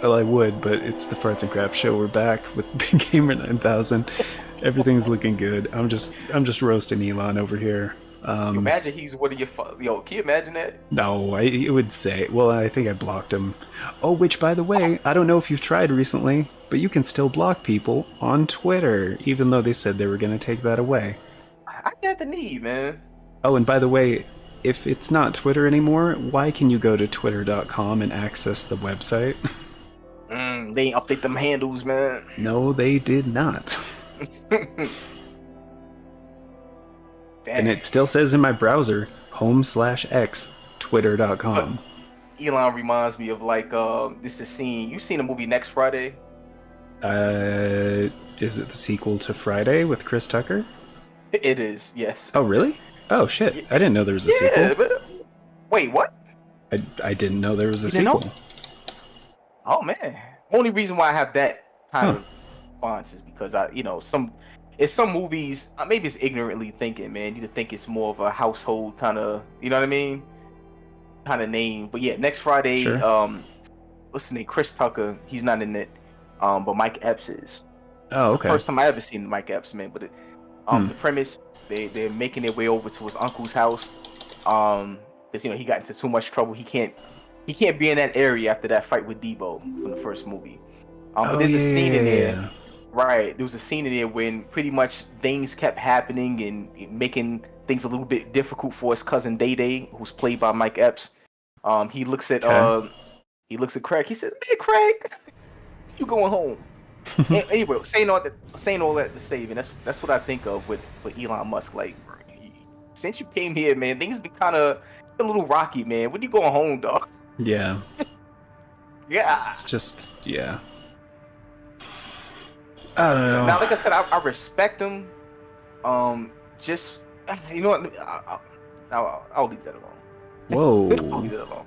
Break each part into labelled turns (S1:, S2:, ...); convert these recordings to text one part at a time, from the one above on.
S1: Well, I would, but it's the Farts and Crap Show. We're back with Big Gamer 9000. Everything's looking good. I'm just roasting Elon over here.
S2: You
S1: Um,
S2: imagine he's one of your yo. Can you imagine that?
S1: no, I would say. Well, I think I blocked him. Oh, which by the way, I don't know if you've tried recently, but you can still block people on Twitter, even though they said they were going to take that away.
S2: I got the need, man.
S1: Oh, and by the way, if it's not Twitter anymore, why can you go to twitter.com and access the website?
S2: They ain't update them handles, man.
S1: No, they did not. And
S2: Dang.
S1: it still says in my browser, home/x, twitter.com.
S2: Elon reminds me of like this is scene. You seen the movie Next Friday?
S1: Is it the sequel to Friday with Chris Tucker?
S2: It is, yes.
S1: Oh, really? Oh, shit. I didn't know there was a
S2: Yeah,
S1: sequel.
S2: but wait, what?
S1: I didn't know there was a
S2: You didn't know?
S1: sequel.
S2: Oh man. Only reason why I have that kind
S1: Huh.
S2: of response is because some movies maybe it's ignorantly thinking, man. You think it's more of a household kind of, you know what I mean? Kind of name. But yeah, Next Friday,
S1: Sure.
S2: what's his name? Chris Tucker. He's not in it. But Mike Epps is.
S1: Oh,
S2: The
S1: okay.
S2: first time I ever seen Mike Epps, man. But the premise, they're making their way over to his uncle's house. Because he got into too much trouble. He can't be in that area after that fight with Debo from the first movie. But
S1: Oh,
S2: there's
S1: yeah,
S2: a scene in
S1: yeah,
S2: there,
S1: yeah.
S2: right? There was a scene in there when pretty much things kept happening and making things a little bit difficult for his cousin Day, who's played by Mike Epps. He looks at
S1: Okay.
S2: Craig. He said, "Man, Craig, you going home?" Anyway, saying all that to say, and that's what I think of with Elon Musk. Like, since you came here, man, things be kind of a little rocky, man. When you going home, dog?
S1: Yeah.
S2: Yeah.
S1: It's just, yeah. I don't know.
S2: Now, like I said, I respect him. Just you know what? I'll leave that alone. I'll
S1: Whoa.
S2: leave it alone.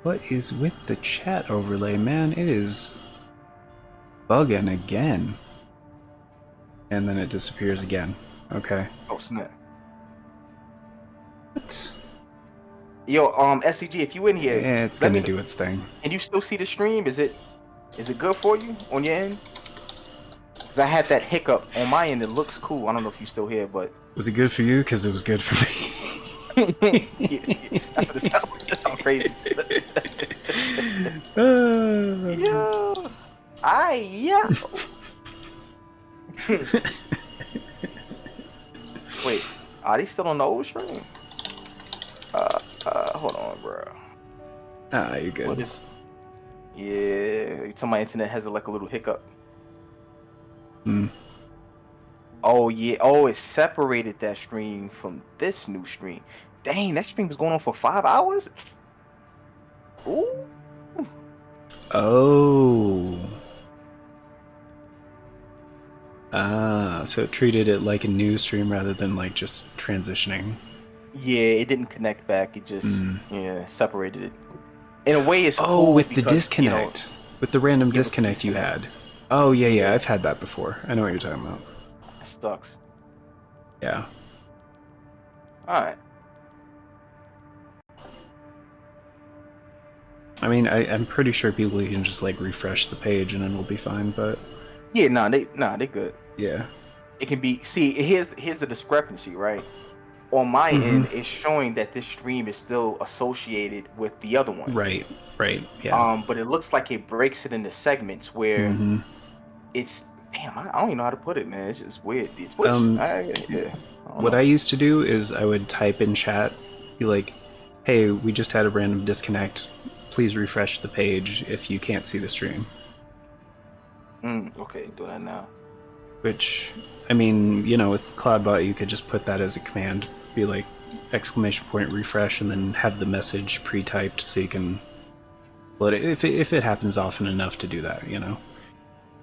S1: What is with the chat overlay, man? It is bugging again. And then it disappears again. Okay.
S2: Oh snap!
S1: What?
S2: Yo, SCG, if you in here,
S1: Yeah, it's
S2: let
S1: gonna
S2: me.
S1: do its thing.
S2: Can you still see the stream? Is it good for you on your end? Because I had that hiccup on my end. It looks cool. I don't know if you still here, but
S1: Was it good for you? Because it was good for me.
S2: yeah, that's what it sounds like. That sounds crazy.
S1: Uh,
S2: Yo, yeah. Wait, are they still on the old stream? Hold on, bro.
S1: you're good.
S2: What is? Yeah, you tell my internet has like a little hiccup.
S1: Hmm.
S2: Oh yeah. Oh, it separated that stream from this new stream. Dang, that stream was going on for 5 hours. Ooh.
S1: Oh. So it treated it like a news stream rather than like just transitioning.
S2: Yeah, it didn't connect back. It just separated it. In a way, it's
S1: Oh,
S2: cool
S1: with the
S2: because,
S1: disconnect. With the random
S2: with the
S1: disconnect you
S2: disconnect.
S1: had. Oh, yeah, I've had that before. I know what you're talking about.
S2: It sucks.
S1: Yeah.
S2: All right.
S1: I mean, I'm pretty sure people can just like refresh the page and it'll be fine, but
S2: Yeah, they good.
S1: yeah.
S2: It can be. See, here's the discrepancy, right? On my end, it's showing that this stream is still associated with the other one.
S1: Right, yeah.
S2: But it looks like it breaks it into segments where it's damn. I don't even know how to put it, man. It's just weird. It's
S1: What I used to do is I would type in chat, be like, "Hey, we just had a random disconnect. Please refresh the page if you can't see the stream."
S2: Okay, do that now.
S1: Which, I mean, with CloudBot, you could just put that as a command, be like !refresh, and then have the message pre-typed so you can. Well, if it happens often enough to do that,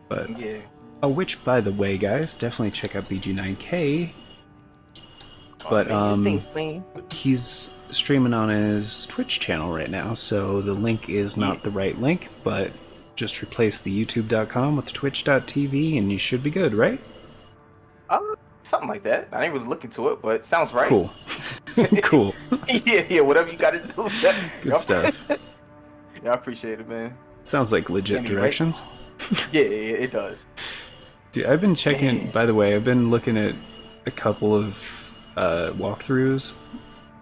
S1: But
S2: Yeah.
S1: oh, which by the way, guys, definitely check out BG9K. But
S2: things clean.
S1: he's streaming on his Twitch channel right now, so the link is not the right link, but just replace the youtube.com with twitch.tv and you should be good, right?
S2: Something like that. I didn't really look into it, but it sounds right.
S1: Cool. Cool.
S2: Yeah, whatever you got to do.
S1: Good stuff.
S2: Yeah, I appreciate it, man.
S1: Sounds like legit
S2: Can't be right.
S1: directions.
S2: Yeah, it does.
S1: Dude, I've been checking.
S2: Man.
S1: By the way, I've been looking at a couple of walkthroughs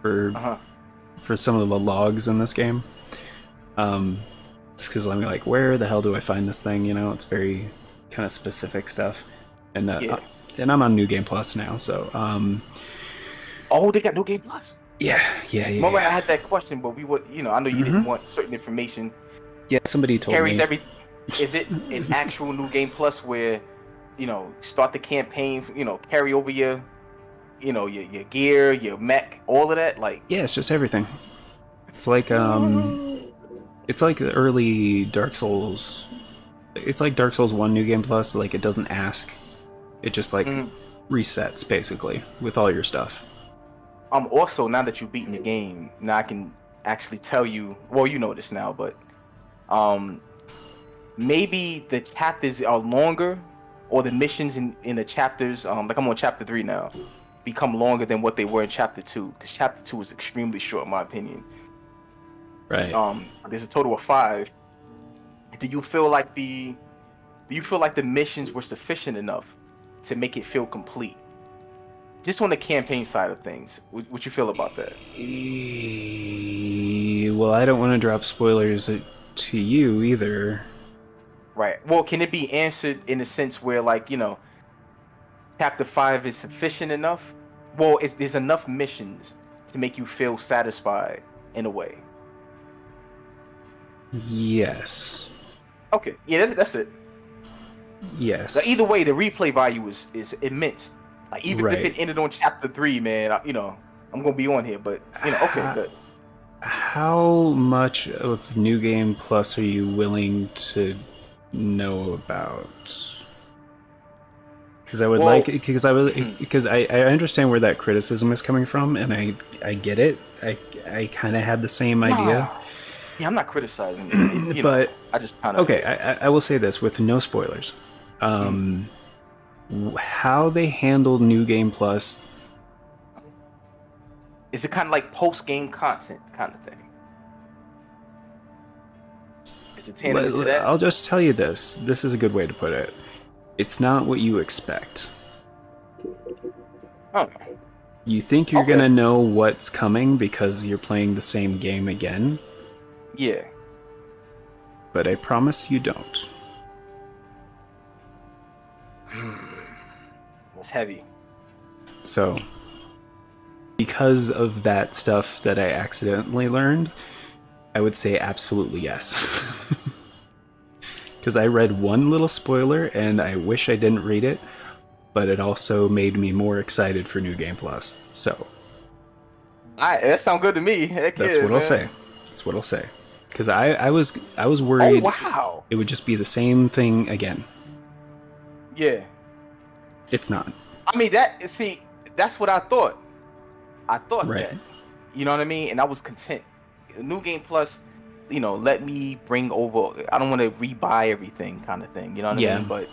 S1: for
S2: Uh-huh.
S1: some of the logs in this game. Just because I'm like, where the hell do I find this thing? You know, it's very kind of specific stuff, and
S2: Yeah.
S1: and I'm on New Game Plus now, so
S2: Oh, they got New Game Plus.
S1: yeah.
S2: Remember, I had that question, but we would, I know you didn't want certain information.
S1: Yeah, somebody told
S2: Carries
S1: me.
S2: Is it an actual New Game Plus where, start the campaign, carry over your gear, your mech, all of that? Like,
S1: Yeah, it's just everything. It's like the early Dark Souls. It's like Dark Souls 1 New Game Plus. Like, it doesn't ask. It just like resets basically with all your stuff.
S2: Also, now that you've beaten the game, now I can actually tell you. Well, you know this now, but maybe the chapters are longer, or the missions in the chapters. Like I'm on chapter 3 now, become longer than what they were in chapter 2. Because chapter 2 was extremely short, in my opinion.
S1: Right.
S2: There's a total of 5. Do you feel like the missions were sufficient enough to make it feel complete? Just on the campaign side of things, what you feel about that?
S1: Well, I don't want to drop spoilers to you either.
S2: Right. Well, can it be answered in a sense where, like, chapter 5 is sufficient enough? Well, there's enough missions to make you feel satisfied in a way.
S1: Yes.
S2: Okay. Yeah, that's it.
S1: Yes.
S2: Now, either way, the replay value is immense. Like, even if it ended on chapter 3, man, I'm gonna be on here. But okay, good.
S1: How much of New Game Plus are you willing to know about? Because I understand where that criticism is coming from, and I get it. I kind of had the same idea.
S2: Yeah, I'm not criticizing it.
S1: But
S2: I just kind of
S1: I will say this with no spoilers. How they handled New Game Plus.
S2: Is it kind of like post-game content kind of thing? Is it tangent to that?
S1: I'll just tell you this. This is a good way to put it. It's not what you expect.
S2: Oh.
S1: You think you're gonna know what's coming because you're playing the same game again.
S2: Yeah.
S1: But I promise you don't.
S2: That's heavy.
S1: So, because of that stuff that I accidentally learned, I would say absolutely yes. Because I read one little spoiler and I wish I didn't read it, but it also made me more excited for New Game Plus. So,
S2: that sounds good to me.
S1: That's what I'll say. That's what I'll say. Because I was worried.
S2: Oh, wow.
S1: It would just be the same thing again.
S2: Yeah.
S1: It's not.
S2: I mean, that's what I thought. I thought that. You know what I mean? And I was content. New Game Plus, let me bring over. I don't want to rebuy everything, kind of thing. You know what I mean? But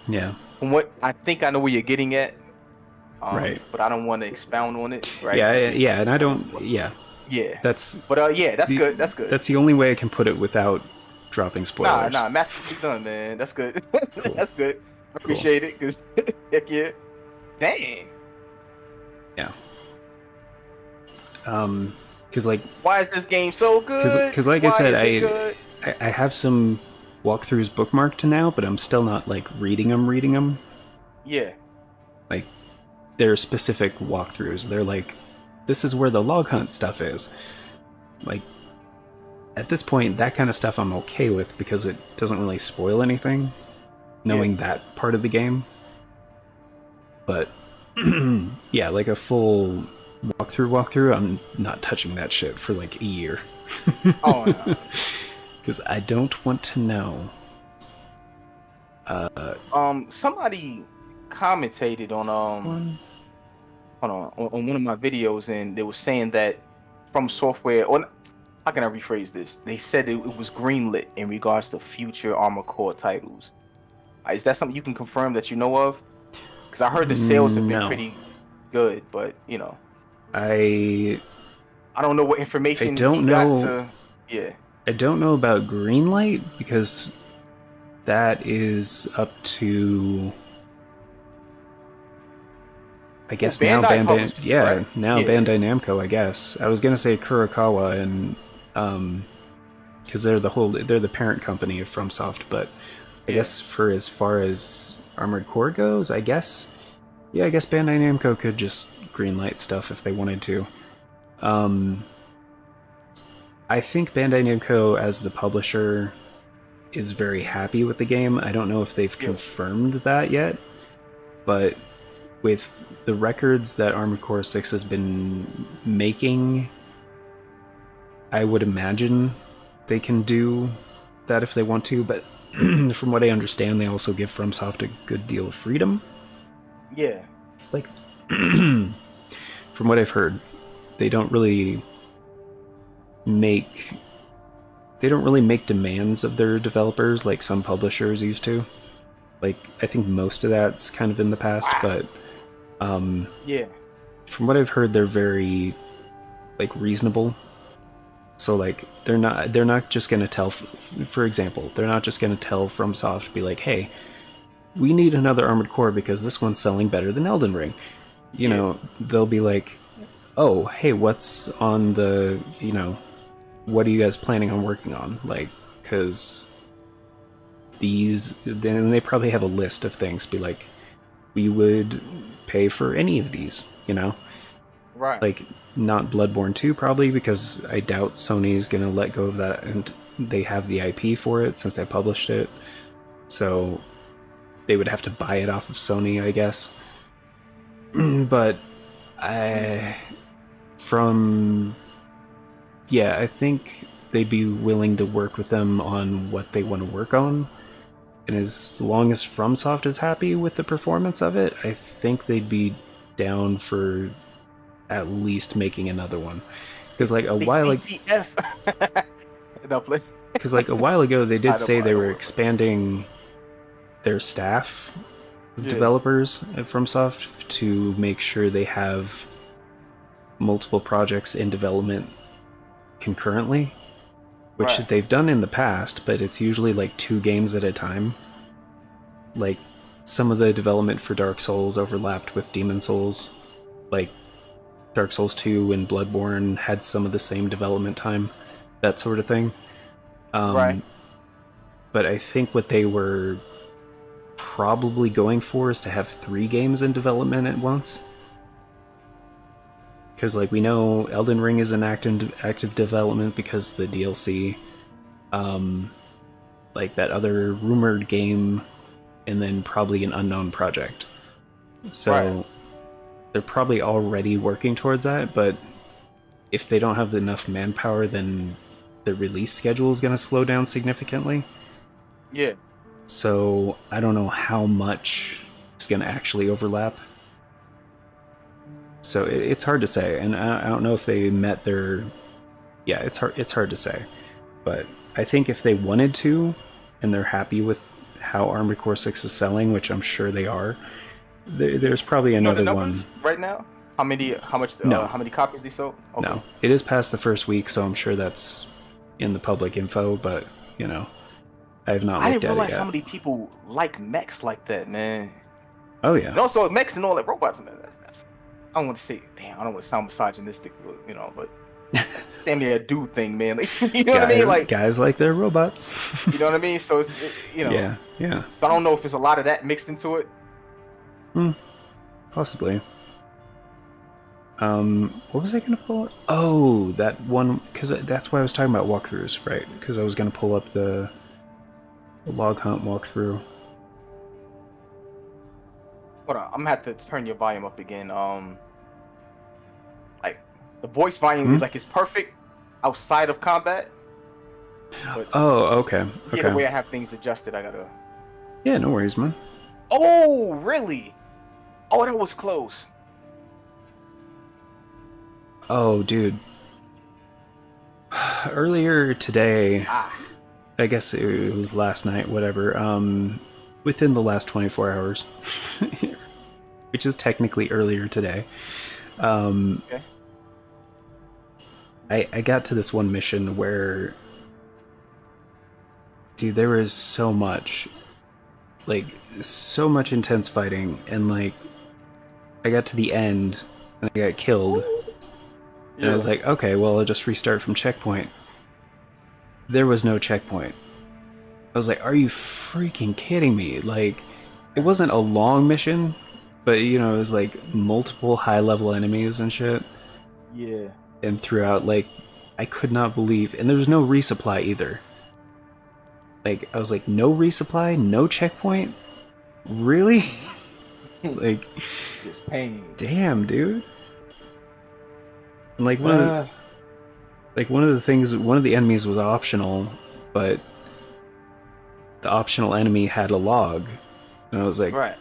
S2: from what I think I know where you're getting at. But I don't want to expound on it. Right?
S1: Yeah, and I don't. Yeah.
S2: Yeah.
S1: That's
S2: good. That's good.
S1: That's the only way I can put it without dropping spoilers.
S2: Nah, master's done, man. That's good.
S1: Cool.
S2: That's good. I appreciate it, cause heck yeah. Dang.
S1: Yeah. Because like.
S2: Why is this game so good?
S1: Because like I said, I have some walkthroughs bookmarked now, but I'm still not like reading them.
S2: Yeah.
S1: Like, they're specific walkthroughs. They're like, this is where the log hunt stuff is. Like, at this point, that kind of stuff I'm okay with because it doesn't really spoil anything, knowing that part of the game. But, yeah, like a full walkthrough, I'm not touching that shit for like a year.
S2: Oh, no.
S1: Because I don't want to know.
S2: Somebody commentated on on one of my videos, and they were saying that From Software, or how can I rephrase this? They said it was greenlit in regards to future Armored Core titles. Is that something you can confirm that you know of? Because I heard the sales have been pretty good, but I don't know what information
S1: I don't know.
S2: Yeah.
S1: I don't know about Greenlight because that is up to, I
S2: Well,
S1: guess now
S2: Bandai
S1: Bandai,
S2: publishes it,
S1: yeah,
S2: right?
S1: now
S2: Yeah,
S1: Bandai Namco. I guess I was gonna say Kurokawa, and because they're the parent company of FromSoft, but I
S2: yeah,
S1: guess for as far as Armored Core goes, I guess, yeah, I guess Bandai Namco could just greenlight stuff if they wanted to. Um, I think Bandai Namco as the publisher is very happy with the game. I don't know if they've
S2: yeah.
S1: confirmed that yet, but with the records that Armored Core 6 has been making, I would imagine they can do that if they want to, but from what I understand, they also give FromSoft a good deal of freedom.
S2: Yeah.
S1: Like, from what I've heard, they don't really make demands of their developers like some publishers used to. Like, I think most of that's kind of in the past,
S2: Wow.
S1: but
S2: Yeah.
S1: from what I've heard, they're very like reasonable. So like they're not just gonna tell, for example, they're not just gonna tell FromSoft, be like, hey, we need another Armored Core because this one's selling better than Elden Ring. You
S2: Yeah.
S1: know, they'll be like, oh, hey, what's on the, what are you guys planning on working on? Like, because then they probably have a list of things. Be like, we would pay for any of these,
S2: Right.
S1: like not Bloodborne 2 probably, because I doubt Sony's gonna let go of that, and they have the IP for it since they published it, so they would have to buy it off of Sony, I guess. But I from yeah, I think they'd be willing to work with them on what they want to work on, and as long as FromSoft is happy with the performance of it, I think they'd be down for at least making another one. Because like a
S2: Big
S1: while like
S2: TTF. No, play.
S1: because like a while ago they did say they
S2: I don't
S1: were
S2: work.
S1: expanding their staff of
S2: Yeah.
S1: developers at FromSoft to make sure they have multiple projects in development concurrently, which
S2: Right.
S1: they've done in the past, but it's usually like 2 games at a time. Like, some of the development for Dark Souls overlapped with Demon Souls. Like, Dark Souls 2 and Bloodborne had some of the same development time, that sort of thing.
S2: Right.
S1: But I think what they were probably going for is to have 3 games in development at once. Because, like, we know Elden Ring is in active development because the DLC, like that other rumored game, and then probably an unknown project. So
S2: Right.
S1: they're probably already working towards that, but if they don't have enough manpower, then the release schedule is going to slow down significantly.
S2: Yeah.
S1: So I don't know how much is going to actually overlap. So it's hard to say, and I don't know if they met their. Yeah, it's hard to say, but I think if they wanted to, and they're happy with how Armored Core 6 is selling, which I'm sure they are, there's probably
S2: You know the
S1: another one.
S2: numbers right now? How many? How much?
S1: No.
S2: How many copies they sold? Okay.
S1: No, it is past the first week, so I'm sure that's in the public info, but I have not
S2: I
S1: looked
S2: didn't
S1: at it
S2: realize
S1: yet.
S2: how many people like mechs like that, man.
S1: Oh yeah.
S2: And also mechs and all that robots, man. That's I don't want to say, damn, I don't want to sound misogynistic, but it's damn near a dude thing, man. Like, you know what I mean? Like,
S1: guys like their robots.
S2: you know what I mean? So it's,
S1: Yeah.
S2: I don't know if there's a lot of that mixed into it.
S1: Possibly. What was I gonna pull up? Oh, that one, because that's why I was talking about walkthroughs, right? Because I was gonna pull up the log hunt walkthrough.
S2: Hold on, I'm gonna have to turn your volume up again. Like the voice volume is perfect outside of combat. But
S1: Oh, okay.
S2: yeah, the way I have things adjusted, I gotta.
S1: Yeah, no worries, man.
S2: Oh, really? Oh, that was close.
S1: Oh, dude. Earlier today,
S2: Ah,
S1: I guess it was last night, whatever, within the last 24 hours, which is technically earlier today,
S2: okay.
S1: I got to this one mission where Dude, there was so much, like, so much intense fighting, and like, I got to the end, and I got killed, and I was
S2: Yeah.
S1: like, okay, well, I'll just restart from checkpoint. There was no checkpoint. I was like, are you freaking kidding me? Like, it wasn't a long mission, but you know, it was like multiple high-level enemies and shit,
S2: Yeah.
S1: and throughout, like, I could not believe, and there was no resupply either. Like, I was like, no resupply, no checkpoint? Really? Like,
S2: It's pain.
S1: damn, dude. And like
S2: Uh,
S1: one of the things, one of the enemies was optional, but the optional enemy had a log, and I was like,
S2: right.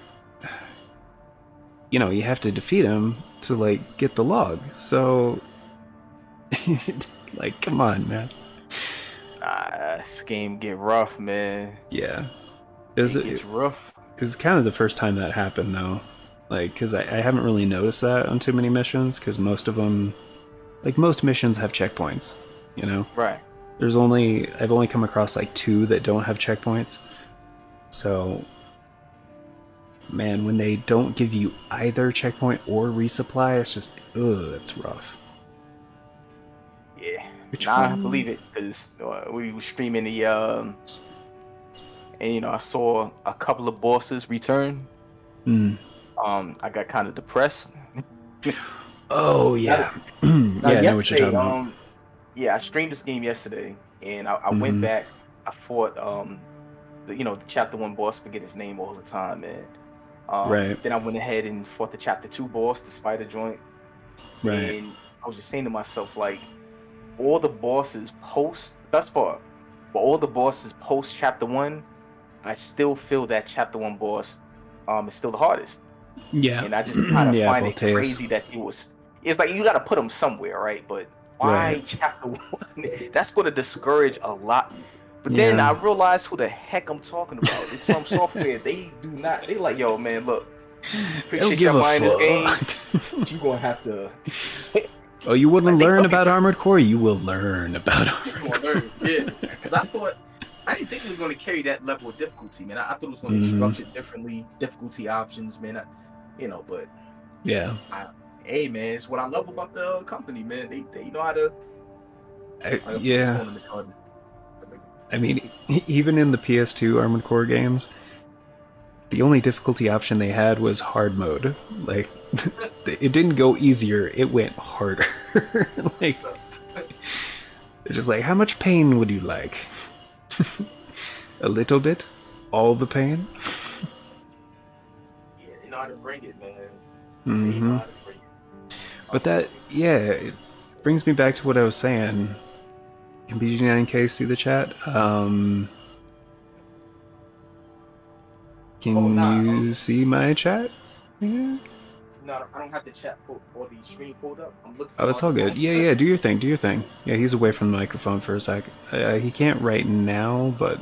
S1: you know, you have to defeat him to like get the log. So, like, come on, man.
S2: This game get rough, man.
S1: Yeah,
S2: It gets rough.
S1: it was kind of the first time that happened though, like, because I haven't really noticed that on too many missions, because most of them, like, most missions have checkpoints, you know.
S2: Right.
S1: I've only come across like 2 that don't have checkpoints. So, man, when they don't give you either checkpoint or resupply, it's just, ugh, it's rough.
S2: Yeah.
S1: Which
S2: I
S1: one?
S2: believe it, because we were streaming the and I saw a couple of bosses return.
S1: Mm.
S2: I got kind of depressed.
S1: Oh yeah,
S2: Now,
S1: yeah, I know what you're
S2: yesterday,
S1: talking about.
S2: yeah, I streamed this game yesterday, and I went back. I fought the chapter 1 boss, forget his name all the time, man.
S1: Right,
S2: Then I went ahead and fought the chapter 2 boss, the spider joint,
S1: right.
S2: and I was just saying to myself, like, all the bosses post thus far, but all the bosses post chapter 1, I still feel that chapter 1 boss is still the hardest.
S1: Yeah,
S2: And I just kind of
S1: yeah,
S2: find it
S1: Voltaeus.
S2: crazy that it's like you got to put them somewhere, right? But why
S1: Right.
S2: chapter 1? That's going to discourage a lot. But then I
S1: Yeah.
S2: realized who the heck I'm talking about. It's from Software. They do not. They like, yo, man, look,
S1: They don't
S2: appreciate
S1: give
S2: y'all
S1: a
S2: buying this game.
S1: fuck.
S2: But you gonna have to.
S1: Oh, you wouldn't
S2: Like, they
S1: learn
S2: put me.
S1: about Armored Core? You will learn about
S2: You
S1: Armored
S2: gonna
S1: Core.
S2: learn, yeah. Because I didn't think it was gonna carry that level of difficulty, man. I thought it was gonna be
S1: Mhm.
S2: structured differently, difficulty options, man. But
S1: Yeah.
S2: hey, man, it's what I love about the company, man. They know how to put this
S1: Yeah.
S2: one in the card.
S1: I mean, even in the PS2 Armored Core games, the only difficulty option they had was hard mode. Like, it didn't go easier, it went harder. Like, they're just like, how much pain would you like? A little bit? All the pain?
S2: Yeah, they know how to bring it, man. They
S1: Mm-hmm.
S2: know how to bring it.
S1: But that, yeah, it brings me back to what I was saying. Can BG9K see the chat? Can you see my chat? Yeah.
S2: No, I don't have the chat or the screen pulled up. I'm looking.
S1: Oh, it's all good. Yeah, yeah, do your thing, do your thing. Yeah, he's away from the microphone for a sec. He can't right now, but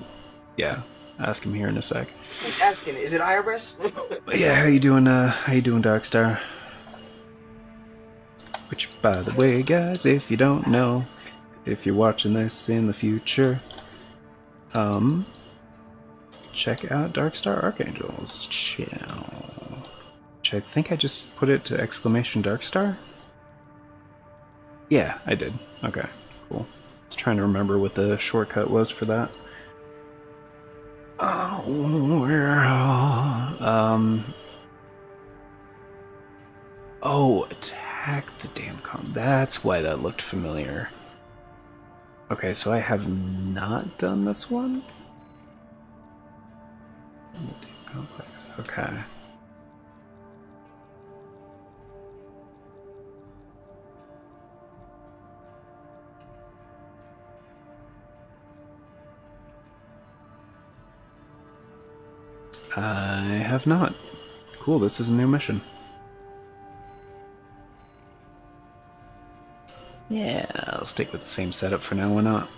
S1: yeah, ask him here in a sec.
S2: He's asking, is it IRS?
S1: But yeah, how you doing, Darkstar? Which, by the way, guys, if you don't know, if you're watching this in the future, check out Darkstar Archangel's channel. Which I think I just put it to exclamation Darkstar? Yeah, I did. Okay, cool. I was trying to remember what the shortcut was for that. Oh, attack the damn con. That's why that looked familiar. Okay, so I have not done this one? Complex. Okay. I have not. Cool, this is a new mission. Yeah, I'll stick with the same setup for now, why not?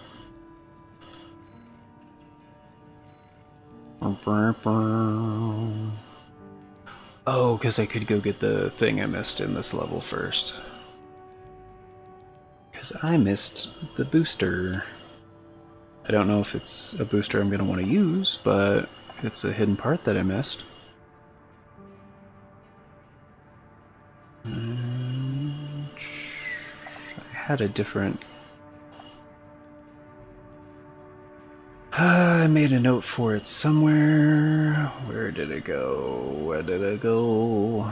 S1: Oh, because I could go get the thing I missed in this level first. Because I missed the booster. I don't know if it's a booster I'm going to want to use, but it's a hidden part that I missed. I had a different... I made a note for it somewhere. Where did it go? Where did it go?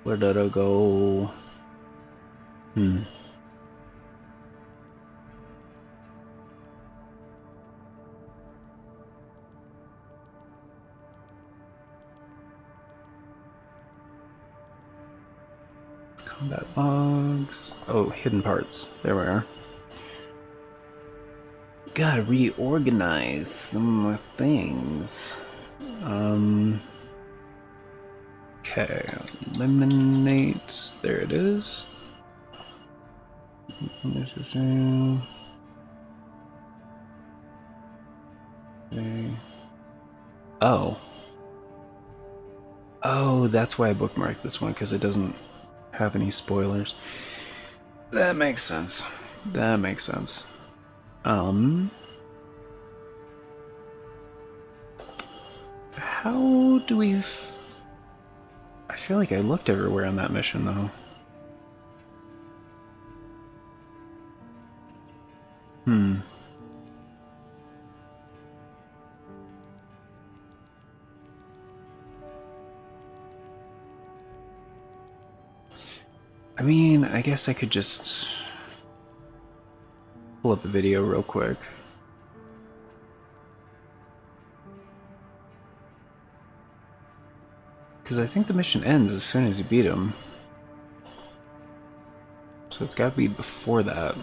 S1: Where did it go? Combat logs. Oh, hidden parts. There we are. Gotta reorganize some things. Okay, eliminate. There it is. Okay. Oh. Oh, that's why I bookmarked this one, because it doesn't have any spoilers. That makes sense. That makes sense. How do we... I feel like I looked everywhere on that mission, though. I mean, I guess I could just pull up a video real quick. Because I think the mission ends as soon as you beat him. So it's got to be before that.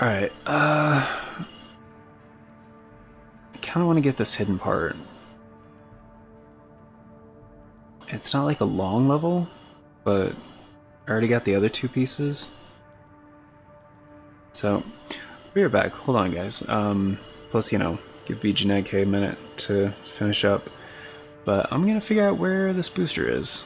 S1: Alright, I kind of want to get this hidden part. It's not like a long level, but I already got the other two pieces. So, we're back. Hold on, guys. Plus, you know, give BGNK a minute to finish up. But I'm gonna figure out where this booster is.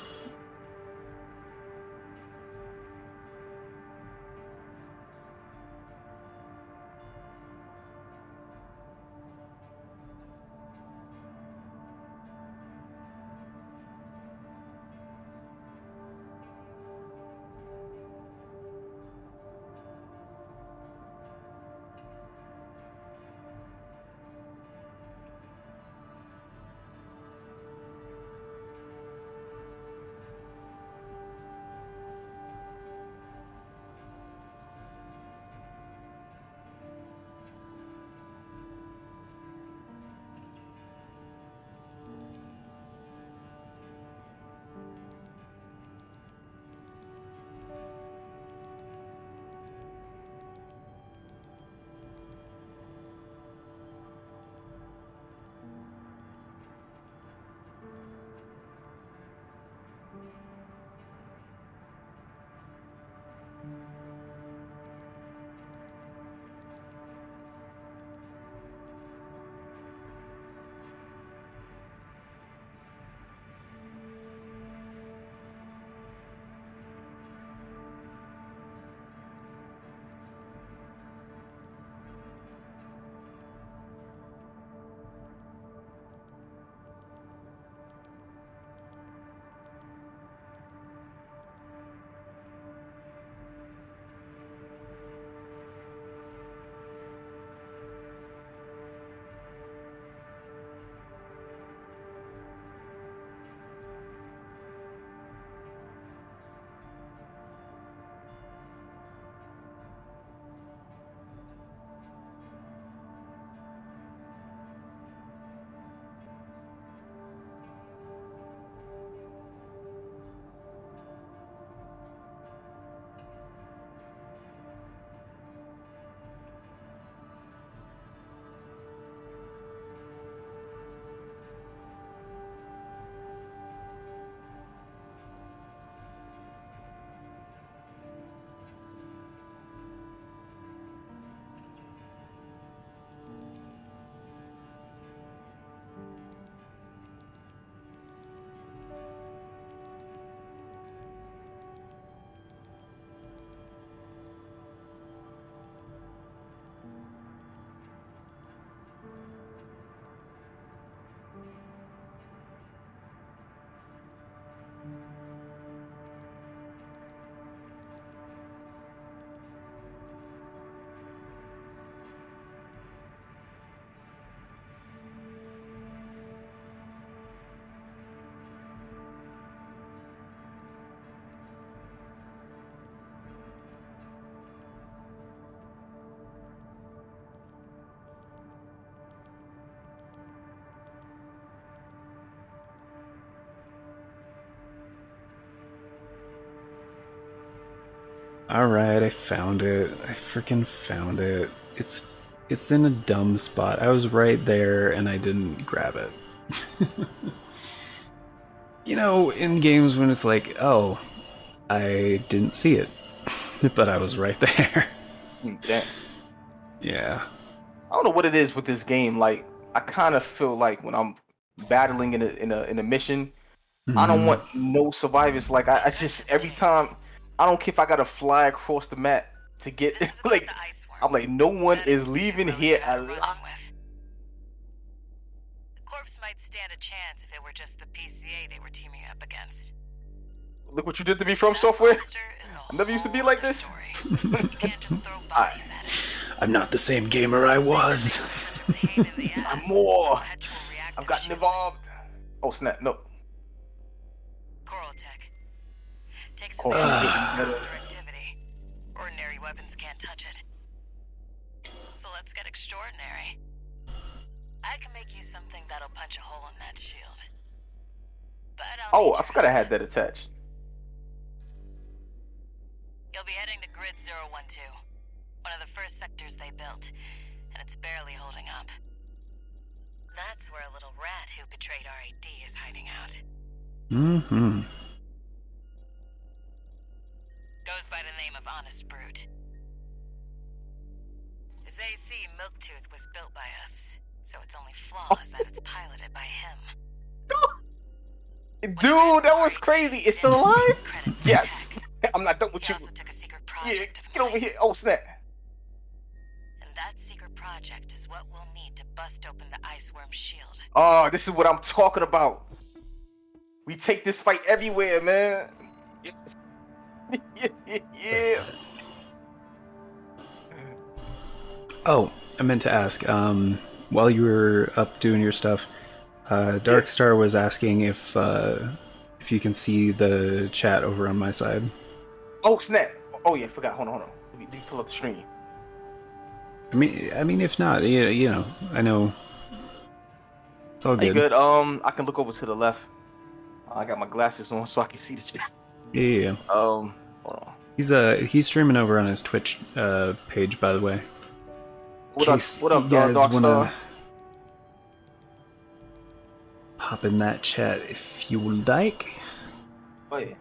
S1: All right, I found it. I freaking found it. It's in a dumb spot. I was right there and I didn't grab it. You know, in games when it's like, oh, I didn't see it, but I was right there.
S2: Damn.
S1: Yeah.
S2: I don't know what it is with this game. Like, I kind of feel like when I'm battling in a mission, I don't want no survivors. Like, I just every time, I don't care if I gotta fly across the map to get like. I'm like, no one is leaving here alive.
S3: The corpse might stand a chance if it were just the PCA they were teaming up against.
S2: Look what you did to me, From Software.
S3: I
S2: never used to be like this.
S3: You can't just throw bodies at it.
S1: I'm not the same gamer I was.
S2: I'm more. I've gotten involved. Oh snap! No.
S3: Coral tech. Takes a monster activity. Ordinary weapons can't touch it. So let's get extraordinary. I can make you something that'll punch a hole in that shield. But
S2: Oh, I forgot I had that attached.
S3: You'll be heading to Grid 012, one of the first sectors they built, and it's barely holding up. That's where a little rat who betrayed RAD is hiding out.
S1: Mm-hmm.
S3: Goes by the name of Honest Brute. His AC Milktooth was built by us, so its only flaw is that it's piloted by him.
S2: Dude, that was crazy. It's still alive? Yes. I'm not done with
S3: He
S2: you.
S3: also took a secret
S2: Yeah,
S3: project of
S2: get over
S3: mine.
S2: here. Oh snap.
S3: And that secret project is what we'll need to bust open the Iceworm shield.
S2: Oh, this is what I'm talking about. We take this fight everywhere, man. Yeah.
S1: Oh, I meant to ask. While you were up doing your stuff, Darkstar was asking if you can see the chat over on my side.
S2: Oh snap. Oh yeah, forgot. Hold on. Let me pull up the stream.
S1: I mean, if not, you know, I know it's all
S2: Are you
S1: good.
S2: good? I can look over to the left. I got my glasses on so I can see the chat.
S1: Yeah.
S2: Hold on.
S1: He's streaming over on his Twitch page, by the way.
S2: What up,
S1: you guys
S2: Darkstar?
S1: wanna pop in that chat if you would like.
S2: Oh yeah.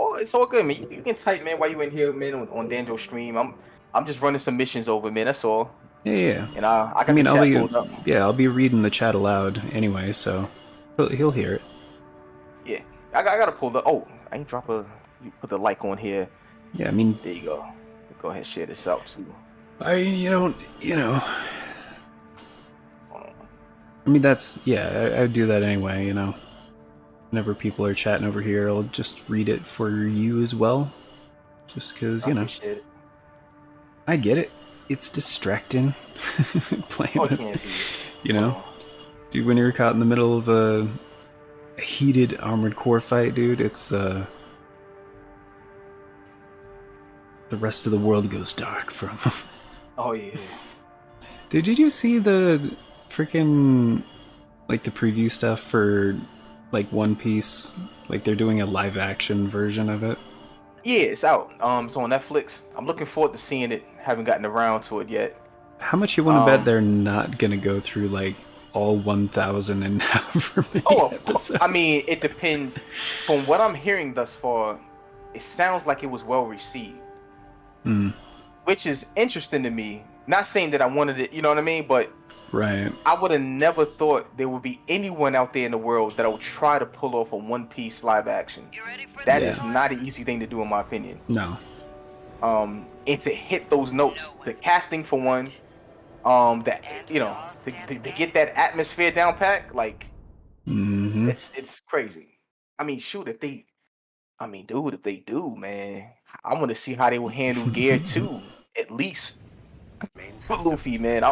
S2: Oh, it's all good, man. You can type, man, while you in here, man, on Dando's stream. I'm just running some missions over, man. That's all.
S1: Yeah.
S2: And I got the chat pulled up.
S1: I'll be reading the chat aloud anyway, so he'll hear it.
S2: Yeah, I got it pulled up. Oh, I ain't drop a. You put the like on here.
S1: Yeah, I mean,
S2: there you go. Go ahead, and share this out too.
S1: You know. I mean, that's I do that anyway. You know, whenever people are chatting over here, I'll just read it for you as well, just because you know.
S2: It.
S1: I get it. It's distracting playing it.
S2: Can't be.
S1: You know, dude, when you're caught in the middle of a heated armored core fight, dude, it's the rest of the world goes dark from.
S2: Oh yeah.
S1: Dude, did you see the freaking like the preview stuff for like One Piece? Like they're doing a live action version of it.
S2: Yeah, it's out. It's on Netflix. I'm looking forward to seeing it. Haven't gotten around to it yet.
S1: How much you want to bet they're not gonna go through like all 1,000 and however many episodes?
S2: I mean, it depends. From what I'm hearing thus far, it sounds like it was well received. Which is interesting to me. Not saying that I wanted it, you know what I mean? But
S1: right.
S2: I would have never thought there would be anyone out there in the world that will try to pull off a One Piece live action. That is not an easy thing to do, in my opinion.
S1: No.
S2: And to hit those notes, the casting for one, that you know, to get that atmosphere down pat, like, it's crazy. I mean, shoot, if they do, man, I want to see how they will handle Gear 2, at least. Luffy, man,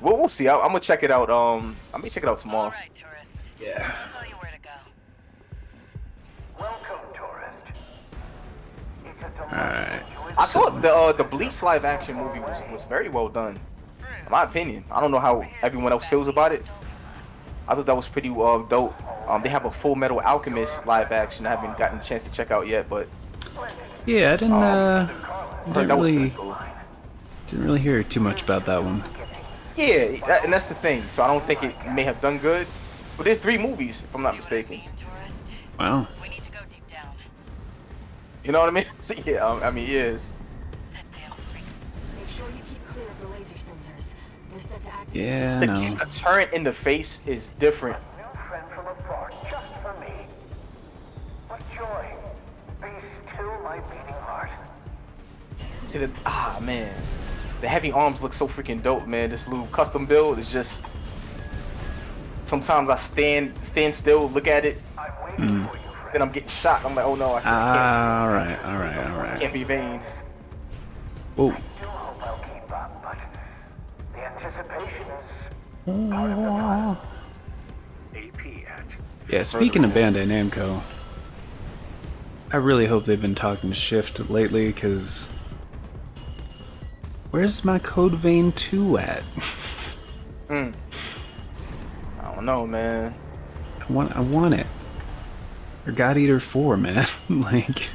S2: we'll see. I'm gonna check it out. I'm gonna check it out tomorrow.
S3: All right, tourist.
S1: Yeah.
S3: I'll tell you where to go.
S4: Welcome, tourist.
S1: Alright.
S2: I thought the Bleach live action movie was very well done. In my opinion, I don't know how everyone else feels about it. I thought that was pretty dope. They have a Full Metal Alchemist live action I haven't gotten a chance to check out yet, but
S1: Yeah, I didn't
S2: Heard that was pretty cool.
S1: didn't really hear too much about that one.
S2: Yeah, and that's the thing. So I don't think it may have done good. But there's 3 movies, if I'm not
S3: See what I
S2: mistaken.
S3: mean, tourist?
S1: Wow.
S3: We need to go deep down.
S2: You know what I mean? So yeah, I mean, yes.
S3: That damn freaks.
S4: Make sure you keep clear of the laser sensors. They're set to activate.
S1: Yeah,
S2: To
S1: no.
S2: get a turn in the face is different.
S5: New friend from afar, just for me. What joy. Be still my beating heart.
S2: See the man, the heavy arms look so freaking dope, man. This little custom build is just. Sometimes I stand still, look at it,
S5: I'm waiting for you, friend.
S2: then I'm getting shot. I'm like, oh no, I can't,
S1: All right.
S2: can't be vain.
S1: Whoa.
S5: I do hope I'll keep up, but the anticipation is part of the fun. AP at
S1: Yeah, speaking of Bandai Namco, I really hope they've been talking to Shift lately, because where's my Code Vein 2 at?
S2: I don't know, man.
S1: I want it. Or God Eater 4, man. Like,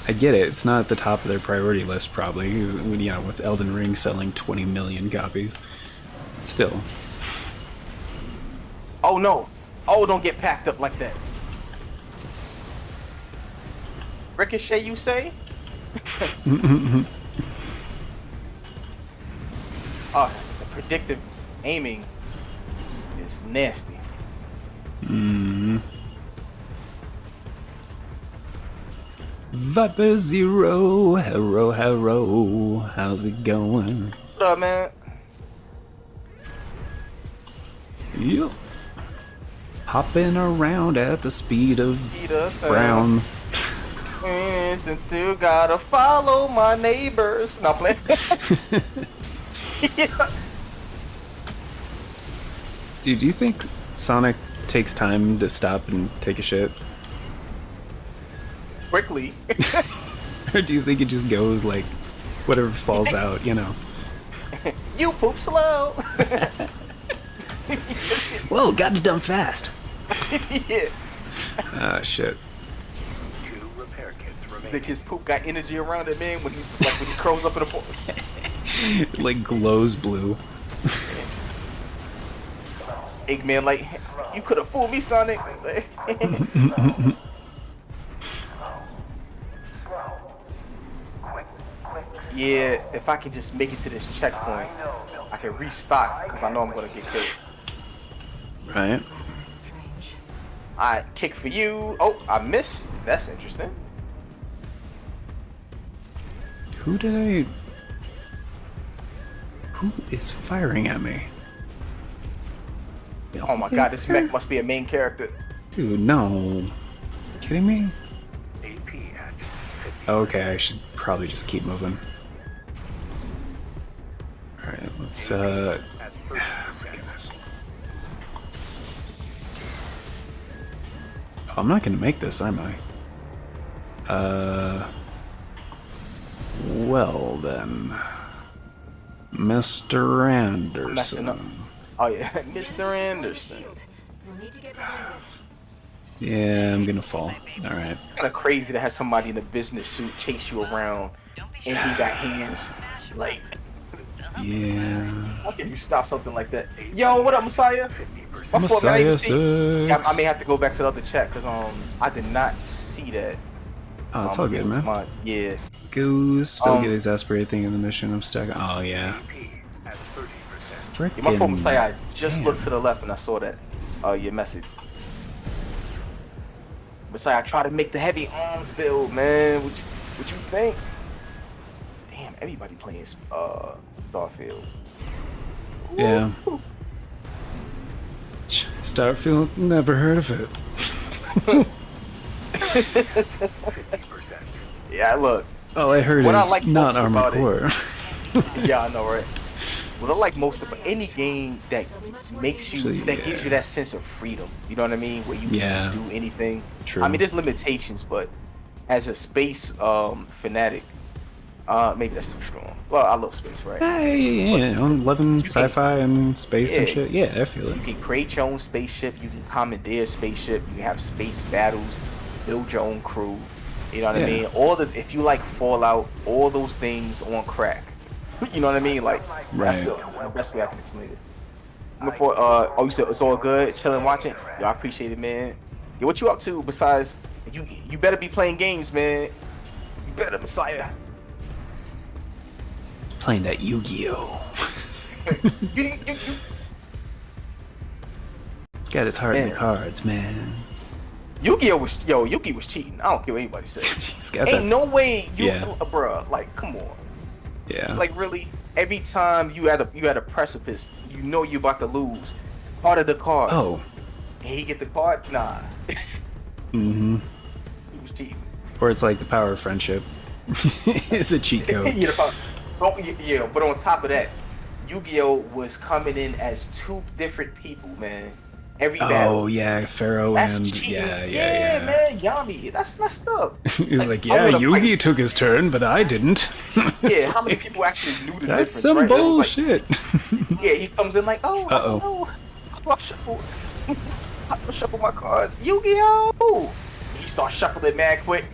S1: I get it. It's not at the top of their priority list, probably, with Elden Ring selling 20 million copies. Still.
S2: Oh no, don't get packed up like that. Ricochet, you say? The predictive aiming is nasty.
S1: Viper Zero, hello, how's it going?
S2: What up, man?
S1: Yep. Hopping around at the speed of
S2: Peter said,
S1: Brown.
S2: You gotta follow my neighbors. Not playing. Yeah.
S1: Dude, do you think Sonic takes time to stop and take a shit?
S2: Quickly.
S1: Or do you think it just goes like whatever falls out, you know?
S2: You poop slow.
S1: Whoa, got it done fast.
S2: Yeah.
S1: Ah, shit.
S5: 2 repair kits remain.
S2: Think his poop got energy around it, man, when he curls up in the forest.
S1: It like glows blue.
S2: Eggman, like, you could have fooled me, Sonic. Yeah, if I can just make it to this checkpoint, I can restock, because I know I'm gonna get killed.
S1: Right.
S4: This weather is strange.
S2: Alright, kick for you. Oh, I missed. That's interesting.
S1: Who is firing at me?
S2: Oh my god, this mech must be a main character.
S1: Dude, no. Kidding me?
S5: AP at 50.
S1: Okay, I should probably just keep moving. Alright, let's
S5: At 30%.
S1: goodness. Oh, I'm not gonna make this, am I? Well then. Mr.
S2: Messing up.
S1: Anderson.
S2: Oh yeah, Mr. Anderson.
S4: Shield. You'll need to get behind it.
S1: Yeah, I'm gonna fall. Alright.
S2: It's kind of crazy to have somebody in a business suit chase you around and he got hands. Like,
S1: Yeah.
S2: how can you stop something like that? Yo, what up, Messiah?
S5: 50%.
S2: My fault, man, I didn't
S1: Messiah
S2: see- Yeah, I
S1: 6.
S2: may have to go back to the other chat because I did not see that.
S1: Oh, it's all good, man.
S2: Yeah.
S1: Goose, still get exasperated thinking the mission I'm stuck. Oh, yeah.
S5: AP at 30%.
S1: Frickin'
S2: My fault, Messiah. I just
S1: damn.
S2: looked to the left and I saw that. Your message. Messiah, I try to make the heavy arms build, man. What you think? Damn, everybody playing Starfield.
S1: Yeah. Starfield, never heard of it.
S5: 50%.
S2: Yeah, look.
S1: All I heard
S2: What I
S1: is
S2: like
S1: not
S2: most
S1: Armored
S2: about it-
S1: Core.
S2: Yeah, I know, right? What I like most about any game that makes you,
S1: Actually,
S2: that gives
S1: yeah.
S2: you that sense of freedom. You know what I mean? Where you can
S1: Yeah.
S2: just do anything.
S1: True.
S2: I mean, there's limitations, but as a space fanatic, maybe that's too strong. Well, I love space, right?
S1: Hey, yeah, on 11 sci-fi and space and
S2: Yeah.
S1: shit. Yeah, I feel it.
S2: You can create your own spaceship. You can commandeer a spaceship. You can have space battles. Build your own crew. You know what I
S1: Yeah.
S2: mean? If you like Fallout, all those things on crack. You know what I mean? Like that's
S1: Right.
S2: the best way I can explain it. Before you said it's all good, chilling, watching. Yo, I appreciate it, man. Yo, what you up to besides you better be playing games, man. You better, Messiah.
S1: Playing that Yu-Gi-Oh.
S2: You-
S1: It's got its heart in
S2: Man.
S1: the cards, man.
S2: Yu-Gi-Oh was cheating. I don't care what anybody says.
S1: He's got
S2: Ain't
S1: that.
S2: no way
S1: Yeah.
S2: bruh, like come on.
S1: Yeah.
S2: Like really, every time you at a precipice, you know you about to lose. Part of the cards.
S1: Oh.
S2: And he get the card? Nah.
S1: Mm-hmm.
S2: He was cheating.
S1: Or it's like the power of friendship. It's a cheat code.
S2: Yeah, but on top of that, Yu-Gi-Oh was coming in as two different people, man. Every battle.
S1: Oh yeah, Pharaoh
S2: That's
S1: and
S2: cheating.
S1: yeah.
S2: Man, Yami. That's messed up.
S1: He's like,
S2: I
S1: yeah,
S2: wanna
S1: Yugi
S2: fight.
S1: took his turn, but I didn't.
S2: Yeah, how many people actually knew the
S1: That's
S2: difference?
S1: some
S2: right? It was like-
S1: bullshit.
S2: yeah, he comes in like, oh,
S1: Uh-oh.
S2: no, I'll shuffle. I'll shuffle my cards. Yu-Gi-Oh! He starts shuffling mad quick.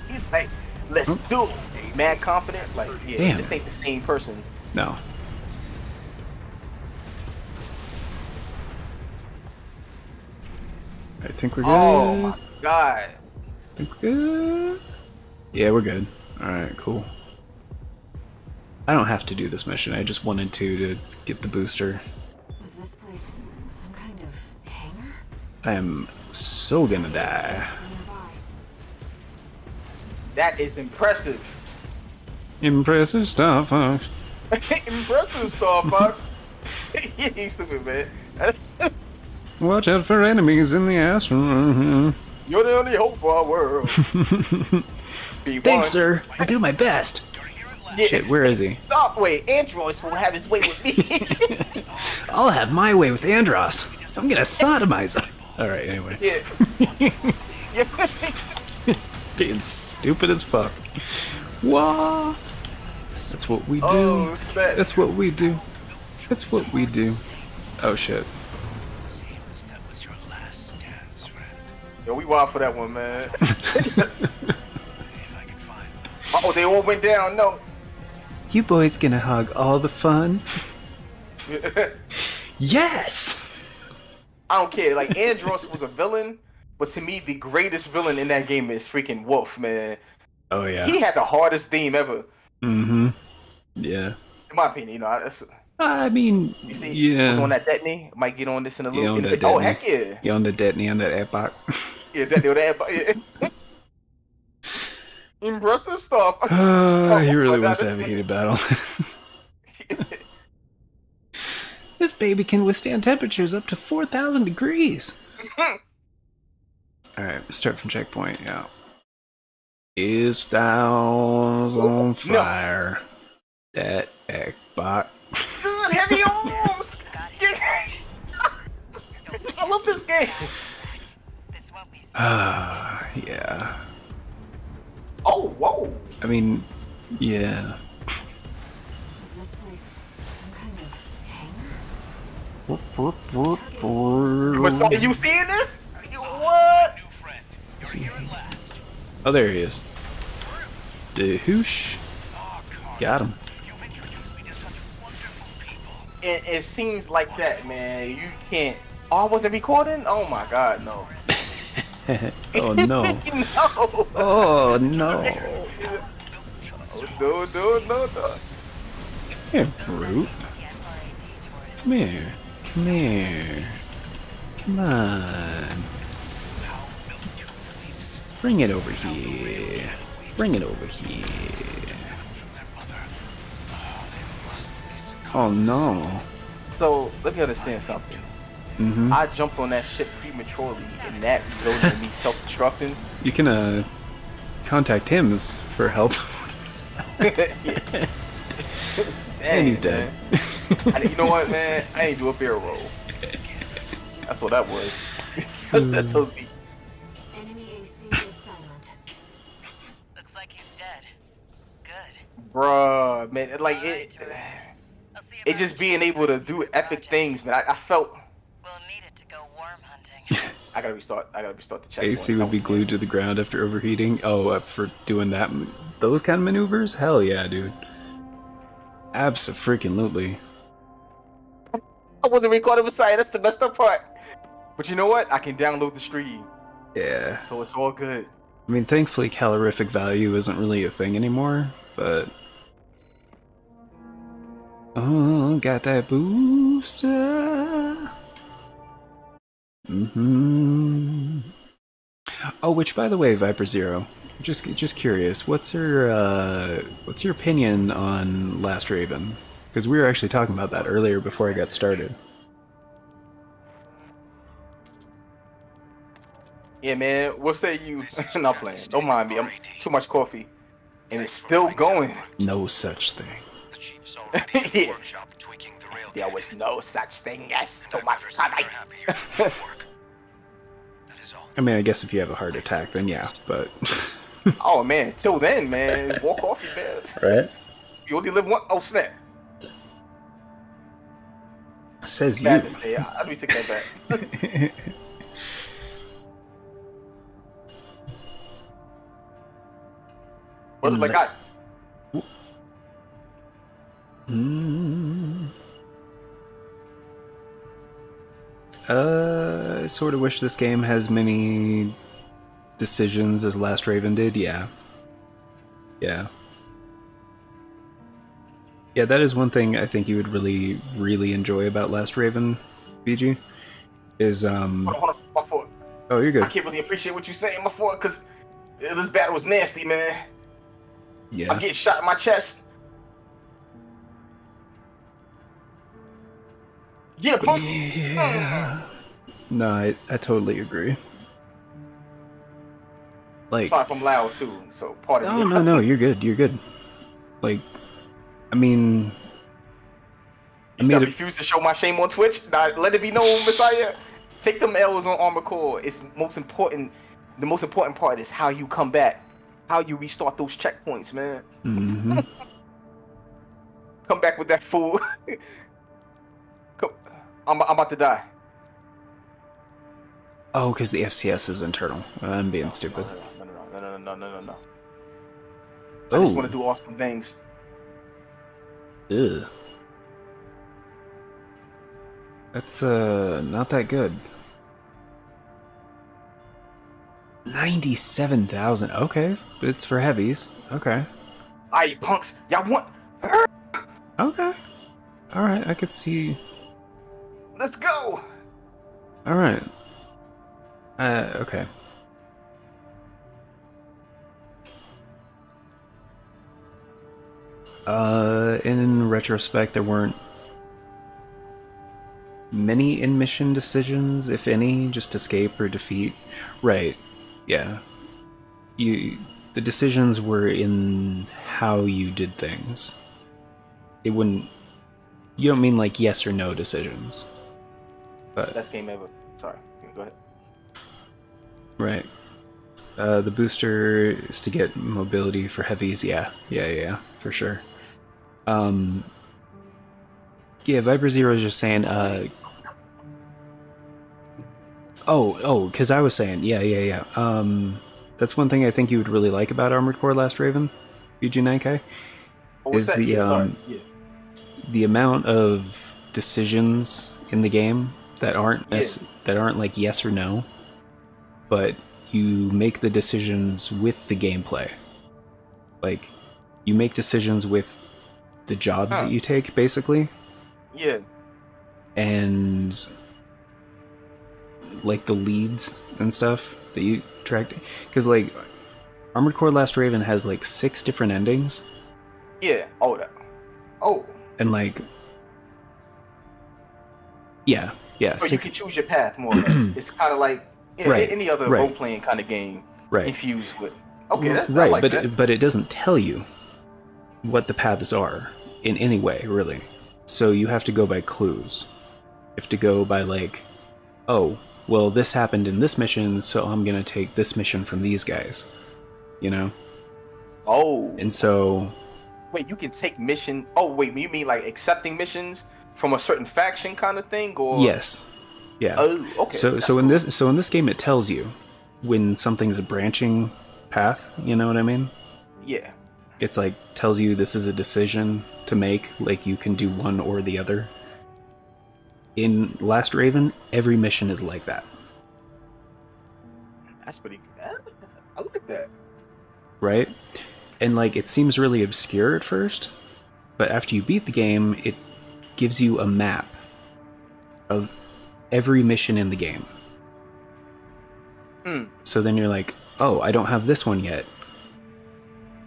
S2: He's like, let's do it. Mad confident. Like, yeah,
S1: Damn.
S2: this ain't the same person.
S1: No. I think we're good.
S2: Oh my god.
S1: I think we're good. Yeah, we're good. Alright, cool. I don't have to do this mission. I just wanted to get the booster.
S4: Was this place some kind of hangar?
S1: I am so gonna die.
S4: Nearby.
S2: That is impressive.
S1: Impressive stuff, Fox.
S2: Impressive, Star Fox. He's stupid, man.
S1: Watch out for enemies in the astral.
S2: You're the only hope for our world. Be
S1: Thanks,
S2: one.
S1: sir. I'll do my best.
S2: Yeah.
S1: Shit, where is he?
S2: Stop, wait. Androids will have his way with me.
S1: I'll have my way with Andros. I'm gonna sodomize him. Alright, anyway.
S2: Yeah. Yeah.
S1: Being stupid as fuck. Wah! That's what we do.
S2: Oh, snap.
S1: That's what we do. That's what we do. Oh shit.
S6: Seems that was your last dance, friend.
S2: Yo, we wild for that one, man.
S6: If I could find them.
S2: Oh, they all went down. No.
S1: You boys gonna hog all the fun? Yes!
S2: I don't care. Like Andros was a villain, but to me, the greatest villain in that game is freaking Wolf, man.
S1: Oh yeah.
S2: He had the hardest theme ever,
S1: Mm-hmm. Yeah.
S2: in my opinion. You know,
S1: I mean,
S2: you see,
S1: yeah.
S2: was on that Destiny. Might get on this in a
S1: Yeah,
S2: little
S1: on
S2: bit.
S1: that
S2: Oh
S1: Destiny.
S2: heck yeah,
S1: You on the Destiny on that epoch.
S2: yeah, that. Yeah. Impressive stuff.
S1: He really
S2: Oh,
S1: wants to
S2: God.
S1: have a heated battle. This baby can withstand temperatures up to 4,000 degrees. Alright, start from checkpoint, yeah. Is thou on fire? That ekbot.
S2: Good, heavy arms. I love this game.
S3: This won't be specific.
S1: Ah, yeah.
S2: Oh, whoa.
S1: I mean, yeah.
S4: Was this place some kind of hangar?
S2: Messiah, you seeing this? What?
S6: New friend, you're here at last.
S1: Oh, there he is. The hoosh.
S6: Oh, Carl,
S1: Got him.
S6: you've introduced me to such wonderful people.
S2: It seems like that, man. You can't. Oh, I wasn't recording? Oh my god, no.
S1: Oh no.
S2: No.
S1: Oh no.
S2: No.
S1: Come here, brute. Come here. Come here. Come on. Bring it over here. Bring it over here. Oh no.
S2: So, let me understand something.
S1: Mm-hmm.
S2: I jumped on that ship prematurely, and that resulted in me self-destructing.
S1: You can contact him for help.
S2: Yeah.
S1: And he's
S2: Dang,
S1: dead.
S2: man. You know what, man? I ain't do a barrel roll. That's what that was. That tells me.
S4: Enemy AC is silent.
S3: Looks like he's dead. Good.
S2: Bruh, man, like it
S3: I'll see
S2: it
S3: about
S2: just being able to do epic things, man. I felt
S3: We'll need it get to go worm hunting.
S2: I gotta restart the checkpoint.
S1: AC would be glued to the ground after overheating. Oh, for doing those kind of maneuvers? Hell yeah, dude. Abso-freaking-lutely.
S2: I wasn't recording with sight. That's the messed up part. But you know what? I can download the stream,
S1: Yeah.
S2: so it's all good.
S1: I mean, thankfully, calorific value isn't really a thing anymore, but... Oh, got that booster. Oh, which, by the way, Viper Zero, just curious, what's your opinion on Last Raven? Because we were actually talking about that earlier before I got started.
S2: Yeah, man. We'll say you. Not playing. Don't mind me. I'm too much coffee, and it's still going.
S1: No such thing.
S6: The chief's already in the
S2: Yeah.
S6: workshop tweaking the rail.
S2: There was no such thing as too
S6: I'd
S2: much
S6: rather see her
S2: coffee.
S6: happier than at work. That is all.
S1: I mean, I guess if you have a heart attack, then yeah, but...
S2: Oh man, till then, man. More coffee, man.
S1: Right?
S2: You only live one. Oh snap.
S1: Says you.
S2: Bad to say. I'll be taking that back. But like I.
S1: I sort of wish this game has many decisions as Last Raven did, yeah. Yeah. Yeah, that is one thing I think you would really, really enjoy about Last Raven, BG, is,
S2: Hold on, my fault.
S1: Oh, you're
S2: I
S1: good.
S2: can't really appreciate what you're saying, my fault, because this battle was nasty, man.
S1: Yeah.
S2: I'm getting shot in my chest. Yeah, punk.
S1: Yeah. No, I totally agree. Like,
S2: Sorry if I'm loud too, so pardon me.
S1: no, you're good. Like, I mean...
S2: You said I refuse to show my shame on Twitch? Nah, let it be known, Messiah. Take them L's on Armored Core. It's most important. The most important part is how you come back. How you restart those checkpoints, man.
S1: Mm-hmm.
S2: Come back with that fool. I'm about to die.
S1: Oh, because the FCS is internal. I'm being stupid.
S2: No. I just want to do awesome things.
S1: Ugh. That's not that good. 97,000. Okay, but it's for heavies. Okay.
S2: Aight, punks. Y'all want?
S1: Okay. All right, I could see.
S2: Let's go.
S1: All right. Okay. In retrospect, there weren't many in-mission decisions, if any, just escape or defeat. Right. Yeah. The decisions were in how you did things. It wouldn't... You don't mean like yes or no decisions. But...
S2: Best game ever. Sorry. Go ahead.
S1: Right. The booster is to get mobility for heavies. Yeah, for sure. Yeah, Viper Zero is just saying, because I was saying, yeah. That's one thing I think you would really like about Armored Core Last Raven, BG9K, is the amount of decisions in the game that aren't like yes or no, but you make the decisions with the gameplay. Like, you make decisions with the jobs that you take, basically.
S2: Yeah.
S1: And like the leads and stuff that you tracked, because like Armored Core Last Raven has like 6 different endings.
S2: Yeah.
S1: And like, yeah.
S2: So you can choose your path more or less. It's kind of like any other role-playing kind of game, infused with. Okay, I like that.
S1: But it doesn't tell you what the paths are in any way, really. So you have to go by clues. You have to go by like, oh, well, this happened in this mission, so I'm gonna take this mission from these guys. You know?
S2: Oh.
S1: And so...
S2: Wait, you can take mission... Oh, wait, you mean like accepting missions from a certain faction kind of thing? Or
S1: Yes. Yeah.
S2: Oh, okay.
S1: So
S2: that's
S1: so in
S2: cool.
S1: this game it tells you when something's a branching path. You know what I mean?
S2: Yeah.
S1: It's like tells you this is a decision to make. Like you can do one or the other. In Last Raven, every mission is like that.
S2: That's pretty good. I like that.
S1: Right? And like it seems really obscure at first, but after you beat the game, it gives you a map of every mission in the game. So then you're like, oh, I don't have this one yet.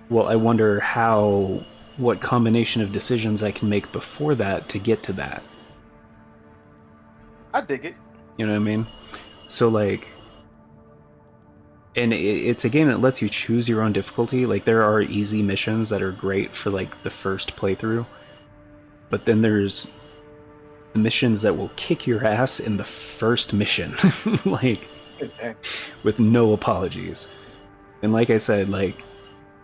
S1: Well, I wonder what combination of decisions I can make before that to get to that.
S2: I dig it.
S1: You know what I mean? So like, and it's a game that lets you choose your own difficulty. Like there are easy missions that are great for like the first playthrough, but then there's the missions that will kick your ass in the first mission, like with no apologies. And like I said, like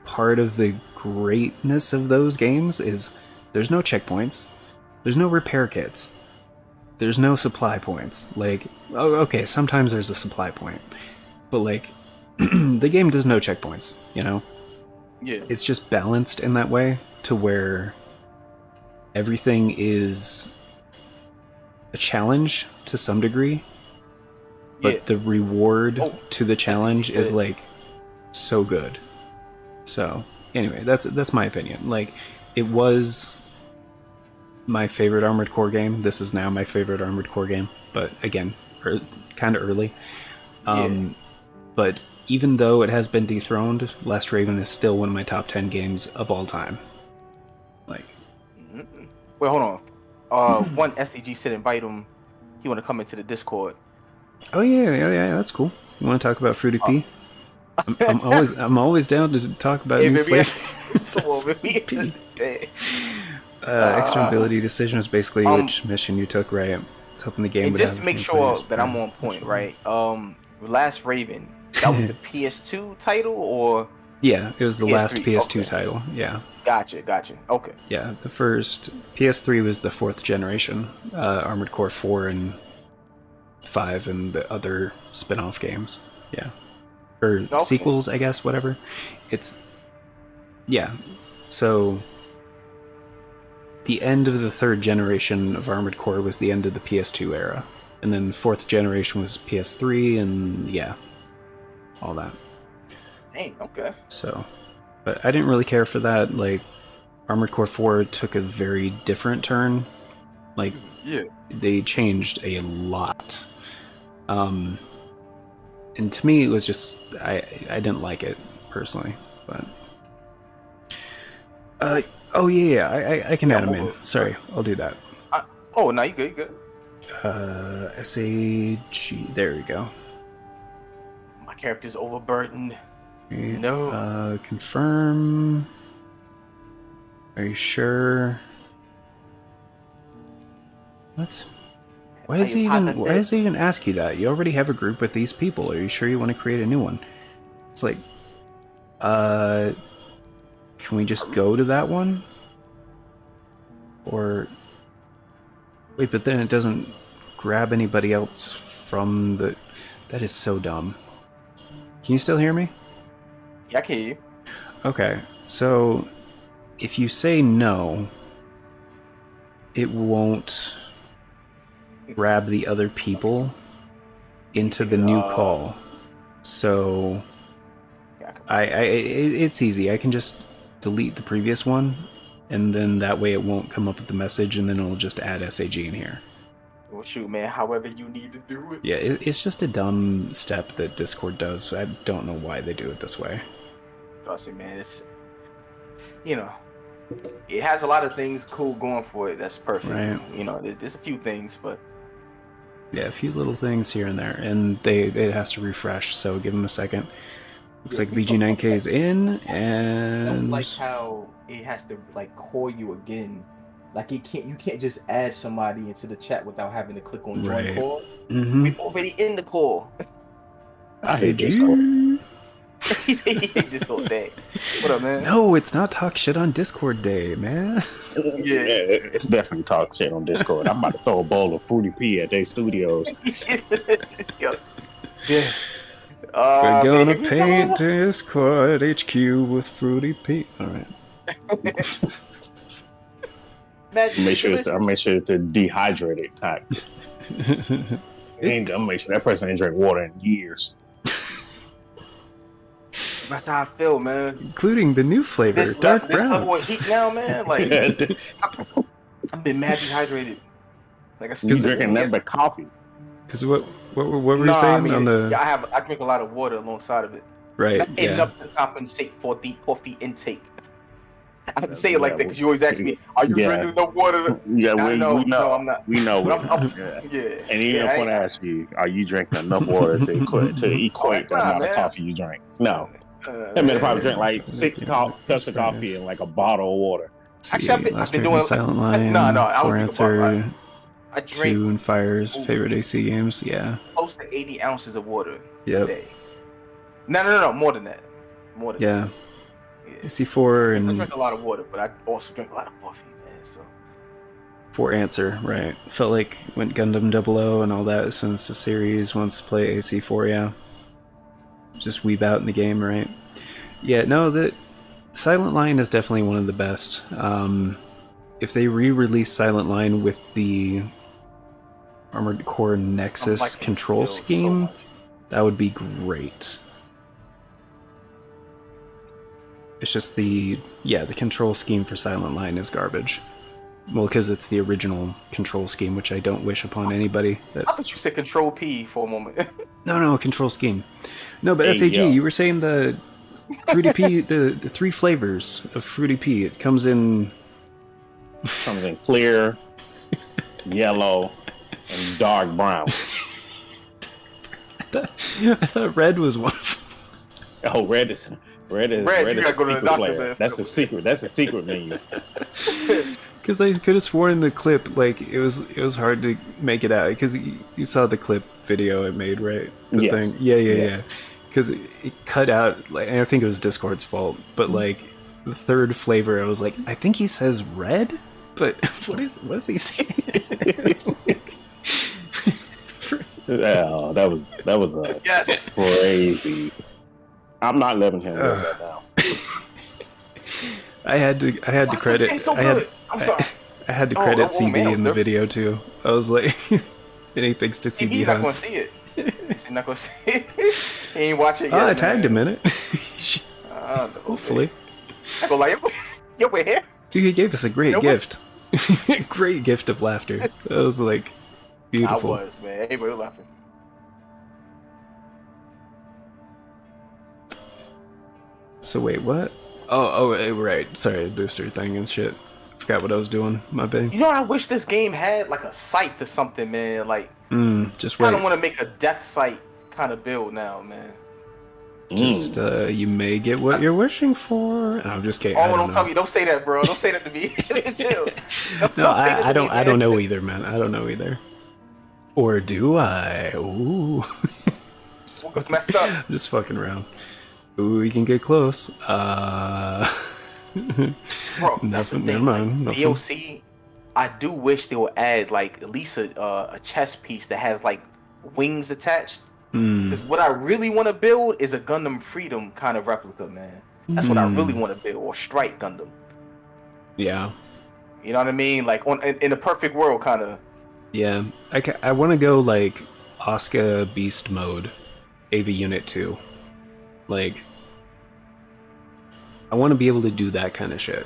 S1: part of the greatness of those games is there's no checkpoints, there's no repair kits, there's no supply points. Like, oh, okay, sometimes there's a supply point, but like the game does no checkpoints, you know?
S2: Yeah.
S1: It's just balanced in that way to where everything is a challenge to some degree, but the reward to the challenge is like so good. So anyway, that's my opinion. Like it was my favorite Armored Core game. This is now my favorite Armored Core game, but again, kind of early. But even though it has been dethroned, Last Raven is still one of my top 10 games of all time. Like,
S2: wait, hold on. One SEG said invite him. He want to come into the Discord.
S1: oh yeah, that's cool. You want to talk about Fruity P? I'm always down to talk about new flavors. Extra ability decision is basically which mission you took, right? I was hoping the game
S2: and
S1: would
S2: just
S1: have
S2: to make sure that I'm on point, right? Last Raven, that was the PS2 title, or
S1: yeah, it was the last
S2: PS3?
S1: PS2
S2: Okay.
S1: title. Yeah,
S2: Gotcha. Okay.
S1: yeah. The first PS3 was the 4th generation, Armored Core 4 and 5, and the other spin-off games. Yeah, or sequels, I guess. Whatever. It's So the end of the 3rd generation of Armored Core was the end of the PS2 era, and then the 4th generation was PS3, and yeah, all that.
S2: Dang, okay.
S1: So, but I didn't really care for that. Like, Armored Core 4 took a very different turn. Like, they changed a lot. And to me, it was just I didn't like it personally. But oh yeah, I can add them in. Sorry, I'll do that.
S2: Oh, no, you good.
S1: SAG. There we go.
S2: My character's overburdened. No.
S1: Confirm. Are you sure? What? Why does he even ask you that? You already have a group with these people. Are you sure you want to create a new one? It's like, can we just go to that one? Or wait, but then it doesn't grab anybody else from the. That is so dumb. Can you still hear me?
S2: Yeah, I can hear you.
S1: Okay, so if you say no, it won't grab the other people into the new call. So it's easy. I can just delete the previous one, and then that way it won't come up with the message, and then it'll just add SAG in here.
S2: Well, shoot, man, however you need to do it.
S1: Yeah, it's just a dumb step that Discord does. I don't know why they do it this way.
S2: Trust me, man. It's, it has a lot of things cool going for it. That's perfect.
S1: Right.
S2: There's a few things, but
S1: yeah, a few little things here and there, and it has to refresh. So give them a second. Looks like BG9K is in, and
S2: I don't like how it has to like call you again. Like you can't just add somebody into the chat without having to click on join call.
S1: Mm-hmm.
S2: We're already in the call.
S1: I hate Discord.
S2: He said he hate Discord day. What up, man?
S1: No, it's not talk shit on Discord day, man.
S2: Yeah.
S7: It's definitely talk shit on Discord. I'm about to throw a bowl of Fruity Pea at their studios.
S2: Yo. Yeah.
S1: We're gonna
S2: man,
S1: paint Discord HQ with Fruity Pea. All right.
S7: Make sure it's the dehydrated type. I'll make sure that person ain't drink water in years.
S2: That's how I feel, man.
S1: Including the new flavor, dark
S2: This
S1: brown.
S2: level of heat now, man. Like, I've been mad dehydrated. Like I said,
S7: You drinking nothing but coffee.
S1: Because what were you saying on the?
S2: Yeah, I drink a lot of water alongside of it.
S1: Right.
S2: Not
S1: Yeah.
S2: enough to compensate for the coffee intake. I have to say it like that because you always ask me, "Are you drinking enough water?"
S7: Yeah, we know.
S2: No, I'm not.
S7: We know.
S2: But I'm,
S7: Yeah.
S2: yeah.
S7: And even if I ask you, are you drinking enough water to equate the amount of coffee you drink? No. That man probably drink like 6 cups of coffee and like a bottle of water.
S2: Actually, I've been doing
S1: Silent Line.
S2: No, I
S1: For
S2: don't
S1: answer.
S2: drink I drink
S1: 2 and Fires. Favorite AC games. Yeah.
S2: close to 80 ounces of water a
S1: Yep.
S2: day. No, more than that.
S1: Yeah.
S2: Yeah.
S1: AC4
S2: I
S1: and
S2: drink a lot of water, but I also drink a lot of coffee, man. So
S1: 4 answer. Right. Felt like went Gundam 00 and all that since the series wants to play AC4. Yeah. Just weeb out in the game, right? Yeah. No, the Silent Line is definitely one of the best. If they re-release Silent Line with the Armored Core Nexus control scheme, that would be great. It's just the control scheme for Silent Line is garbage. Well, because it's the original control scheme, which I don't wish upon anybody.
S2: I thought you said Control P for a moment.
S1: No, control scheme. No, but
S7: Hey,
S1: SAG,
S7: yo.
S1: you were saying the Fruity Pea, the 3 flavors of Fruity Pea. It comes in
S7: Something clear, yellow, and dark brown.
S1: I thought red was one of them.
S7: Oh, red is
S2: you gotta go to the
S7: secret
S2: doctor,
S7: flavor.
S2: man.
S7: That's the secret. That's the secret menu.
S1: Because I could have sworn the clip, like, it was hard to make it out. Because you saw the clip video it made, right? The
S7: Yes.
S1: thing. Yeah.
S7: Yes.
S1: Because it cut out, like, and I think it was Discord's fault, but, like, the third flavor, I was like, I think he says red? But what is he saying?
S7: Yeah, that was
S2: Yes.
S7: crazy. I'm not letting him live that down.
S1: I had to credit.
S2: It's so
S1: I had,
S2: good. I'm sorry.
S1: I had to credit CB
S2: man, I was
S1: in the
S2: nervous.
S1: video too. I was like, and he thanks to CB
S2: He's not gonna
S1: Hunts.
S2: see it. He's not gonna see it. He ain't watch it yet.
S1: Oh, I tagged him in it. Hopefully.
S2: I go like, yo, we're here.
S1: Dude, he gave us a great
S2: You know what?
S1: gift. Great gift of laughter. That was like beautiful.
S2: I was, man. Everybody was laughing.
S1: So wait, what? Oh, right. Sorry, booster thing and shit. Forgot what I was doing. My bad.
S2: You know, I wish this game had like a scythe or something, man. Like,
S1: Just
S2: I
S1: wait.
S2: don't want to make a death sight kind of build now, man.
S1: Just you may get what you're wishing for. No, I'm just kidding. I
S2: Oh, don't
S1: know.
S2: tell me. Don't say that, bro. Don't say that to me. Chill.
S1: No,
S2: say that to
S1: I don't.
S2: me,
S1: I don't
S2: man.
S1: know either, man. I don't know either. Or do I? Ooh,
S2: What's messed up?
S1: just fucking around. Ooh, we can get close.
S2: Bro, that's the
S1: Nothing.
S2: thing.
S1: Never mind.
S2: Like,
S1: Nothing.
S2: DLC, I do wish they would add like at least a chest piece that has like wings attached. Because what I really want to build is a Gundam Freedom kind of replica, man. That's what I really want to build, or Strike Gundam.
S1: Yeah.
S2: You know what I mean? Like in a perfect world, kind of.
S1: Yeah. I want to go like Asuka Beast mode, AV Unit 2. Like, I want to be able to do that kind of shit.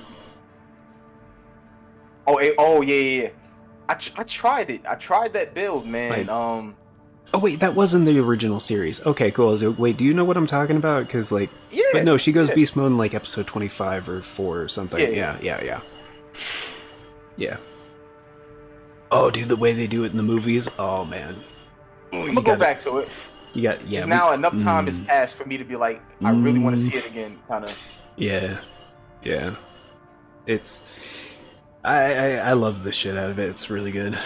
S2: Oh yeah. I tried it. I tried that build, man.
S1: Like- Oh wait, that was in the original series. Okay, cool. So, wait, do you know what I'm talking about? Because like,
S2: Yeah.
S1: but no, she goes
S2: yeah.
S1: Beast mode in like episode 25 or 4 or something.
S2: Yeah.
S1: Yeah. Oh, dude, the way they do it in the movies. Oh man.
S2: I'm gonna go back to it.
S1: You got yeah.
S2: Because now enough time has passed for me to be like, I really want to see it again, kind of.
S1: Yeah. It's I love the shit out of it. It's really good.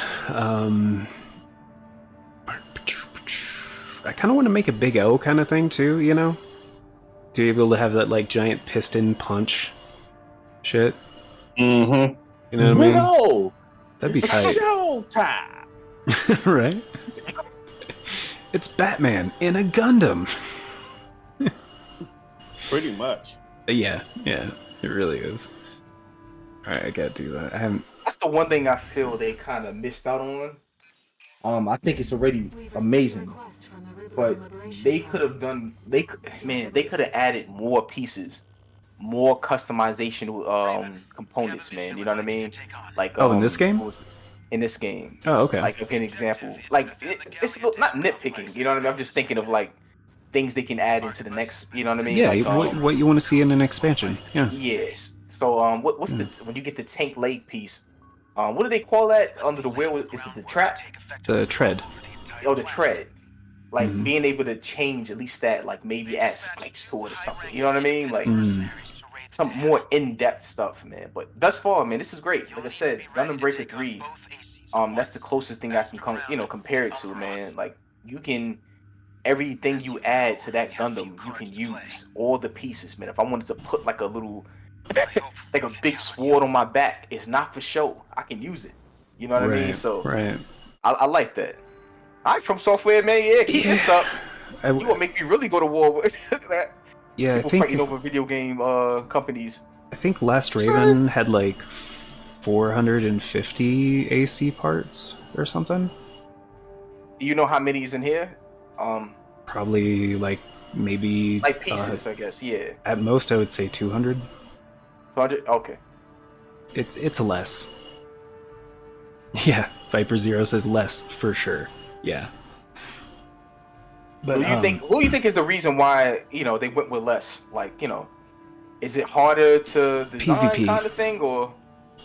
S1: I kind of want to make a Big O kind of thing too, you know? To be able to have that like giant piston punch shit.
S7: Mm-hmm.
S1: You know what I mean?
S7: No!
S1: That'd be tight.
S7: Showtime!
S1: Right? It's Batman in a Gundam.
S7: Pretty much.
S1: Yeah, it really is. Alright, I gotta do that. I haven't.
S2: That's the one thing I feel they kind of missed out on. I think it's already amazing, but they could have done. They could have added more pieces, more customization components, man. You know what I mean? Like
S1: Oh, in this game?
S2: In this game.
S1: Oh, okay.
S2: Like, give an example. Like, it's not nitpicking. You know what I mean? I'm just thinking of like things they can add into the next. You know what I mean?
S1: Yeah,
S2: like,
S1: what you want to see in an expansion? Yeah.
S2: Yes. So what's the when you get the tank leg piece? What do they call that under the wheel? Is it the trap?
S1: The tread.
S2: Oh, the tread. Like being able to change at least that, like maybe add spikes to it or something. You know what I mean? Like some more in-depth stuff, man. But thus far, man, this is great. Like I said, Gundam Breaker 3, that's the closest thing I can compare it to, man. Like you can everything you add to that Gundam, you can use all the pieces, man. If I wanted to put like a little like a big sword on my back, it's not for show. I can use it. You know what I mean? So I like that. All right, From Software, man. Yeah, keep this up. You gonna make me really go to war with that.
S1: Yeah,
S2: People
S1: I think
S2: fighting over video game companies.
S1: I think Last Raven had like 450 AC parts or something.
S2: Do you know how many is in here?
S1: Probably like maybe
S2: like pieces, I guess. Yeah.
S1: At most, I would say 200.
S2: 200. Okay.
S1: It's less. Yeah, Viper Zero says less for sure. Yeah. But
S2: what do you think is the reason why they went with less? Like is it harder to design
S1: PvP
S2: kind of thing, or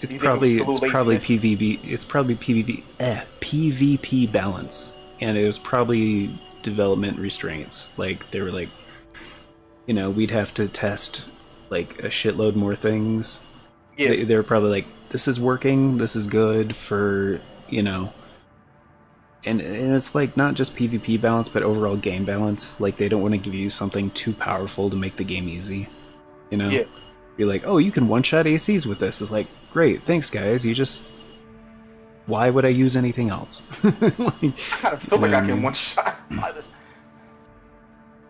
S1: it's probably PvP. It's probably PvP balance, and it was probably development restraints. Like they were like, we'd have to test like a shitload more things. Yeah, they were probably like, this is working, this is good for and it's like not just PvP balance, but overall game balance. Like they don't want to give you something too powerful to make the game easy. Yeah. Be like, oh, you can one-shot ACs with this. It's like, great, thanks guys. Why would I use anything else?
S2: Like, I kind of feel like I can one-shot this.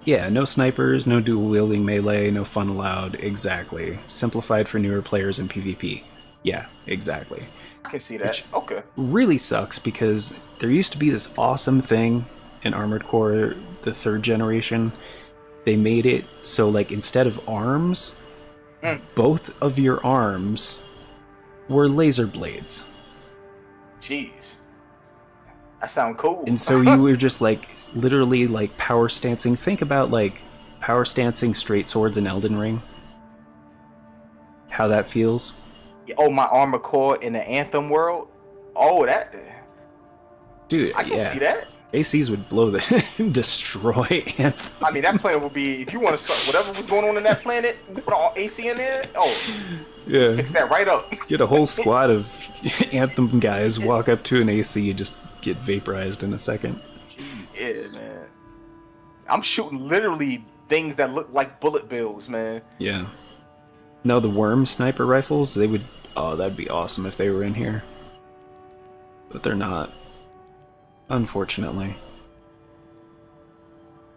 S1: Yeah, no snipers, no dual-wielding melee, no fun allowed. Exactly. Simplified for newer players in PvP. Yeah, exactly.
S2: I can see that. Which okay.
S1: Really sucks because there used to be this awesome thing in Armored Core, the 3rd generation. They made it so like instead of arms, both of your arms were laser blades.
S2: Jeez. That sounds cool.
S1: And so you were just like literally like power stancing. Think about like power stancing straight swords in Elden Ring. How that feels.
S2: Oh, my Armored Core in the Anthem world. Oh, that.
S1: Dude,
S2: I can see that.
S1: ACs would blow destroy Anthem.
S2: I mean, that planet would be, if you want to, whatever was going on in that planet, put all AC in there. Oh, yeah. Fix that right up.
S1: Get a whole squad of Anthem guys walk up to an AC and just get vaporized in a second.
S2: Jesus. Yeah, man. I'm shooting literally things that look like bullet bills, man.
S1: Yeah. No, the worm sniper rifles, they would... Oh, that'd be awesome if they were in here. But they're not. Unfortunately.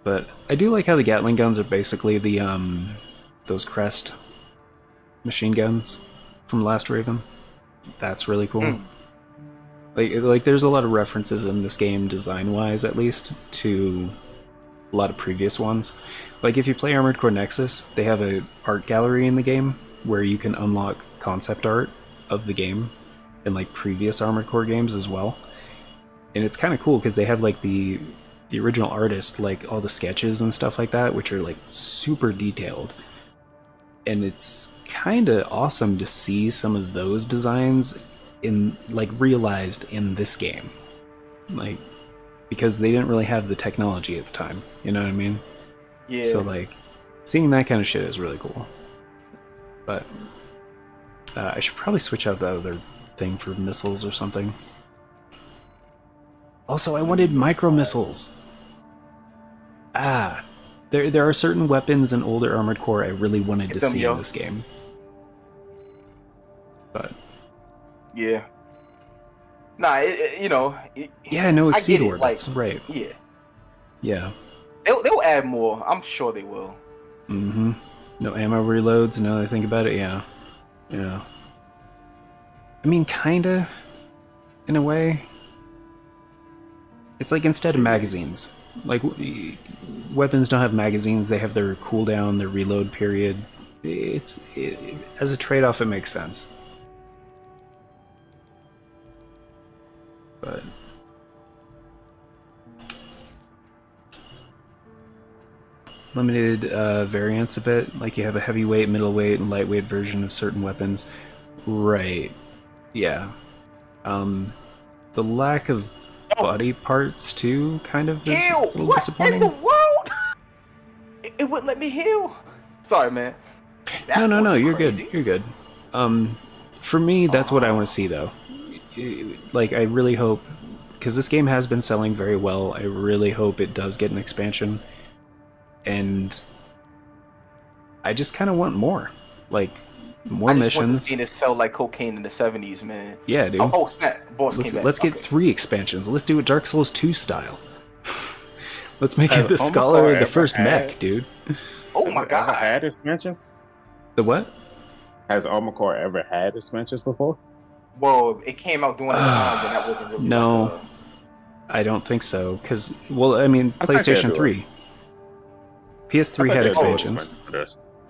S1: But I do like how the Gatling guns are basically the, those Crest machine guns from Last Raven. That's really cool. Like there's a lot of references in this game, design-wise at least, to a lot of previous ones. Like if you play Armored Core Nexus, they have an art gallery in the game where you can unlock concept art of the game in like previous Armored Core games as well. And it's kind of cool because they have like the original artist, like all the sketches and stuff like that, which are like super detailed. And it's kind of awesome to see some of those designs in like realized in this game, like because they didn't really have the technology at the time. You know what I mean? Yeah. So like seeing that kind of shit is really cool. But I should probably switch out the other thing for missiles or something. Also, I wanted micro missiles. There are certain weapons in older Armored Core I really wanted to see in this game. But
S2: yeah. Nah,
S1: yeah, no
S2: I
S1: exceed
S2: get it,
S1: orbits,
S2: like,
S1: right?
S2: yeah.
S1: Yeah.
S2: They'll add more. I'm sure they will.
S1: Mm-hmm. No ammo reloads. Now that I think about it, yeah. Yeah. I mean, kinda, in a way. It's like instead of magazines, like weapons don't have magazines; they have their cooldown, their reload period. As a trade-off, it makes sense. But limited variants a bit, like you have a heavyweight, middleweight, and lightweight version of certain weapons. Right. Yeah. The lack of body parts too kind of is a little
S2: what
S1: disappointing.
S2: in the world? It wouldn't let me heal. Sorry, man.
S1: No, you're good. You're good. For me, that's what I want to see, though. Like, I really hope, because this game has been selling very well, I really hope it does get an expansion. And I just kind of want more. Like, more missions.
S2: I just want to sell like cocaine in the 70s, man.
S1: Yeah, dude.
S2: Oh, snap. Boss came back.
S1: Let's get 3 expansions. Let's do it Dark Souls 2 style. Let's make it the Scholar of the first mech, dude.
S2: Oh my god.
S7: Ever had expansions?
S1: The what?
S7: Has Armored Core ever had expansions before?
S2: Well, it came out during a time when that wasn't really.
S1: No,
S2: like
S1: I don't think so. Because, well, I mean, PlayStation 3. PS3 had expansions.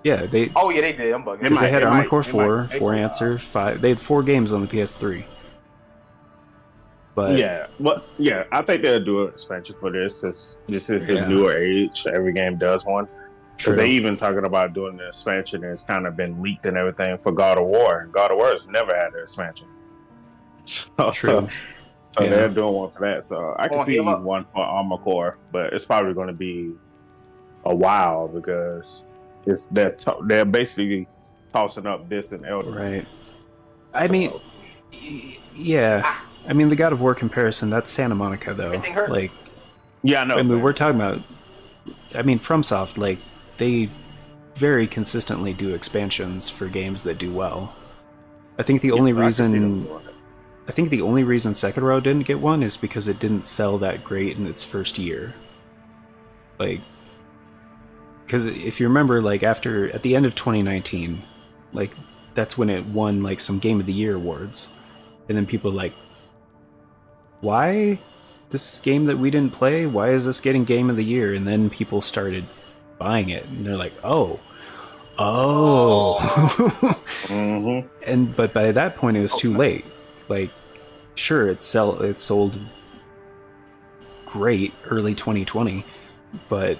S1: Yeah, they.
S2: Oh yeah, they did. I'm bugging.
S1: Because they had Armored Core 4, 4 Answer, 5. They had 4 games on the PS3. But
S7: yeah, I think they'll do an expansion for this. This is the newer age. Every game does one. Because they even talking about doing the expansion, and it's kind of been leaked and everything for God of War. And God of War has never had an expansion. So they're doing one for that. So I can see one for Armored Core, but it's probably going to be a while because they're basically tossing up this and Elden.
S1: Right. I mean, yeah. I mean, the God of War comparison, that's Santa Monica, though.
S2: Everything hurts.
S1: Like,
S7: yeah, I know.
S1: I mean, we're talking about. I mean, FromSoft, like, they very consistently do expansions for games that do well. I think the only reason. I think the only reason Sekiro didn't get one is because it didn't sell that great in its first year. Like, because if you remember, like, at the end of 2019, like, that's when it won, like, some Game of the Year awards. And then people are like, why? This game that we didn't play? Why is this getting Game of the Year? And then people started buying it, and they're like, oh.
S7: Mm-hmm.
S1: But by that point, it was too late. Like, sure, it sold great early 2020, but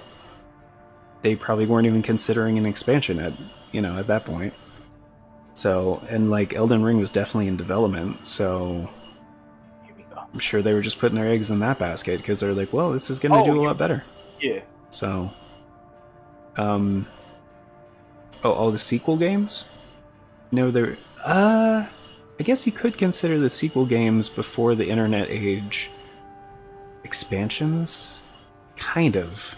S1: they probably weren't even considering an expansion at that point. So, and like Elden Ring was definitely in development, so I'm sure they were just putting their eggs in that basket because they're like, well, this is going to do a lot better.
S2: Yeah.
S1: So, all the sequel games? No, they're I guess you could consider the sequel games before the internet age expansions, kind of.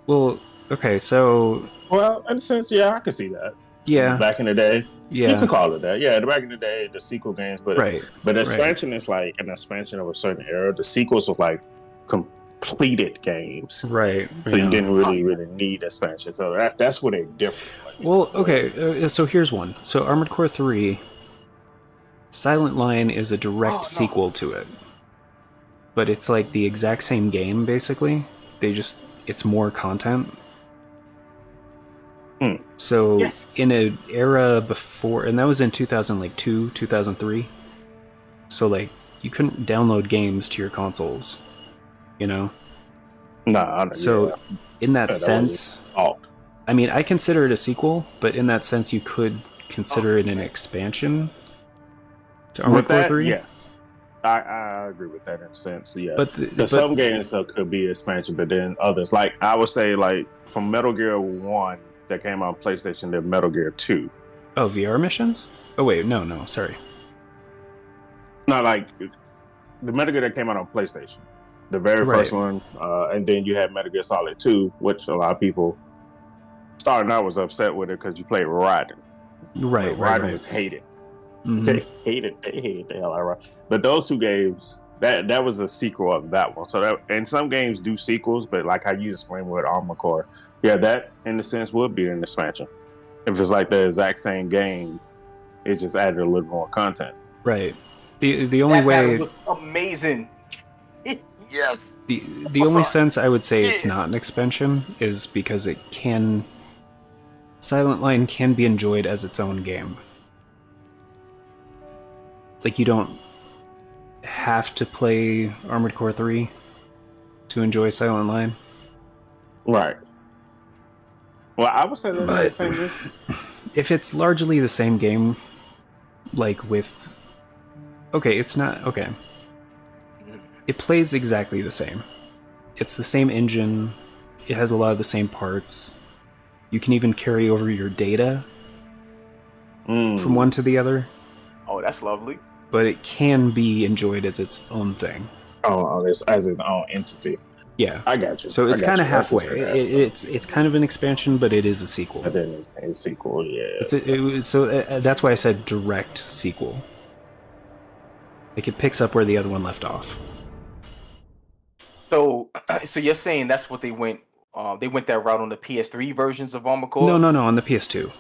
S1: Well, okay, so.
S7: Well, in a sense, yeah, I could see that.
S1: Yeah.
S7: Back in the day,
S1: yeah,
S7: you could call it that. Yeah, back in the day, the sequel games, but
S1: right,
S7: but expansion is like an expansion of a certain era. The sequels are like completed games,
S1: right?
S7: So you didn't really need expansion. So that's where they differ. Like,
S1: well, okay, so here's one. So Armored Core 3, Silent Line is a direct sequel to it, but it's like the exact same game basically. It's more content. So in an era before, and that was in 2002, 2003. So like you couldn't download games to your consoles, you know? So in that sense, I mean, I consider it a sequel, but in that sense, you could consider it an expansion to Armored Core 3.
S7: Yes, I agree with that in a sense. Yeah,
S1: but
S7: some games could be expansion, but then others, like I would say, like from Metal Gear 1. That came out on PlayStation, the Metal Gear 2.
S1: Oh, VR missions? Oh wait, no, sorry.
S7: No, like the Metal Gear that came out on PlayStation. the very
S1: Right.
S7: first one, and then you had Metal Gear Solid 2, which a lot of people starting out was upset with it because you played Raiden.
S1: Right.
S7: Raiden
S1: Right.
S7: was hated.
S1: Mhm.
S7: They hated the hell out of Raiden. But those two games, that was a sequel of that one. So that, and some games do sequels, but like how you explained with Armored Core, yeah, that in a sense would be an expansion. If it's like the exact same game, it just added a little more content.
S1: Right. The only
S2: That battle
S1: way
S2: was amazing. Yes.
S1: the only sense I would say it's
S2: Yeah.
S1: not an expansion is because Silent Line can be enjoyed as its own game. Like, you don't have to play Armored Core 3 to enjoy Silent Line.
S7: Right. Well, I would say they're
S1: But-
S7: the same list.
S1: If it's largely the same game, like with... Okay, it's not... Okay. It plays exactly the same. It's the same engine. It has a lot of the same parts. You can even carry over your data from one to the other.
S2: Oh, that's lovely.
S1: But it can be enjoyed as its own thing.
S7: Oh, this as its own entity.
S1: Yeah.
S7: I got you.
S1: So it's
S7: I got
S1: kind of
S7: you. I
S1: halfway.
S7: understand
S1: It's kind of an expansion, but it is a sequel.
S7: that. Then it's a sequel, yeah.
S1: So that's why I said direct sequel. Like, it picks up where the other one left off.
S2: So you're saying that's what they went that route on the PS3 versions of Armored Core?
S1: No, on the PS2.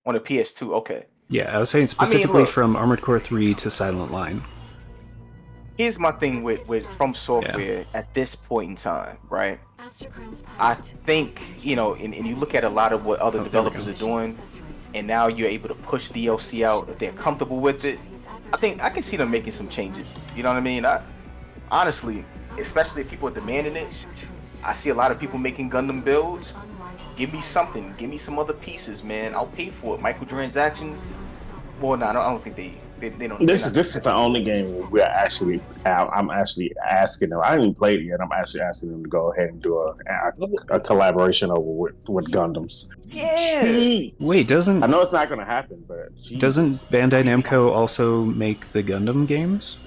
S2: On the PS2, okay.
S1: Yeah, I was saying specifically
S2: look.
S1: from Armored Core 3 to Silent Line.
S2: Here's my thing with From Software at this point in time, right? I think, and you look at a lot of what other developers are doing, and now you're able to push DLC out if they're comfortable with it. I think I can see them making some changes. You know what I mean? Honestly, especially if people are demanding it, I see a lot of people making Gundam builds. Give me something. Give me some other pieces, man. I'll pay for it. Microtransactions. Well, no, I don't think they don't.
S7: This is the only game where I'm actually asking them. I haven't even played it yet. I'm actually asking them to go ahead and do a collaboration over with Gundams.
S2: Yeah.
S1: Wait,
S7: I know it's not going to happen, but
S1: doesn't Bandai Namco also make the Gundam games?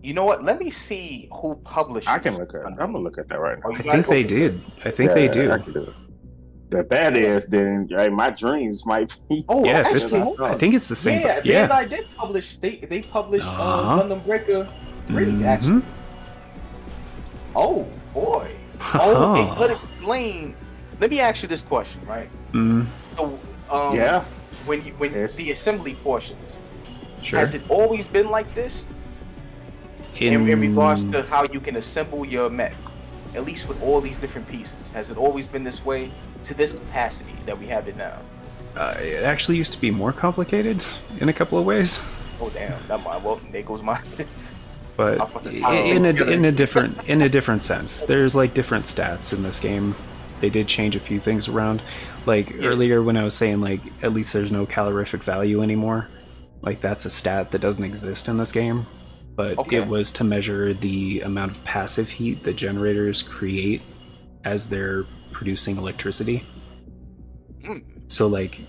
S2: You know what? Let me see who publishes.
S7: I can look at. I'm gonna look at that right now.
S2: Oh,
S1: I think they did. I think they do.
S7: I can do it. If that is, then hey, my dreams might be.
S2: Oh,
S1: Yeah,
S2: actually,
S1: I think it's the same.
S2: yeah, Bandai did publish. They published Gundam Breaker 3 actually. Oh boy. Oh, it could explain. Let me ask you this question, right? So,
S7: Yeah.
S2: When
S7: Yes.
S2: the assembly portions,
S1: Sure.
S2: has it always been like this? In regards to how you can assemble your mech, at least with all these different pieces, has it always been this way to this capacity that we have it now?
S1: It actually used to be more complicated in a couple of ways,
S2: Oh damn! Well, there goes my.
S1: but in a different sense. There's like different stats in this game. They did change a few things around. Like earlier when I was saying like at least there's no calorific value anymore. Like that's a stat that doesn't exist in this game. But it was to measure the amount of passive heat that generators create as they're producing electricity. So like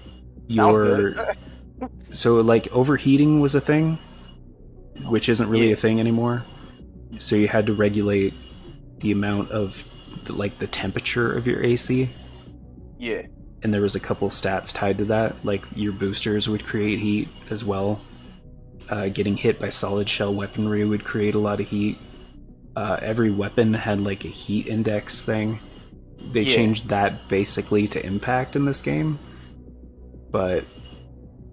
S1: so like overheating was a thing, which isn't really a thing anymore. So you had to regulate the amount of the temperature of your AC.
S2: Yeah.
S1: And there was a couple stats tied to that, like your boosters would create heat as well. Getting hit by solid shell weaponry would create a lot of heat. Every weapon had like a heat index thing. They changed that basically to impact in this game. But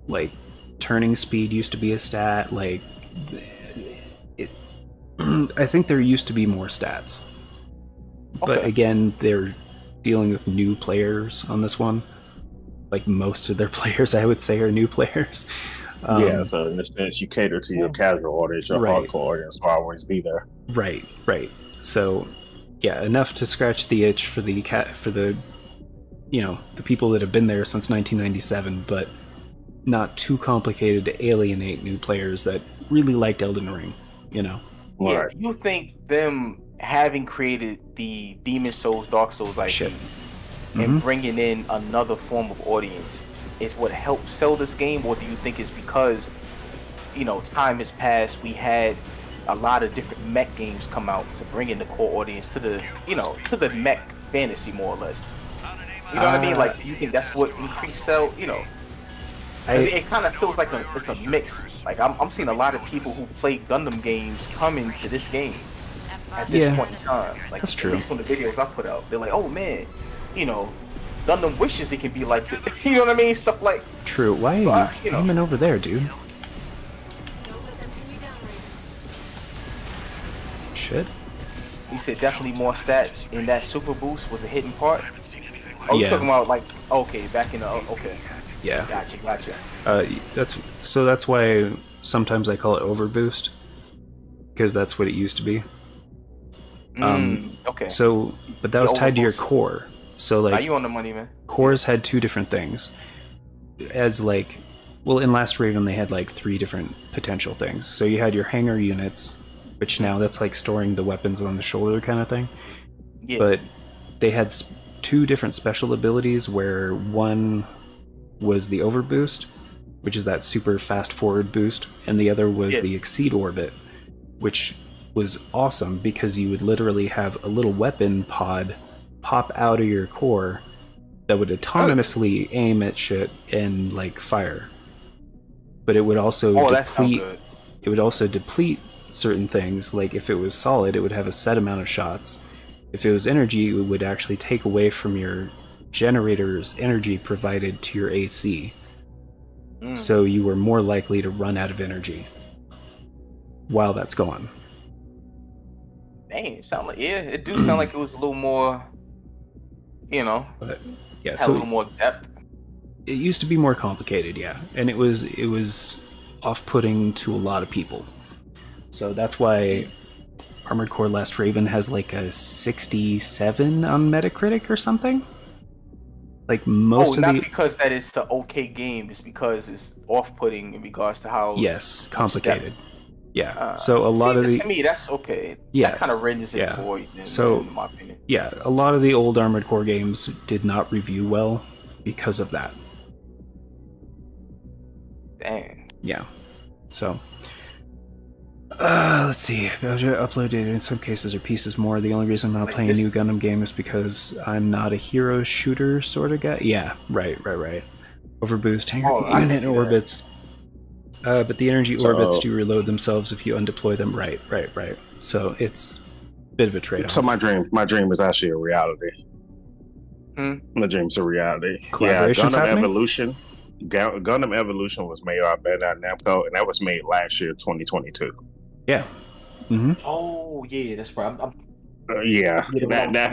S1: like turning speed used to be a stat. Like I think there used to be more stats. But again, they're dealing with new players on this one. Like most of their players, I would say, are new players.
S7: So in a sense, you cater to your casual audience, your hardcore audience will always be there. Right.
S1: So, yeah, enough to scratch the itch for the the people that have been there since 1997, but not too complicated to alienate new players that really liked Elden Ring.
S2: Yeah, you think them having created the Demon Souls, Dark Souls IP and bringing in another form of audience is what helped sell this game, or do you think it's because time has passed, we had a lot of different mech games come out to bring in the core audience to the, to the mech fantasy more or less. You know what I mean? Like, you think that's what increased sell? 'Cause it kind of feels like it's a mix. Like I'm seeing a lot of people who play Gundam games come into this game at this point in time. Like,
S1: that's true.
S2: At least on the videos I put out, they're like, oh man, Gundam wishes it can be like this. You know what I mean? Stuff like.
S1: True. Why are you aiming over there, dude?
S4: Don't let them pin you down, Raven.
S1: Shit.
S2: He said definitely more stats in that super boost was a hidden part. Oh, you're talking about like, okay, back in the, okay.
S1: Yeah.
S2: Gotcha.
S1: That's why sometimes I call it overboost, because that's what it used to be.
S2: Okay.
S1: So, but that was tied to your
S2: overboost.
S1: core. So
S2: Are
S1: like,
S2: you on the money, man?
S1: cores had two different things. As like, well, in Last Raven they had like 3 different potential things. So you had your hangar units, which now that's like storing the weapons on the shoulder kind of thing.
S2: Yeah.
S1: But they had 2 different special abilities, where one was the overboost, which is that super fast forward boost, and the other was the exceed orbit, which was awesome because you would literally have a little weapon pod pop out of your core that would autonomously aim at shit and like fire. But it would also deplete. It would also deplete certain things. Like if it was solid, it would have a set amount of shots. If it was energy, it would actually take away from your generator's energy provided to your AC. So you were more likely to run out of energy while that's going.
S2: Dang, it do sound like it was a little more,
S1: But yeah,
S2: had a little more depth.
S1: It used to be more complicated, yeah, and it was off-putting to a lot of people. So that's why Armored Core Last Raven has like a 67 on Metacritic or something. Like most of
S2: not
S1: the
S2: because that it's an okay game, it's because it's off-putting in regards to how
S1: complicated. Yeah. So a lot of the
S2: to me that's okay.
S1: Yeah.
S2: That kind of renders it void. In my opinion.
S1: Yeah, a lot of the old Armored Core games did not review well because of that.
S2: Dang.
S1: Yeah. So let's see. Upload data in some cases are pieces more. The only reason I'm not playing a new Gundam game is because I'm not a hero shooter sort of guy. Yeah, right. Overboost, hangar unit orbits. But the energy orbits do reload themselves if you undeploy them. Right. So it's a bit of a trade-off.
S7: So my dream is actually a reality. My dream's a reality.
S1: Collaboration's happening?
S7: Gundam Evolution was made by Bandai Namco, and that was made last year, 2022.
S1: Yeah. Mm-hmm.
S2: Oh yeah, that's right.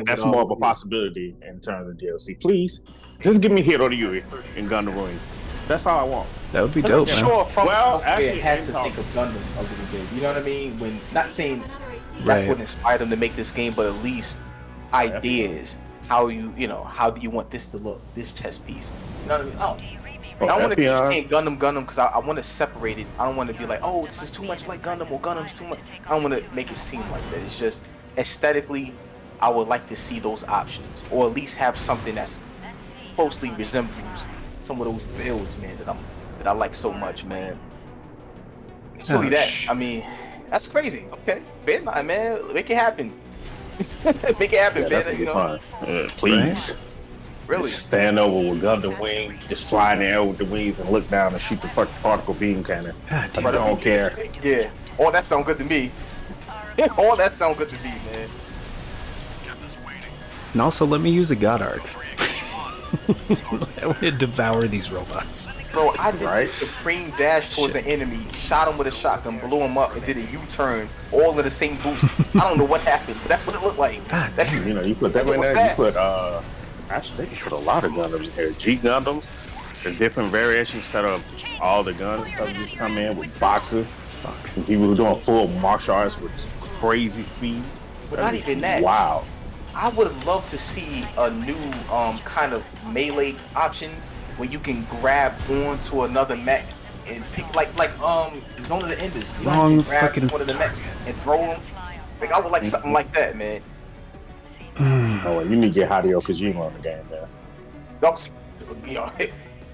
S7: That's more of a possibility in terms of DLC. Please, just give me Hiro Yui in Gundam Wing. That's all I want.
S1: That would be dope, man.
S2: Sure, from
S7: Well,
S2: software
S7: actually,
S2: had to think of Gundam a little bit. You know what I mean? When not saying that's what inspired them to make this game, but at least ideas. How how do you want this to look? This chess piece. You know what I mean? I don't want to keep saying Gundam because I want to separate it. I don't want to be like, oh, this is too much like Gundam or Gundam's too much. I don't want to make it seem like that. It's just aesthetically, I would like to see those options, or at least have something that's closely resembles some of those builds, man, that I like so much, man. It's really that. I mean, that's crazy. Okay, fair enough, man. Make it happen. Make it happen, man.
S7: Please.
S2: Really?
S7: Just stand over with Gundam Wing, just fly in the air with the wings and look down and shoot the fucking particle beam cannon. I don't care.
S2: Yeah. All that sound good to me. All that sound good to me, man.
S1: And also, let me use a God Arc. I want to devour these robots.
S2: Bro, I did a supreme dash towards an enemy, shot him with a shotgun, blew him up, and did a U-turn, all in the same boost. I don't know what happened, but that's what it looked like. That's
S7: you put that in there. You put actually, they put a lot of Gundams in here. G Gundams, the different variations instead of all the guns that just come in with boxes. And people who are doing full martial arts with crazy speed.
S2: But not even that.
S7: Wow.
S2: I would have loved to see a new kind of melee option where you can grab onto another mech and take like Zone of the Enders. You can grab one of the mechs and throw them. Like I would like something like that, man.
S7: Oh, you need to get Hideo Kojima on the game, man.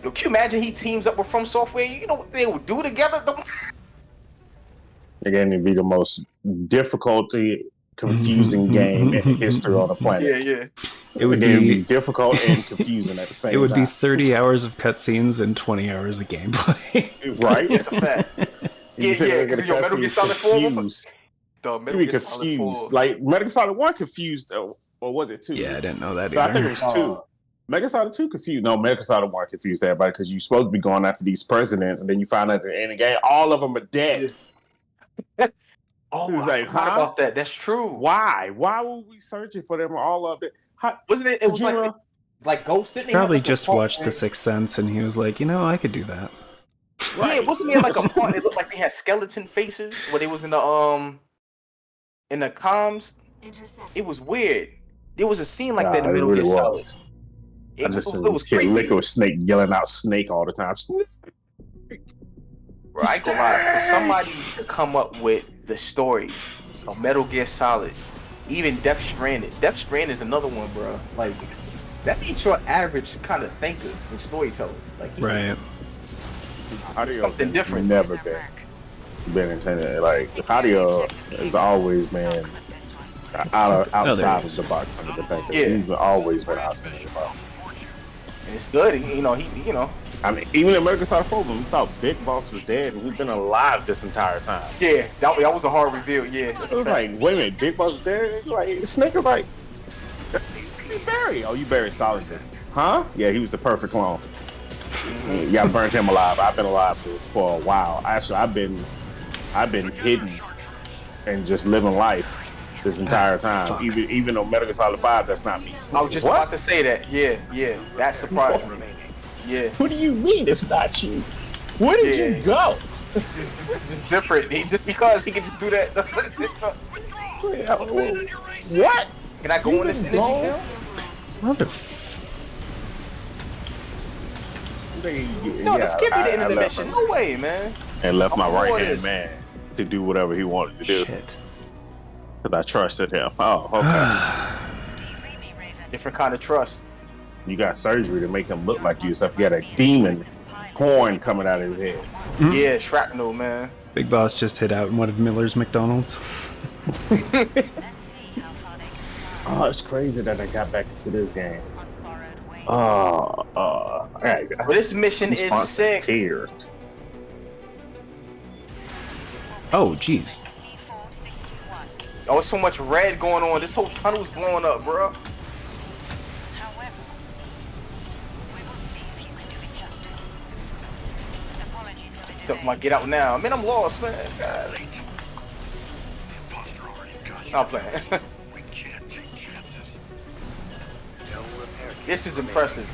S2: Can you imagine he teams up with From Software? You know what they would do together?
S7: Again, it'd be the most difficulty, confusing game in the history on the planet.
S2: Yeah.
S1: It would
S7: Again, it'd
S1: be
S7: be difficult and confusing at the same time.
S1: It would be 30 hours of cutscenes and 20 hours of gameplay.
S7: Right?
S2: It's a fact. Yeah, because your Metal Gear Solid 4. The Metal Gear Solid 4.
S7: Like Metal Gear Solid 1 confused, or was it 2?
S1: Yeah, I didn't know that
S7: No,
S1: either.
S7: I think it was 2. Metal Gear Solid 2 confused. No, Metal Gear Solid 1 confused everybody because you're supposed to be going after these presidents, and then you find out at the end of the game, all of them are dead.
S2: Oh,
S7: It was
S2: I
S7: like,
S2: forgot
S7: huh?
S2: about that. That's true.
S7: Why? Why were we searching for them all of it?
S2: Wasn't it? It was like Ghost. Didn't they
S1: Probably
S2: have, like,
S1: just
S2: a part
S1: watched
S2: where-
S1: The Sixth Sense, and he was like, you know, I could do that.
S2: Yeah, wasn't there like a part? It looked like they had skeleton faces when they was in the comms.
S4: Intercept.
S2: It was weird. There was a scene like that in
S7: Nah, it
S2: Metal
S7: really
S2: Gear Solid.
S7: was.
S2: It
S7: I just
S2: was
S7: was
S2: creepy.
S7: Liquid Snake yelling out Snake all the time.
S2: Bro, I ain't gonna lie. For somebody to come up with the story of Metal Gear Solid, even Death Stranded. Death Stranded is another one, bro. Like, that ain't your average kind of thinker and storyteller. Like,
S1: Right.
S7: Audio
S2: something different.
S7: Never been intended. Like audio has always been outside of the box. Under the thinker.
S2: Yeah.
S7: He's always been outside of the box.
S2: And it's good. You know, he
S7: I mean, even in American Solid 4, when we thought Big Boss was dead, and he's been alive this entire time.
S2: yeah, that was a hard reveal. Yeah,
S7: It was like, wait a minute, Big Boss was dead? It's like, Snake was like, you buried. Oh, you buried Solidus. Huh? Yeah, he was the perfect clone. Yeah, I burned him alive. I've been alive for a while. Actually, I've been hidden and just living life this entire time. Even though Metal Gear Solid 5, that's not me.
S2: I was just about to say that. Yeah, that surprised me. Yeah,
S7: What do you mean it's not you? Where did you go?
S2: it's different. Just because he can do that.
S7: What?
S2: Can I go on this energy
S7: Go?
S2: now?
S1: What the
S2: No, this can't be the end of the mission. No way, man.
S7: And left my
S2: I'm on
S7: right hand
S2: this.
S7: man to do whatever he wanted to do.
S1: shit?
S7: Because I trusted him. Oh, okay.
S3: Do you read me, Raven?
S2: Different kind of trust.
S7: You got surgery to make him look like you, so if you got a demon horn coming out of his head.
S2: Yeah, shrapnel, man.
S1: Big Boss just hit out in one of Miller's McDonald's.
S3: Let's see how far they can fly
S7: Oh, it's crazy that I got back into this game.
S3: on borrowed wings.
S7: Hey,
S2: But this mission is
S7: response to
S2: sick.
S7: tears.
S1: Oh, jeez.
S3: C4621.
S2: Oh, it's so much red going on. This whole tunnel's blowing up, bro.
S3: However, we will see if you can do it justice. Apologies for the delay.
S2: Except my get out now. Man, I'm lost, man. God.
S6: Late. The imposter already got you.
S2: Stop playing.
S6: We can't take chances.
S2: This is impressive.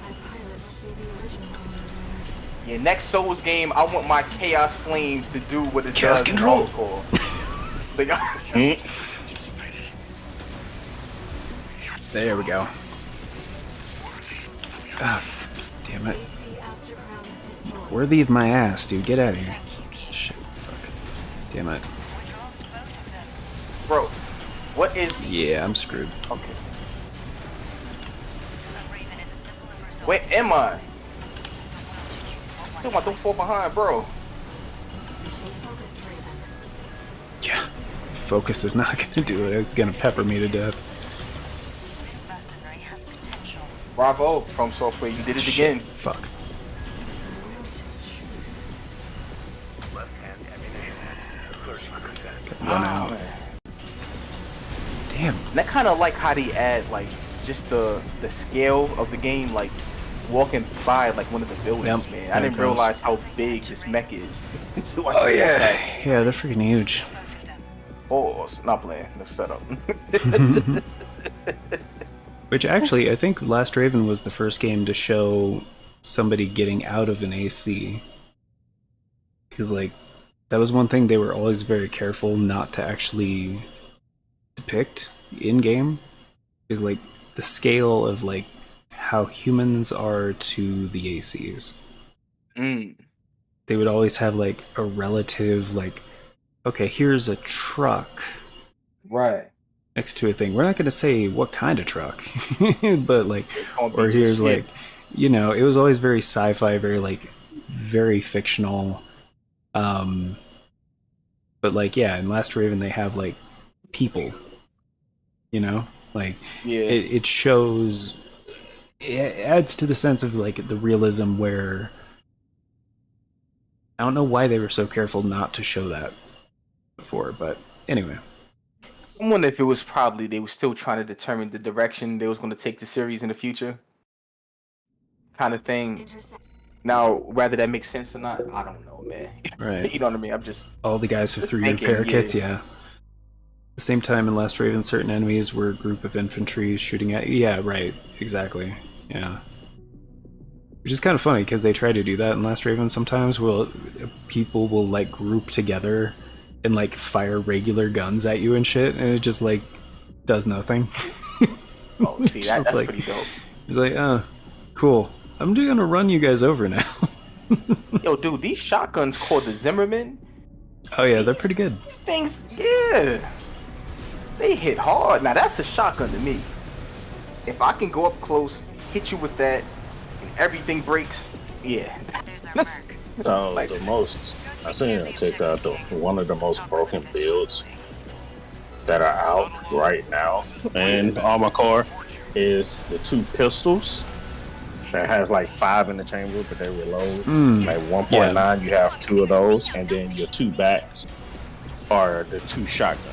S4: My pilot must be the original owner.
S2: Yeah, next Souls game, I want my Chaos Flames to do what it
S1: Chaos
S2: does in
S1: control.
S2: Hardcore. Like,
S6: Anticipated.
S1: There we go. Ah, damn it.
S4: AC Aster Crown destroyed.
S1: Worthy of my ass, dude. Get out of here. Shit. Fuck. Damn it.
S3: We've lost both of them.
S2: bro, what is...
S1: Yeah, I'm screwed.
S2: Okay.
S3: A Raven is a symbol of resolve.
S2: Where am I?
S3: The will to choose what
S2: Come
S3: one
S2: on, don't fall behind, bro.
S4: Stay focused, Raven.
S1: Yeah. Focus is not gonna do it. It's gonna pepper me to death.
S3: This mercenary has potential.
S2: Bravo, From Software, you did it
S1: Shit.
S2: again.
S1: Fuck.
S4: Will to choose.
S1: Run out.
S2: Man.
S1: Damn.
S2: And I kind of like how they add like just the scale of the game, like walking by like one of the buildings,
S1: Yep,
S2: man.
S1: it's
S2: I
S1: kinda
S2: didn't
S1: gross.
S2: realize how big this mech is. So I
S1: Oh
S2: just
S1: yeah.
S2: walked past.
S1: Yeah, they're freaking huge.
S3: Both of them.
S2: Oh, not playing. The setup.
S1: Which actually, I think Last Raven was the first game to show somebody getting out of an AC. Because, like, that was one thing they were always very careful not to actually depict in-game. Is, like, the scale of, like, how humans are to the ACs.
S2: Mm.
S1: They would always have, like, a relative, like, okay, here's a truck
S2: Right.
S1: next to a thing. We're not going to say what kind of truck, but like,
S2: Gonna be
S1: or
S2: just
S1: here's
S2: shit.
S1: like, you know, it was always very sci-fi, very like, very fictional. But like, yeah, in Last Raven they have like people, you know, like
S2: Yeah.
S1: it shows, it adds to the sense of like the realism where I don't know why they were so careful not to show that before, but anyway.
S2: I wonder if it was probably they were still trying to determine the direction they was going to take the series in the future, kind of thing.
S4: Intercept.
S2: Now, whether that makes sense or not, I don't know, man.
S1: Right.
S2: You know what I mean? I'm just
S1: All the guys have
S2: Just
S1: 3-year
S2: thinking,
S1: parakeets,
S2: yeah.
S1: yeah. At the same time in Last Raven, certain enemies were a group of infantry shooting at you. Yeah, right. Exactly. Yeah. Which is kind of funny because they try to do that in Last Raven sometimes. People will like group together and like fire regular guns at you and shit, and it just like does nothing.
S2: oh, see
S1: Just
S2: that's
S1: like-
S2: pretty dope.
S1: It's like, oh, cool. I'm just gonna run you guys over now.
S2: Yo, dude, these shotguns called the Zimmerman.
S1: Oh yeah, they're pretty good.
S2: These things, yeah, they hit hard. Now that's a shotgun to me. If I can go up close, hit you with that, and everything breaks, yeah.
S3: There's our
S2: That's-
S3: mark.
S7: So
S2: Like-
S7: the most I seen on TikTok, one of the most broken builds that are out right now in Armor Core is the 2 pistols that has like 5 in the chamber, but they reload. Like 1.9, you have 2 of those, and then your 2 backs are the 2 shotguns.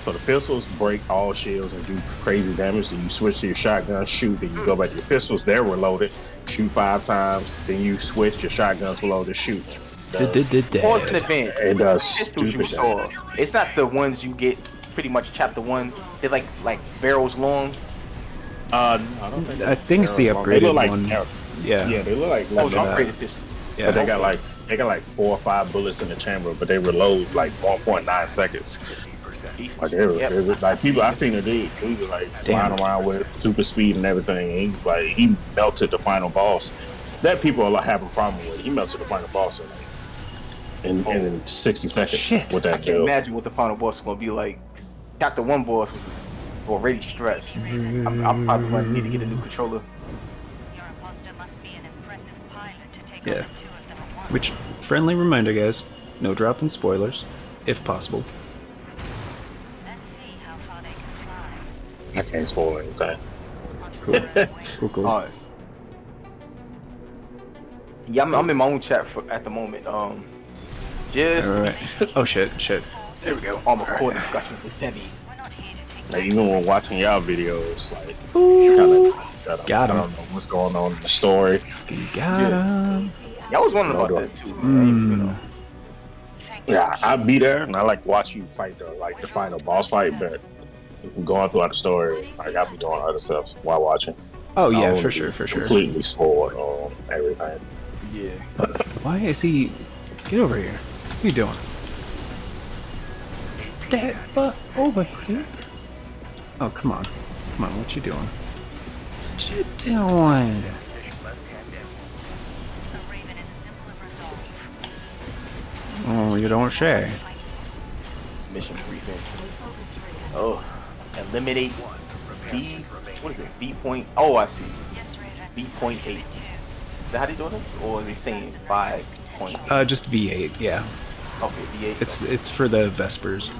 S7: So the pistols break all shields and do crazy damage. Then you switch to your shotgun, shoot, then you go back to your pistols. They're reloaded, shoot 5 times. Then you switch your shotguns reloaded, shoot.
S2: Pause in advance.
S7: It does
S2: Pistols you
S7: stupid
S2: saw.
S7: damage.
S2: It's not the ones you get pretty much chapter 1. They're like barrels long.
S7: I don't think
S1: I think it's the
S7: they
S1: upgraded
S7: look like,
S1: one.
S7: Yeah,
S1: Yeah.
S7: they look like
S2: Oh, it's
S1: at that.
S2: upgraded pistol.
S1: Yeah.
S7: but they got like 4 or 5 bullets in the chamber, but they reload like 1.9 seconds.
S2: Jesus.
S7: Like they were,
S2: Yep.
S7: they were- like people I've seen a dude was like flying around with super speed and everything. And he's like he melted the final boss. That people are like having a problem with. He melted the final boss in 60 seconds
S1: Shit.
S7: with
S2: I
S7: that
S2: can't
S7: build.
S2: imagine what the final boss is gonna be like. Chapter 1 boss was already stressed. I'm probably gonna need to get a new controller.
S3: Your imposter must be an impressive pilot to take
S1: Yeah.
S3: on the 2 of them at once.
S1: Which, friendly reminder, guys, no dropping spoilers, if possible.
S3: Let's see how far they can fly.
S7: I can't spoil anything.
S3: On your own way.
S1: Cool.
S2: Alright. Yeah, I'm in my own chat at the moment. Just
S1: Alright. Oh shit.
S2: there we go. All my core discussions is heavy.
S3: We're not here to take
S7: Like even when watching y'all videos, like
S1: Got
S7: I
S1: him.
S7: don't know what's going on in the story.
S1: You got him.
S2: Yeah, I was wondering about that too, man. You know.
S3: Thank you.
S7: Yeah, I'd be there and I like watch you fight the final boss fight, but going throughout the story, like I'll be doing other stuff while watching.
S1: Oh
S7: I
S1: yeah,
S7: don't
S1: for
S7: wanna
S1: sure.
S7: be Completely spoiled on everything.
S2: Yeah.
S1: Why is he? Get over here. What are you doing? That butt over here. Oh come on, what you doing? What you doing?
S3: A raven is a symbol of resolve.
S1: Oh, you don't say.
S2: It's mission briefing.
S4: Stay focused, Raven.
S2: Oh, eliminate B. What is it? B point. Oh, I see.
S3: Yes, Raven.
S2: B.8. Is that how they do this, or are they saying 5 point?
S1: Just V8. Yeah,
S2: Okay, B8.
S1: it's for the Vespers.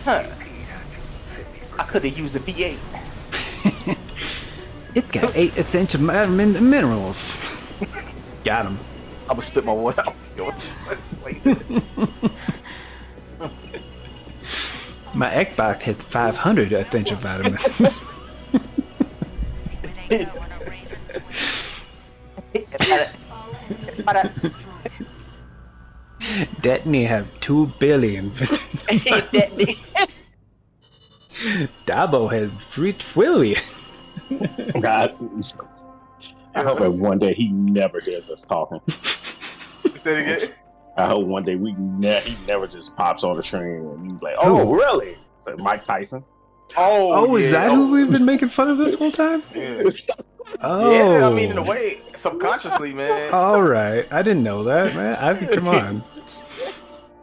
S2: Huh. I could have used a B8.
S1: It's got 8 essential minerals. Got him.
S2: I would spit my water out. Yo, wait.
S1: My Xbox hit 500 essential vitamins.
S3: See where they go on a raven's wing.
S1: That nigga have 2 billion. Dabo has 3 trillion.
S7: God, I hope that one day he never hears us talking.
S2: Say it again.
S7: I hope one day he never just pops on the screen and he's like, "Oh, really?" It's like Mike Tyson.
S1: Oh, is
S2: yeah.
S1: that who we've been making fun of this whole time?
S2: Yeah.
S1: Oh,
S2: Yeah, I mean, in a way, subconsciously, man.
S1: All right, I didn't know that, man. Come on.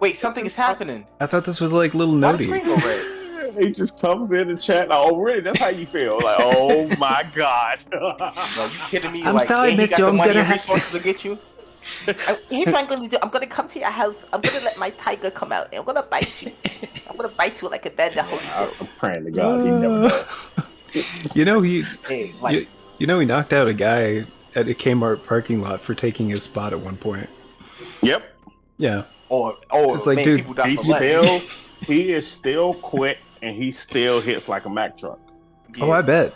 S2: Wait, something is happening.
S1: I thought this was like little
S2: Why the
S1: notey.
S2: screen go red?
S7: He just comes in the chat. Like, oh, really? That's how you feel? Like, oh my god.
S2: No, you kidding me?
S1: I'm
S2: like,
S1: sorry,
S2: ain't he
S1: Mr.
S2: got the
S1: I'm
S2: money
S1: gonna
S2: and
S1: have-
S2: resources to get you? Here's what I'm gonna do. I'm gonna come to your house. I'm gonna let my tiger come out, and I'm gonna bite you. I'm gonna bite you like a bad the holy
S7: I'm praying to God he never does.
S1: You know
S2: Hey, like,
S1: you know he knocked out a guy at a Kmart parking lot for taking his spot at one point.
S7: Yep.
S1: Yeah.
S2: it's
S1: like,
S2: man,
S1: dude,
S2: people die
S7: He
S2: for less.
S7: still he is still quick and he still hits like a Mack truck.
S1: Oh, I bet.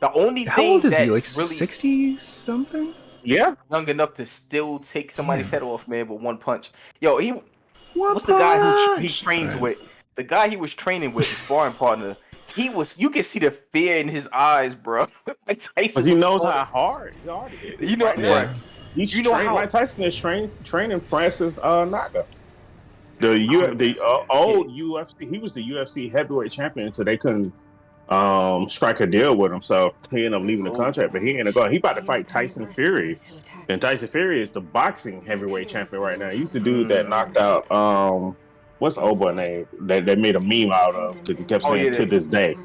S2: The only
S1: How
S2: thing
S1: old is
S2: that
S1: he? Like
S2: really
S1: 60 something?
S7: Yeah.
S2: young enough to still take somebody's
S1: Damn.
S2: head off, man, with one punch. Yo,
S1: What
S2: what's the guy who he
S1: punch?
S2: trains
S1: Right.
S2: with? The guy he was training with, his sparring partner. You can see the fear in his eyes, bro. Mike Tyson
S7: Because he
S2: was
S7: knows
S2: on-
S7: how hard he already is.
S2: You know,
S7: right now.
S1: Yeah.
S7: He's
S2: You know
S7: trained.
S2: how-
S7: Mike Tyson is training Francis Naga. The old UFC. He was the UFC heavyweight champion until they couldn't strike a deal with him. So he ended up leaving the contract. But he ended up going. He about to fight Tyson Fury. And Tyson Fury is the boxing heavyweight champion right now. He's the dude that knocked out what's the old boy name that they made a meme out of because he kept saying to this day.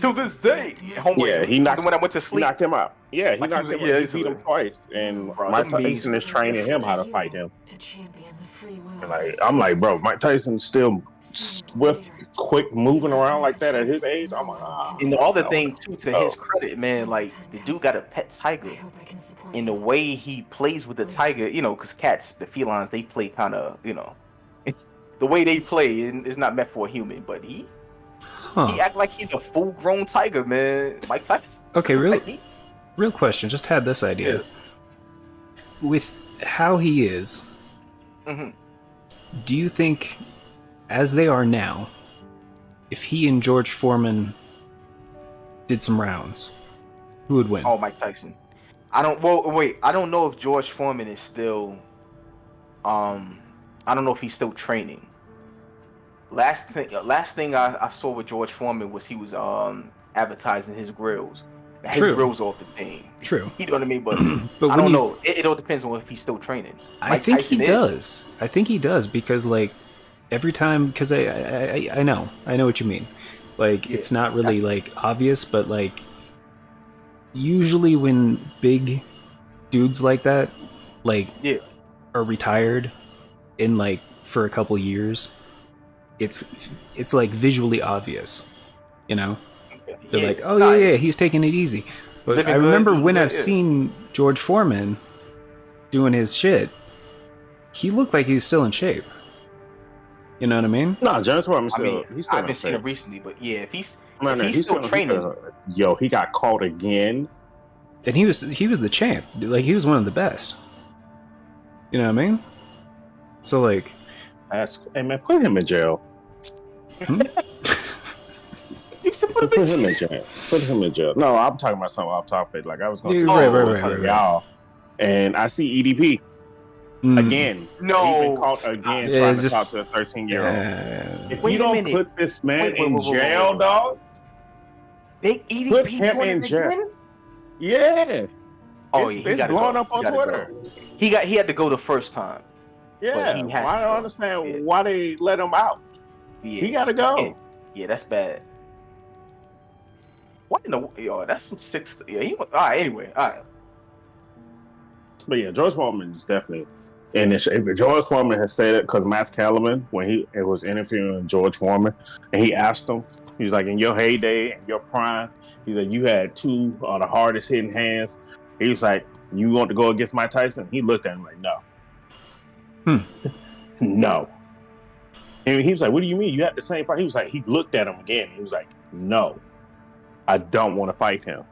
S2: To this day, homeboy,
S7: Yeah, he knocked
S2: the one that went to
S7: He
S2: sleep.
S7: knocked him out. Yeah, he
S2: Like,
S7: knocked
S2: he
S7: him
S2: was-
S7: out.
S2: yeah,
S7: He beat him twice. And
S2: Bro,
S7: Mike
S2: them memes-
S7: Tyson is training him how to fight him.
S4: To champion the free will.
S7: And like, I'm like, bro, Mike Tyson's still swift, quick, moving around like that at his age. I'm like,
S2: And the other thing too, to his credit, man, like the dude got a pet tiger.
S4: I hope I can support
S2: And the way he plays with the tiger, you know, because cats, the felines, they play kind of, you know, the way they play is not meant for a human. But he
S1: Huh.
S2: act like he's a full-grown tiger, man. Mike Tyson.
S1: Okay,
S2: Like,
S1: real question. Just had this idea. With how he is,
S2: Mhm.
S1: do you think, as they are now, if he and George Foreman did some rounds, who would win?
S2: Oh, Mike Tyson. I don't know if George Foreman is still, I don't know if he's still training. Last thing I saw with George Foreman was he was advertising his grills. His
S1: True.
S2: grills off the thing.
S1: True.
S2: You know what I mean? But,
S1: But
S2: I
S1: when
S2: don't
S1: you-
S2: know. It all depends on if he's still training.
S1: I
S2: Mike
S1: think
S2: Tyson
S1: he
S2: is.
S1: does. I think he does because, like, every time, because I know what you mean. Like,
S2: Yeah,
S1: it's not really like obvious, but like, usually when big dudes like that, like,
S2: Yeah.
S1: are retired in like for a couple years, it's like visually obvious, you know. They're
S2: Yeah.
S1: like, oh
S2: Nah,
S1: yeah, he's taking it easy. But
S2: Living
S1: I
S2: good,
S1: remember
S2: eating
S1: when
S2: good,
S1: I've
S2: yeah.
S1: seen George Foreman doing his shit, he looked like he was still in shape. You know what I mean?
S7: No, James Foreman
S2: I mean,
S7: he's still
S2: I
S7: in
S2: haven't seen
S7: shape.
S2: him recently, but yeah, if he's
S7: No,
S2: he's still training.
S7: Yo, he got caught again.
S1: And he was the champ. Like, he was one of the best. You know what I mean? So like,
S7: Hey man, put him in jail.
S2: You said put
S7: Put
S2: him
S7: him
S2: in
S7: in jail. Put him in jail. No, I'm talking about something off topic. Like I was going
S1: Yeah,
S7: to
S1: right.
S7: y'all, and I see EDP again.
S2: No.
S7: He been caught again
S1: Yeah,
S7: trying
S1: it's
S7: to talk
S1: just-
S7: to a 13-year-old.
S1: Yeah.
S7: If
S2: Wait
S7: you
S2: a
S7: don't
S2: minute.
S7: put this man
S2: Wait,
S7: in
S2: wait.
S7: jail, dog.
S2: Big EDP
S7: Put him
S2: doing
S7: in
S2: it
S7: jail.
S2: again?
S7: Yeah.
S2: Oh,
S7: It's-
S2: yeah, he
S7: it's
S2: gotta
S7: blowing
S2: go.
S7: up on
S2: He gotta
S7: Twitter.
S2: go. He had to go the first time.
S7: Yeah.
S2: he has
S7: I
S2: to
S7: don't
S2: go.
S7: understand
S2: Yeah.
S7: why they let him out.
S2: Yeah,
S7: He got to go.
S2: Yeah. Yeah, that's bad. What in the yo? That's some six. Yeah, he. All right. Anyway, all right.
S7: But yeah, George Foreman is definitely in this shape. George Foreman has said it because Max Kellerman, when he was interviewing George Foreman, and he asked him, he's like, in your heyday, in your prime, he's like, you had two of the hardest hitting hands. He was like, you want to go against Mike Tyson? He looked at him like, no. No. And he was like, what do you mean? You have the same fight? He was like, he looked at him again. He was like, no, I don't want to fight him.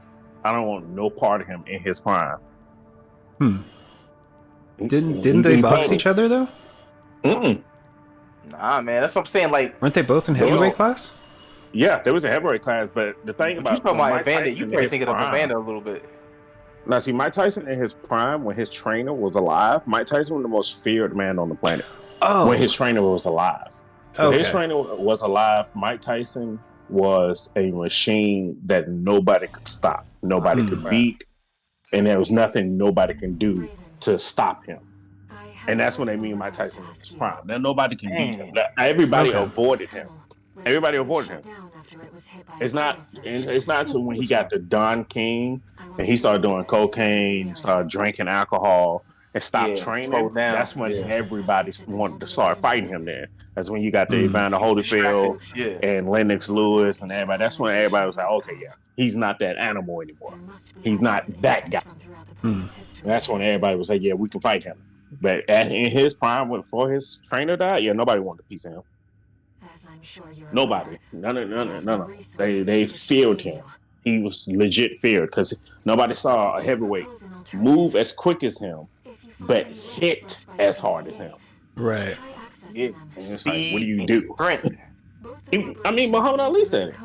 S7: I don't want no part of him in his prime.
S1: Didn't they box each other though?
S7: Mm-mm.
S2: Nah, man. That's what I'm saying. Like,
S1: Weren't they both in
S7: Those-
S1: heavyweight class?
S7: Yeah, there was a heavyweight class, but the thing
S2: you
S7: about
S2: talking about
S7: Mike
S2: Evander?
S7: Tyson
S2: You
S7: in
S2: probably
S7: his
S2: thinking of
S7: prime-
S2: Evander a little bit.
S7: Now, see, Mike Tyson in his prime, when his trainer was alive, Mike Tyson was the most feared man on the planet.
S1: Oh,
S7: When his trainer was alive. When
S1: okay.
S7: his trainer was alive, Mike Tyson was a machine that nobody could stop, nobody could beat, and there was nothing nobody can do to stop him. And that's what I mean Mike Tyson in his prime. Now, nobody can beat him. Everybody
S1: Okay.
S7: avoided him. Everybody avoided him. It's not until when he got the Don King and he started doing cocaine, started drinking alcohol, and stopped
S2: Yeah,
S7: training,
S2: slowed down.
S7: that's when
S2: Yeah.
S7: everybody wanted to start fighting him there. That's when you got the Evander Holyfield
S2: Yeah.
S7: and Lennox Lewis and everybody. That's when everybody was like, okay, yeah, he's not that animal anymore. He's not that guy. That's when everybody was like, yeah, we can fight him. But in his prime, before his trainer died, yeah, nobody wanted a piece of him. Nobody. None of them. They feared him. He was legit feared because nobody saw a heavyweight move as quick as him, but hit as hard as him.
S1: Right.
S2: Yeah.
S7: And it's like, what do you
S2: Speed
S7: do?
S2: and strength.
S7: I mean, Muhammad Ali said it.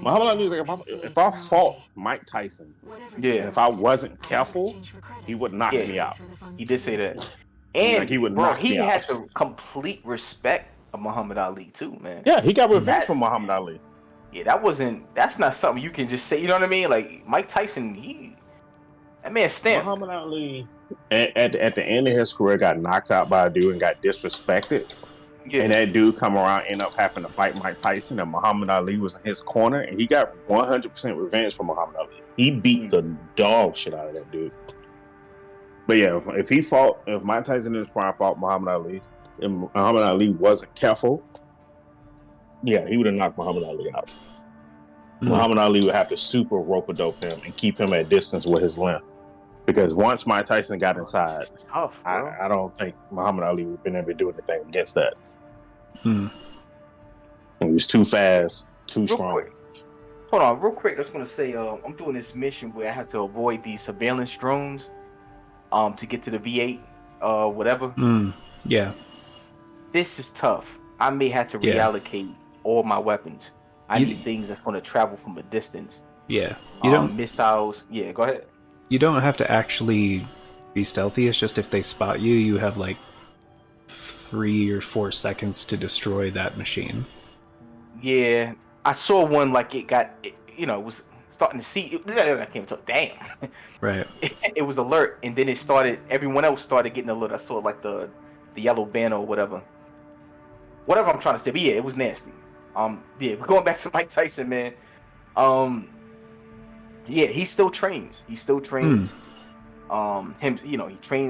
S7: Muhammad Ali was like, if I fought Mike Tyson, and
S2: Yeah.
S7: if I wasn't careful, he would knock
S2: Yeah.
S7: me out.
S2: He did say that. And
S7: Like, he would
S2: bro,
S7: knock
S2: he
S7: me
S2: had
S7: out.
S2: the complete respect of Muhammad Ali too, man.
S7: Yeah, he got revenge
S2: That-
S7: from Muhammad Ali.
S2: Yeah, that's not something you can just say, you know what I mean? Like Mike Tyson, that man stamped.
S7: Muhammad Ali, at the end of his career, got knocked out by a dude and got disrespected.
S2: Yeah.
S7: And that dude come around, end up having to fight Mike Tyson, and Muhammad Ali was in his corner, and he got 100% revenge from Muhammad Ali. He beat the dog shit out of that dude. But yeah, if Mike Tyson in his prime fought Muhammad Ali, and Muhammad Ali wasn't careful, yeah, he would have knocked Muhammad Ali out. Muhammad Ali would have to super rope-a-dope him and keep him at distance with his length. Because once Mike Tyson got inside,
S2: It's tough, bro.
S7: I don't think Muhammad Ali would have been able to do anything against that.
S1: Hmm.
S7: He was too fast, too
S2: Real
S7: strong.
S2: quick. Hold on, real quick. I just want to say, I'm doing this mission where I have to avoid these surveillance drones, to get to the V8, whatever.
S1: Yeah.
S2: This is tough. I may have to
S1: Yeah.
S2: reallocate all my weapons. I
S1: You-
S2: need things that's going to travel from a distance.
S1: Yeah. You don't
S2: Missiles. Yeah, go ahead.
S1: you don't have to actually be stealthy. It's just if they spot you, you have like 3 or 4 seconds to destroy that machine.
S2: Yeah, I saw one like it was starting to see. I can't talk. Damn.
S1: Right.
S2: It was alert, and then everyone else started getting alert. I saw like the yellow banner or whatever I'm trying to say. But yeah, it was nasty. Yeah, we're going back to Mike Tyson, man. Yeah, he still trains. He trains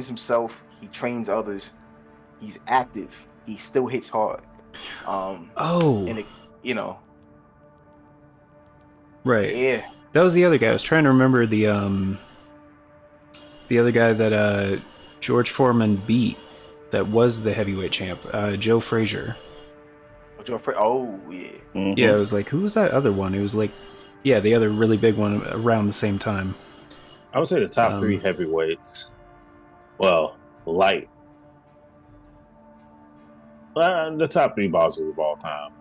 S2: himself. He trains others. He's active. He still hits hard. And it,
S1: right.
S2: yeah.
S1: That was the other guy. I was trying to remember the other guy that George Foreman beat. That was the heavyweight champ, Joe Frazier.
S2: Oh yeah.
S7: Mhm.
S1: Yeah, it was like, who was that other one? It was like, yeah, the other really big one around the same time.
S7: I would say the top 3 heavyweights. Well, light. The top 3 bosses of all time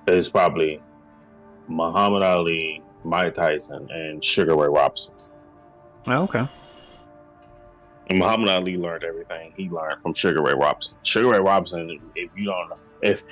S7: is probably Muhammad Ali, Mike Tyson, and Sugar Ray Robinson.
S1: Oh, okay.
S7: And Muhammad Ali learned everything he learned from Sugar Ray Robinson. Sugar Ray Robinson, if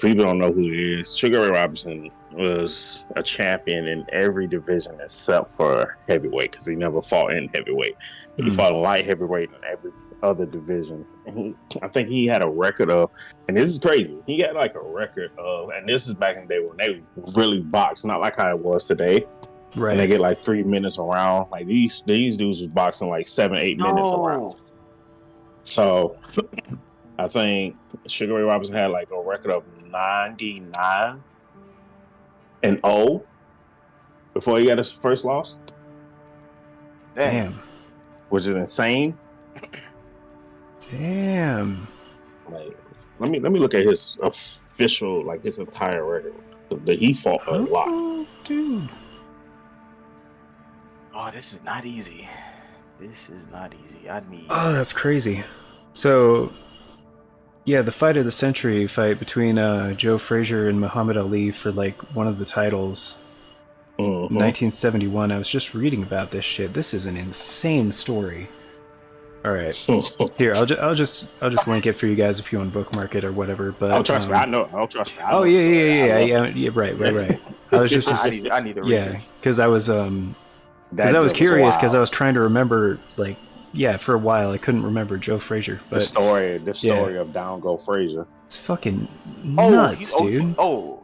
S7: people don't know who he is, Sugar Ray Robinson was a champion in every division except for heavyweight because he never fought in heavyweight. But he fought in light heavyweight in every other division. And I think he had a record of, and this is crazy, he had like a record of, and this is back in the day when they really boxed, not like how it was today.
S1: Right.
S7: And they get like 3 minutes around. Like these dudes was boxing like 7-8 minutes around. So I think Sugar Ray Robinson had like a record of 99-0 before he got his first loss,
S1: Damn.
S7: which is insane.
S1: Damn.
S7: Like, let me look at his official, like his entire record. That he fought a lot.
S1: Oh, dude.
S2: Oh, this is not easy. I need.
S1: Oh, that's crazy. So, yeah, the fight of the century fight between Joe Frazier and Muhammad Ali for like one of the titles, 1971. I was just reading about this shit. This is an insane story. All right, here I'll just link it for you guys if you want to bookmark it or whatever. But
S7: Oh, trust me, I know. Oh, trust me. I
S1: Oh
S7: know.
S1: yeah, right. I was just
S2: I need to read
S1: yeah,
S2: it.
S1: because I was curious because I was trying to remember, like, yeah, for a while I couldn't remember Joe Frazier,
S7: the
S1: but
S7: story of Down Go Frazier.
S1: it's fucking nuts, dude.
S2: Okay.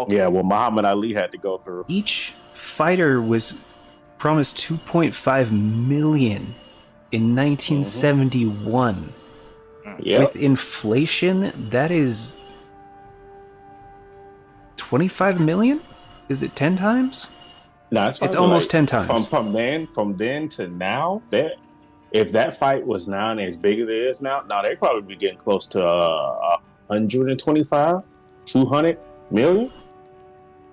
S7: Yeah, well, Muhammad Ali had to go through.
S1: Each fighter was promised $2.5 million in 1971.
S7: Yeah.
S1: With inflation, that is 25 million? Is it 10 times?
S7: No,
S1: it's almost 10 times.
S7: From then to now, if that fight was now and as big as it is now, they'd probably be getting close to 125, 200 million.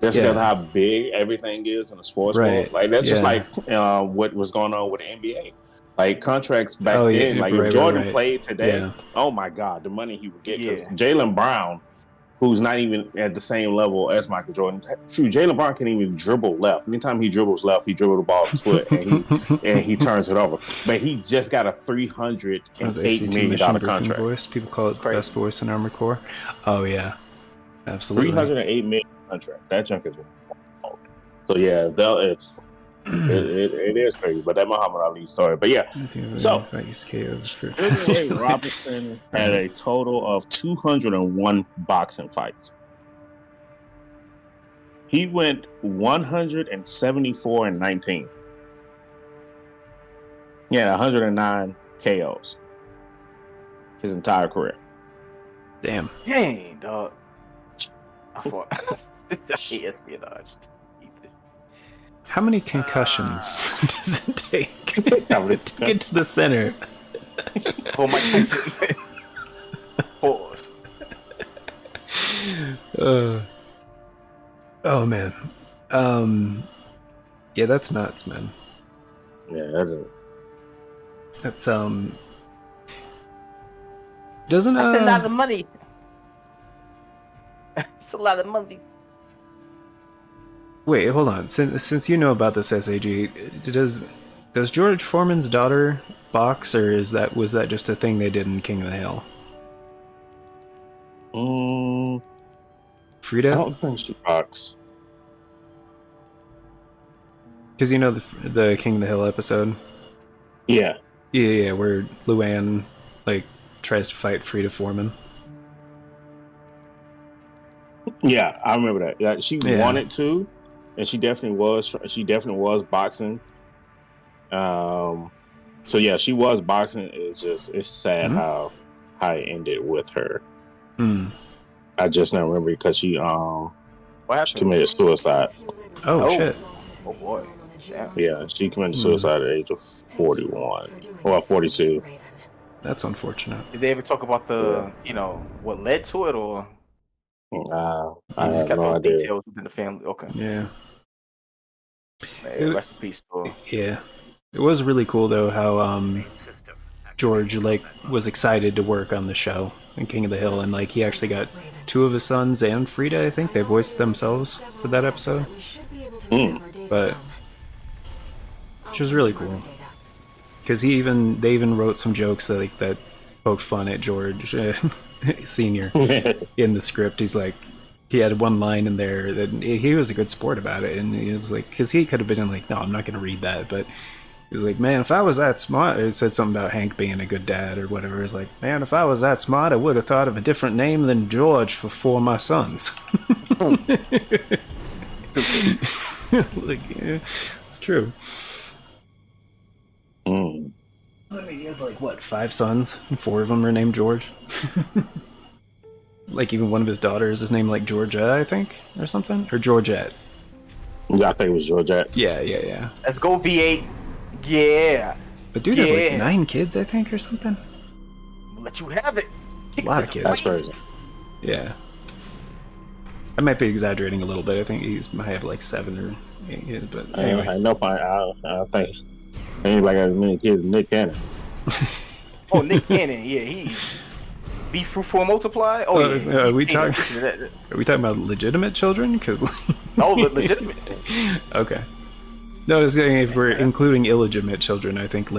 S7: Just because how big everything is in the sports world. Like that's just like what was going on with the NBA. Like contracts back then, like if Jordan played today, oh my God, the money he would get. Because Jaylen Brown, who's not even at the same level as Michael Jordan, Jaylen Brown can't even dribble left. Anytime he dribbles left, he dribbles the ball with his foot and he turns it over. But he just got a $308 million contract.
S1: Voice. People call it the best voice in Armored Core. Oh yeah, absolutely.
S7: $308 million contract. That junk is wild. So yeah, it is crazy. But that Muhammad Ali story. But yeah, so Robinson had a total of 201 boxing fights. He went 174-19. Yeah, 109 KOs. His entire career.
S1: Damn.
S2: Dang, dog. I thought espionage.
S1: How many concussions does it take to get to the center?
S2: Oh my God. Pause.
S1: Oh man. Yeah, that's nuts, man.
S7: Yeah,
S1: that's doesn't
S2: that's a lot of money. It's a lot of money.
S1: Wait, hold on. Since you know about this SAG, does George Foreman's daughter box, or was that just a thing they did in King of the Hill? Frida?
S7: I don't think she box.
S1: Because you know the King of the Hill episode?
S7: Yeah,
S1: where Luann tries to fight Frida Foreman.
S7: Yeah, I remember that. Yeah, she wanted to, and she definitely was. She definitely was boxing. So yeah, she was boxing. It's sad how it ended with her. I just don't remember because she committed suicide.
S1: Oh shit!
S2: Oh boy!
S7: Yeah, she committed suicide at the age of 41 or 42.
S1: That's unfortunate.
S2: Did they ever talk about what led to it, or?
S7: I
S2: just
S7: have
S2: kept
S7: no
S2: those
S7: idea.
S2: details within the family. Okay.
S1: Yeah.
S2: Man, rest in peace.
S1: Yeah. It was really cool though how George was excited to work on the show in King of the Hill, and he actually got two of his sons and Frida, I think they voiced themselves for that episode. But which was really cool. Because they even wrote some jokes that poked fun at George Senior in the script. He's he had one line in there that he was a good sport about it, and he was because he could have been no, I'm not going to read that, but he's man, if I was that smart, it said something about Hank being a good dad or whatever. It's man, if I was that smart, I would have thought of a different name than George for 4 of my sons. Yeah, it's true. He has 5 sons, and 4 of them are named George. Even one of his daughters is named Georgia, I think, or something, or Georgette.
S7: Yeah, I think it was Georgette.
S1: Yeah.
S2: Let's go V8. Yeah.
S1: But dude has 9 kids, I think, or something.
S2: I'll let you have it.
S1: A lot of kids.
S7: That's crazy.
S1: Yeah. I might be exaggerating a little bit. I think he might have 7 or 8 kids, but anyway.
S7: I think anybody got as many kids as Nick Cannon.
S2: Oh, Nick Cannon, yeah, he be fruitful and multiply. Oh yeah.
S1: Are we talking about legitimate children? Because
S2: no, legitimate.
S1: Okay. No, I was saying if we're including illegitimate children, I think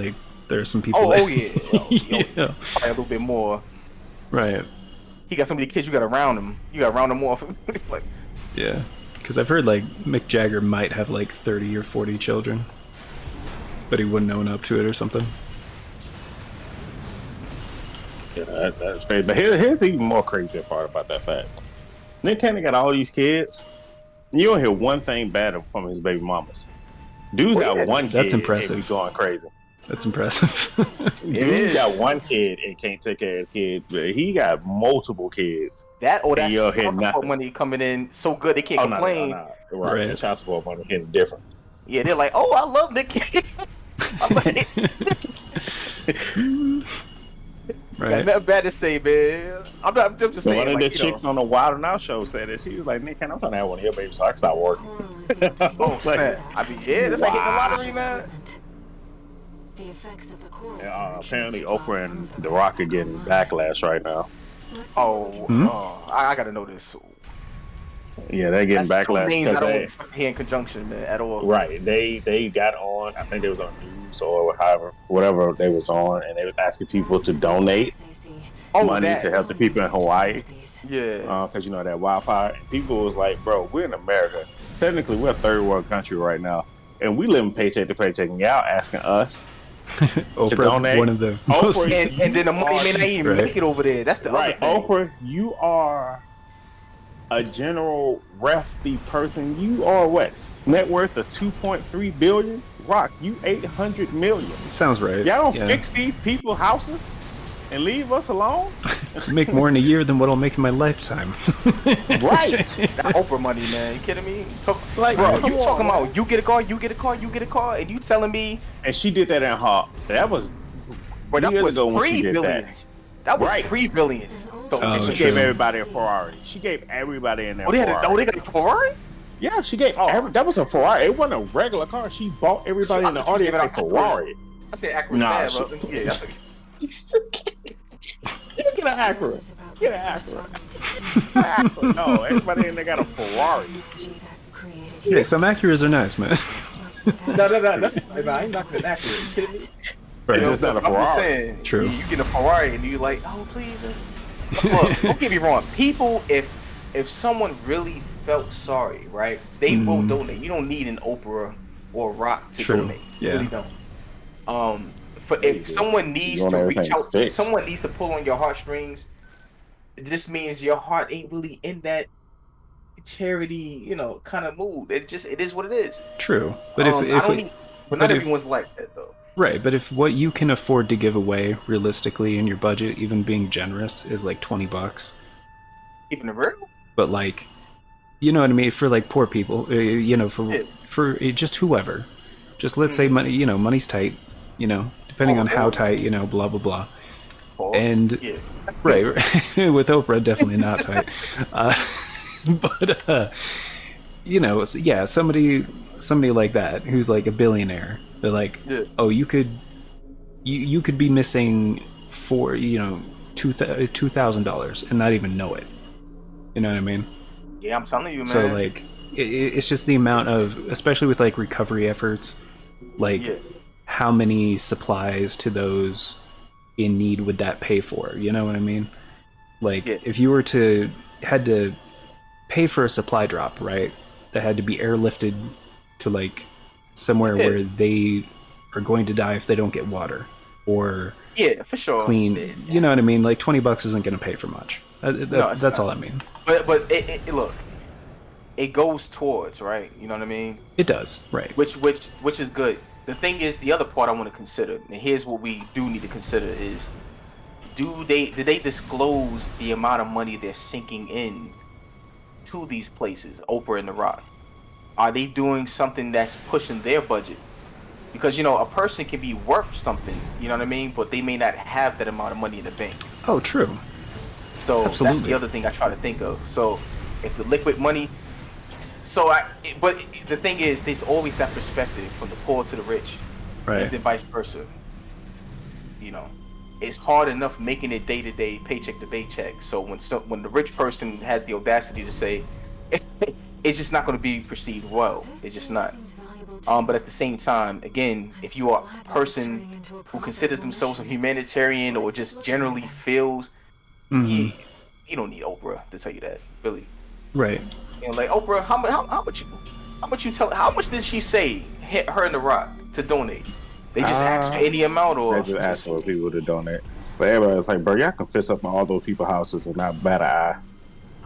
S1: there are some people.
S2: Oh yeah.
S1: Yeah.
S2: Probably a little bit more.
S1: Right.
S2: He got so many kids. You got to round him. You got to round him off.
S1: Yeah, because I've heard Mick Jagger might have 30 or 40 children, but he wouldn't own up to it or something.
S7: Yeah, that's crazy. But here's the even more crazy part about that fact. Nick Cannon got all these kids. You don't hear one thing bad from his baby mamas. Dude's got one kid.
S1: That's impressive.
S7: And he's going crazy.
S1: That's impressive.
S7: Dude got one kid and can't take care of the kid, but he got multiple kids.
S2: That or
S7: And
S2: that's
S7: you'll hear
S2: child support
S7: nothing.
S2: money coming in so good they can't
S7: Oh no,
S2: complain.
S7: no. Right.
S1: Right.
S7: Child support money hitting different.
S2: Yeah, they're like, oh, I love the kid. I'm like,
S1: Right.
S2: nothing bad to say, man. I'm just
S7: But
S2: saying.
S7: one of
S2: like,
S7: the chicks on the Wild 'N Out show said that she was like, Nick, I'm trying to have one of your babies so I can stop working.
S2: Oh, snap. I mean, yeah, that's like hitting the lottery, man.
S4: The effects of the coral
S7: Apparently Oprah and The Rock are getting backlash right now.
S2: Oh, I gotta know this.
S7: Yeah, they're getting
S2: That's two
S7: backlash
S2: names I
S7: because
S2: don't
S7: they,
S2: expect to hear in conjunction, man, at all.
S7: right, they got on, I think they was on news or whatever they was on, and they was asking people to donate money to help the people in Hawaii.
S2: Yeah.
S7: Because you know that wildfire. And people was like, bro, we're in America. Technically, we're a third world country right now, and we living paycheck to paycheck. And y'all asking us
S1: Oprah,
S7: donate.
S1: one of the most.
S2: And then the money may not even
S1: Right.
S2: make it over there. That's the
S7: right,
S2: other thing.
S7: Oprah, you are a general wealthy person. You are what? Net worth of 2.3 billion. Rock, you 800 million.
S1: Sounds right.
S7: Y'all don't
S1: Yeah.
S7: fix these people houses and leave us alone.
S1: You make more in a year than what I'll make in my lifetime.
S7: Right.
S2: That Oprah money, man. You kidding me?
S7: Like,
S2: Bro,
S7: come
S2: you
S7: on,
S2: talking
S7: man.
S2: about you get a car, you get a car, you get a car, and you telling me,
S7: And she did that in her. That was
S2: but that
S7: years
S2: was
S7: ago when she did
S2: pre-billions. That was
S7: Right.
S2: pre-billions. So,
S1: Oh,
S7: and she
S1: true.
S7: gave everybody a Ferrari. She gave everybody in there.
S2: they had
S7: Ferrari.
S2: they got a Ferrari?
S7: Yeah, she gave. That was a Ferrari. It wasn't a regular car. She bought everybody in the
S2: I thought you
S7: audience
S2: gave
S7: a
S2: it out
S7: Ferrari.
S2: I said accurate
S7: Nah,
S2: bad,
S7: she-
S2: bro. Yeah,
S7: You get an Acura. Get an Acura. No, everybody in there got a Ferrari.
S1: Yeah, some Acuras are nice, man.
S2: no. That's I ain't knocking it accurate. You kidding me?
S1: Right.
S7: It's just not a
S2: I'm just
S7: Ferrari.
S2: saying.
S1: True.
S2: You get a Ferrari and you like, oh please. Look, don't get me wrong. People, if someone really felt sorry, right, they will donate. You don't need an Oprah or Rock to
S1: True.
S2: donate. You
S1: Yeah.
S2: really don't. If someone needs
S7: You want
S2: to reach
S7: everything
S2: out, if
S7: fixed.
S2: someone needs to pull on your heartstrings, it just means your heart ain't really in that charity, kind of mood. It is what it is.
S1: True. But
S2: but not
S1: but if-
S2: everyone's like that though.
S1: Right, but if what you can afford to give away realistically in your budget, even being generous, is like $20,
S2: Keeping it real.
S1: but like, you know what I mean, for like poor people, for just whoever, just let's say money, money's tight, depending on how tight, blah blah blah, and
S2: Yeah.
S1: right, with Oprah, definitely not tight, but so, yeah, somebody like that who's like a billionaire. They're like,
S2: Yeah.
S1: oh, you could be missing for $2,000 and not even know it. You know what I mean?
S2: Yeah, I'm telling you, man.
S1: So like, it's just the amount of, especially with like recovery efforts, like
S2: Yeah.
S1: how many supplies to those in need would that pay for? You know what I mean? Like
S2: Yeah.
S1: if you were had to pay for a supply drop, right? That had to be airlifted to like somewhere
S2: Yeah.
S1: where they are going to die if they don't get water or
S2: Yeah, for sure.
S1: clean.
S2: Yeah.
S1: You know what I mean? Like $20 isn't going to pay for much.
S2: it's
S1: That's
S2: not.
S1: all I mean.
S2: But it look, it goes towards, right? You know what I mean?
S1: It does, right?
S2: Which is good. The thing is, the other part I want to consider, and here's what we do need to consider is, did they disclose the amount of money they're sinking in to these places, Oprah and The Rock? Are they doing something that's pushing their budget? Because a person can be worth something, you know what I mean, but they may not have that amount of money in the bank.
S1: Oh, true.
S2: So that's
S1: Absolutely.
S2: the other thing I try to think of. So if the liquid money, but the thing is, there's always that perspective from the poor to the rich,
S1: Right.
S2: and then vice versa. It's hard enough making it day to day, paycheck to paycheck. So when the rich person has the audacity to say, it's just not going to be perceived well. It's just not. But at the same time, again, if you are a person who considers themselves a humanitarian or just generally feels,
S1: Mhm.
S2: you don't need Oprah to tell you that, really.
S1: Right.
S2: Like Oprah, how much did she say her and The Rock to donate? They just asked for any amount, or
S7: They just asked for people to donate. But everybody's like, bro, y'all can fix up on all those people's houses and not bat an eye.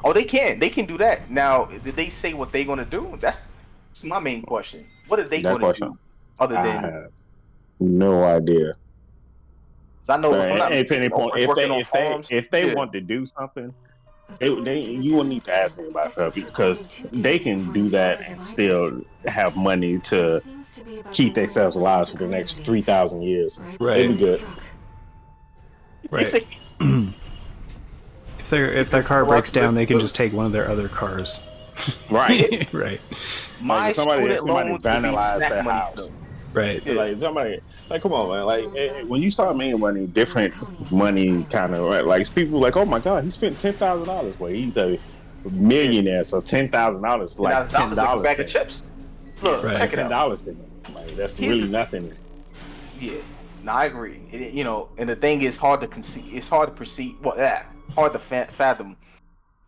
S2: oh, they can do that. Now, did they say what they're gonna do? That's my main question. What are they
S7: That
S2: gonna
S7: question
S2: do other
S7: I
S2: than
S7: have. No idea.
S2: So I know
S7: But
S2: if I'm not
S7: if any point,
S2: working on farms,
S7: if they
S2: yeah.
S7: want to do something, you wouldn't need to ask them about that because they can do that and still have money to keep themselves alive for the next 3,000 years.
S1: Right.
S7: They'd be good.
S1: Right. If their car breaks down, they can just take one of their other cars.
S7: Right.
S1: Right.
S2: My
S7: somebody
S2: student loans would be
S7: vandalized
S2: snack
S7: their
S2: money for
S7: house.
S2: them.
S1: Right.
S2: Yeah.
S7: Like somebody, like come on, man. Like when you start making money, different money kind of right. Like people like, oh my god, he spent $10,000. Well, he's a millionaire, so $10,000 like $10
S2: like a bag of chips. Look,
S1: Right.
S2: check it out.
S7: $10 to me. Like that's really nothing.
S2: Yeah, no, I agree. You know, and the thing is hard to conceive. It's hard to perceive. Well, hard to fathom.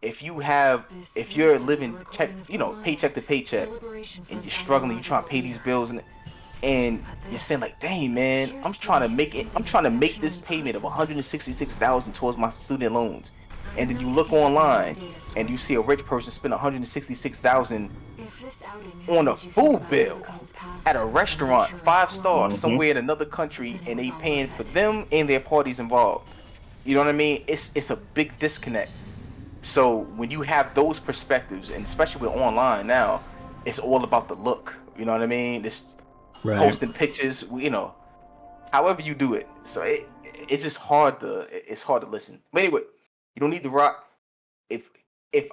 S2: If you're living paycheck to paycheck, and you're struggling, you're trying to pay these bills, and you're saying like, dang man, I'm trying to make this payment of $166,000 towards my student loans, and then you look online and you see a rich person spend $166,000 on a food bill at a restaurant, 5-star somewhere in another country, and they paying for them and their parties involved. You know what I mean? It's a big disconnect. So when you have those perspectives, and especially with online now, it's all about the look. You know what I mean? This posting pictures, however you do it. So it's just hard to listen. But anyway, you don't need The Rock. If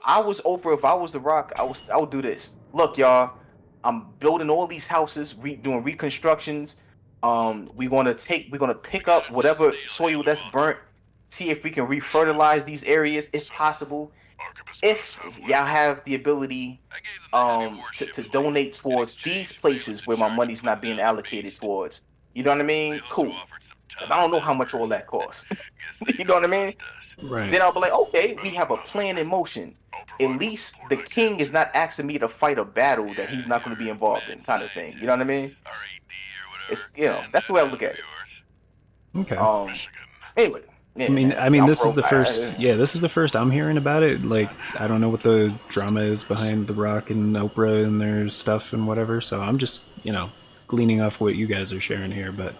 S2: I was Oprah, if I was The Rock, I would do this. Look, y'all, I'm building all these houses, doing reconstructions. We're gonna pick up whatever soil that's burnt, see if we can refertilize these areas if possible. If y'all have the ability to donate towards these places where my money's not being allocated towards, you know what I mean? Cool. Because I don't know how much all that costs. You know what I mean?
S1: Right.
S2: Then I'll be like, okay, we have a plan in motion. At least the king is not asking me to fight a battle that he's not going to be involved in, kind of thing. You know what I mean? It's that's the way I look at it.
S1: Okay.
S2: Anyway. Yeah,
S1: I mean, this is the first. Yeah, this is the first I'm hearing about it. Like, I don't know what the drama is behind The Rock and Oprah and their stuff and whatever. So I'm just, gleaning off what you guys are sharing here. But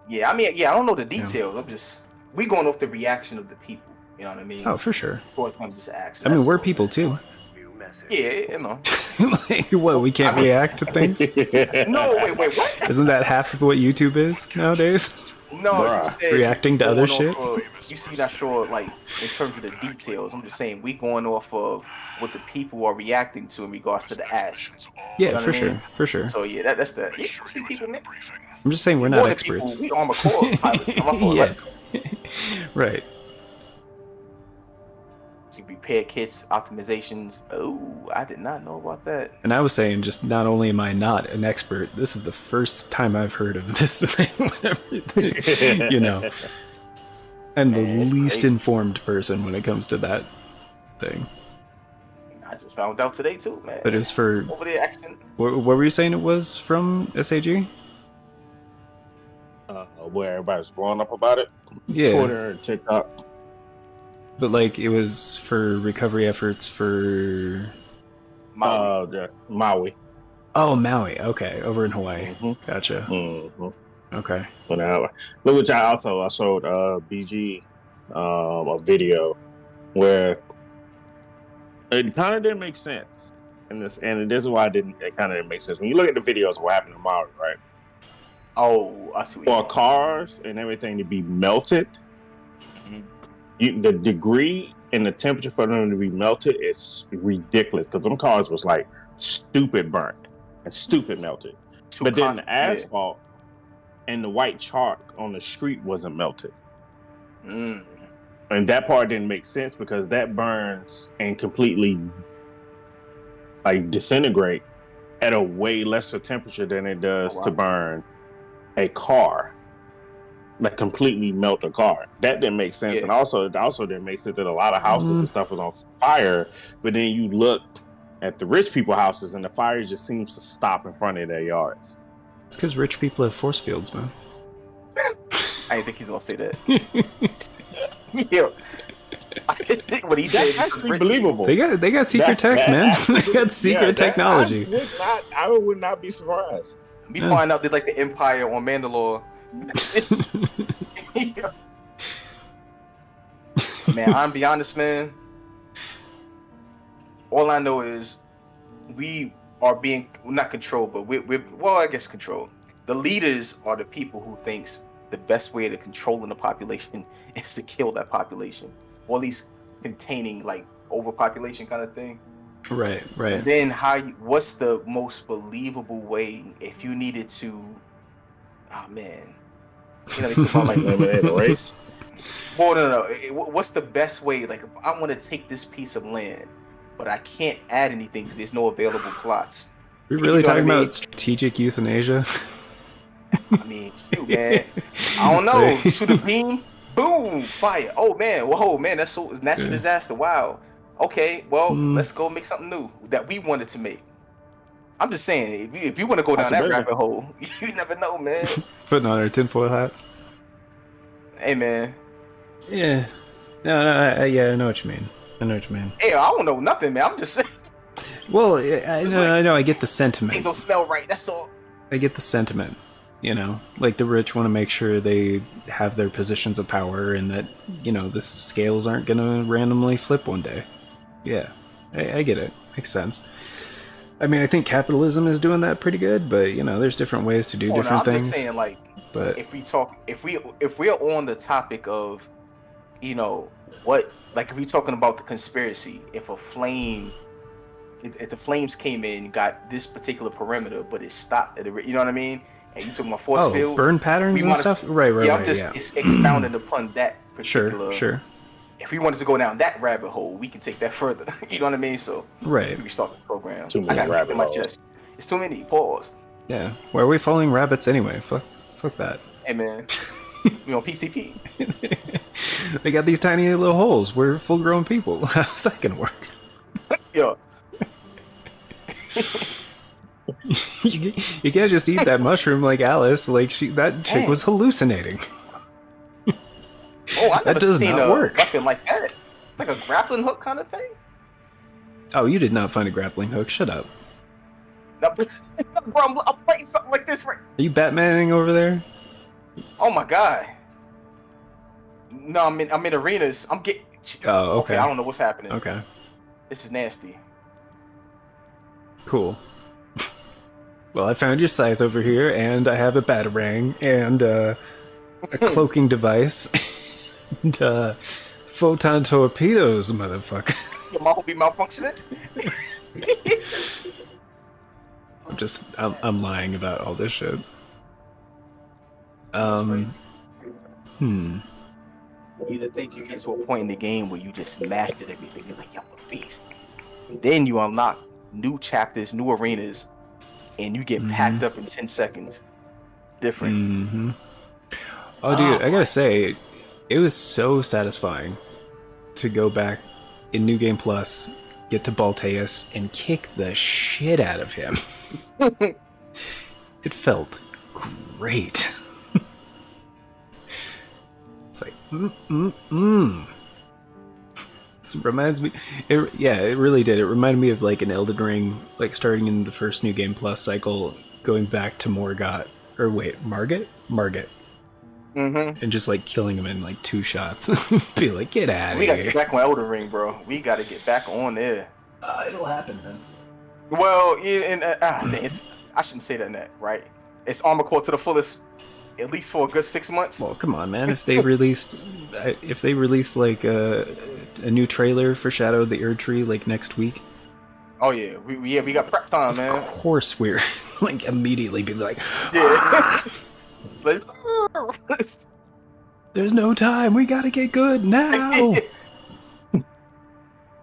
S2: yeah, I don't know the details. We going off the reaction of the people. You know what I mean?
S1: Oh, for sure.
S2: Of course, I'm just asking.
S1: I mean, we're people too.
S2: Yeah,
S1: Like, what? We can't react to things?
S2: No, wait, what?
S1: Isn't that half of what YouTube is nowadays?
S2: No, you said
S1: reacting to other shit.
S2: You see, not sure, like in terms of the details. I'm just saying we going off of what the people are reacting to in regards to the ask.
S1: Yeah,
S2: you know
S1: for sure.
S2: So yeah, that's the people. Man.
S1: I'm just saying we're not experts.
S2: We Armor Core pilots.
S1: Yeah. Right.
S2: Repair kits, optimizations. Oh, I did not know about that.
S1: And I was saying, just not only am I not an expert, this is the first time I've heard of this thing. I'm the least informed person when it comes to that thing.
S2: I just found out today too, man.
S1: But it was for
S2: over there accent.
S1: What were you saying? It was from SAG?
S7: Where everybody's blowing up about it.
S1: Yeah.
S7: Twitter and TikTok.
S1: But like, it was for recovery efforts for
S7: Maui.
S1: Oh, Maui. Okay, over in Hawaii. Gotcha. Okay.
S7: Which I showed BG a video where it kind of didn't make sense, and this is why it kind of didn't make sense when you look at the videos of what happened to Maui, right?
S2: Oh, I see.
S7: For cars and everything to be melted. The degree and the temperature for them to be melted is ridiculous because them cars was like stupid burnt and stupid melted. But then the asphalt and the white chalk on the street wasn't melted. And that part didn't make sense because that burns and completely like disintegrate at a way lesser temperature than it does to burn a car. Like completely melt a car. That didn't make sense. And also it didn't make sense that a lot of houses and stuff was on fire. But then you look at the rich people houses and the fire just seems to stop in front of their yards.
S1: It's because rich people have force fields, man.
S2: I didn't think he's gonna say that. Yeah. What he did,
S7: that's actually believable.
S1: They got secret tech, man. They got secret technology.
S7: I would not be surprised.
S2: We
S1: Yeah.
S2: find out they like the Empire on Mandalore. Man, I'm be honest, man. All I know is we are being not controlled, but we're well, I guess controlled. The leaders are the people who thinks the best way to controlling the population is to kill that population, or at least containing like overpopulation kind of thing.
S1: Right,
S2: And
S1: right.
S2: then what's the most believable way if you needed to? Oh man, they talk about like
S7: Eliminate the race.
S2: well, no. What's the best way? Like, if I want to take this piece of land, but I can't add anything because there's no available plots.
S1: We
S2: You
S1: really
S2: know what I
S1: talking
S2: mean?
S1: about strategic euthanasia?
S2: I mean, shoot, man. I don't know. Shoot a beam, boom, fire. Oh man, whoa, man, that's so natural
S1: Yeah.
S2: disaster. Wow. Okay, well,
S1: Mm.
S2: let's go make something new that we wanted to make. I'm just saying, if you want to go down that
S7: Possibility.
S2: rabbit hole, you never know, man.
S1: Putting on our tinfoil hats.
S2: Hey, man.
S1: Yeah. No, yeah, I know what you mean.
S2: Hey, I don't know nothing, man. I'm just saying
S1: Well, I know, I get the sentiment.
S2: things don't smell right. That's all.
S1: I get the sentiment. Like the rich want to make sure they have their positions of power and that, the scales aren't going to randomly flip one day. Yeah, I get it. Makes sense. I mean, I think capitalism is doing that pretty good, but, there's different ways to do different
S2: I'm
S1: things.
S2: just saying, like,
S1: But
S2: if we're on the topic of, what, like, if we're talking about the conspiracy, if the flames came in, got this particular perimeter, but it stopped at the, you know what I mean? And you took my force field.
S1: burn patterns and stuff? Right,
S2: Yeah,
S1: right,
S2: I'm just
S1: yeah.
S2: it's expounding upon that particular.
S1: Sure.
S2: If we wanted to go down that rabbit hole, we can take that further. You know what I mean? So
S1: Right.
S2: we start the program.
S7: Too many
S2: I got
S7: rabbit
S2: in my
S7: holes.
S2: chest. It's too many. Pause.
S1: Yeah. Why are we following rabbits anyway? Fuck that.
S2: Hey man, PCP.
S1: They got these tiny little holes. We're full-grown people. How's that gonna work?
S2: Yo,
S1: You can't just eat that mushroom like Alice. Like that chick
S2: Dang.
S1: was hallucinating.
S2: I never
S1: does
S2: seen
S1: not
S2: a
S1: work.
S2: weapon like that. Like a grappling hook kind of thing.
S1: Oh, you did not find a grappling hook. Shut up.
S2: No, bro, I'm playing something like this right.
S1: Are you Batmaning over there?
S2: Oh my god. No, I'm in arenas. I'm getting.
S1: Oh, okay.
S2: I don't know what's happening.
S1: Okay.
S2: This is nasty.
S1: Cool. Well, I found your scythe over here, and I have a batarang, and a cloaking device, and photon torpedoes, motherfucker.
S2: Your mouth be malfunctioning.
S1: I'm lying about all this shit.
S2: You think you get to a point in the game where you just mastered everything. You're like, yo, I'm a beast. Then you unlock new chapters, new arenas, and you get packed up in 10 seconds. Different.
S1: Mm-hmm. Oh, dude, I gotta say, it was so satisfying to go back in New Game Plus, get to Balteus, and kick the shit out of him. It felt great. It's like, This reminds me, it really did. It reminded me of like an Elden Ring, like starting in the first New Game Plus cycle, going back to Margit,
S2: Mm-hmm.
S1: and just like killing him in like 2 shots. Be like, get out of
S2: We gotta
S1: here.
S2: get back on Elden Ring, bro. We gotta get back on there.
S1: It'll happen, man.
S2: Well, I shouldn't say that, right? It's Armor Core to the fullest, at least for a good 6 months.
S1: Well, come on, man. If they released like a new trailer for Shadow of the Erd Tree like next week,
S2: Oh yeah, we got prep time, man.
S1: of course we're like immediately be like,
S2: Yeah. Like,
S1: there's no time. We gotta get good now.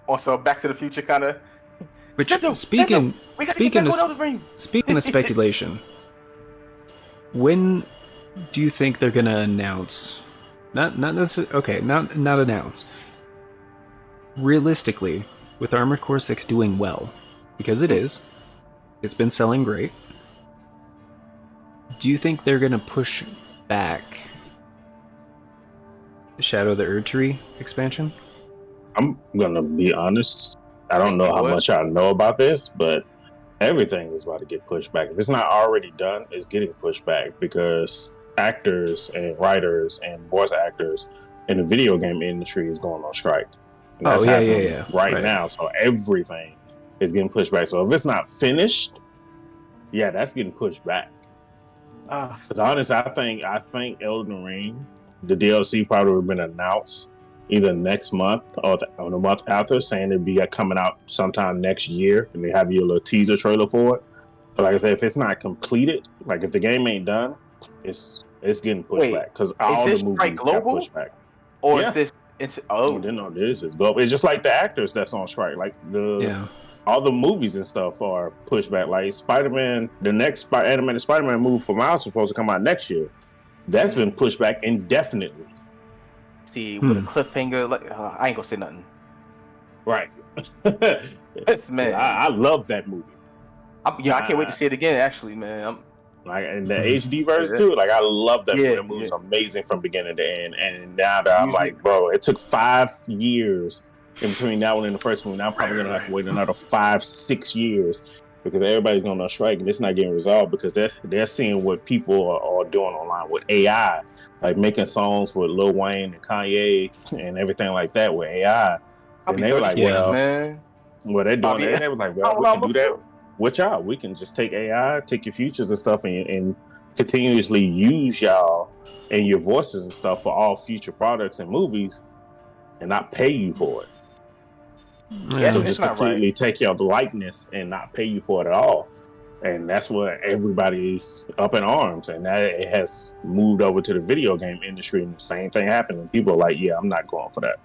S2: also, Back to the Future kind of.
S1: Which
S2: Jojo,
S1: speaking
S2: we gotta get back on
S1: of
S2: Elden Ring.
S1: speaking of speculation, when do you think they're gonna announce? Not necessarily. Okay, not announce. Realistically, with Armored Core 6 doing well, because it is, it's been selling great. Do you think they're gonna push back the Shadow of the Erd Tree expansion?
S7: I'm gonna be honest. I don't know how
S2: What?
S7: much I know about this, but everything is about to get pushed back. If it's not already done, it's getting pushed back because actors and writers and voice actors in the video game industry is going on strike. And that's happening right now. So everything is getting pushed back. So if it's not finished, yeah, that's getting pushed back. Because honestly, I think Elden Ring, the DLC probably would have been announced either next month or the month after, saying it'd be coming out sometime next year, and they have you a little teaser trailer for it. But like I said, if it's not completed, like if the game ain't done, it's getting pushed back because all the movies got pushed back.
S2: Or is this? It's
S7: this is global. It's just like the actors that's on strike, like all the movies and stuff are pushed back. Like Spider-Man, the next animated Spider-Man movie for Miles is supposed to come out next year. That's been pushed back indefinitely.
S2: See, with a cliffhanger, like I ain't gonna say nothing.
S7: Right.
S2: Man,
S7: I love that movie.
S2: I can't wait to see it again. Actually, man,
S7: like in the HD version too. Like I love that movie. That movie's amazing from beginning to end. And now that I'm like, bro, it took 5 years in between that one and the first one. Now I'm probably gonna have to wait another 5-6 years because everybody's going on strike and it's not getting resolved because they're seeing what people are doing online with AI, like making songs with Lil Wayne and Kanye and everything like that with AI. And they were like, well, they're doing it. And they were like, well, we can do that with y'all. We can just take AI, take your features and stuff, and continuously use y'all and your voices and stuff for all future products and movies, and not pay you for it. So just completely take your likeness and not pay you for it at all. And that's where everybody's up in arms, and that it has moved over to the video game industry, and the same thing happened. And people are like, yeah, I'm not going for that.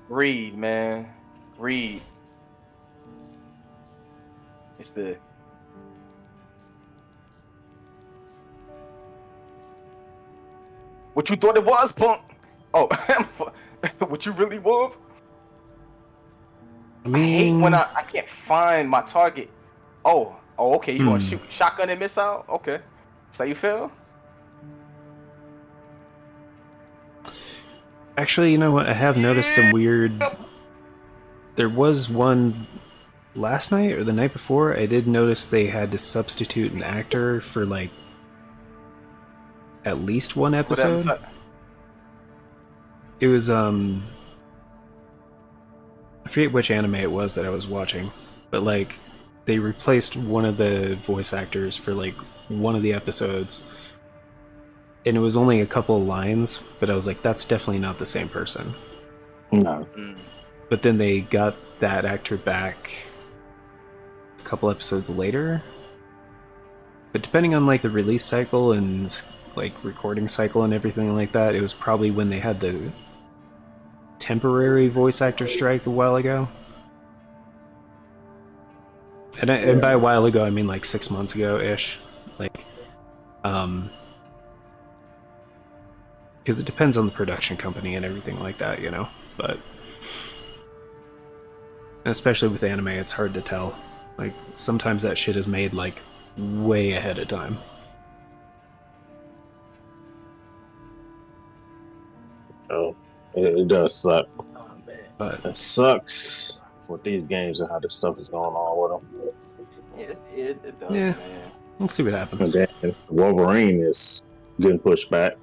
S2: Read, man. Read. It's the what you thought it was, punk. Oh, what you really want? I hate when I can't find my target. Oh, okay. You want to shoot shotgun and missile? Okay, that's how you feel.
S1: Actually, you know what? I have noticed some weird. There was one last night or the night before. I did notice they had to substitute an actor for like at least one episode. It was I forget which anime it was that I was watching, but like they replaced one of the voice actors for like one of the episodes, and it was only a couple of lines, but I was like, that's definitely not the same person.
S7: No.
S1: But then they got that actor back a couple episodes later. But depending on like the release cycle and like recording cycle and everything like that, it was probably when they had the temporary voice actor strike a while ago. And by a while ago, I mean like 6 months ago-ish. Like, because it depends on the production company and everything like that, you know? But especially with anime, it's hard to tell. Like, sometimes that shit is made like way ahead of time.
S7: Oh, it does suck.
S1: But
S7: it sucks with these games and how this stuff is going on with them.
S2: It does, man.
S1: We'll see what happens.
S7: And then Wolverine is getting pushed back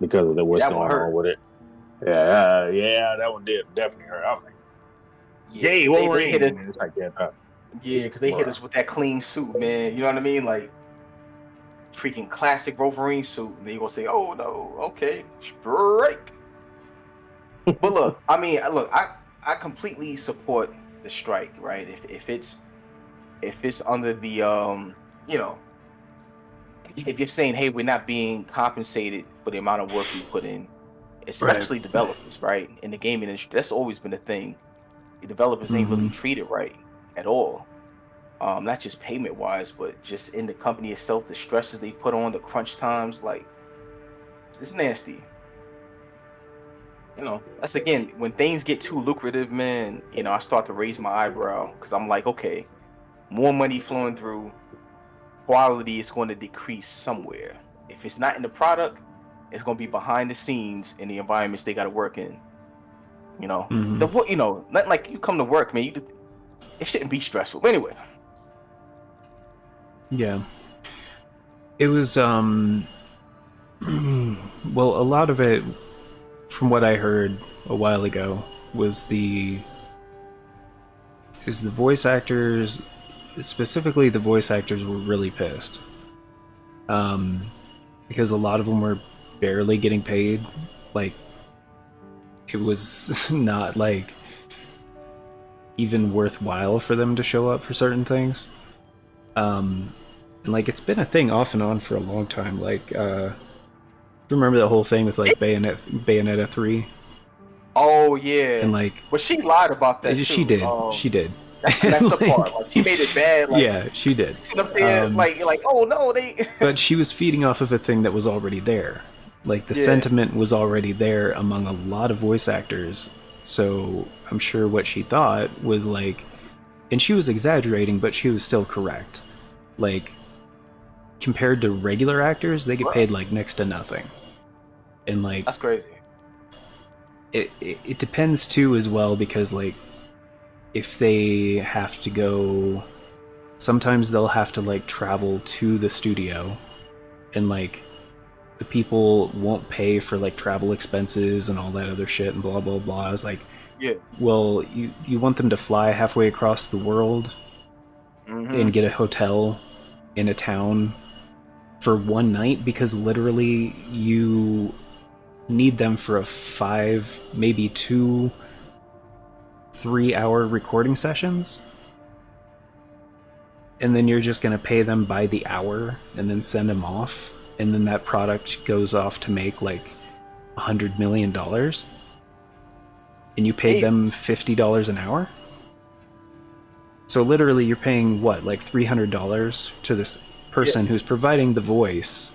S7: because of what's going on with it. Yeah, that one did definitely hurt. I was like, yay, Wolverine! It's like that.
S2: Yeah, because they hit us with that clean suit, man. You know what I mean? Like, freaking classic Wolverine suit. And they gonna say, oh, no, okay, strike. But look, I completely support the strike, right? If it's under the, you know, if you're saying, hey, we're not being compensated for the amount of work we put in, especially developers, right? In the gaming industry, that's always been a thing. The developers ain't really treated right at all. Not just payment wise, but just in the company itself, the stresses they put on, the crunch times, like, it's nasty. You know, that's again, when things get too lucrative, man, you know, I start to raise my eyebrow because I'm like, okay, more money flowing through, quality is going to decrease somewhere. If it's not in the product, it's going to be behind the scenes in the environments they got to work in. You know, not like you come to work, man. it shouldn't be stressful. But anyway,
S1: Yeah. It was well, a lot of it from what I heard a while ago was the voice actors, specifically the voice actors, were really pissed. Because a lot of them were barely getting paid. Like, it was not like even worthwhile for them to show up for certain things. And like, it's been a thing off and on for a long time. Like, remember the whole thing with like Bayonetta 3?
S2: oh yeah,
S1: And like,
S2: but she lied about that.
S1: she
S2: too.
S1: did. She did.
S2: That's the part. Like, she made it bad. Like,
S1: Yeah, she did.
S2: sit up there, like, oh no, they.
S1: But she was feeding off of a thing that was already there. Like, the sentiment was already there among a lot of voice actors. So I'm sure what she thought was like, and she was exaggerating, but she was still correct. Like, compared to regular actors, they get paid like next to nothing. And like,
S2: That's crazy.
S1: It depends too as well, because like, if they have to go, sometimes they'll have to like travel to the studio, and like the people won't pay for like travel expenses and all that other shit and blah blah blah. I was like,
S2: Yeah.
S1: well, you want them to fly halfway across the world and get a hotel in a town for one night, because literally you need them for a 5, maybe 2, 3-hour recording sessions, and then you're just going to pay them by the hour and then send them off, and then that product goes off to make like $100 million, and you paid them $50 an hour? So literally you're paying what, like $300 to this person who's providing the voice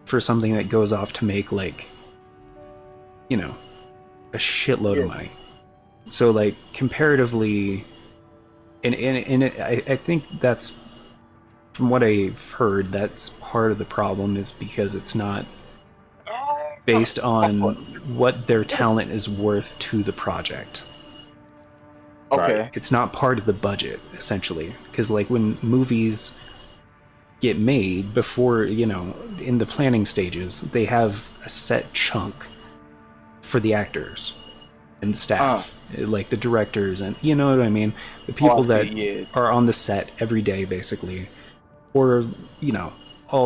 S1: for something that goes off to make like, you know, a shitload of money. So like, comparatively, and I think that's, from what I've heard, that's part of the problem, is because it's not based on what their talent is worth to the project.
S2: Okay.
S1: It's not part of the budget, essentially, because like, when movies get made, before, you know, in the planning stages, they have a set chunk for the actors and the staff, like the directors, and you know what I mean, the people that are on the set every day, basically, or, you know,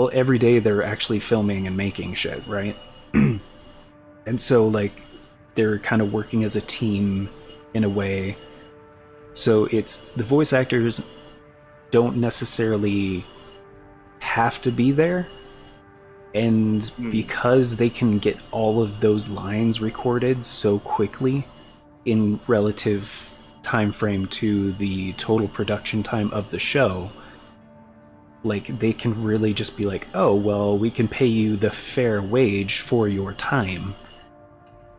S1: every day they're actually filming and making shit, right? And so like, they're kind of working as a team in a way. So it's, the voice actors don't necessarily have to be there, and because they can get all of those lines recorded so quickly in relative time frame to the total production time of the show, like, they can really just be like, oh well, we can pay you the fair wage for your time.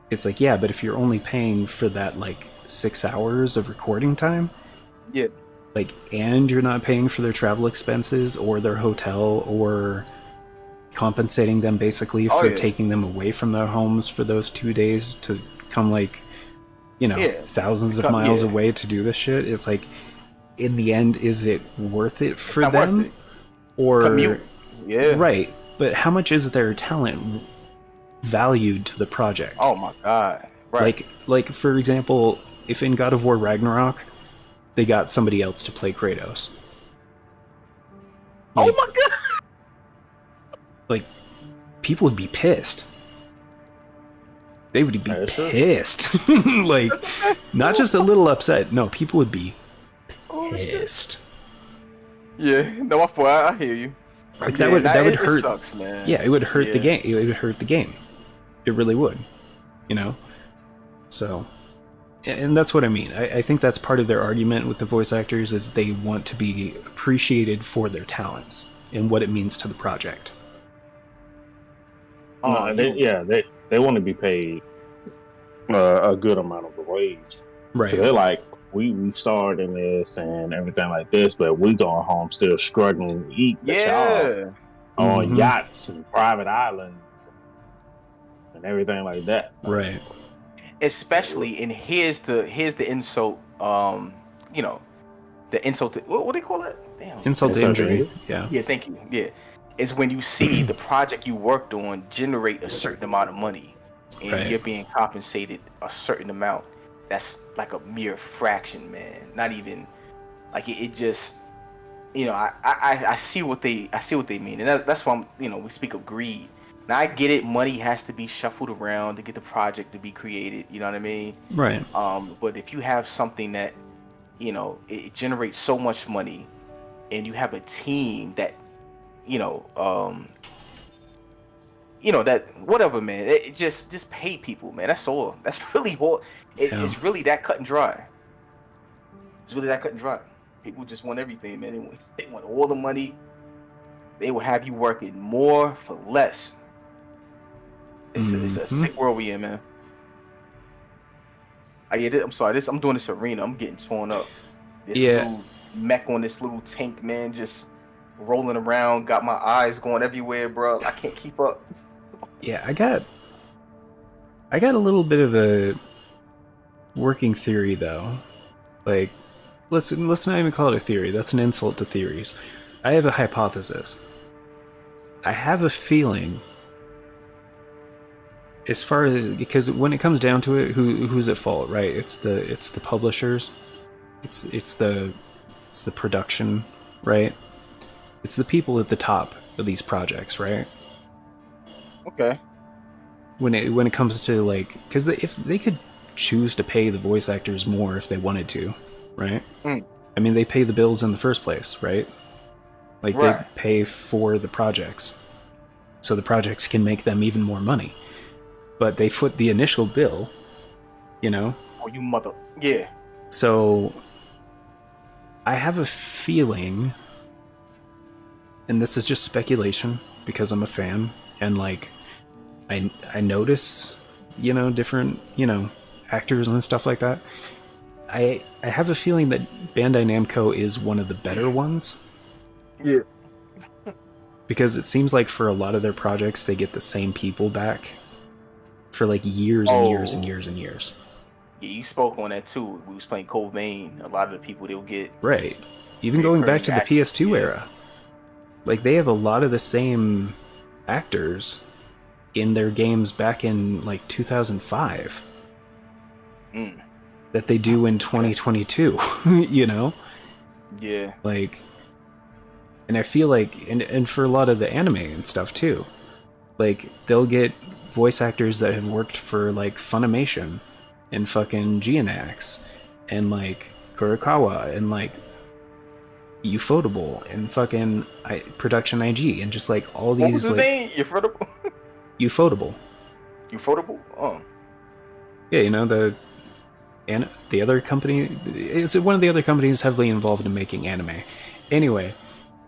S1: It's like, yeah, but if you're only paying for that like 6 hours of recording time, like, and you're not paying for their travel expenses or their hotel, or compensating them basically for taking them away from their homes for those 2 days to come, like, you know, thousands of miles away to do this shit, it's like, in the end, is it worth it for them? Or
S2: commute.
S1: Right, but how much is their talent valued to the project?
S2: Oh my god. Right.
S1: Like for example, if in God of War Ragnarok they got somebody else to play Kratos,
S2: like, oh my god,
S1: like, people would be pissed. They would be pissed. Like, not just a little upset, no, people would be pissed.
S2: Yeah, no, I hear you.
S1: Like, that would hurt.
S2: It sucks, man.
S1: Yeah, it would hurt the game. It would hurt the game. It really would. You know? So, and that's what I mean. I think that's part of their argument with the voice actors, is they want to be appreciated for their talents and what it means to the project.
S7: No, they want to be paid a good amount of the wage.
S1: Right.
S7: They're like, we starred in this and everything like this, but we going home still struggling to eat.
S2: Yeah.
S7: On yachts and private islands and everything like that.
S1: Right.
S2: Especially, and here's the insult you know, the insult. What do they call it? Damn.
S1: Insult to
S7: Insult to
S1: injury.
S7: injury.
S1: Yeah.
S2: Yeah, thank you. Yeah, is when you see the project you worked on generate a certain amount of money, and
S1: Right.
S2: you're being compensated a certain amount. That's like a mere fraction, man. Not even like it just. You know, I see what they mean, and that's why we speak of greed. Now I get it, money has to be shuffled around to get the project to be created. You know what I mean?
S1: Right.
S2: But if you have something that it generates so much money, and you have a team that that whatever, man, it just pay people, man. That's all. That's really all. It's really that cut and dry. It's really that cut and dry. People just want everything, man. They want all the money. They will have you working more for less. It's a sick world we in, man. I'm sorry. I'm doing this arena. I'm getting torn up. This little mech on this little tank, man, just rolling around. Got my eyes going everywhere, bro. I can't keep up.
S1: Yeah, I got a little bit of a working theory though. Like, let's not even call it a theory. That's an insult to theories. I have a hypothesis. I have a feeling, as far as, because when it comes down to it, who's at fault, right? It's the publishers. It's the production, right? It's the people at the top of these projects, right?
S2: Okay.
S1: When it comes to, like, because if they could choose to pay the voice actors more if they wanted to, right? I mean, they pay the bills in the first place, right? Like,
S2: right.
S1: They pay for the projects, so the projects can make them even more money. But they foot the initial bill, Oh,
S2: you mother. Yeah.
S1: So I have a feeling, and this is just speculation because I'm a fan, and like I notice, different, actors and stuff like that. I have a feeling that Bandai Namco is one of the better ones.
S2: Yeah.
S1: Because it seems like for a lot of their projects, they get the same people back for like years and years and years and years.
S2: Yeah, you spoke on that too. We was playing Cold Vein. A lot of the people they'll get.
S1: Right. Even going back to the PS2 era. Like, they have a lot of the same actors in their games back in like 2005 that they do in 2022,
S2: Yeah.
S1: Like, and I feel like, and for a lot of the anime and stuff too, like, they'll get voice actors that have worked for like Funimation and fucking Gainax and like Kurokawa and like Ufotable and fucking Production IG and just like all these.
S2: What was his
S1: like,
S2: name? Ufotable.
S1: Ufotable.
S2: Ufotable. Oh.
S1: Yeah, the other company. It's one of the other companies heavily involved in making anime. Anyway.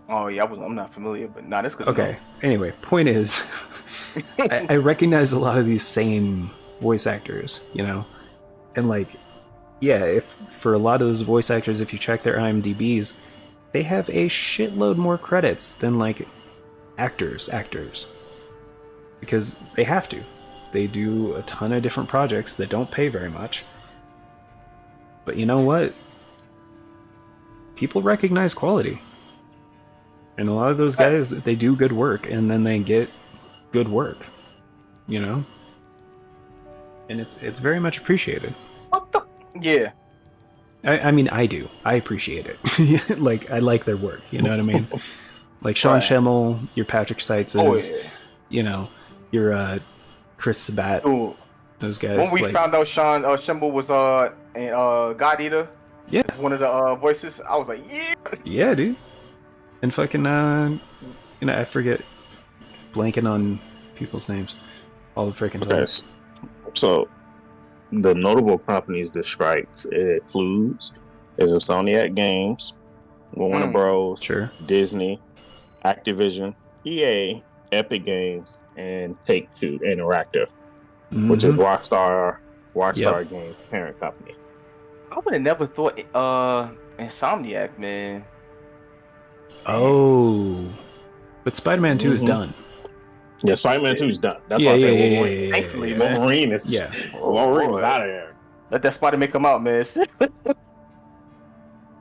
S2: Oh yeah, I'm not familiar, but nah, that's good.
S1: Okay. Anyway, point is, I recognize a lot of these same voice actors, and like, yeah, if for a lot of those voice actors, if you check their IMDb's, they have a shitload more credits than like actors, because they have to. They do a ton of different projects that don't pay very much. But you know what? People recognize quality. And a lot of those guys, they do good work, and then they get good work, And it's very much appreciated.
S2: What the? Yeah.
S1: I mean, I do. I appreciate it. Like, I like their work, you know what I mean? Like Sean Schemmel, your Patrick Seitz's, your Chris Sabat, those guys.
S2: When we found out Sean Schemmel was God Eater,
S1: yeah,
S2: one of the voices, I was like, yeah.
S1: Yeah, dude. And fucking, I forget, blanking on people's names all the freaking time.
S7: Okay, so the notable companies that strikes it includes is Insomniac Games, Warner Bros,
S1: sure,
S7: Disney, Activision, EA, Epic Games, and Take-Two Interactive, which is Rockstar Games' parent company.
S2: I would have never thought Insomniac, man.
S1: Oh, but Spider-Man 2 is done.
S7: Yeah, Spider-Man 2 is done. That's why I said Wolverine.
S2: Thankfully,
S7: Wolverine is out of there.
S2: Let that Spider-Man come out, man.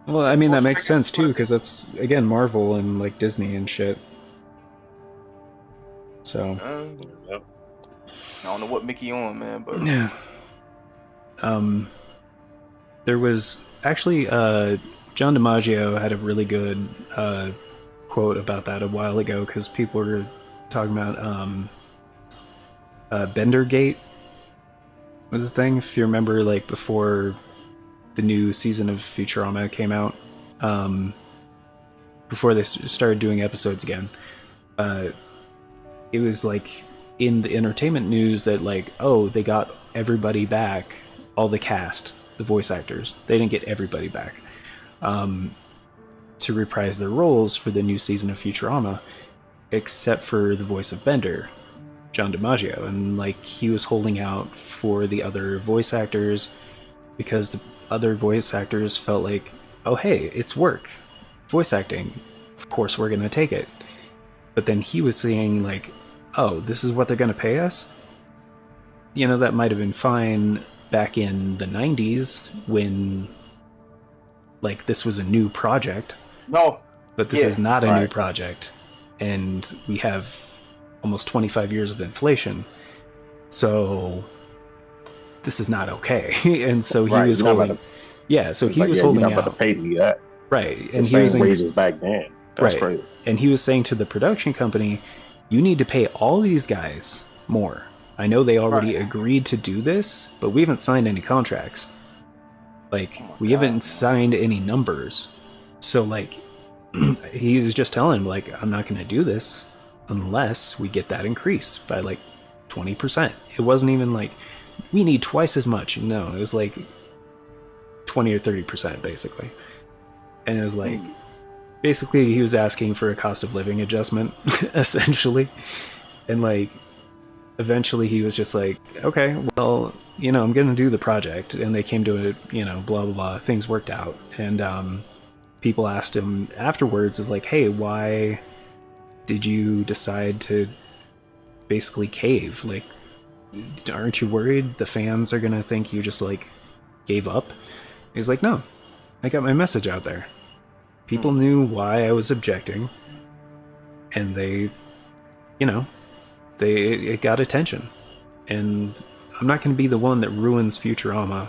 S1: Well, I mean that makes sense too, because that's again Marvel and like Disney and shit. So
S7: Yep.
S2: I don't know what Mickey on, man, but
S1: yeah. There was actually John DiMaggio had a really good quote about that a while ago, because people were talking about Bendergate was a thing. If you remember, like before the new season of Futurama came out, before they started doing episodes again, it was like in the entertainment news that like, oh, they got everybody back, all the cast, the voice actors. They didn't get everybody back to reprise their roles for the new season of Futurama, except for the voice of Bender, John DiMaggio. And like he was holding out for the other voice actors because the other voice actors felt like, oh hey, it's work, voice acting, of course we're gonna take it. But then he was saying like, oh, this is what they're gonna pay us? You know, that might have been fine back in the 90s when like this was a new project.
S2: no.
S1: But this is not a new
S7: right.
S1: project, and we have almost 25 years of inflation, so this is not okay. And so he was holding, so he was holding
S7: you're not
S1: out,
S7: about to pay me that.
S1: right?
S7: The
S1: And he
S7: same
S1: was
S7: wages back then. That's
S1: right,
S7: crazy.
S1: and he was saying to the production company, "You need to pay all these guys more. I know they already agreed to do this, but we haven't signed any contracts. Like we haven't signed any numbers, so like." He was just telling him like, I'm not going to do this unless we get that increase by like 20%. It wasn't even like we need twice as much. No, it was like 20 or 30% basically. And it was like basically he was asking for a cost of living adjustment essentially. And like eventually he was just like, okay, well, you know, I'm going to do the project. And they came to it, you know, blah blah blah, things worked out. And people asked him afterwards, is like, hey, why did you decide to basically cave? Like, aren't you worried the fans are gonna think you just like gave up? He's like, no, I got my message out there. People knew why I was objecting, and they, you know, it got attention. And I'm not gonna be the one that ruins Futurama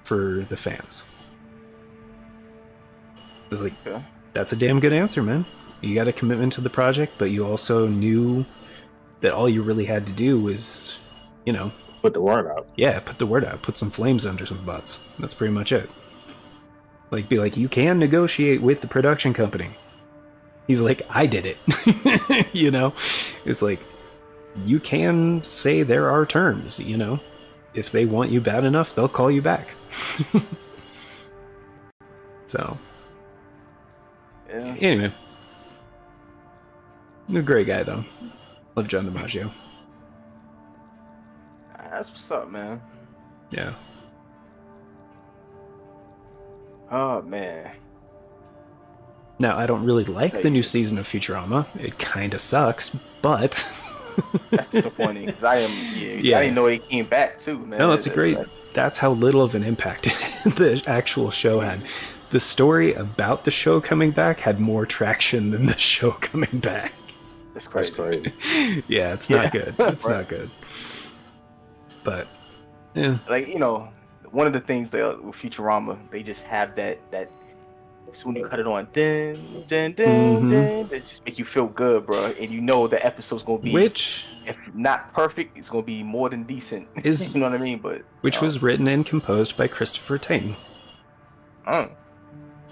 S1: for the fans. It's like, that's a damn good answer, man. You got a commitment to the project, but you also knew that all you really had to do was, you know,
S7: Put the word out.
S1: yeah, put the word out, put some flames under some butts. That's pretty much it. Like, be like, you can negotiate with the production company. He's like, I did it. You know? It's like, you can say there are terms, you know? If they want you bad enough, they'll call you back. So...
S2: Yeah.
S1: Anyway, he's a great guy though. Love John DiMaggio.
S2: That's what's up, man.
S1: Yeah.
S2: Oh man.
S1: Now I don't really like the new season of Futurama. It kind of sucks, but
S2: That's disappointing because I didn't know he came back too, man.
S1: no, it's a great. That's how little of an impact the actual show had. The story about the show coming back had more traction than the show coming back.
S2: That's crazy.
S1: Yeah, it's not good. It's not good. But yeah,
S2: Like, you know, one of the things that with Futurama, they just have that so when you cut it on, dun dun dun dun, that just make you feel good, bro. And you know the episode's gonna be,
S1: which,
S2: if not perfect, it's gonna be more than decent.
S1: Is
S2: you know what I mean? But
S1: which was written and composed by Christopher Ting.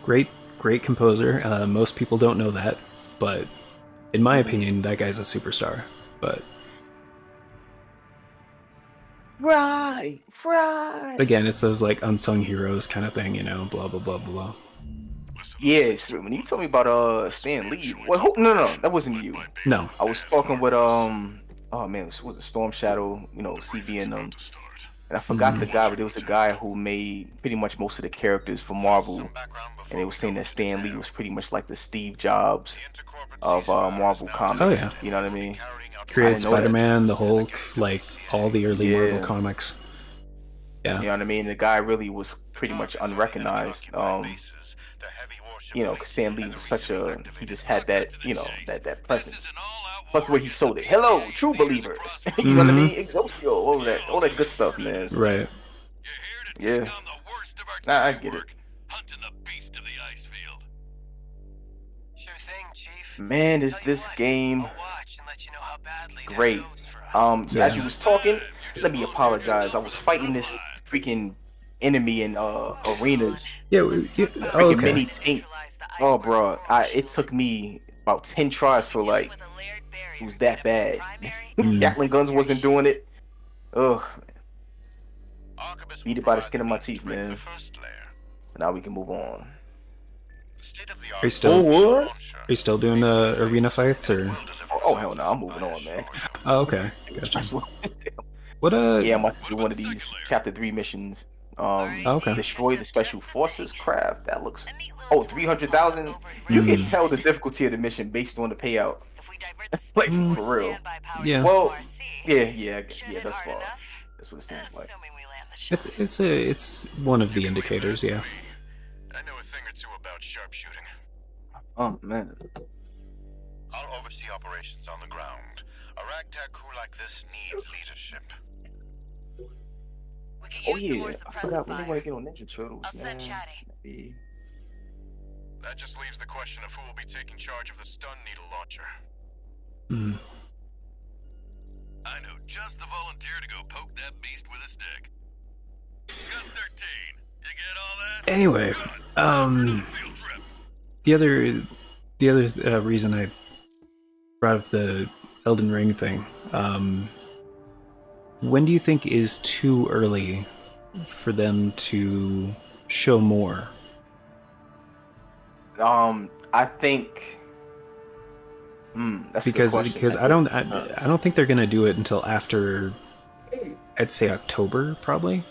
S1: Great composer. Most people don't know that, but in my opinion, that guy's a superstar. But
S2: right.
S1: again, it's those like unsung heroes kind of thing, you know, blah blah blah blah.
S2: Yes, when you told me about Stan Lee, well, no, that wasn't you.
S1: No,
S2: I was talking with oh man, was it Storm Shadow, you know, CB and and I forgot the guy, but there was a guy who made pretty much most of the characters for Marvel, and they were saying that Stan Lee was pretty much like the Steve Jobs of Marvel Comics.
S1: Oh, yeah.
S2: You know what I mean?
S1: created Spider-Man, the Hulk, like all the early Marvel comics. Yeah.
S2: You know what I mean? The guy really was pretty much unrecognized. You know, 'cause Stan Lee was such a, he just had that, you know, that presence. Plus the way he sold it. Hello, true believers. You know what I mean? Exostio, all that good stuff, man.
S1: Right.
S2: Yeah. Nah, I get it.
S6: Hunting the beast of the ice field.
S8: Sure thing, Chief.
S2: Man, is
S8: Tell you
S2: this
S8: what,
S2: game
S8: I'll watch and let you know how badly that
S2: great.
S8: goes for us.
S2: So
S1: Yeah.
S2: as you was talking, let me apologize. I was fighting this freaking enemy in arenas.
S1: Yeah. Oh,
S2: Freaking
S1: okay.
S2: mini tank. Oh, bro, it took me about 10 tries for like it was that bad. Gatling guns wasn't doing it. Ugh. Beat it by the skin of my teeth, man. Now we can move on.
S1: Are you still doing arena fights or?
S2: Oh hell no, I'm moving on, man.
S1: Oh, okay. Gotcha. What
S2: Yeah, I'm about to do one of these chapter 3 missions.
S1: Okay.
S2: Destroy the special forces. Crap, that looks. Oh, 300,000. You can tell the difficulty of the mission based on the payout. Like for real.
S1: Yeah.
S2: Well, yeah. That's far. That's what it seems like.
S1: It's one of the indicators. Yeah.
S6: I know a thing or two about sharpshooting.
S2: Oh man.
S6: I'll oversee operations on the ground. A ragtag crew like this needs leadership.
S3: We could
S2: Oh
S3: use some
S2: yeah,
S3: more
S2: I forgot we
S3: suppressive
S2: want
S3: fire.
S2: to get on Ninja Turtles.
S3: I'll send
S2: man.
S3: Chatty.
S2: Maybe.
S6: That just leaves the question of who will be taking charge of the stun needle launcher.
S1: Mm.
S6: I know just the volunteer to go poke that beast with a stick. Gun 13. You get all that?
S1: Anyway,
S6: Field trip.
S1: the other reason I brought up the Elden Ring thing. When do you think is too early for them to show more?
S2: I think. That's
S1: Because
S2: a good question.
S1: I don't think they're gonna do it until after, I'd say October probably.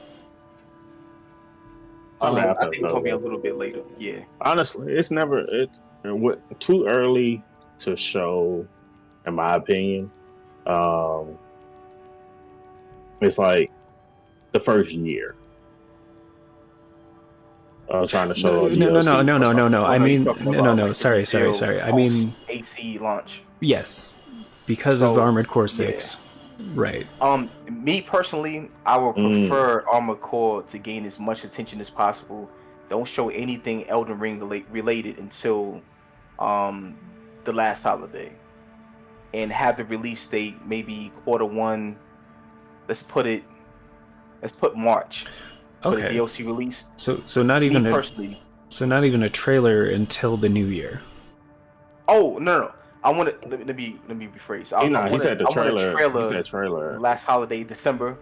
S2: I think
S7: after
S2: it's gonna be a
S7: October.
S2: little bit later. Yeah.
S7: Honestly, it's too early to show, in my opinion. It's like the first year of trying to show.
S1: No. I mean, no. Sorry. I mean,
S2: AC launch.
S1: yes, because of
S2: So,
S1: Armored Core 6, right?
S2: Me personally, I would prefer Armored Core to gain as much attention as possible. Don't show anything Elden Ring related until the last holiday, and have the release date maybe Q1. Let's put March for the
S1: Okay.
S2: DLC release.
S1: So not even
S2: Me personally.
S1: not even a trailer until the new year.
S2: Oh no! I want to let me rephrase.
S7: He said the trailer. He
S2: Trailer
S7: said trailer.
S2: last holiday, December,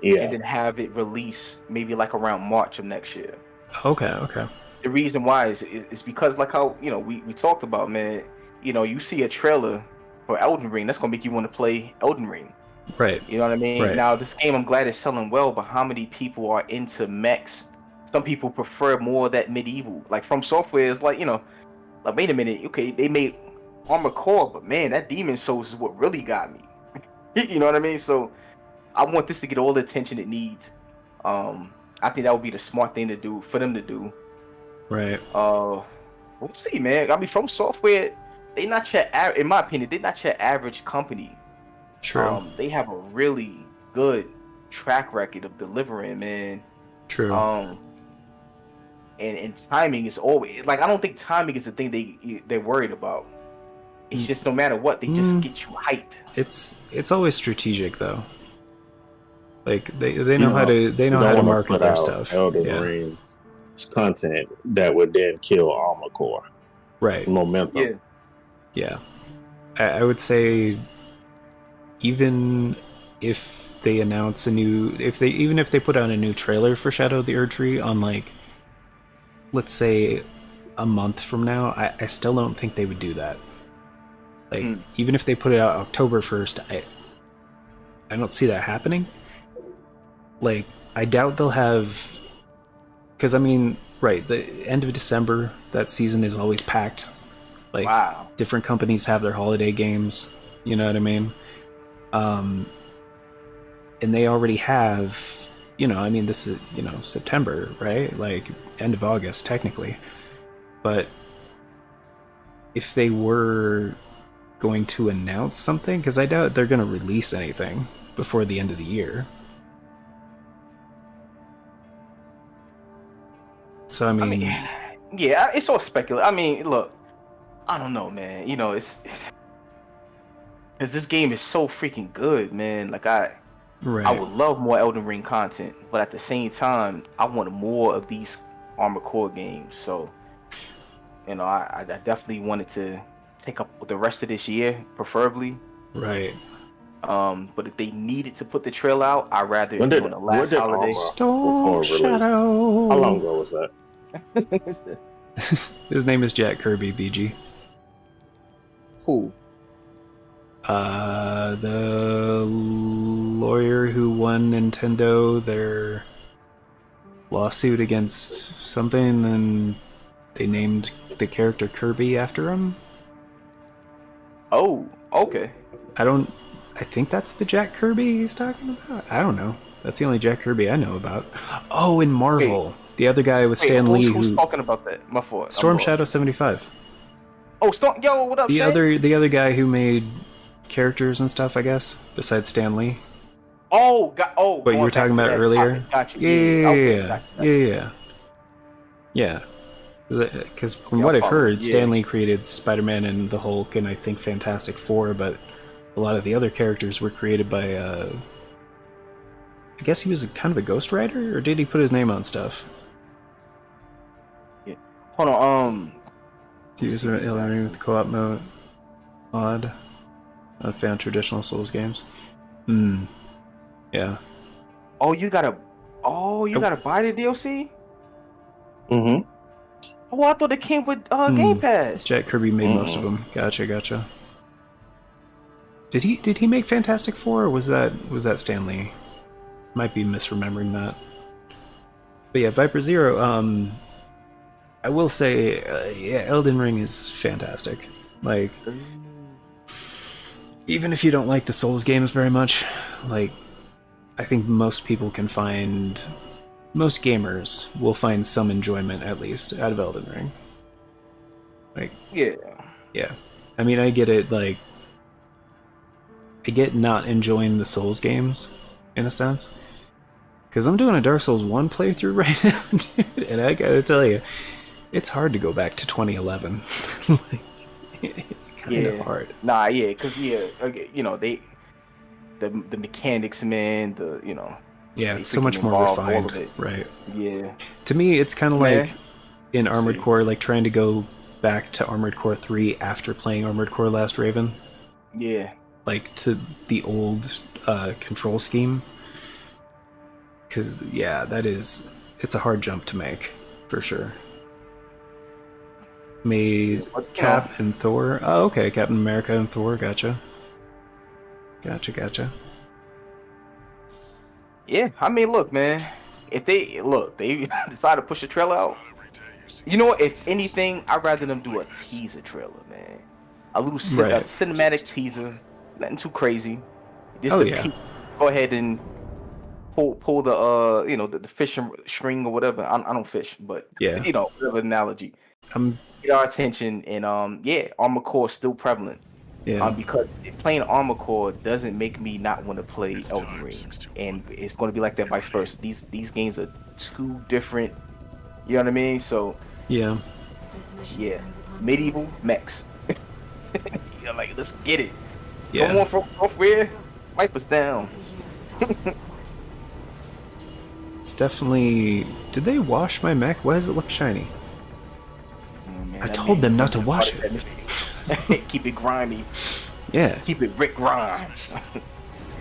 S7: Yeah.
S2: and then have it release maybe like around March of next year.
S1: Okay.
S2: The reason why is because like how we talked about, man. You see a trailer for Elden Ring, that's gonna make you want to play Elden Ring.
S1: Right.
S2: You know what I mean?
S1: Right.
S2: Now this game, I'm glad it's selling well, but how many people are into mechs? Some people prefer more of that medieval. Like From Software is like, like wait a minute, okay, they made Armored Core, but man, that Demon Souls is what really got me. You know what I mean? So I want this to get all the attention it needs. I think that would be the smart thing to do for them to do.
S1: Right.
S2: We'll see, man. I mean, From Software, in my opinion, they're not your average company.
S1: True.
S2: They have a really good track record of delivering, man.
S1: True.
S2: And timing is always like, I don't think timing is the thing they're worried about. It's just no matter what, they just get you hyped.
S1: It's always strategic though. Like they know how to market their stuff.
S7: Elden Ring's content that would then kill Armored Core.
S1: Right.
S7: Momentum.
S1: Yeah. I would say even if they announce even if they put out a new trailer for Shadow of the Erdtree on like, let's say a month from now, I still don't think they would do that. Like even if they put it out October 1st, I don't see that happening. Like I doubt they'll have, because I mean, right, the end of December, that season is always packed. Like different companies have their holiday games, you know what I mean? And they already have, you know, I mean, this is, you know, September, right? Like, end of August, technically. But if they were going to announce something, because I doubt they're going to release anything before the end of the year. So, I mean
S2: yeah, it's all speculative. I mean, look, I don't know, man. You know, it's because this game is so freaking good, man. Like I would love more Elden Ring content, but at the same time, I want more of these Armored Core games. So, you know, I definitely wanted to take up the rest of this year, preferably.
S1: Right.
S2: But if they needed to put the trail out, I'd rather
S7: When
S2: do
S7: did
S2: it on the last holiday.
S1: Storm Shadow.
S7: How long ago was that?
S1: His name is Jack Kirby, BG.
S2: Who?
S1: The lawyer who won Nintendo their lawsuit against something, and then they named the character Kirby after him.
S2: Oh, okay.
S1: I think that's the Jack Kirby he's talking about. I don't know. That's the only Jack Kirby I know about. Oh, in Marvel.
S2: Wait.
S1: The other guy with Stan Lee.
S2: Who's talking about that? My fault.
S1: Storm Shadow 75.
S2: Oh, Yo, what up,
S1: The
S2: Shay?
S1: other guy who made characters and stuff, I guess, besides Stan Lee.
S2: Oh,
S1: What you were talking about earlier?
S2: Gotcha.
S1: Yeah. Because from what I've heard, Stan Lee created Spider-Man and the Hulk, and I think Fantastic Four, but a lot of the other characters were created by, I guess he was kind of a ghostwriter, or did he put his name on stuff?
S2: Yeah. Hold on,
S1: To use Elden Ring with co-op mode. Odd. Not found traditional Souls games. Yeah.
S2: Oh, you gotta buy the DLC?
S7: Mm-hmm.
S2: Oh, I thought it came with Game Pass.
S1: Jack Kirby made most of them. Gotcha. Did he make Fantastic Four, or was that Stan Lee? Might be misremembering that. But yeah, Viper Zero. I will say, yeah, Elden Ring is fantastic. Like, even if you don't like the Souls games very much, like, I think most gamers will find some enjoyment, at least, out of Elden Ring. Like, yeah. I mean, I get it, like, I get not enjoying the Souls games, in a sense. Because I'm doing a Dark Souls 1 playthrough right now, dude, and I gotta tell you, it's hard to go back to 2011. Like, it's kind of hard.
S2: Nah, yeah, because, you know, the mechanics, man,
S1: yeah, it's so much more refined, right?
S2: Yeah.
S1: To me, it's kind of like in Armored Core, like trying to go back to Armored Core 3 after playing Armored Core Last Raven.
S2: Yeah.
S1: Like to the old control scheme. Because, yeah, it's a hard jump to make, for sure. Made Cap and Thor. Oh, okay, Captain America and Thor, gotcha.
S2: Yeah, I mean, look, man. If they decide to push the trailer out, you know what? If anything, I'd rather them do a teaser trailer, man. A little cinematic teaser, nothing too crazy. Just go ahead and pull the the fishing string or whatever. I don't fish, but whatever analogy. Get our attention, and Armored Core is still prevalent. Yeah. Because playing Armored Core doesn't make me not want to play Elden Ring, and it's going to be like that vice versa. These games are too different. You know what I mean? So yeah, medieval mechs. Like, let's get it. Yeah. Come on, from where? Wipe us down.
S1: It's definitely. Did they wash my mech? Why does it look shiny? I told them not to wash it.
S2: Keep it grimy.
S1: Yeah.
S2: Keep it Rick Grimes.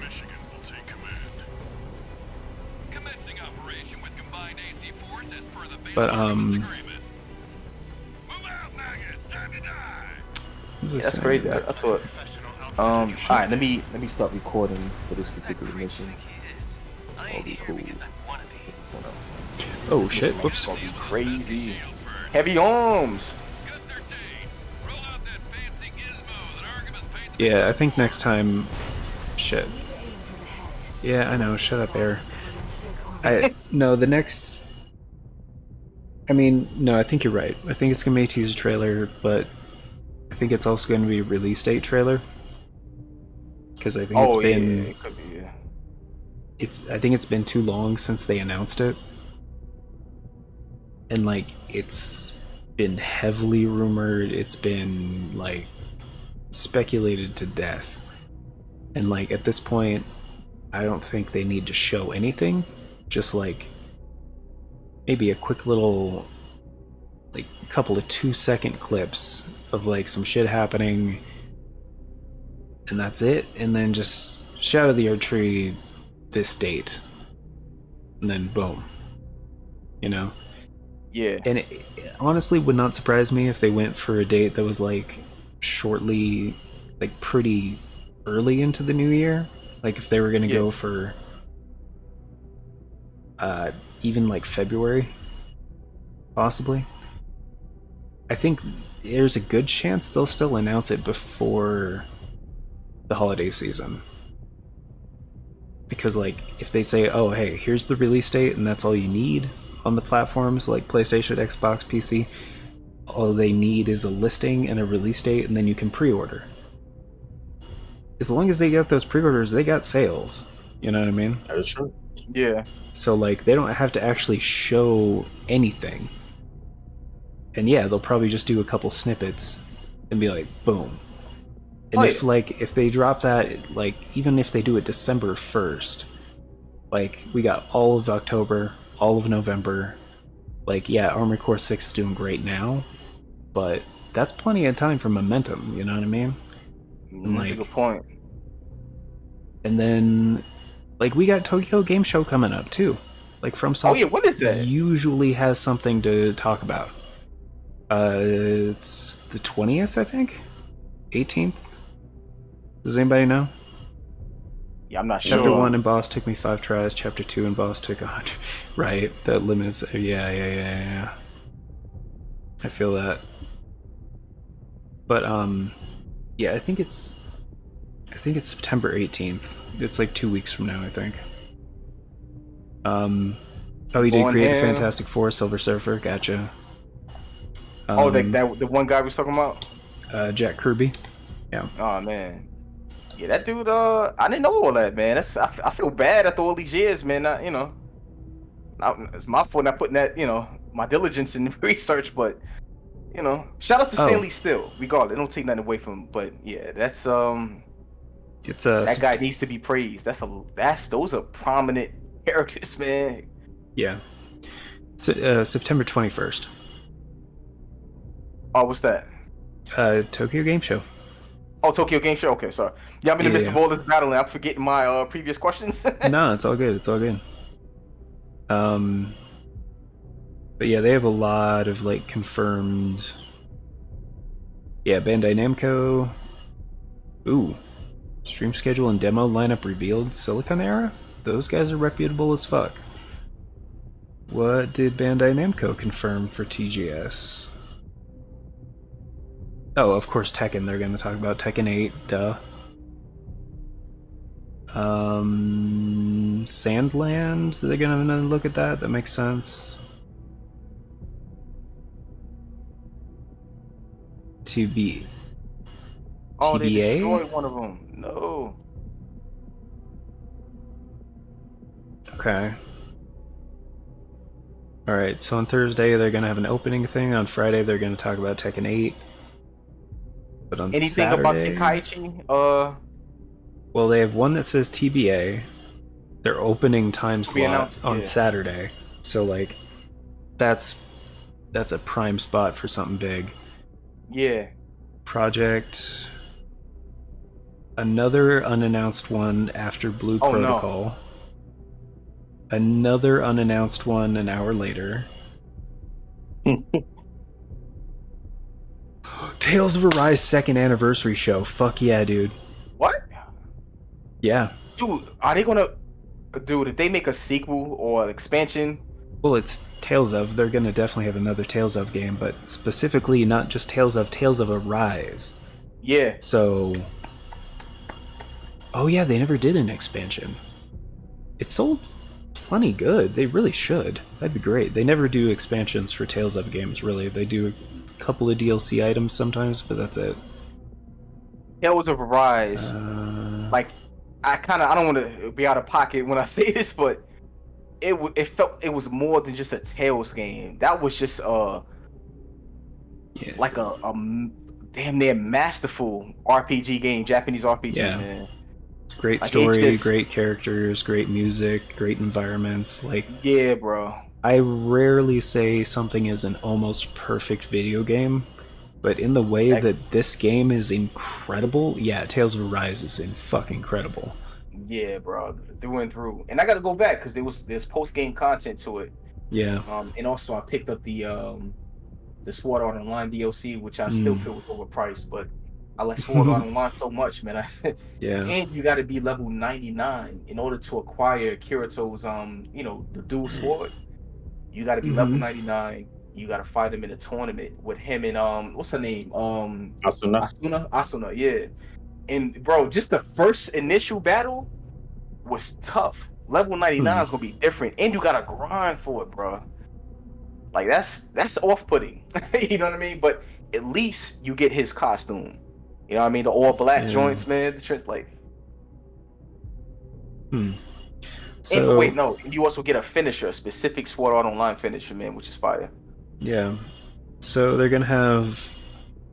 S6: Michigan will take command. Commencing operation with combined AC force as per the base agreement. Move out, maggots. Time to die.
S2: That's crazy. I thought. All right, let me start recording for this particular mission. It's gonna be cool.
S1: Oh shit! Whoops.
S2: Gonna be crazy. Heavy arms.
S1: Yeah, I think next time... Shit. Yeah, I know. Shut up, Air. No, the next. I mean, no, I think you're right. I think it's gonna be a teaser trailer, but I think it's also gonna be a release date trailer. Because I think it's been.
S2: It could be. Yeah.
S1: I think it's been too long since they announced it. And like it's been heavily rumored, it's been like speculated to death. And like at this point, I don't think they need to show anything. Just like maybe a quick little like couple of 2-second clips of like some shit happening, and that's it. And then just Shadow of the Erd Tree this date, and then boom, you know.
S2: Yeah.
S1: And it honestly would not surprise me if they went for a date that was like shortly, like pretty early into the new year. Like if they were gonna go for even like February, possibly. I think there's a good chance they'll still announce it before the holiday season. Because like if they say, oh hey, here's the release date and that's all you need on the platforms like PlayStation, Xbox, PC, all they need is a listing and a release date, and then you can pre-order. As long as they get those pre-orders, they got sales. You know what I mean?
S7: That's true.
S2: Yeah.
S1: So like they don't have to actually show anything. And yeah, they'll probably just do a couple snippets and be like, boom. And if they drop that, like even if they do it December 1st, like we got all of October, all of November. Like yeah, Armored Core 6 is doing great now, but that's plenty of time for momentum, you know what I mean? And
S2: That's a good point.
S1: And then like we got Tokyo Game Show coming up too. Like FromSoft
S2: what is that?
S1: usually has something to talk about. It's the 20th, I think? 18th? Does anybody know?
S2: Yeah, I'm not sure.
S1: Chapter 1 in boss took me 5 tries. Chapter 2 in boss took 100. Right, that limit is... Yeah. I feel that. But, yeah, I think it's September 18th. It's like 2 weeks from now, I think. Oh, he did create the Fantastic Four, Silver Surfer, gotcha.
S2: The one guy we was talking about?
S1: Jack Kirby. Yeah.
S2: Oh man. Yeah, that dude. I didn't know all that, man. I feel bad after all these years, man. It's my fault not putting that, my diligence in research. But shout out to Stanley still. Regardless, don't take nothing away from him. But yeah, that's that guy needs to be praised. Those are prominent characters, man.
S1: Yeah. September 21st.
S2: Oh, what's that?
S1: Tokyo Game Show.
S2: Oh, Tokyo Game Show. Okay, sorry. Yeah, I'm in the midst of all this battling. I'm forgetting my previous questions.
S1: No, it's all good. It's all good. But yeah, they have a lot of like confirmed. Yeah, Bandai Namco. Ooh, stream schedule and demo lineup revealed. Silicon Era. Those guys are reputable as fuck. What did Bandai Namco confirm for TGS? Oh, of course, Tekken. They're going to talk about Tekken 8, duh. Sandland, they're going to look at that. That makes sense. TBA?
S2: Oh, they destroyed one of them. No.
S1: Okay. Alright, so on Thursday they're going to have an opening thing. On Friday they're going to talk about Tekken 8. But on
S2: anything
S1: Saturday,
S2: about Tenkaichi?
S1: Well, they have one that says TBA. Their opening time slot on Saturday. So like that's a prime spot for something big.
S2: Yeah.
S1: Project. Another unannounced one after Blue Protocol. No. Another unannounced one an hour later. Tales of Arise 2nd anniversary show. Fuck yeah, dude.
S2: What?
S1: Yeah.
S2: Dude, are they gonna... Dude, if they make a sequel or an expansion...
S1: Well, it's Tales of. They're gonna definitely have another Tales of game, but specifically not just Tales of Arise.
S2: Yeah.
S1: So... Oh yeah, they never did an expansion. It sold plenty good. They really should. That'd be great. They never do expansions for Tales of games, really. They do a couple of DLC items sometimes, but that's it.
S2: Tales of Arise. Like, I don't want to be out of pocket when I say this, but it felt it was more than just a Tales game. That was just like a damn near masterful RPG game, Japanese RPG, man.
S1: It's great story, great characters, great music, great environments. Like,
S2: yeah, bro.
S1: I rarely say something is an almost perfect video game, but in the way that this game is incredible, yeah, Tales of Arise is fucking incredible.
S2: Yeah, bro, through and through. And I got to go back because there's post game content to it.
S1: Yeah.
S2: And also I picked up the Sword Art Online DLC, which I still feel was overpriced, but I like Sword Art Online so much, man.
S1: Yeah.
S2: And you got to be level 99 in order to acquire Kirito's the dual swords. You got to be level 99. You got to fight him in a tournament with him and what's her name? Asuna, yeah. And bro, just the first initial battle was tough. Level 99 is gonna be different, and you gotta grind for it, bro. Like that's off-putting. You know what I mean? But at least you get his costume. You know what I mean? The all black joints, man. The shit's like.
S1: So
S2: and wait, no. You also get a finisher, a specific Sword Art Online finisher, man, which is fire.
S1: Yeah. So they're gonna have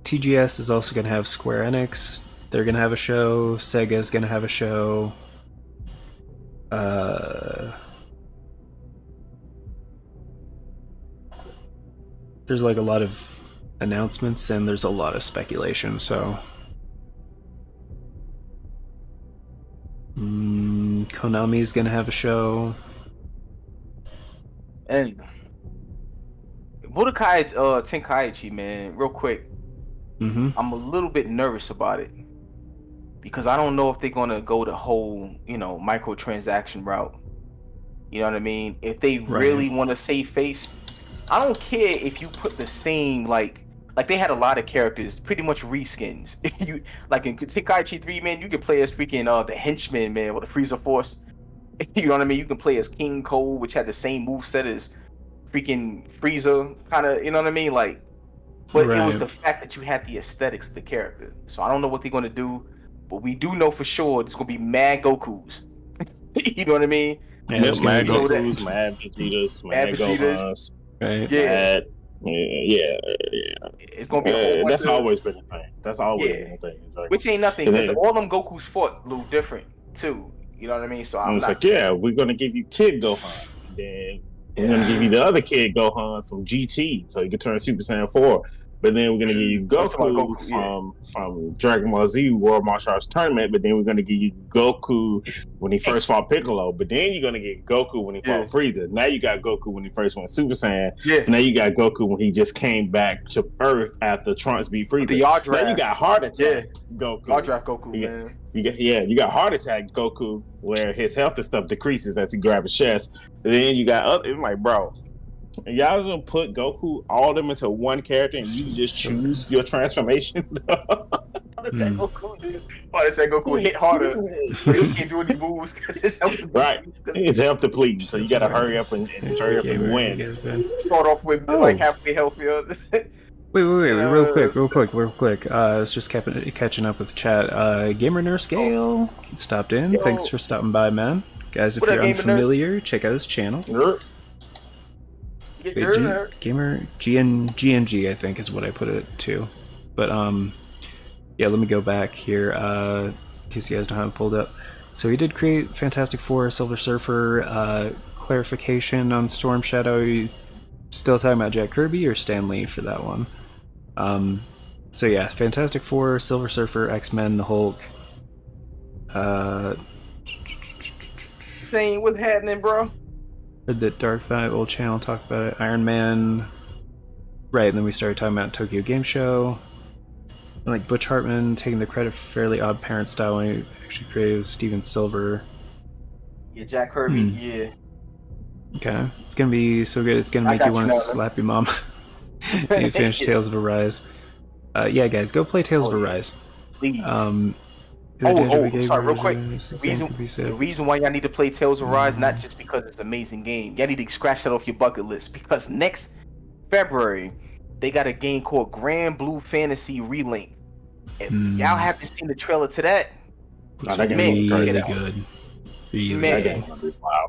S1: TGS is also gonna have Square Enix. They're gonna have a show. Sega's gonna have a show. There's like a lot of announcements and there's a lot of speculation. So Konami's gonna have a show.
S2: And Budokai Tenkaichi, man, real quick. I'm a little bit nervous about it because I don't know if they're gonna go the whole, microtransaction route. You know what I mean? If they really want to save face, I don't care if you put the same like they had a lot of characters, pretty much reskins. You like in Tenkaichi 3, man, you can play as freaking the henchman, man, with the Freezer Force. You know what I mean? You can play as King Cole, which had the same moveset as freaking Frieza, kind of. You know what I mean? Like. But it was the fact that you had the aesthetics of the character. So I don't know what they're gonna do, but we do know for sure it's gonna be mad Gokus. You know what I mean?
S7: Yeah, there's mad Gokus, mad Vegetas, mad Gohans.
S1: Right.
S2: Yeah.
S7: Yeah.
S2: It's gonna be
S7: that's always been a thing. That's always been a thing. Like,
S2: which ain't nothing, because all them Gokus fought a little different too. You know what I mean? So I'm
S7: like, we're gonna give you Kid Gohan. Then we're going to give you the other Kid Gohan from GT, so you can turn Super Saiyan 4. But then we're going to give you Goku from Dragon Ball Z World Martial Arts Tournament. But then we're going to give you Goku when he first fought Piccolo. But then you're going to get Goku when he fought Frieza. Now you got Goku when he first went Super Saiyan. Yeah. Now you got Goku when he just came back to Earth after Trunks beat Frieza. Now you got Heart Attack Goku.
S2: Yard Draft Goku, man.
S7: You got Heart Attack Goku, where his health and stuff decreases as he grabs his chest. And then you got other. It's like, bro, y'all gonna put Goku all them into one character and you just choose your transformation?
S2: Heart Attack Goku hit harder. He can't do any moves because his health depleted.
S7: Right, his health depleted. So you gotta hurry up and win.
S2: Start off with like halfway healthier.
S1: Wait, real quick. It's just catching up with chat. Gamer Nurse Gale stopped in. Yo. Thanks for stopping by, man. Guys, if you're unfamiliar, check out his channel. Gamer GNG, I think, is what I put it to. But let me go back here in case you guys don't have it pulled up. So he did create Fantastic Four, Silver Surfer. Clarification on Storm Shadow. You still talking about Jack Kirby or Stan Lee for that one? Fantastic Four, Silver Surfer, X-Men, the Hulk.
S2: Saying what's happening, bro?
S1: Heard that Dark Five old channel talk about it. Iron Man. Right, and then we started talking about Tokyo Game Show. And like Butch Hartman taking the credit for Fairly Odd Parent style when he actually created Steven Silver.
S2: Yeah, Jack Kirby, yeah.
S1: Okay, it's gonna be so good. It's gonna make you want to slap your mom. You finish Tales of Arise. Guys, go play Tales of Arise.
S2: Please. Sorry, real quick. The reason why y'all need to play Tales of Rise, not just because it's an amazing game. Y'all need to scratch that off your bucket list because next February they got a game called Grand Blue Fantasy Relink. If y'all haven't seen the trailer to that,
S1: It's really good. Really good.
S7: Wow.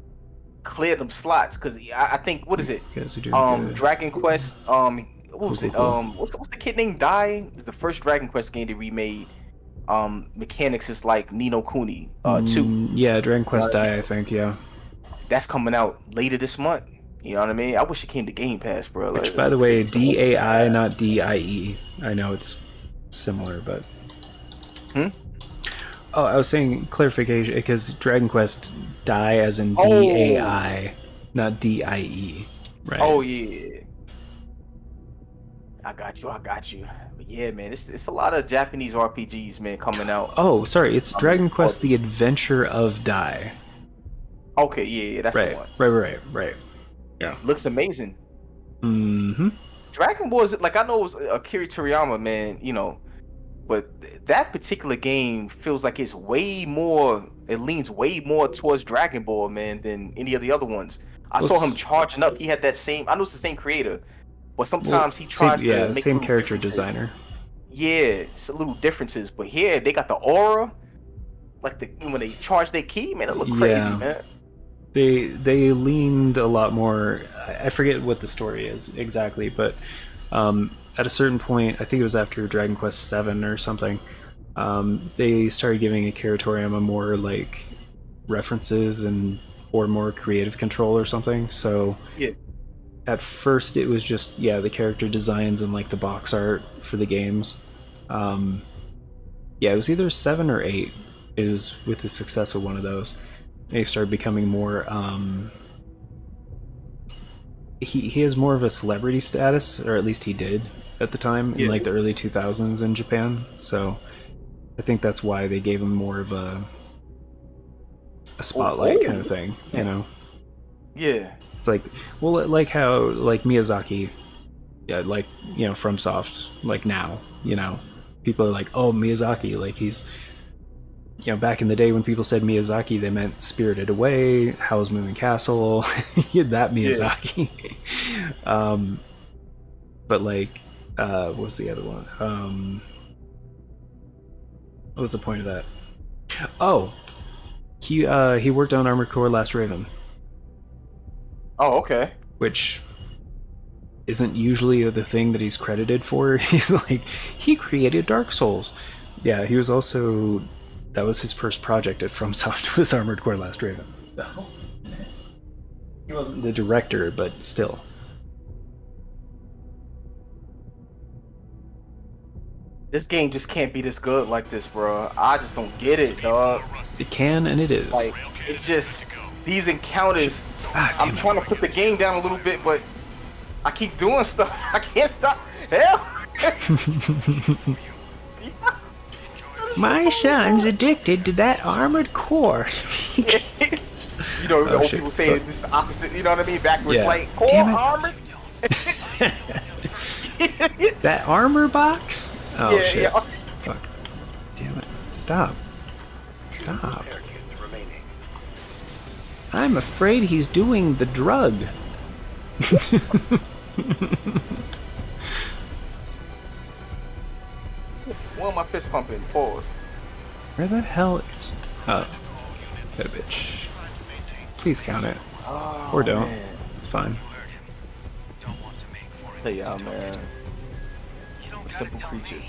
S2: Clear them slots because I think what is it?
S1: You guys are doing good.
S2: Dragon Quest. What was it?
S1: Cool.
S2: What's the kid named Dai? It's the first Dragon Quest game they remade. Mechanics is like Nino Kuni 2.
S1: Yeah, Dragon Quest Die, I think. Yeah.
S2: That's coming out later this month. You know what I mean? I wish it came to Game Pass, bro.
S1: Which, by the way, DAI, not DIE. I know it's similar, but. Oh, I was saying clarification because Dragon Quest Die as in DAI, not DIE, right?
S2: Oh yeah. I got you. But yeah, man, it's a lot of Japanese RPGs, man, coming out.
S1: Oh, sorry, it's Dragon Quest: The Adventure of Dai.
S2: Okay, yeah, that's the one.
S1: Right. Yeah,
S2: looks amazing.
S1: Mm-hmm.
S2: Dragon Ball is like I know it was Akira Toriyama, man, you know, but that particular game feels like it's way more. It leans way more towards Dragon Ball, man, than any of the other ones. I saw him charging up. He had that same. I know it's the same creator. But sometimes he tries to make
S1: same character designer.
S2: Yeah, it's a little differences. But here they got the aura, like when they charge their key, man, it look crazy, man.
S1: They leaned a lot more. I forget what the story is exactly, but at a certain point, I think it was after Dragon Quest VII or something, they started giving Akira Toriyama more like references or more creative control or something. So
S2: yeah.
S1: At first, it was just the character designs and like the box art for the games. It was either 7 or 8. It was with the success of one of those. They started becoming more. He has more of a celebrity status, or at least he did at the time in like the early 2000s in Japan. So I think that's why they gave him more of a spotlight kind of thing, you know.
S2: Yeah.
S1: It's like, well, like how, like Miyazaki, like, you know, FromSoft, like now, you know, people are like, oh, Miyazaki, like he's, you know, back in the day when people said Miyazaki, they meant Spirited Away, Howl's Moving Castle, that Miyazaki. But like, what was the other one? What was the point of that? Oh, he worked on Armored Core Last Raven.
S2: Oh, okay.
S1: Which isn't usually the thing that he's credited for. He's like, he created Dark Souls. Yeah, he was also... That was his first project at FromSoft, was Armored Core Last Raven. So, he wasn't the director, but still.
S2: This game just can't be this good like this, bro. I just don't get it, dog.
S1: It can, and it is.
S2: Like, it's just... These encounters... I'm trying to put the game down a little bit, but I keep doing stuff. I can't stop. Hell!
S1: My son's addicted to that Armored Core.
S2: You know, old people say this the opposite, you know what I mean? Backwards, like, core armor?
S1: That armor box? Oh, shit.
S2: Yeah.
S1: Fuck. Damn it. Stop. I'm afraid he's doing the drug.
S2: Why am I fist pumping? Pause.
S1: Where the hell is... Oh. That bitch. Please count it.
S2: Oh,
S1: or don't.
S2: Man.
S1: It's fine.
S2: Tell y'all, man. Simple creature.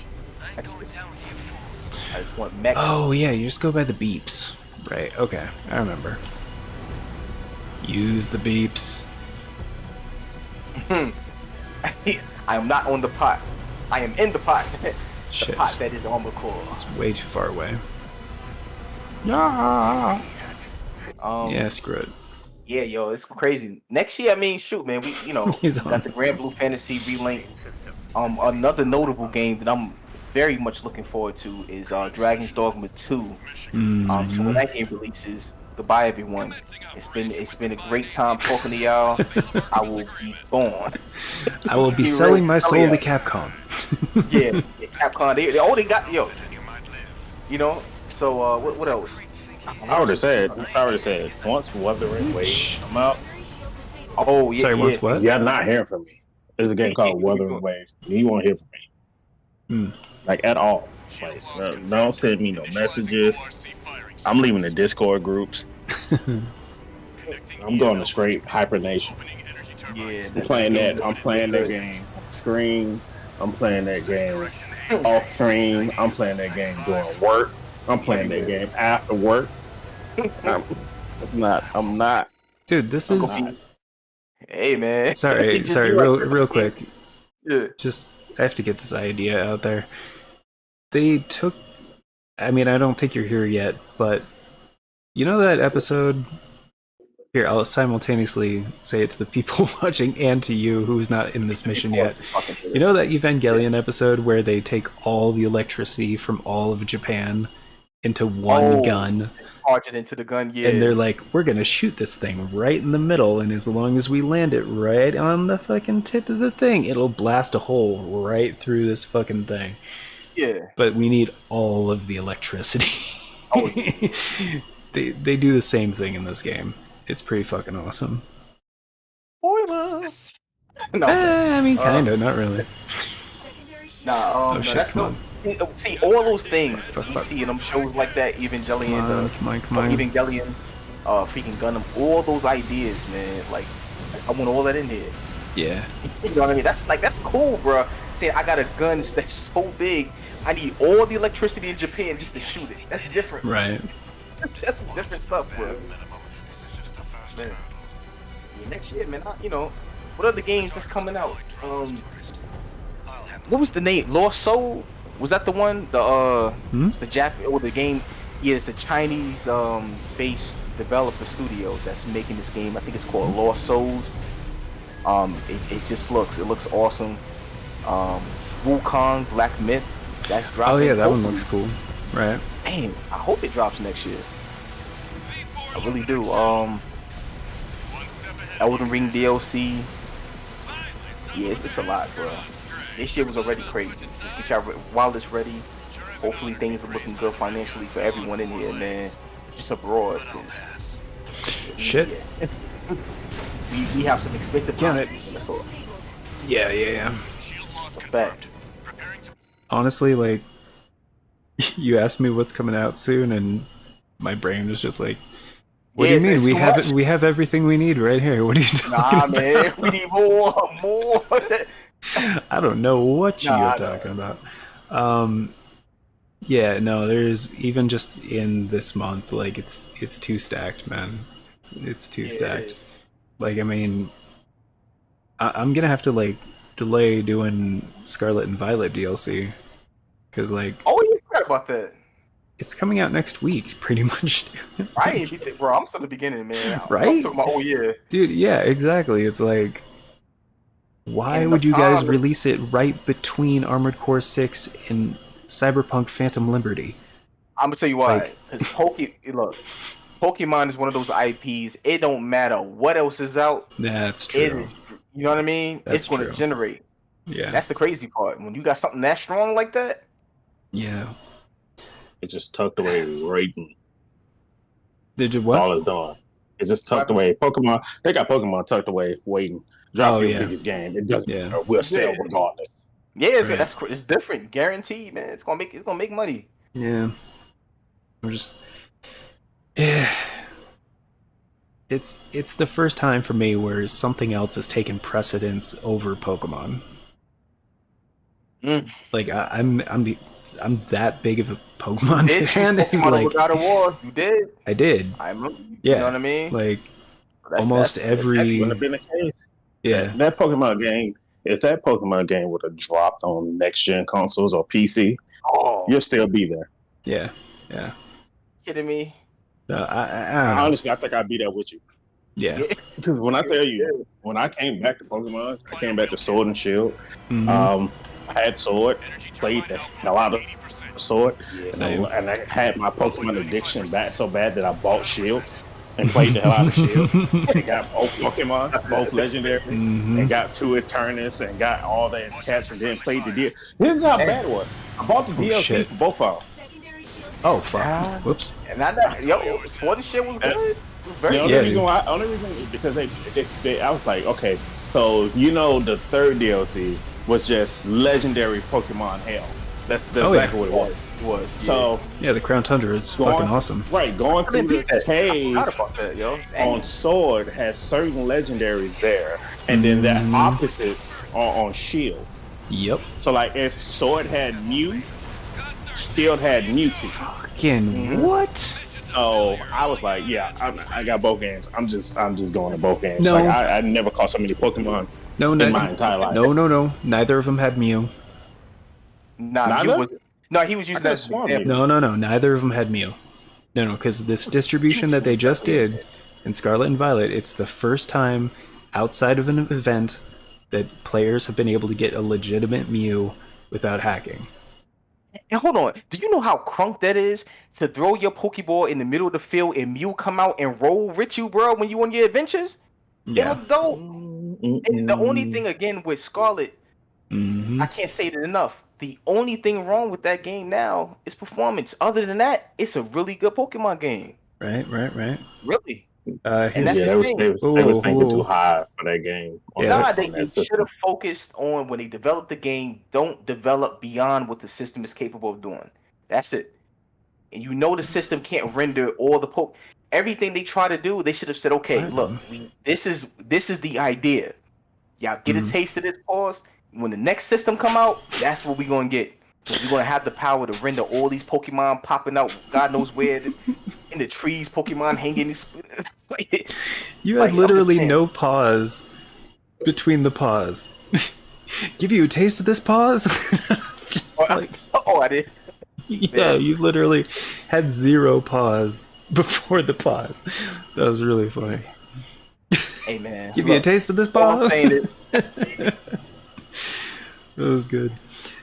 S2: I just want mechs.
S1: Oh, yeah, you just go by the beeps. Right, okay. I remember. Use the beeps.
S2: I am not on the pot. I am in the pot.
S1: Shit.
S2: The pot that is Armored Core.
S1: It's way too far away.
S2: Yeah,
S1: screw it.
S2: Yeah, yo, it's crazy. Next year, I mean, shoot, man, we, you know, got the Grand Blue Fantasy Relink. Another notable game that I'm very much looking forward to is Dragon's Dogma 2. So when that game releases, goodbye everyone. It's been a great time talking to y'all. I will be gone.
S1: I will be selling my soul to Capcom.
S2: yeah, Capcom. They got yo. You know, So what else?
S7: I would have said once Wuthering Waves come out.
S2: Oh yeah.
S1: Sorry,
S2: yeah.
S1: what's what?
S7: You're not hearing from me. There's a game called Wuthering Waves. You won't hear from me. Like at all. Like don't send me no messages. I'm leaving the Discord groups. I'm going to straight hibernation.
S2: Yeah.
S7: I'm playing that game on stream. I'm playing that game off stream. I'm playing that game during work. I'm playing that game after work. I'm not.
S1: Dude, this is.
S2: Hey man.
S1: Sorry, real quick.
S2: Yeah.
S1: Just I have to get this idea out there. They took. I mean, I don't think you're here yet, but you know that episode. Here, I'll simultaneously say it to the people watching and to you who's not in this mission yet. You know that Evangelion episode where they take all the electricity from all of Japan into one gun?
S2: Charge it into the gun, yeah.
S1: And they're like, we're going to shoot this thing right in the middle, and as long as we land it right on the fucking tip of the thing, it'll blast a hole right through this fucking thing.
S2: Yeah.
S1: But we need all of the electricity. They do the same thing in this game. It's pretty fucking awesome.
S2: Spoilers. No,
S1: I mean, kinda, not really.
S2: Nah,
S1: oh shit, come
S2: on. See, all those things you see in them shows like that, Evangelion,
S1: come on.
S2: Evangelion, freaking Gundam, all those ideas, man. Like, I want all that in here.
S1: Yeah.
S2: You know what I mean? That's cool, bro. Say I got a gun that's so big, I need all the electricity in Japan just to shoot it. That's different.
S1: Right.
S2: That's some different stuff, bro. Man. Yeah, next year, man. What other games that's coming out? What was the name? Lost Soul? Was that the one? The Japanese or the game? Yeah, it's a Chinese based developer studio that's making this game. I think it's called Lost Souls. It just looks awesome. Wukong Black Myth. That's dropping.
S1: Oh yeah, that one looks cool. Right.
S2: Man, I hope it drops next year. I really do. Elden Ring DLC. Yeah, it's a lot, bro. This year was already crazy. Just get y'all while it's ready. Hopefully things are looking good financially for everyone in here, man. Just abroad.
S1: Shit.
S2: Yeah. we have some expensive
S1: Get it.
S2: That's all.
S1: Yeah.
S2: That's a fact.
S1: Honestly, like, you asked me what's coming out soon, and my brain was just like, what do you mean? We have everything we need right here. What are you talking about?
S2: Man, we need more.
S1: I don't know what you're talking about. Yeah, no, there's even just in this month, like it's too stacked, man. It's too stacked. Like, I mean, I'm gonna have to like delay doing Scarlet and Violet DLC because like.
S2: Oh, you forgot about that.
S1: It's coming out next week, pretty much.
S2: I ain't beat it, bro. I'm still in the beginning, man.
S1: Right?
S2: I'm talking about,
S1: dude. Yeah, exactly. It's like, why would you guys release it right between Armored Core 6 and Cyberpunk Phantom Liberty?
S2: I'm gonna tell you why. Look, Pokemon is one of those IPs. It don't matter what else is out.
S1: That's true.
S2: It is, you know what I mean?
S1: That's
S2: it's going to generate.
S1: Yeah.
S2: That's the crazy part. When you got something that strong like that.
S1: Yeah.
S7: It's just tucked away waiting.
S1: Did you what?
S7: All it's doing. It's just tucked away. Pokemon. They got Pokemon tucked away waiting. Drop your biggest game. It doesn't matter. We'll sell regardless.
S2: Yeah, it's different. Guaranteed, man. It's gonna make money.
S1: Yeah. I'm just. Yeah. It's the first time for me where something else has taken precedence over Pokemon. Like I'm that big of a Pokemon fan.
S2: Pokemon God of War. You did.
S1: I did.
S2: I remember.
S1: Yeah.
S2: You know what I mean?
S1: Like almost every.
S7: Would have been the case.
S1: Yeah.
S7: That Pokemon game. If that Pokemon game would have dropped on next gen consoles or PC, you'll still be there.
S1: Yeah. Yeah.
S2: Kidding me?
S7: Honestly, I think I'd be there with you.
S1: Yeah.
S7: Because when I tell you, when I came back to Pokemon, I came back to Sword and Shield. I had Sword, played the hell out of Sword, and I had my Pokemon addiction back so bad that I bought Shield and played the hell out of Shield. And got both Pokemon, both legendaries, and got 2 Eternus, and got all that cats, and then played the deal. This is how bad it was. I bought the DLC for both of them.
S1: Oh fuck!
S2: Ah.
S1: Whoops.
S2: And I know, yo, Sword shit was good. It was very
S7: The
S2: good.
S7: only reason is because they I was like, okay, so the third DLC was just legendary Pokemon hell. That's exactly what it was.
S2: It was.
S7: So
S1: Yeah, the Crown Tundra is fucking awesome.
S7: Right, going through the cave
S2: I forgot about that, yo.
S7: on Sword has certain legendaries there, and then that opposite on Shield.
S1: Yep.
S7: So like, if Sword had Mew, Shield had Mewtwo.
S1: Fucking what?
S7: So I was like, yeah, I got both games. I'm just going to both games.
S1: No.
S7: Like I never caught so many Pokemon in my entire life.
S1: No. Neither of them had Mew.
S2: Nah, he was using that as an example.
S1: No. Neither of them had Mew. No, because this distribution that they just did in Scarlet and Violet, it's the first time outside of an event that players have been able to get a legitimate Mew without hacking.
S2: And hold on, do you know how crunk that is to throw your Pokeball in the middle of the field and Mew come out and roll with you, bro, when you on your adventures?
S1: Yeah.
S2: It was dope. And the only thing again with Scarlet, I can't say it enough. The only thing wrong with that game now is performance. Other than that, it's a really good Pokemon game.
S1: Right.
S2: Really.
S1: And
S2: that's
S7: they was thinking too high for that game.
S2: They should have focused on when they developed the game. Don't develop beyond what the system is capable of doing. That's it. And the system can't render all the everything they try to do. They should have said, okay, look, this is the idea. Y'all get a taste of this pause. When the next system come out, that's what we're gonna get. We're gonna have the power to render all these Pokemon popping out, God knows where, in the trees. Pokemon hanging.
S1: You had literally no pause between the pause. Give you a taste of this pause?
S2: I did.
S1: Yeah, you literally had zero pause before the pause. That was really funny.
S2: Hey man,
S1: give you a taste of this pause.
S2: I'm saying it.
S1: That was good.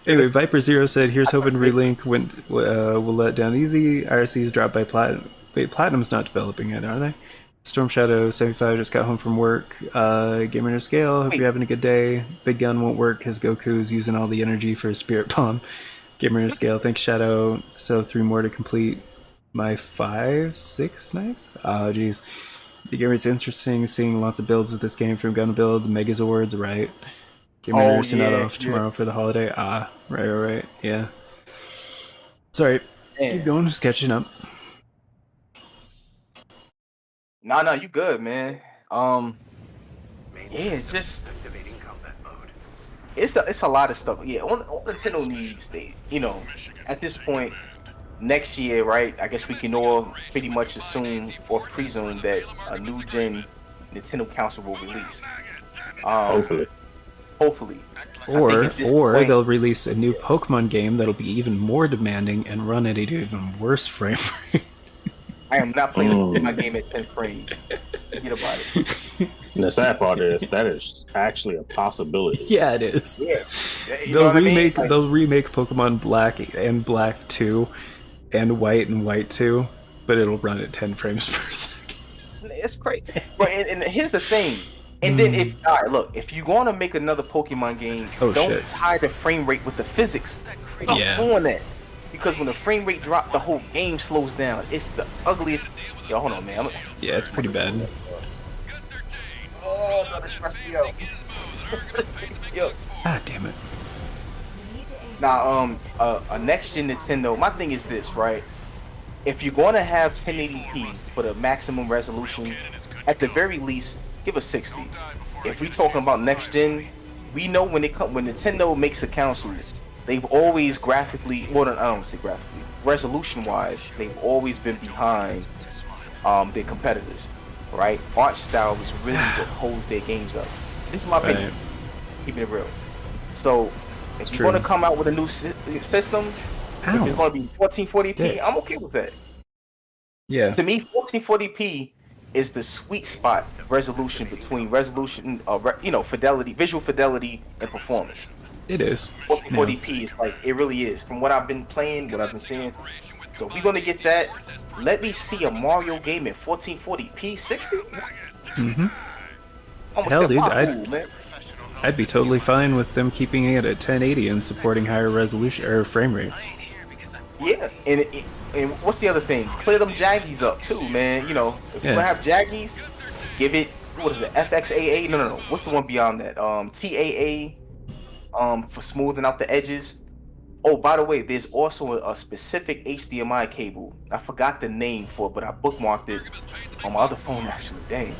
S1: Anyway, Viper Zero said, "Here's hoping Relink will let down easy. IRC's dropped by Platinum. Wait, Platinum's not developing it, are they? Storm Shadow 75 just got home from work. Gamer to Scale. Hope you're having a good day. Big Gun won't work because Goku's using all the energy for his Spirit Bomb. Gamer to Scale. Thanks, Shadow. So 3 more to complete my 5-6 nights. Oh, geez. The Gamer, it's interesting seeing lots of builds with this game from Gun Build, Megazords, right? Gamer nursing out off tomorrow for the holiday. Ah, right. Yeah. Sorry. Keep going, just catching up.
S2: No, you good, man. Yeah, just it's a lot of stuff. Yeah, all Nintendo needs, at this point, next year, right? I guess we can all pretty much assume or presume that a new gen Nintendo console will release. Hopefully.
S1: Or they'll release a new Pokemon game that'll be even more demanding and run at an even worse frame rate.
S2: I am not playing a Pokemon game at 10 frames. Forget about it.
S7: The sad part is that is actually a possibility.
S1: Yeah, it is.
S2: Yeah.
S1: They'll remake Pokemon Black and Black 2 and White 2, but it'll run at 10 frames per second.
S2: It's crazy. But and here's the thing. And then if you're going to make another Pokemon game, don't tie the frame rate with the physics. Stop doing that. Because when the frame rate drops, the whole game slows down. It's the ugliest. Yo, hold on, man.
S1: Yeah, it's pretty bad.
S2: Oh, another stress me out. Yo.
S1: Ah, damn it.
S2: Now, a next gen Nintendo. My thing is this, right? If you're going to have 1080p for the maximum resolution, at the very least, give us 60. If we talking about next gen, we know when Nintendo makes a console, they've always resolution-wise, they've always been behind their competitors, right? Art style is really what holds their games up. This is my opinion, keeping it real. So, if you're going to come out with a new system, if it's going to be 1440p, I'm okay with that.
S1: Yeah.
S2: To me, 1440p is the sweet spot resolution between fidelity, visual fidelity, and performance.
S1: It is.
S2: 1440p is like, it really is. From what I've been playing, what I've been seeing. So if we're gonna get that, let me see a Mario game in 1440p 60.
S1: Hell, dude, I'd be totally fine with them keeping it at 1080 and supporting higher resolution or frame rates.
S2: Yeah, and what's the other thing? Clear them jaggies up too, man. You know, if you're
S1: Yeah.
S2: gonna have jaggies, give it what is it? FXAA? No. What's the one beyond that? TAA. For smoothing out the edges. Oh, by the way, there's also a specific HDMI cable. I forgot the name for it, but I bookmarked it on my other phone actually. Dang.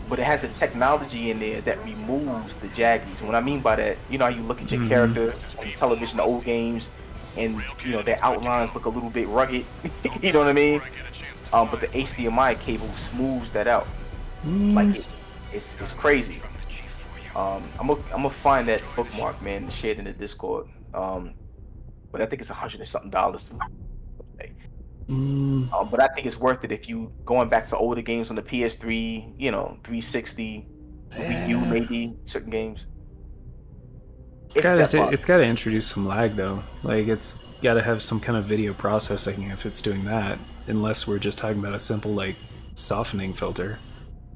S2: But it has a technology in there that removes the jaggies. And what I mean by that, you know how you look at your character on television, the old games, and you know their outlines look a little bit rugged. You know what I mean? But the HDMI cable smooths that out. Like it's crazy. I'm gonna find that bookmark, man, and share it in the Discord. But I think it's $100 and something. But I think it's worth it if you going back to older games on the PS3, you know, 360, Wii U, maybe certain games.
S1: It's gotta introduce some lag though. Like it's gotta have some kind of video processing if it's doing that. Unless we're just talking about a simple like softening filter,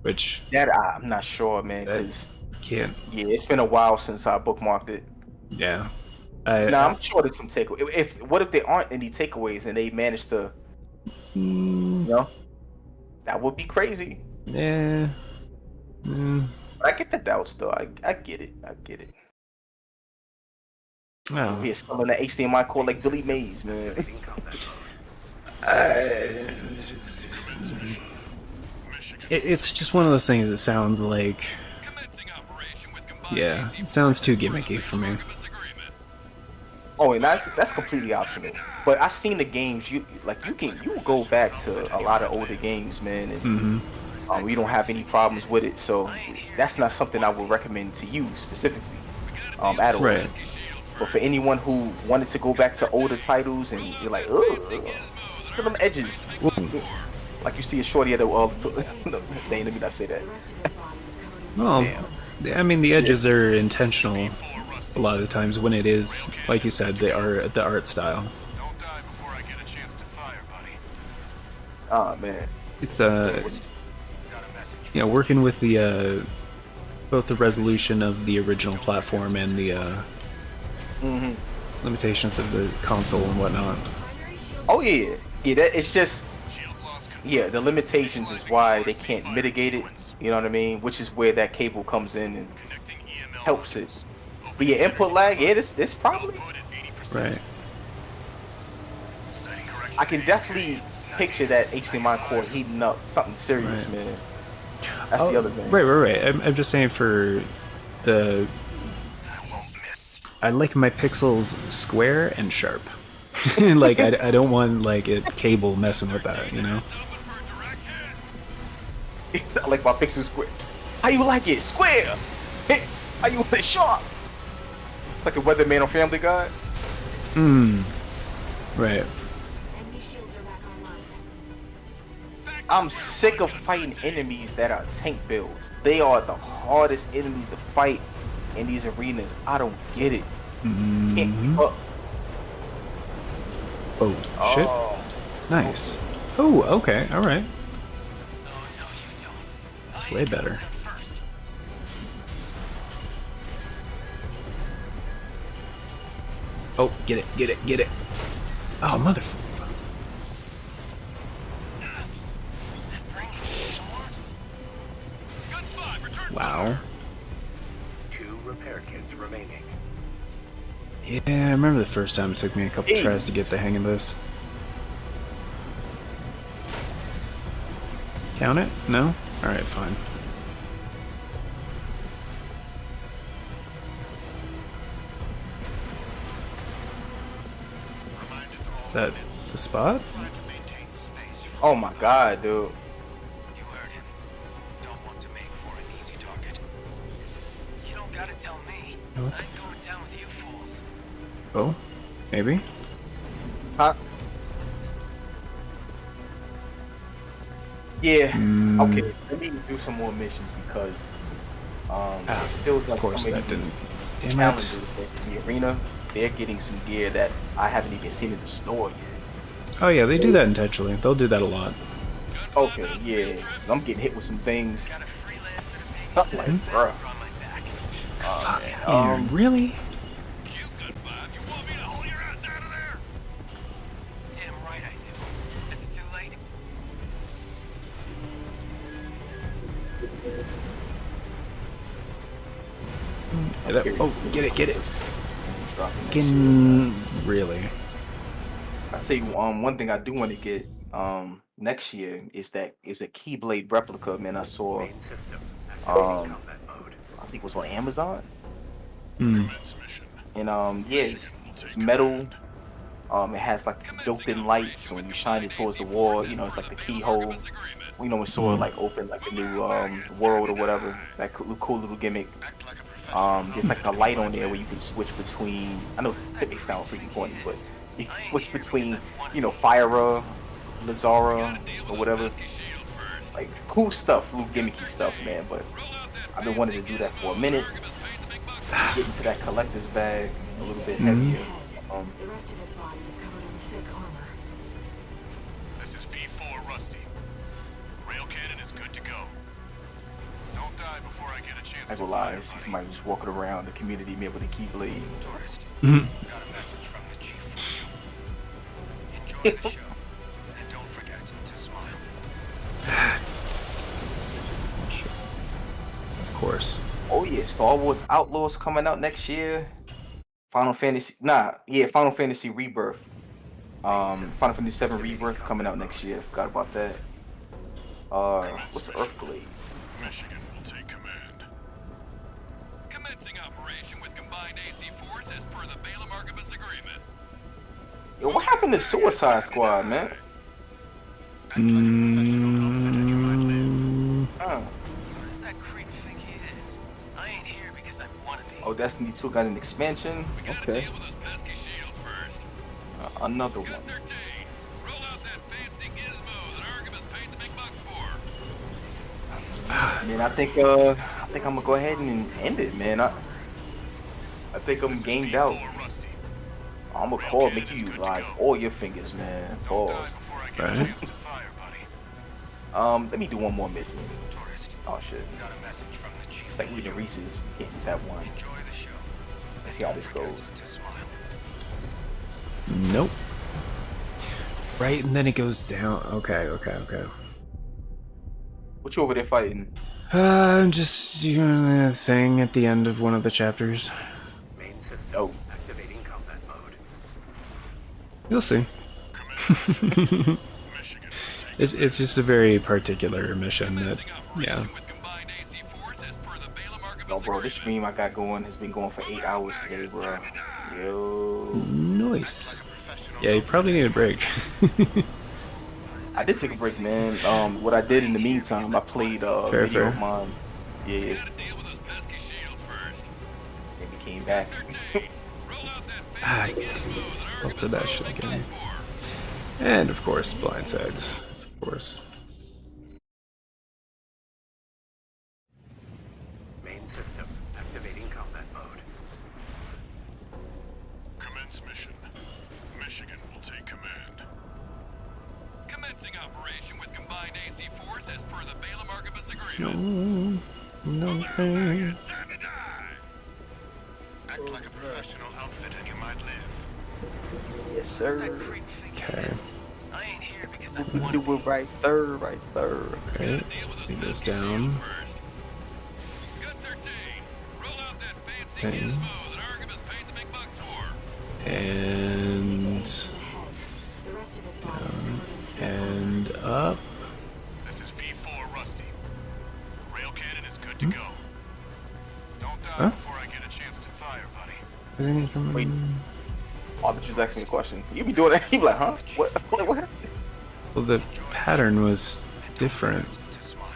S1: which
S2: I'm not sure, man. Because
S1: can't.
S2: Yeah, it's been a while since I bookmarked it.
S1: Yeah.
S2: I'm sure there's some takeaways. What if there aren't any takeaways and they manage to, you know, that would be crazy.
S1: Yeah.
S2: But I get the doubts though. I get it.
S1: Oh.
S2: We're still in the HDMI cord like Billy Mays, man.
S1: It's just one of those things that sounds like, yeah, it sounds too gimmicky for me.
S2: Oh, and that's completely optional. But I've seen the games. You go back to a lot of older games, man, and we don't have any problems with it. So that's not something I would recommend to you specifically, at all.
S1: Right.
S2: But for anyone who wanted to go back to older titles and you're like, ugh, look at them edges. Like you see a shorty at the dang, let me not say that.
S1: Well, I mean the edges are intentional a lot of the times when it is, like you said, the art style.
S6: Don't die before I get a chance to fire, buddy.
S2: Oh man.
S1: It's working with the both the resolution of the original platform and the limitations of the console and whatnot.
S2: Oh yeah, that it's just the limitations is why they can't mitigate it. You know what I mean? Which is where that cable comes in and helps it. But yeah, input lag, this probably
S1: right.
S2: I can definitely picture that HDMI cord heating up something serious,
S1: Right.
S2: man. That's the other thing.
S1: Right. I'm just saying for the. I like my pixels square and sharp. Like I don't want like a cable messing with that, you know.
S2: It's not like my pixel square. How you like it? Square. How you want it sharp? Like a weatherman on Family Guy.
S1: Right.
S4: Enemy shields are back online.
S2: I'm sick of fighting enemies that are tank builds. They are the hardest enemies to fight in these arenas. I don't get it. Can't keep up.
S1: Oh shit! Nice. Oh, okay, all right. It's way better. Oh, get it! Oh, motherfucker! Wow.
S5: 2 repair kits remaining.
S1: Yeah, I remember the first time it took me a couple tries to get the hang of this. Count it? No? Alright, fine. Is that the spot?
S2: Oh my god, dude.
S8: You heard him. Don't want to make for an easy target. You don't gotta tell me. I ain't going down with you fools.
S1: Oh, maybe?
S2: Huh? Yeah. Okay. Let me do some more missions because it feels like
S1: of course
S2: some of
S1: that
S2: these
S1: didn't. Damn
S2: challenges
S1: it.
S2: in the arena, they're getting some gear that I haven't even seen in the store yet.
S1: Oh yeah, they do that intentionally. They'll do that a lot.
S2: Okay, yeah. I'm getting hit with some things.
S8: Got a freelancer to make
S2: I'm like, bruh.
S8: on my back.
S1: Really?
S6: You got 5. You want me to haul your ass out of there?
S1: Get up. Oh, get it, get it.
S2: Dropping that shit.
S1: Fucking really.
S2: I tell you, one thing I do want to get next year is a Keyblade replica, man. I saw I think it was on Amazon,
S6: Commence mission.
S2: and yeah, it's metal. It has like this built-in lights. When you shine it towards the wall, you know, it's like the keyhole. You know, when Sora like open like a new world or whatever. That cool little gimmick. There's like a light on there where you can switch between. I know it may sound freaking corny, but you can switch between, you know, Fyra, Lazara, or whatever. Like cool stuff, little gimmicky stuff, man. But I've been wanting to do that for a minute. Get into that collector's bag a little bit heavier.
S4: The rest of its body is covered in thick armor.
S6: This is V4 Rusty. Rail cannon is good to go. Don't die before I get a chance
S2: I
S6: to
S2: go lie,
S6: fire,
S2: see
S6: buddy.
S2: somebody just walking around the community, maybe with a Keyblade.
S8: Tourist,
S1: Mhm.
S8: got a message from the chief for you. Enjoy the show, and don't forget to smile.
S1: Of course.
S2: Oh yeah, Star Wars Outlaws coming out next year. Final Fantasy Rebirth. Final Fantasy 7 Rebirth coming out next year. Forgot about that. What's Earthblade?
S6: Michigan will take command. Commencing operation with combined AC force as per the Balaam Archibus agreement.
S2: Yo, what happened to Suicide Squad, man?
S8: What does that creep think he is? I ain't here because I want to be.
S2: Oh, Destiny 2 got an expansion.
S6: We gotta
S2: Okay,
S6: deal with those pesky shields first.
S2: another
S6: Gun
S2: one.
S6: 13, roll out that fancy gizmo that Archibus paid the big bucks for.
S2: Man, I think I'm gonna go ahead and end it, man. I think I'm
S6: This is
S2: gamed out.
S6: V4 Rusty.
S2: I'm gonna call, make you utilize all your fingers, man.
S6: Don't die
S2: Pause.
S6: before I get a
S1: Right.
S6: chance to fire, buddy.
S2: Let me do one more mission.
S8: Tourist,
S2: Oh shit.
S8: got a message from the chief
S2: It's like
S8: for
S2: eating
S8: you.
S2: Reese's. You can't just have one.
S8: Enjoy the show.
S2: Let's see how this
S8: Forget
S2: goes.
S8: to smile.
S1: Nope. Right, and then it goes down. Okay.
S2: What you over there fighting?
S1: I'm just doing a thing at the end of one of the chapters.
S5: Main system
S2: Oh,
S5: activating combat mode.
S1: You'll see.
S6: Michigan will take
S1: It's just a very particular mission that,
S6: commencing
S1: yeah.
S6: operation with combined AC force as per the Balaam Archibus
S2: no, bro. This
S6: agreement.
S2: stream I got going has been going for 8 hours today, bro. Yo,
S1: Nice. Yeah, you probably need a break.
S2: I did take a break, man. What I did in the meantime, I played
S1: Fair,
S2: video of
S1: fair.
S2: mine. Yeah,
S6: Gotta deal with those pesky shields first.
S2: and we came back.
S6: 13, roll out that
S1: Ah,
S6: fancy gizmo that
S1: up to
S6: Archibus
S1: that
S6: paid
S1: shit
S6: the big
S1: again.
S6: bucks for.
S1: And of course, blindsides. Of course.
S5: Main system activating combat mode.
S6: Commence mission. Michigan will take command. Commencing operation with combined AC force as per the Balaam Archibus agreement.
S1: No
S6: It's
S1: thanks.
S6: time to die. Act like a professional outfit and you might live.
S2: Yes,
S8: What does that
S2: sir.
S8: creep think he
S1: Okay.
S8: is? I ain't here because I
S2: We
S8: want to
S2: do
S8: be.
S2: it right there, right there.
S1: Right.
S6: Deal with those
S1: He goes
S6: pesky
S1: down.
S6: shields first. Gun 13, roll out that fancy
S1: Okay.
S6: gizmo that Archibus paid the big bucks for.
S1: And
S4: The rest of its body is covered in thick armor.
S1: and up.
S6: This is V4 Rusty. Rail cannon is good to go. Don't die
S1: Huh?
S6: before I get a chance to fire, buddy.
S1: Isn't he coming?
S2: Wait. Oh, I thought you was asking me a question. You be doing that? You be like, huh? What happened?
S1: Well, the pattern was different.
S8: To smile.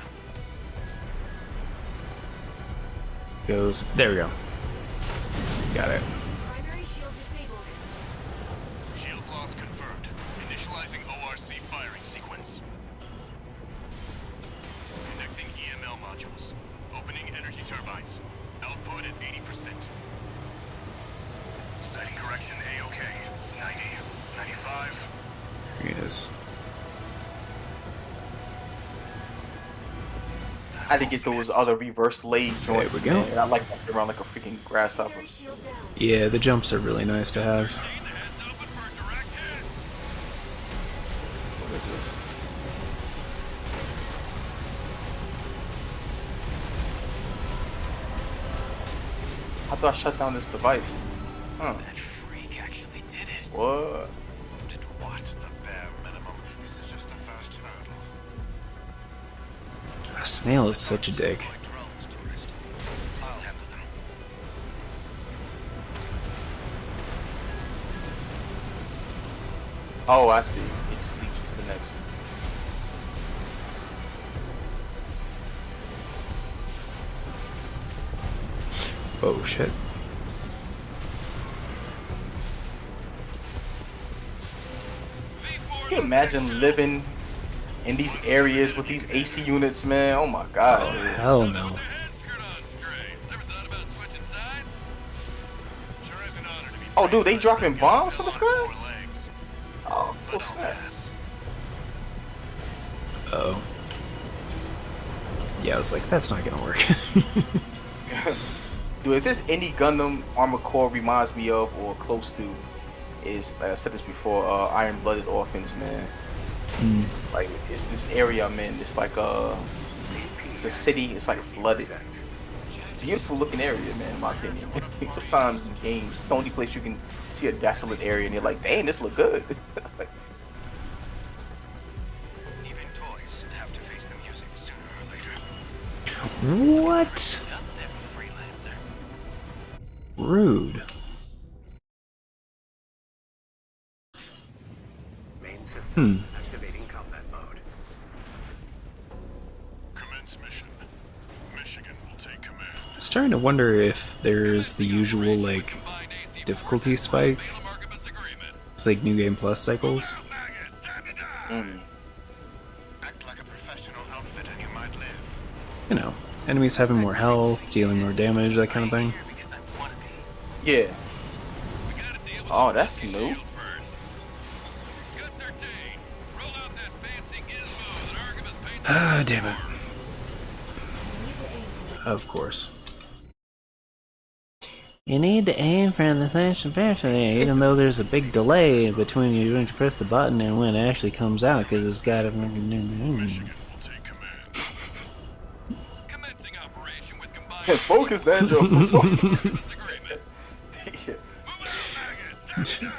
S1: Goes. There we go. Got it.
S4: Primary shield disabled.
S6: Shield loss confirmed. Initializing ORC firing sequence. Connecting EML modules. Opening energy turbines. Output at 80%. Sighting correction A-OK. 90, 95.
S1: Here he is.
S2: I had to get those other reverse leg joints.
S1: we go.
S2: Man. I like walking around like a freaking grasshopper.
S4: Primary shield down.
S1: Yeah, the jumps are really nice to have.
S6: 13, the head's open for a direct hit.
S2: What is this? thought I shut down this device. Huh.
S8: That freak actually did it.
S2: What?
S6: Did what? The bare minimum. This is just the first hurdle.
S1: Snail is such a dick.
S8: Deploy drones, tourist. I'll handle them.
S2: Oh, I see. It just leads you to the next.
S1: Oh shit.
S2: Can you imagine living in these areas with these AC units, man? Oh my god.
S1: Hell no.
S6: Their heads skirt on straight. Never thought about switching sides? Sure is an honor to be
S2: Oh, dude, they
S6: praised by
S2: dropping
S6: Rubicons
S2: bombs from the
S6: that all
S2: sky?
S6: have 4 legs.
S2: Oh,
S6: But
S2: what's
S6: I'll
S2: that?
S6: pass.
S1: Oh. Yeah, I was like, that's not gonna work.
S2: Dude, if this any Gundam Armored Core reminds me of or close to is, like I said this before, Iron Blooded Orphans, man. Like, it's this area I'm in. It's like it's a city. It's like flooded. It's a beautiful looking area, man. In my opinion. Sometimes in games, it's the only place you can see a desolate area, and you're like, dang, this look good. Like,
S8: Even toys have to face the music sooner or later.
S1: What?
S8: Up there, freelancer.
S1: Rude.
S5: Main system
S1: Hmm.
S5: activating combat mode.
S6: Commence mission. Michigan will take command.
S1: I'm starting to wonder if there's the usual, like,
S6: Combined AC
S1: difficulty
S6: forces per the
S1: spike.
S6: Balaam Arquebus agreement.
S1: It's like New Game Plus cycles.
S6: Maggots, time to die.
S8: Act like a professional outfit and you might live.
S1: You know, enemies having more health, dealing more damage, that kind of thing.
S8: Here because I want to be.
S2: yeah.
S6: We gotta deal with
S2: Oh,
S6: those
S2: that's
S6: pesky
S2: new.
S6: shields first. Cut 13. Roll out that fancy gizmo that Arquebus paid the
S1: Ah, damn it.
S4: You need to aim for the
S1: Of course. You need to aim for the fashion even though there's a big delay between you when you press the button and when it actually comes out, because it's got a...
S6: Michigan will take command. Commencing operation with combined
S2: Focus that joke.
S6: Arquebus agreement.
S2: Yeah.
S6: Moving out, maggots, time to die.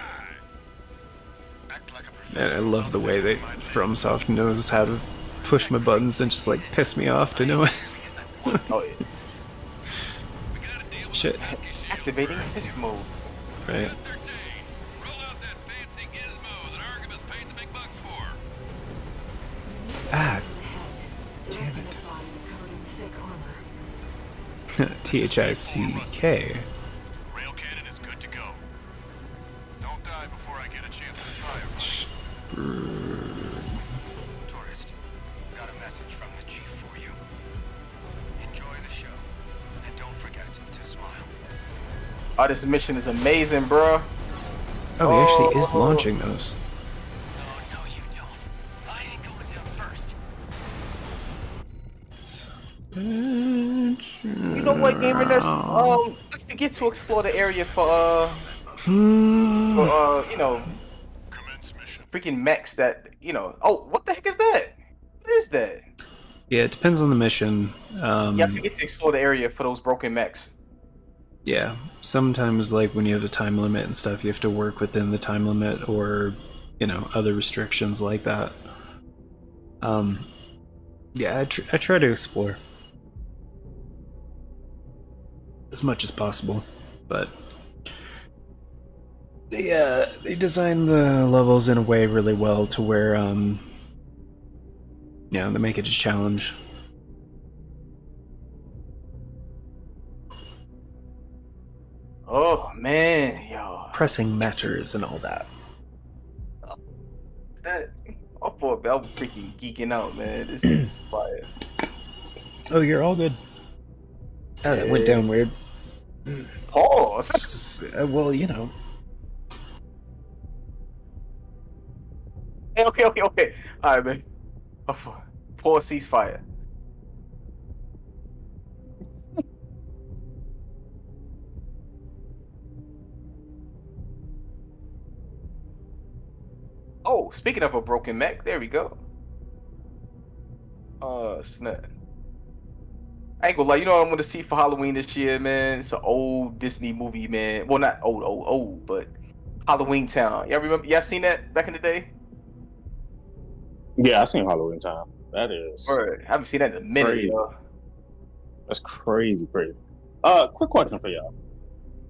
S8: Act like a
S1: I
S8: professional
S1: love the way
S8: outfit
S1: they
S8: and you might live.
S1: FromSoft knows how to push my buttons and just like piss me off to know it.
S8: Because I want to be.
S2: Oh yeah.
S6: We gotta deal with
S1: Shit.
S6: those pesky shields
S2: Activating
S6: first.
S2: assist mode.
S1: Right?
S6: Cut 13. Roll out that fancy gizmo that Arquebus paid the big bucks for.
S1: Ah,
S4: head. The rest of its body is covered in thick armor.
S1: THICK.
S6: Rail cannon is good to go. Don't die before I get a chance to fire.
S8: Tourist, got a message from the chief for you. Enjoy the show, and don't forget to smile.
S2: Oh, this mission is amazing, bro.
S1: Oh, he actually is launching those.
S8: Oh, no, you don't. I ain't going down first.
S2: You know what, gamer? There's I forget to explore the area for you know,
S6: Commence mission.
S2: freaking mechs that Oh, what the heck is that? What is that?
S1: Yeah, it depends on the mission.
S2: Yeah, I forget to explore the area for those broken mechs.
S1: Yeah, sometimes like when you have a time limit and stuff, you have to work within the time limit, or other restrictions like that. Yeah, I try to explore as much as possible, but they design the levels in a way really well to where they make it a challenge.
S2: Oh man, yo,
S1: Pressing matters and all that.
S2: that I thought I was freaking geeking out, man. This is fire.
S1: Oh, you're all good. Oh, that went down weird.
S2: Pause.
S1: Well,
S2: Hey, okay. All right, man. Pause, ceasefire. Oh, speaking of a broken mech, there we go. Snap. I ain't gonna lie, you know what I'm gonna see for Halloween this year, man? It's an old Disney movie, man. Well, not old, but Halloween Town. Y'all remember? Y'all seen that back in the day?
S7: Yeah, I seen Halloween Time. That is
S2: Or I haven't seen that in a minute,
S7: crazy.
S2: yo.
S7: That's crazy. Quick question for y'all.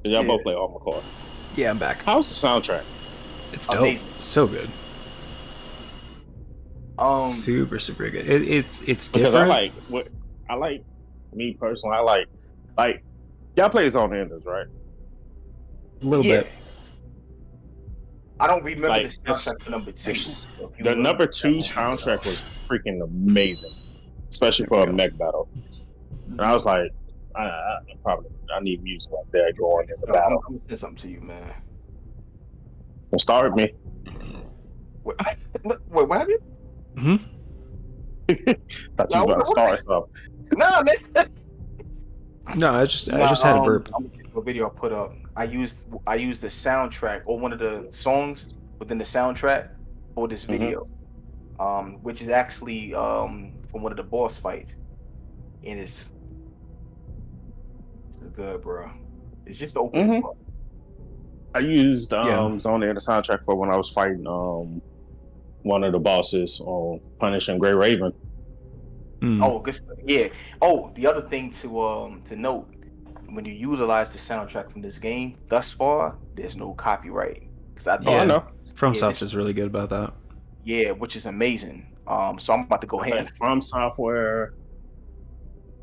S7: Did y'all
S2: Yeah.
S7: both play Armored Core?
S1: Yeah, I'm back.
S7: How's the soundtrack?
S1: It's dope.
S2: Amazing.
S1: So good. Super good. It's
S7: Because
S1: different.
S7: I like me personally. I like y'all play Zone Enders, right?
S1: A little bit.
S2: I don't remember
S7: Like,
S2: the soundtrack for number 2.
S7: The number 2 soundtrack was freaking amazing, especially for a mech battle. And I was like, I need music like that going in the battle.
S2: I'm gonna say something to you, man.
S7: Well, start with me.
S2: Wait, what happened?
S1: Mm-hmm.
S7: Thought you was about to start something.
S2: Nah, man.
S1: No, I just had a burp.
S2: I'm gonna show you a video I put up. I used the soundtrack or one of the songs within the soundtrack for this video, which is actually from one of the boss fights, and it's good, bro. It's just open.
S7: I used Zone Enders soundtrack for when I was fighting one of the bosses on Punishing Grey Raven.
S2: Oh, good stuff. Yeah. Oh, the other thing to note, when you utilize the soundtrack from this game, thus far, there's no copyright. Because I thought,
S1: I know. FromSoft is really good about that.
S2: Yeah, which is amazing. So I'm about to go ahead.
S7: From Software,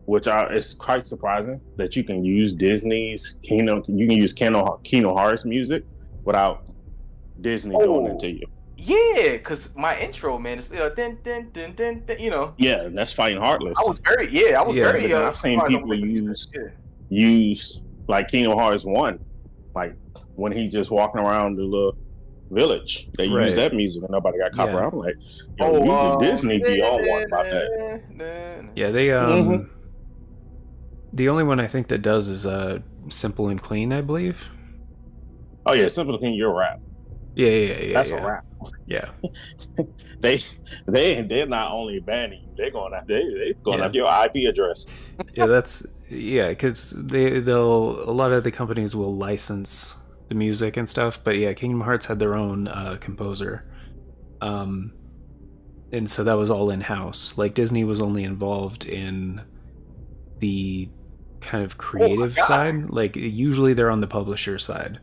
S7: which is quite surprising that you can use Disney's Kingdom. You can use Kingdom Hearts music without Disney doing it to you.
S2: Yeah, because my intro, man, is dun, dun, dun, dun, dun, you know.
S7: Yeah, that's Fighting Heartless.
S2: I was very.
S7: I've seen people use like Kingdom Hearts 1, like when he's just walking around the little village. They use that music and nobody got copyright. I'm like, yo, Disney be on one about that.
S1: Yeah, they the only one I think that does is Simple and Clean, I believe.
S7: Oh yeah, Simple and Clean, you're rap.
S1: Yeah.
S7: That's a rap.
S1: Yeah.
S7: they're not only banning you, they're going after your IP address.
S1: Yeah, because they'll a lot of the companies will license the music and stuff, but yeah, Kingdom Hearts had their own composer, and so that was all in house. Like Disney was only involved in the kind of creative side. Like usually they're on the publisher side.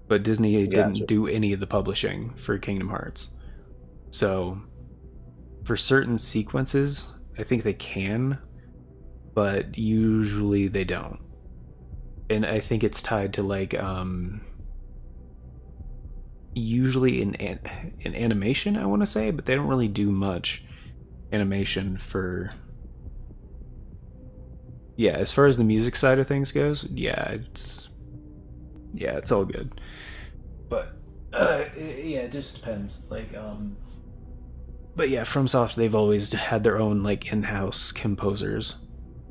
S1: But Disney didn't do any of the publishing for Kingdom Hearts. So, for certain sequences, I think they can, but usually they don't. And I think it's tied to like, usually in animation, I want to say, but they don't really do much animation for... Yeah, as far as the music side of things goes, it's all good. But it just depends. Like but yeah, FromSoft, they've always had their own like in-house composers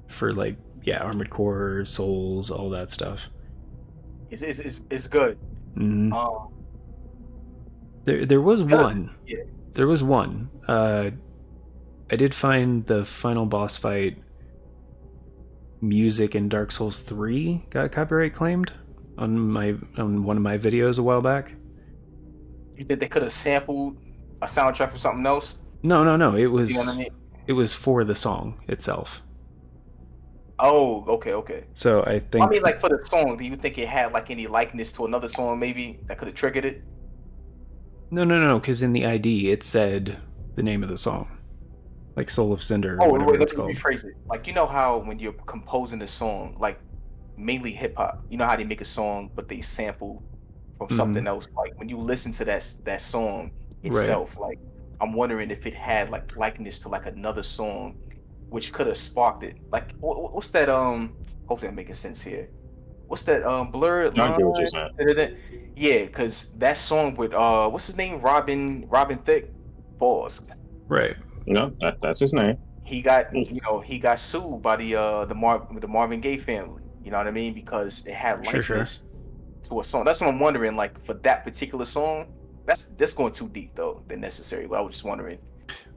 S1: for like Armored Core, Souls, all that stuff.
S2: It's good.
S1: Mm-hmm. There was one.
S2: Yeah.
S1: There was one. I did find the final boss fight music in Dark Souls 3 got copyright claimed on one of my videos a while back.
S2: You think they could have sampled a soundtrack from something else?
S1: No. It was,
S2: you know what I mean?
S1: It was for the song itself.
S2: Oh, okay.
S1: So I think...
S2: I mean, like for the song, do you think it had like any likeness to another song maybe that could have triggered it?
S1: No, because in the ID it said the name of the song. Like Soul of Cinder or whatever it's called.
S2: Rephrase it. Like, you know how when you're composing a song, like mainly hip hop, you know how they make a song but they sample from something else. Like when you listen to that song itself, like I'm wondering if it had like likeness to like another song which could have sparked it. Like what's that hopefully I'm making sense here. What's that blurred line?
S7: I get what you're saying.
S2: Yeah, because that song with what's his name? Robin Thicke. Pause.
S1: Right.
S7: No, that's his name.
S2: He got he got sued by the Marvin Gaye family. You know what I mean? Because it had likeness to a song. That's what I'm wondering. Like for that particular song, that's going too deep though than necessary. But I was just wondering.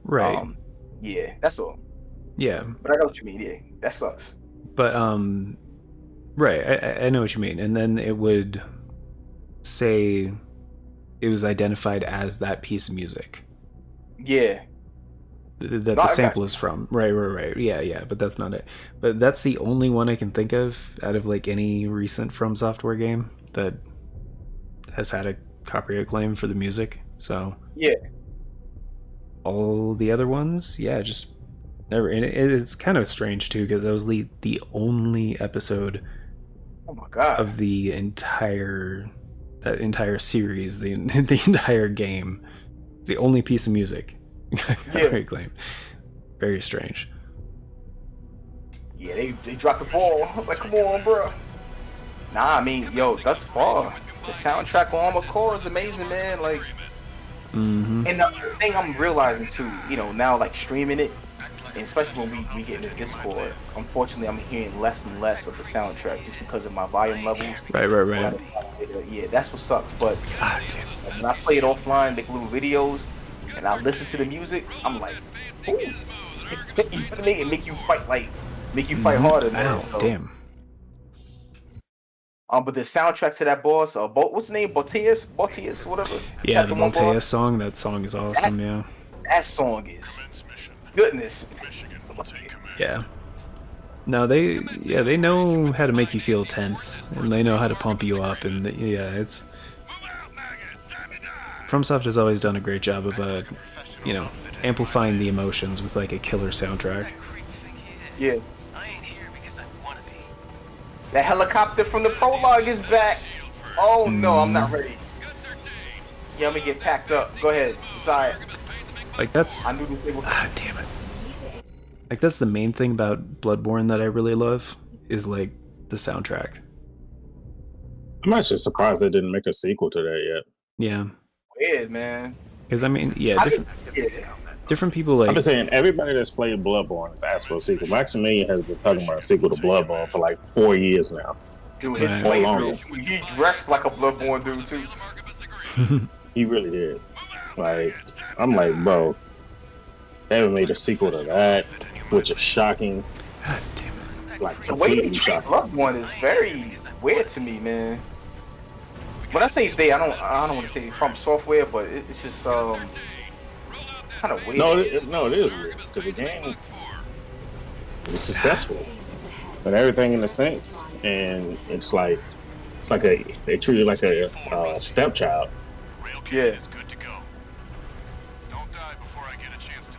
S1: Right.
S2: Yeah, that's all.
S1: Yeah,
S2: But I know what you mean. Yeah, that sucks.
S1: but right, I know what you mean. And then it would say it was identified as that piece of music
S2: Yeah.
S1: that
S2: No,
S1: the
S2: I got
S1: sample
S2: you.
S1: is from. Right. Yeah, but that's not it. But that's the only one I can think of out of like any recent From Software game that has had a copyright claim for the music. So
S2: Yeah.
S1: all the other ones, yeah, just never. And it's kind of strange too because that was the only episode
S2: Oh my god.
S1: of the entire series, the the entire game. It's the only piece of music. Copyright claim. Very strange.
S2: Yeah, they dropped the ball. I was like, come on, bro. Nah, I mean, yo, thus far, the soundtrack on Armored Core is amazing, man. Like,
S1: Mm-hmm.
S2: and the thing I'm realizing too, you know, now like streaming it, and especially when we get into Discord, unfortunately, I'm hearing less and less of the soundtrack just because of my volume levels.
S1: Right.
S2: Yeah, that's what sucks. But
S1: God
S2: when I play it offline, make little videos, and I listen to the music, I'm like, ooh. It make you fight harder, man.
S1: Ow,
S2: So,
S1: damn.
S2: but the soundtrack to that boss, what's the name? Botius, whatever.
S1: Yeah, the
S2: Chapter one boss?
S1: Malteus song. That song is awesome. Yeah.
S2: That song is goodness.
S1: Yeah. No, they know how to make you feel tense, and they know how to pump you up, and yeah, it's. FromSoft has always done a great job of amplifying the emotions with like a killer soundtrack.
S2: Yeah.
S8: I ain't here because I wanna be.
S2: That helicopter from the prologue is back. Oh no, I'm not ready. Yeah, I'm gonna get packed up. Go ahead. Decide.
S1: Like that's
S2: I knew this thing was.
S1: damn it. Like that's the main thing about Bloodborne that I really love is like the soundtrack.
S7: I'm actually surprised they didn't make a sequel to that yet.
S1: Yeah,
S2: Weird, man.
S1: because I mean, yeah, different people like.
S7: I've been saying everybody that's played Bloodborne has asked for a sequel. Maximilian has been talking about a sequel to Bloodborne for like 4 years now.
S2: Dude, his
S1: Right.
S2: playthrough, he dressed like a Bloodborne dude too.
S7: He really did. Like, I'm like, bro, they haven't made a sequel to that, which is shocking.
S1: God damn it.
S7: Like,
S2: The way he
S7: completely
S2: treat
S7: shocking.
S2: Bloodborne is very weird to me, man. When I say they, I don't want to say from software, but it's just it's kind of weird.
S7: No, it is weird because the game is successful and everything in a sense, and it's like they treat it like a stepchild.
S2: Yeah.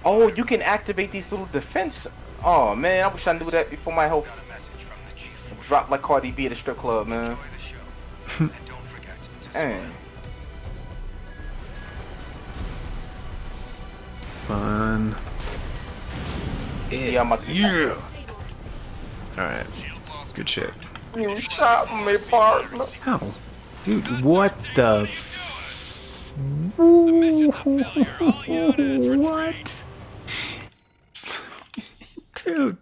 S2: Oh, you can activate these little defense. Oh man, I wish I knew that before my health dropped like Cardi B at a strip club, man. Dang.
S1: Fun.
S2: Yeah, I'm about to
S1: Yeah. All right. Good shit.
S2: You shot me, partner.
S1: Ow. Dude, what the? What? Dude,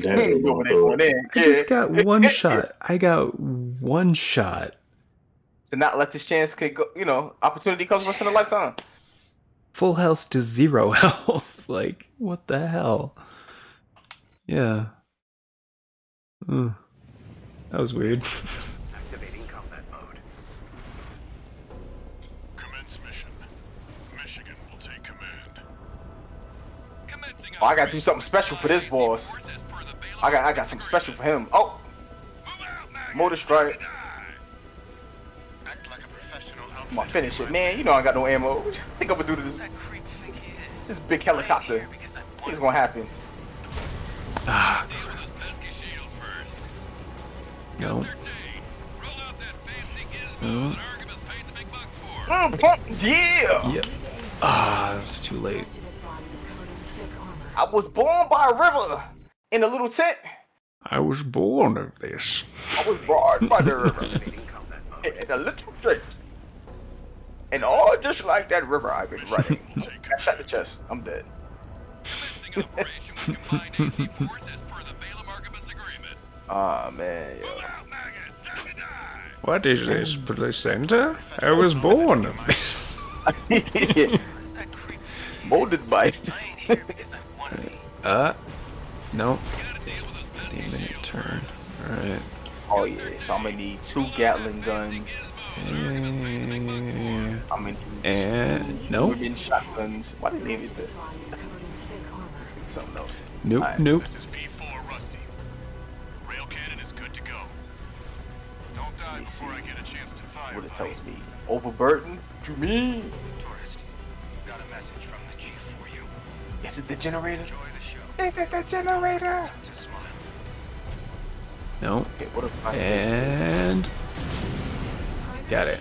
S7: Damn, going through it.
S1: I just got one shot. I got one shot.
S2: To not let this chance could go, opportunity comes once in a lifetime.
S1: Full health to 0 health. Like, what the hell? Yeah. That was weird.
S5: Activating combat mode.
S6: Commence mission. Michigan will take command. Commencing
S2: Oh, I gotta do something special for this boss. I got something special for him. Oh, motor strike.
S8: Act like a professional
S2: I'm gonna finish it, man. You know I got no ammo. What you think I'm gonna do to this this big helicopter? What's gonna happen?
S1: Ah,
S6: Deal with those pesky shields first.
S1: no.
S6: Dr. Jade, roll out that fancy gizmo that Artemis paid the big bucks for.
S2: Yeah.
S1: Yep. Ah, it was too late.
S4: Most of its body is covered in thick armor.
S2: I was born by a river in a little tent.
S1: I was born of this.
S2: I was born by the river in a little tent. And all just like that river I've been running. I shot the chest. I'm dead.
S6: Commencing operation with combined AC force as per the Balaam Artemis agreement.
S2: Ah man, yo.
S6: Out maggots, time to die.
S1: What is this placenta? I was born of this.
S2: Molded by.
S8: I ain't here because I wanna
S1: Nope. 15-minute turn. Alright.
S2: Oh yeah, so I'm gonna need 2 Gatling guns. I'm gonna need 2
S1: Nope.
S2: Ribbon shotguns. Why did they leave it there?
S4: Body is covered in thick armor.
S2: Something else.
S1: Nope.
S2: Alright.
S1: Nope.
S6: This is V4 Rusty. Rail cannon is good to go. Don't die before I get a chance to fire.
S2: What it
S6: buddy.
S2: tells me. Overburden? What you mean?
S8: Tourist, got a message from the chief for you.
S2: Is it the generator?
S8: Enjoy the show.
S2: Is it the generator?
S8: To smile.
S1: Nope.
S2: Okay, what if I say?
S1: And got it.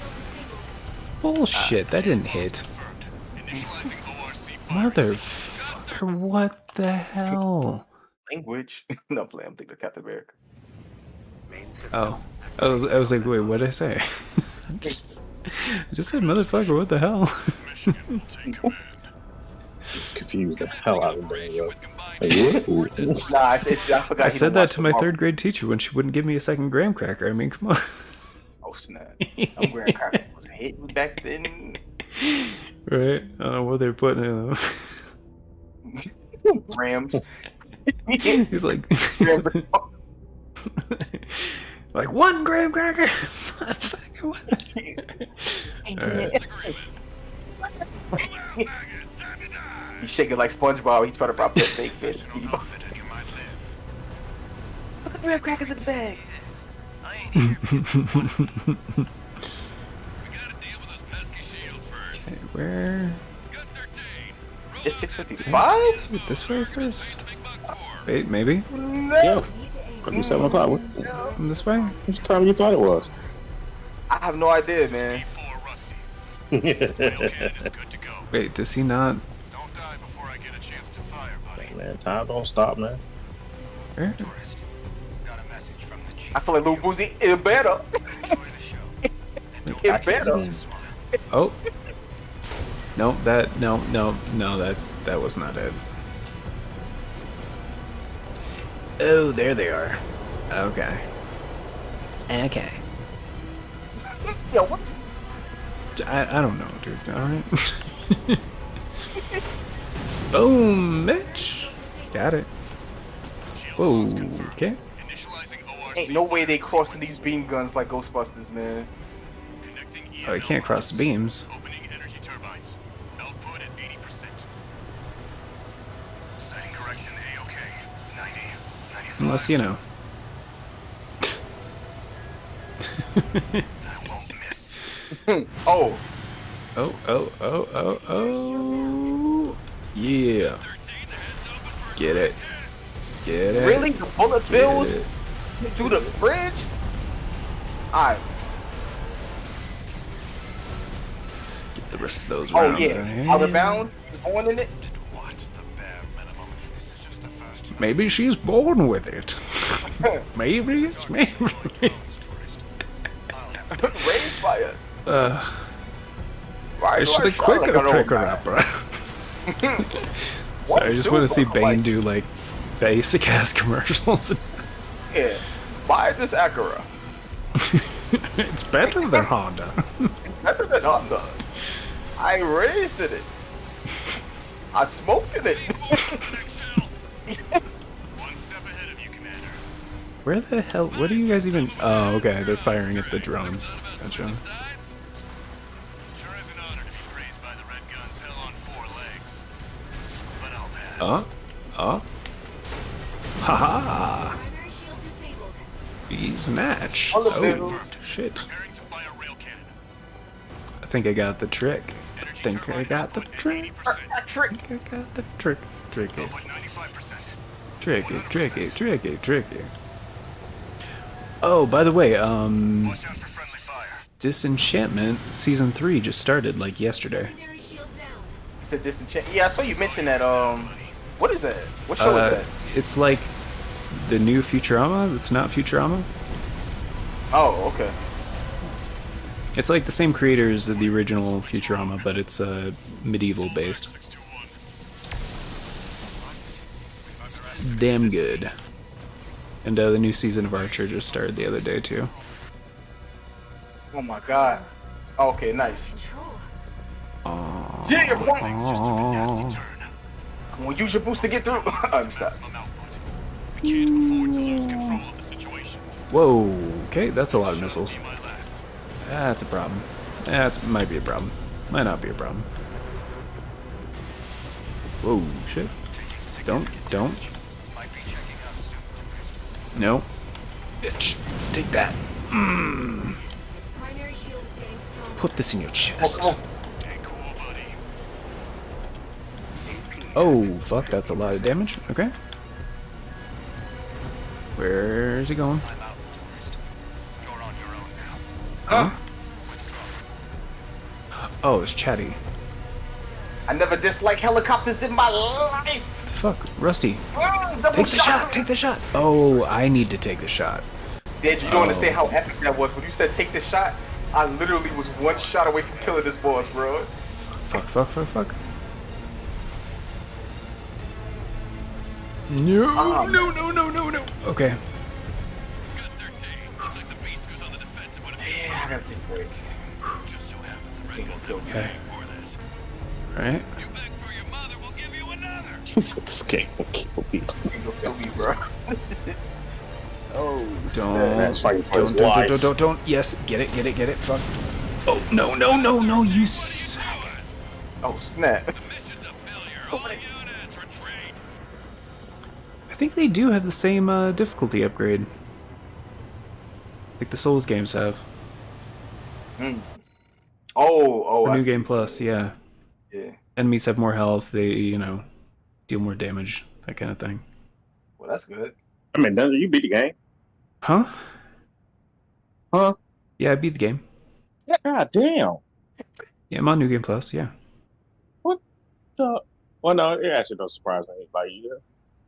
S1: Bullshit, that didn't hit.
S6: Confirmed. Initializing ORC firing
S1: Motherfucker, what the hell?
S2: Language? No, play. I'm thinking of Captain America.
S1: Oh. I was like, wait, what did I say? I just said motherfucker, what the hell?
S6: Michigan will take command.
S7: It's confused the hell out of me, yo.
S6: With combined
S7: Like,
S6: AC
S7: what?
S6: forces,
S2: Nah, I forgot.
S1: I
S2: he
S1: said
S2: don't
S1: that
S2: watch
S1: to my
S2: the
S1: third grade teacher when she wouldn't give me a second graham cracker. I mean, come on.
S2: Oh snap! I'm wearing crackers was hitting back then.
S1: Right? I don't know what they're putting in them.
S2: Rams.
S1: He's like, like 1 graham cracker. Motherfucker, what? Alright.
S6: it's time to die.
S2: He's shaking like SpongeBob. He's trying to prop that fake fist.
S8: You might live.
S2: Put the graham crackers in the bag.
S8: Yes. I ain't here because of money.
S6: We gotta deal with those pesky shields first.
S1: Okay, where?
S6: Gun 13.
S2: It's 6:55.
S1: Is it this way first?
S6: The big buck 4.
S1: Wait, maybe?
S7: Yeah. Probably 7 o'clock.
S1: This way?
S7: Which time you thought it was?
S2: I have no idea, man.
S6: V4 Rusty. Rail cannon is good to go.
S1: Wait, does he not?
S6: Don't die before I get a chance to fire, buddy.
S7: Man, time don't stop, man.
S1: Where?
S8: Tourist, got a message from the chief.
S2: I feel like Lil Boozy. It better.
S8: Enjoy the show. And don't
S2: It better.
S8: to smile.
S1: Oh. No, that was not it. Oh, there they are. Okay. Okay.
S2: Yo, what?
S1: I don't know, dude. Alright. Boom, bitch. Got it. Whoa, okay.
S6: Initializing ORC
S2: Ain't no way they
S6: firing
S2: crossing these
S6: sequence.
S2: beam guns like Ghostbusters, man.
S6: Connecting
S1: Oh, you
S6: EML
S1: can't cross the
S6: modules.
S1: beams.
S6: Opening energy turbines. Output at 80%. Sighting correction A-OK. 90, 95.
S1: Unless, you know.
S6: I won't miss.
S2: Oh,
S1: Oh. Yeah.
S6: 13, the head's open for
S1: Get it. Get it.
S2: really? The bullet bills
S1: it.
S2: through the bridge? Alright.
S1: Let's get the rest of those
S2: Oh
S1: rounds
S2: yeah.
S1: in.
S2: Out of bound? Going in it?
S8: Did watch the bare minimum. This is just the first
S1: Maybe she's born with it. Maybe it's me.
S8: tourist.
S2: Raised by it. Why
S1: It's
S2: do I
S1: the
S2: sound
S1: quicker
S2: like an old
S1: picker
S2: man?
S1: upper. So I just want to see Bane do like basic ass commercials.
S2: Yeah. Buy this Acura.
S1: It's better than Honda.
S2: Better than Honda. I raised in it. I smoked in it.
S6: One step ahead of you, Commander.
S1: Where the hell? What are you guys even? Oh, okay. They're firing at the drones. Gotcha.
S6: Sides? Sure is an honor to be praised by the Red Guns hell on 4 legs. But I'll pass.
S1: Haha.
S4: Primary shield disabled.
S1: He's natch.
S2: All of
S1: Oh,
S2: them.
S1: shit.
S6: Preparing to fire rail cannon.
S1: I think I got the trick. I think I got the trick.
S2: Trick.
S1: I got the trick. Tricky.
S6: Output 95%.
S1: Tricky. Oh, by the way,
S6: Watch out for friendly fire.
S1: Disenchantment Season 3 just started, like, yesterday.
S4: Secondary shield down.
S2: Said disenchant. Yeah, I saw you mention that. What is that? What show is that?
S1: It's like the new Futurama that's not Futurama.
S2: Oh, okay.
S1: It's like the same creators of the original Futurama, but it's medieval based.
S6: 621.
S1: It's damn good. And the new season of Archer just started the other day too.
S2: Oh my god. Okay, nice.
S4: Control.
S1: Aww.
S2: Yeah, your point.
S6: Just took a nasty turn.
S2: Well, use your boost to get through. I'm sorry.
S6: Maximum output. We can't afford to lose control of the situation.
S1: Whoa. Okay, that's a lot of missiles.
S6: Be my last.
S1: That's a problem. That might be a problem. Might not be a problem. Whoa, shit. Don't.
S8: Might be checking out soon, tourist.
S1: No. Bitch. Take that.
S4: Its primary shield is getting stronger.
S1: Put this in your chest.
S6: Stay cool, buddy.
S1: Oh, fuck, that's a lot of damage. Okay. Where's he going?
S8: I'm out, tourist. You're on your own now.
S1: Huh?
S8: Withdraw.
S1: Oh, it's Chatty.
S2: I never disliked helicopters in my life.
S1: Fuck, Rusty.
S2: Double
S1: Take the shot. Take the shot. Oh, I need to take the shot.
S2: Dad, you don't understand how epic that was. When you said take the shot, I literally was one shot away from killing this boss, bro.
S1: Fuck. No. Okay.
S6: Good 13. Looks like the beast goes on the defensive when it meets
S2: Yeah, I gotta take a break.
S6: Just so happens the
S2: Think
S6: Red
S2: it's
S6: Bull's
S2: okay.
S6: paying for this.
S1: Alright.
S6: You beg for your mother, we'll give you another.
S7: This game will kill people.
S2: You gonna kill me, bro. Oh,
S7: That's fighting for his life.
S1: Don't. Yes, get it. Fuck. Oh, no, you
S2: oh snap.
S6: The mission's a failure. All units retreat.
S1: I think they do have the same difficulty upgrade. Like the Souls games have.
S2: Oh,
S1: For
S2: I
S1: New
S2: see.
S1: Game Plus, yeah.
S2: Yeah.
S1: Enemies have more health, they, deal more damage, that kind of thing.
S2: Well, that's good.
S7: I mean, doesn't you beat the game?
S1: Huh?
S7: Huh?
S1: Yeah, I beat the game.
S7: God damn.
S1: Yeah, I'm on New Game Plus, yeah.
S7: Well, no, it actually don't surprise me. Like, yeah.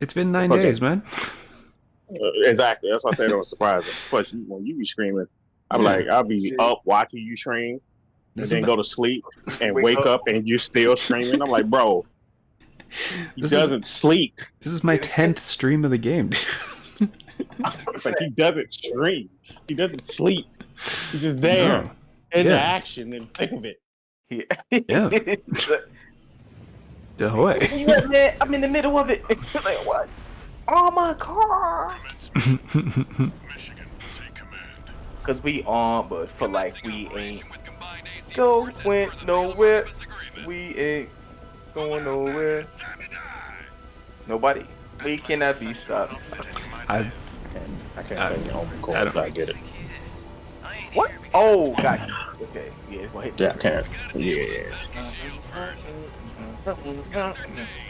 S1: It's been 9
S7: Okay.
S1: days, man.
S7: Exactly. That's why I said it was surprising. Especially when you be screaming, I'll be up watching you scream, and
S1: This
S7: then
S1: is
S7: go to sleep and
S2: Wake
S7: wake
S2: up.
S7: up and you still screaming. I'm like, bro, he
S1: This is-
S7: doesn't sleep.
S1: This is my 10th stream of the game, dude.
S7: It's like he doesn't scream. He doesn't sleep. He's just there
S1: No.
S7: in the
S1: Yeah.
S7: action and thick of it.
S1: Yeah. Ahoy.
S2: Where you at, man? I'm in the middle of it. Like what? Oh my car.
S6: Michigan will take command.
S2: Cause we on, but for like we ain't
S6: With combined AC
S2: go
S6: forces per
S2: went
S6: the
S2: nowhere.
S6: Baylor Agreement.
S2: We ain't going nowhere.
S6: It's time to die.
S2: Nobody. We cannot be stopped.
S1: I
S7: I can't say no.
S1: I don't-
S7: I get it.
S2: What? Oh, got you. Okay. Yeah. Go ahead.
S7: Yeah, I can't. Yeah.
S6: Pesky shields first.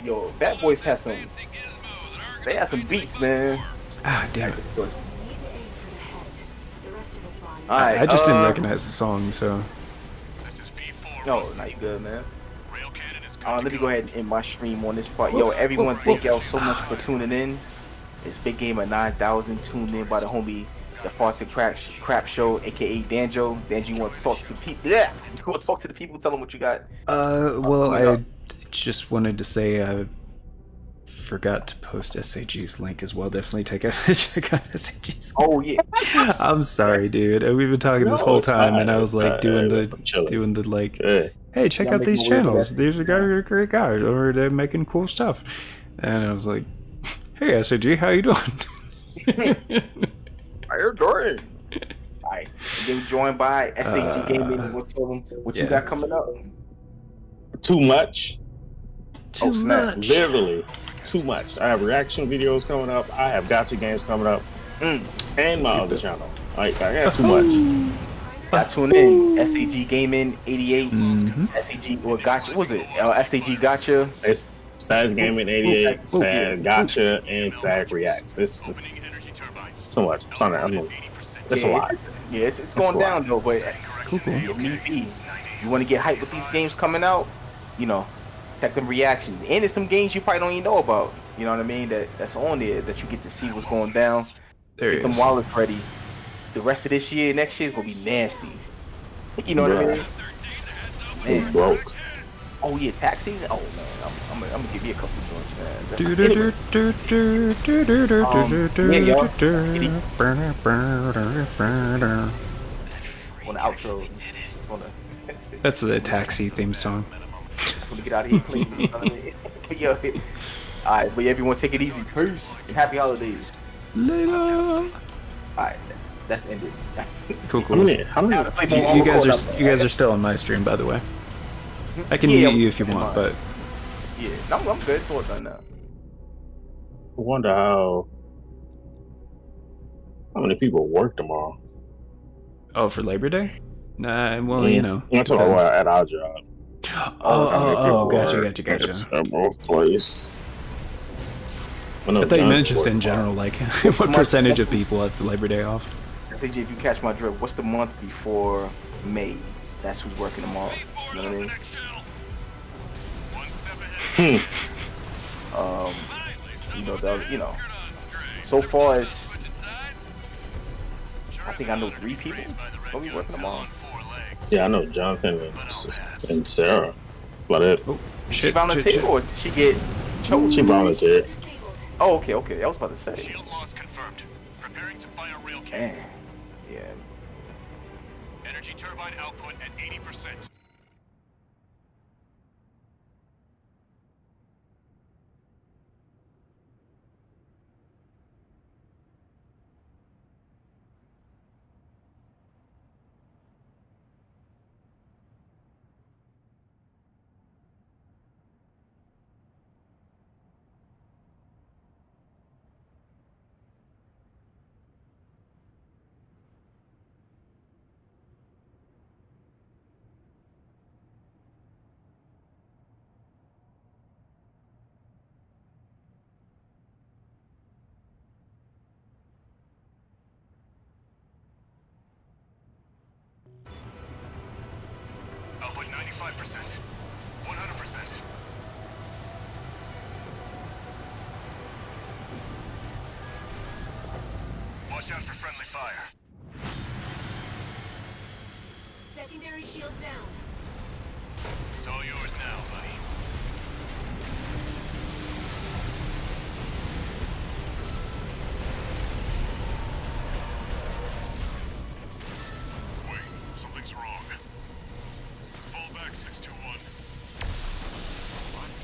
S2: Yo, Bad Boys has some.
S6: Fancy gizmo that
S2: They have some beats, man.
S1: Ah, damn it.
S4: Need to aim for the head. The rest of its body.
S2: All right.
S1: I just didn't recognize the song, so.
S6: This is V4.
S2: No, now you good, man.
S6: Rail cannon is good
S2: Let
S6: to
S2: me
S6: go.
S2: go ahead and end my stream on this part. Yo, everyone, thank y'all so much for tuning in. It's Big Game of 9,000 tuned in by the homie, the Farsight Crap Show, aka Danjo. Danjo, you want to talk to people? Yeah, you want to talk to the people? Tell them what you got.
S1: Well,
S2: yeah.
S1: I just wanted to say I forgot to post SAG's link as well. Definitely check out SAG's.
S2: Oh yeah.
S1: I'm sorry, dude. We've been talking this
S7: No,
S1: whole
S7: it's
S1: time,
S7: fine.
S1: and I was like
S7: I'm
S1: doing
S7: chilling.
S1: the like,
S7: Yeah.
S1: hey, check
S2: Yeah,
S1: out
S2: make
S1: these
S2: my way
S1: channels.
S2: back.
S1: These are great guys over there making cool stuff. And I was like, hey, SAG, how you doing?
S2: How you doing? Alright. Then joined by SAG Gaming. What's them? What you
S1: yeah.
S2: got coming up?
S7: Too much.
S1: Too
S2: snap.
S1: much.
S7: Literally, too much. I have reaction videos coming up. I have gotcha games coming up. And my other channel. Like, I got too much.
S2: Got tune in. SAG Gaming 88.
S1: Mhm.
S2: SAG or Gotcha. What was it? SAG Gotcha.
S7: It's Sag Gaming 88, Sag Gotcha, and Sag Reacts. It's just
S6: Energy turbines.
S7: so much. It's, on, I mean,
S6: 80%.
S7: it's a lot.
S2: Yeah, it's going
S7: a lot.
S2: down though, but if need be, you want to get hyped with these games coming out, check them reactions. And there's some games you probably don't even know about. You know what I mean? That's on there that you get to see what's going down.
S1: There
S2: Get
S1: it
S2: them
S1: is.
S2: wallets ready. The rest of this year, next year is gonna be nasty. You know what I mean? Man.
S7: Broke.
S2: Oh yeah, tax season. Oh man, I'm gonna give you a couple joints, man. Anyway, on the outro,
S1: That's the taxi theme song.
S2: when we get out of here clean. You know what I mean? Yo, all right, but everyone take it easy. Peace and happy holidays.
S1: Later.
S2: All right, that's ended.
S1: Cool,
S7: How
S1: cool.
S7: many?
S1: You guys are still on my stream, by the way. I can mute you if you want, but
S2: yeah, I'm good. It's all done now.
S7: I wonder how many people work tomorrow.
S1: oh, for Labor Day? Nah, well, you know.
S7: I'm talking
S1: depends.
S7: about at our job.
S1: Oh, gotcha.
S7: At both places.
S1: I thought you meant just in general, like what percentage of people have Labor Day off?
S2: SAJ, if you catch my drift, what's the month before May? That's who's working tomorrow. You know what I mean?
S6: One step ahead.
S2: You know, so far as I think I know 3 people will be working tomorrow.
S7: Yeah, I know Jonathan and Sarah. But
S1: Oh,
S2: She
S1: shit,
S2: volunteered or did she get chosen?
S7: she volunteered.
S2: Oh, okay. I was about to say.
S6: Shield loss confirmed. Preparing to fire rail cam.
S2: Man, yeah.
S6: Energy turbine output at 80%. Output 95%. 100%. Watch out for friendly fire.
S4: Secondary shield down.
S6: It's all yours now, buddy. Wait, something's wrong. Fall back, 621. What?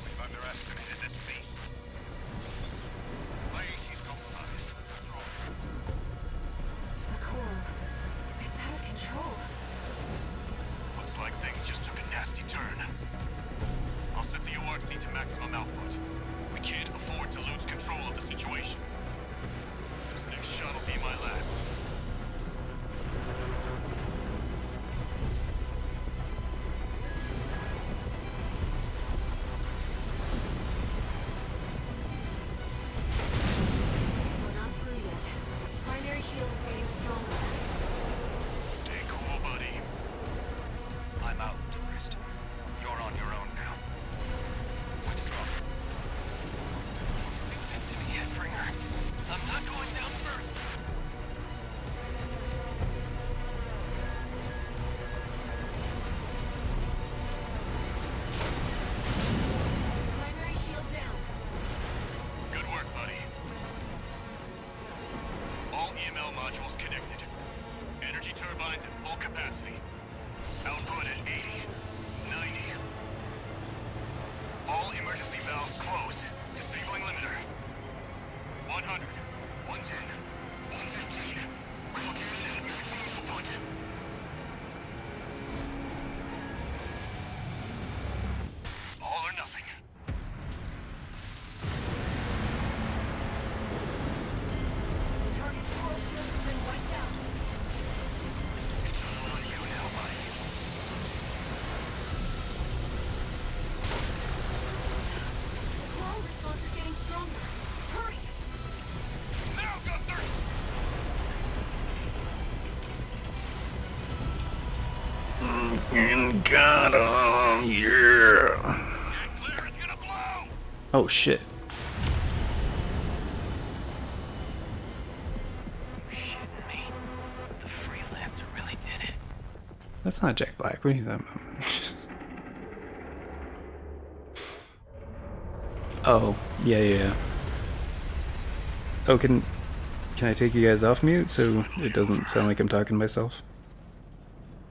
S6: We've underestimated this beast. My AC's compromised.
S4: The core. It's out of control.
S6: Looks like things just took a nasty turn. I'll set the ORC to maximum output. We can't afford to lose control of the situation. This next shot will be my last.
S4: We're not through yet. Its primary shield is getting stronger.
S6: Stay cool, buddy. I'm out, tourist. You're on your own now. Withdraw. Don't do this to me, Headbringer. I'm not going down first.
S4: Primary shield down.
S6: Good work, buddy. All EML modules connected. Energy turbines at full capacity. Output at 80, 90. All emergency valves closed. Disabling limiter. 100, 110, 115. Relocated at maximum output. All or nothing.
S4: Target's core shield has been wiped out.
S6: On you now, buddy.
S4: The coral response is getting stronger. Hurry!
S6: Now, Gunther!
S1: And got him, yeah.
S6: Get clear, it's gonna blow!
S1: Oh shit.
S8: Shit me. The freelancer really did it.
S1: That's not Jack Black. What are you talking about? Oh, yeah. Oh, can I take you guys off mute so it doesn't sound like I'm talking to myself?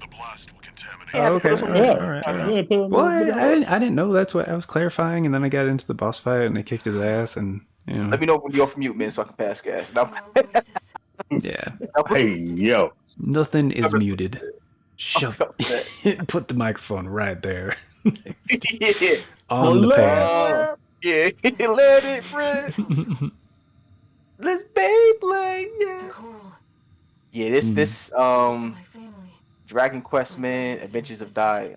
S6: The blast will continue. contaminated.
S1: Oh, okay.
S2: Those are-
S7: Yeah.
S1: All right.
S7: Yeah, put a
S1: Well,
S7: little bit of-
S1: I didn't know that's what I was clarifying, and then I got into the boss fight, and they kicked his ass, and
S2: Let me know when you're off mute, man, so I can pass gas. No,
S4: Our voices.
S1: yeah,
S7: Hey, yo.
S1: nothing is muted. Shove
S2: upset.
S1: put the microphone right there
S2: yeah.
S1: on the pants.
S2: Yeah, let it rip. Let's Beyblade, yeah.
S4: The coral.
S2: Yeah,
S1: Hmm.
S2: this
S4: My family.
S2: Dragon Quest, man, Adventures of Dai.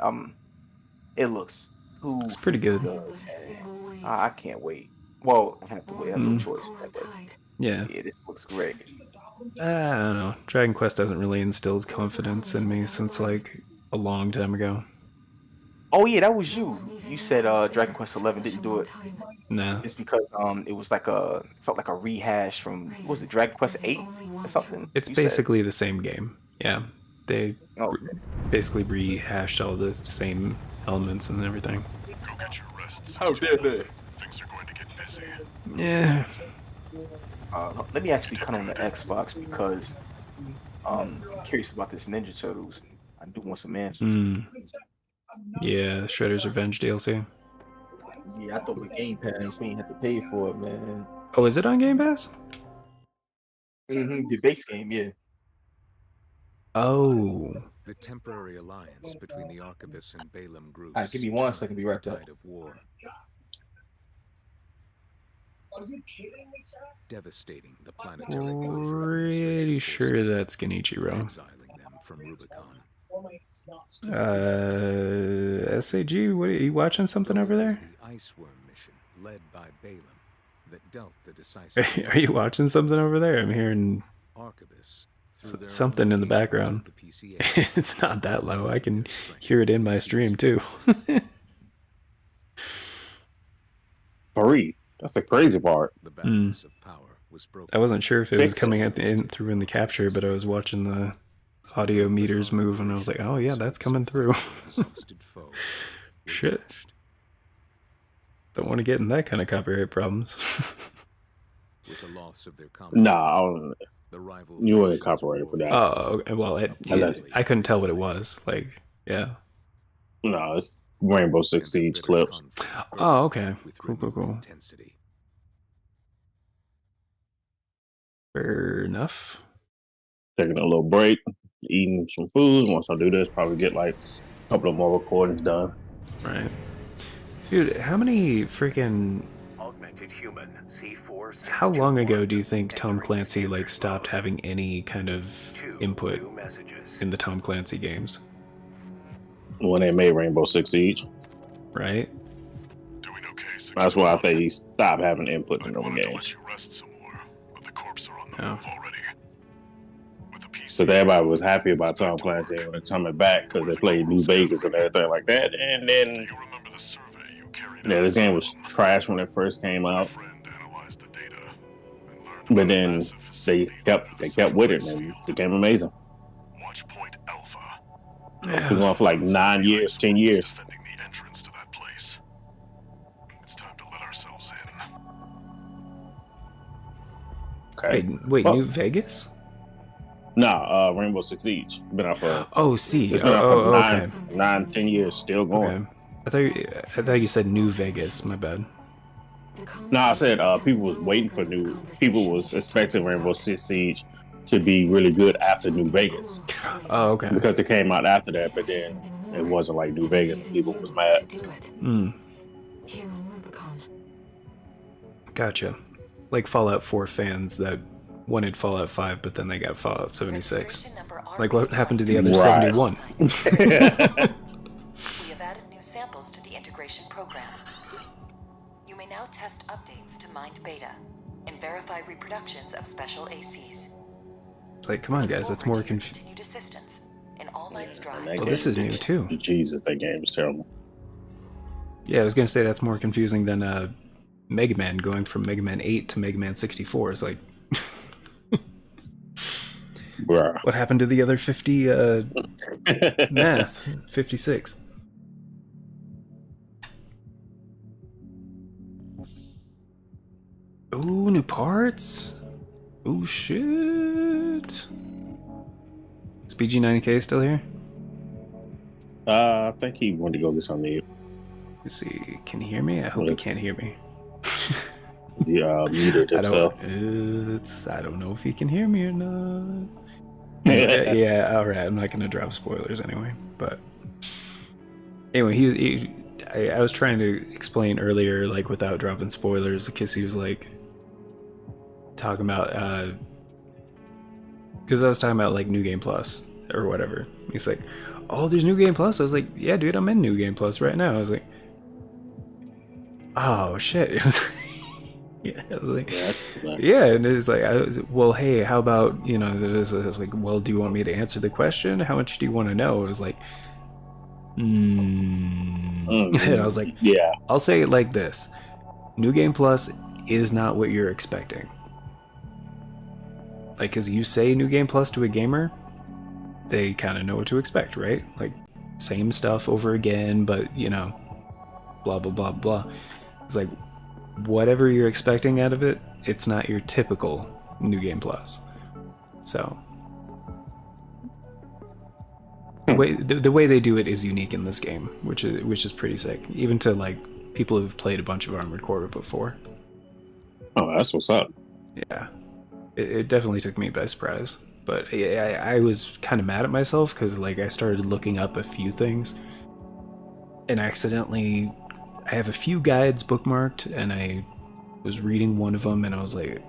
S2: It looks too
S1: It's pretty good.
S2: good.
S4: But a single wave.
S2: I can't wait. Well, I have to wait. I have no choice.
S4: Coral
S2: But
S4: tide.
S1: Yeah,
S2: yeah, this looks great.
S1: I don't know. Dragon Quest hasn't really instilled confidence in me since like a long time ago.
S2: Oh yeah, that was you. You said Dragon Quest 11 didn't do it.
S1: Nah,
S2: It's because it was like felt like a rehash from what was it Dragon Quest 8 or something?
S1: it's
S2: You said.
S1: basically the same game. Yeah, they
S2: Oh,
S1: basically rehashed all the same elements and everything.
S6: Go get your rest.
S2: How dare they?
S6: Things are going to get busy.
S1: Yeah.
S2: Let me actually cut on the Xbox because I'm curious about this Ninja Turtles. I do want some answers.
S1: Yeah, Shredder's Revenge DLC.
S9: Yeah, I thought with Game Pass we ain't have to pay for it, man.
S1: Oh, is it on Game Pass?
S9: The base game, yeah.
S1: Oh.
S10: The temporary alliance between the Arquebus and Balaam groups.
S9: Alright, give me 1 second, be right back.
S10: Tide of war. Devastating the planetary closure
S1: Pretty sure that's Genichiro.
S10: exiling them from Rubicon.
S1: SAG, what are you watching something over there?
S10: The Iceworm mission led by Balaam that dealt the decisive.
S1: Are you watching something over there? I'm hearing
S10: Arquebus, through their
S1: something
S10: own
S1: in the background.
S10: engagements with the PCA,
S1: It's not that low. I can hear it in my stream too.
S7: 3. That's the crazy part.
S10: The balance of power was broken.
S1: I wasn't sure if it was coming at the end through in the capture, but I was watching the audio meters move, and I was like, "Oh yeah, that's coming through."
S10: Exhausted foe were
S1: Shit.
S10: dashed.
S1: Don't want to get in that kind of copyright problems.
S10: With the loss of their
S7: Nah,
S10: the rival
S7: you wouldn't
S10: factions
S7: copyright for that.
S1: Oh, okay. Well, I couldn't tell what it was. Like, yeah.
S7: No, it's Rainbow Six Siege clips.
S1: Oh, okay.
S10: With
S1: Cool, cool,
S10: renewed
S1: cool.
S10: intensity.
S1: Fair enough.
S7: Taking a little break, eating some food. Once I do this, probably get like a couple of more recordings done.
S1: Right. Dude, how many freaking...
S5: Augmented human C4.
S1: How long ago do you think Tom Clancy, like, stopped having any kind of input in the Tom Clancy games?
S7: When they made Rainbow Six Siege,
S1: Right?
S6: Doing okay.
S7: that's why I think he stopped having input in
S6: I
S7: those
S6: wanted to
S7: games.
S6: let you rest some more, but the corpse are on the
S1: Oh.
S6: move already. With the PC,
S7: So everybody was happy about Tom Clancy when they're coming back because they played New Vegas and everything like that. And then,
S6: you remember the survey you carried
S7: yeah,
S6: out?
S7: this game was trash when it first came
S6: My
S7: out.
S6: friend analyzed the data and learned
S7: But
S6: about a
S7: then
S6: massive
S7: they
S6: facility
S7: kept with it and it became amazing.
S6: Watch Point Alpha.
S7: It was on for like 9 years, 10 years.
S6: Defending the entrance to that place. It's time to let ourselves in.
S7: Okay.
S1: Wait,
S7: Oh.
S1: New Vegas?
S7: Nah, Rainbow Six Siege. Been out for
S1: Oh, see.
S7: it's been out for
S1: okay.
S7: 10 years, still going.
S1: Okay. I thought you said New Vegas. My bad.
S7: No, I said people was waiting for people was expecting Rainbow Six Siege to be really good after New Vegas
S1: Oh, okay.
S7: because it came out after that, but then it wasn't like New Vegas. People was mad.
S4: Here on Rubicon.
S1: Gotcha. Like Fallout 4 fans that wanted Fallout 5, but then they got Fallout 76. Like what happened to the other
S7: Right.
S1: 71?
S3: We have added new samples to the integration program. You may now test updates to Mind Beta and verify reproductions of special ACs.
S1: Like, come on, guys, that's more
S3: Continued assistance in All Might's drive.
S7: That
S1: Well, this
S7: game
S1: is new too.
S7: Jesus, that game is terrible.
S1: Yeah, I was gonna say that's more confusing than Mega Man going from Mega Man 8 to Mega Man 64. It's like,
S7: Bruh.
S1: what happened to the other 50 math? 56. Ooh, new parts. Ooh, shit. Is BG90K still here?
S7: I think he went to go get something to eat.
S1: Let's see. Can he hear me? I hope he can't hear me.
S7: He muted himself.
S1: I don't know if he can hear me or not. Yeah, all right. I'm not gonna drop spoilers anyway. But anyway, I was trying to explain earlier, like without dropping spoilers, because he was like talking about because I was talking about like New Game Plus or whatever. He's like, "Oh, there's New Game Plus." I was like, "Yeah, dude, I'm in New Game Plus right now." I was like, "Oh shit." It was yeah, I was like, yeah, and it's like, well, hey, how about, I was like, well, do you want me to answer the question? How much do you want to know? It was like, and I was like,
S7: yeah,
S1: I'll say it like this: New Game Plus is not what you're expecting. Like, because you say New Game Plus to a gamer, they kind of know what to expect, right? Like, same stuff over again, but blah blah blah blah. It's like, whatever you're expecting out of it, it's not your typical New Game Plus. So the way they do it is unique in this game, which is pretty sick, even to like people who've played a bunch of Armored Core before.
S7: Oh, that's what's up.
S1: Yeah, it definitely took me by surprise. But I was kind of mad at myself because like I started looking up a few things, and accidentally. I have a few guides bookmarked, and I was reading one of them, and I was like,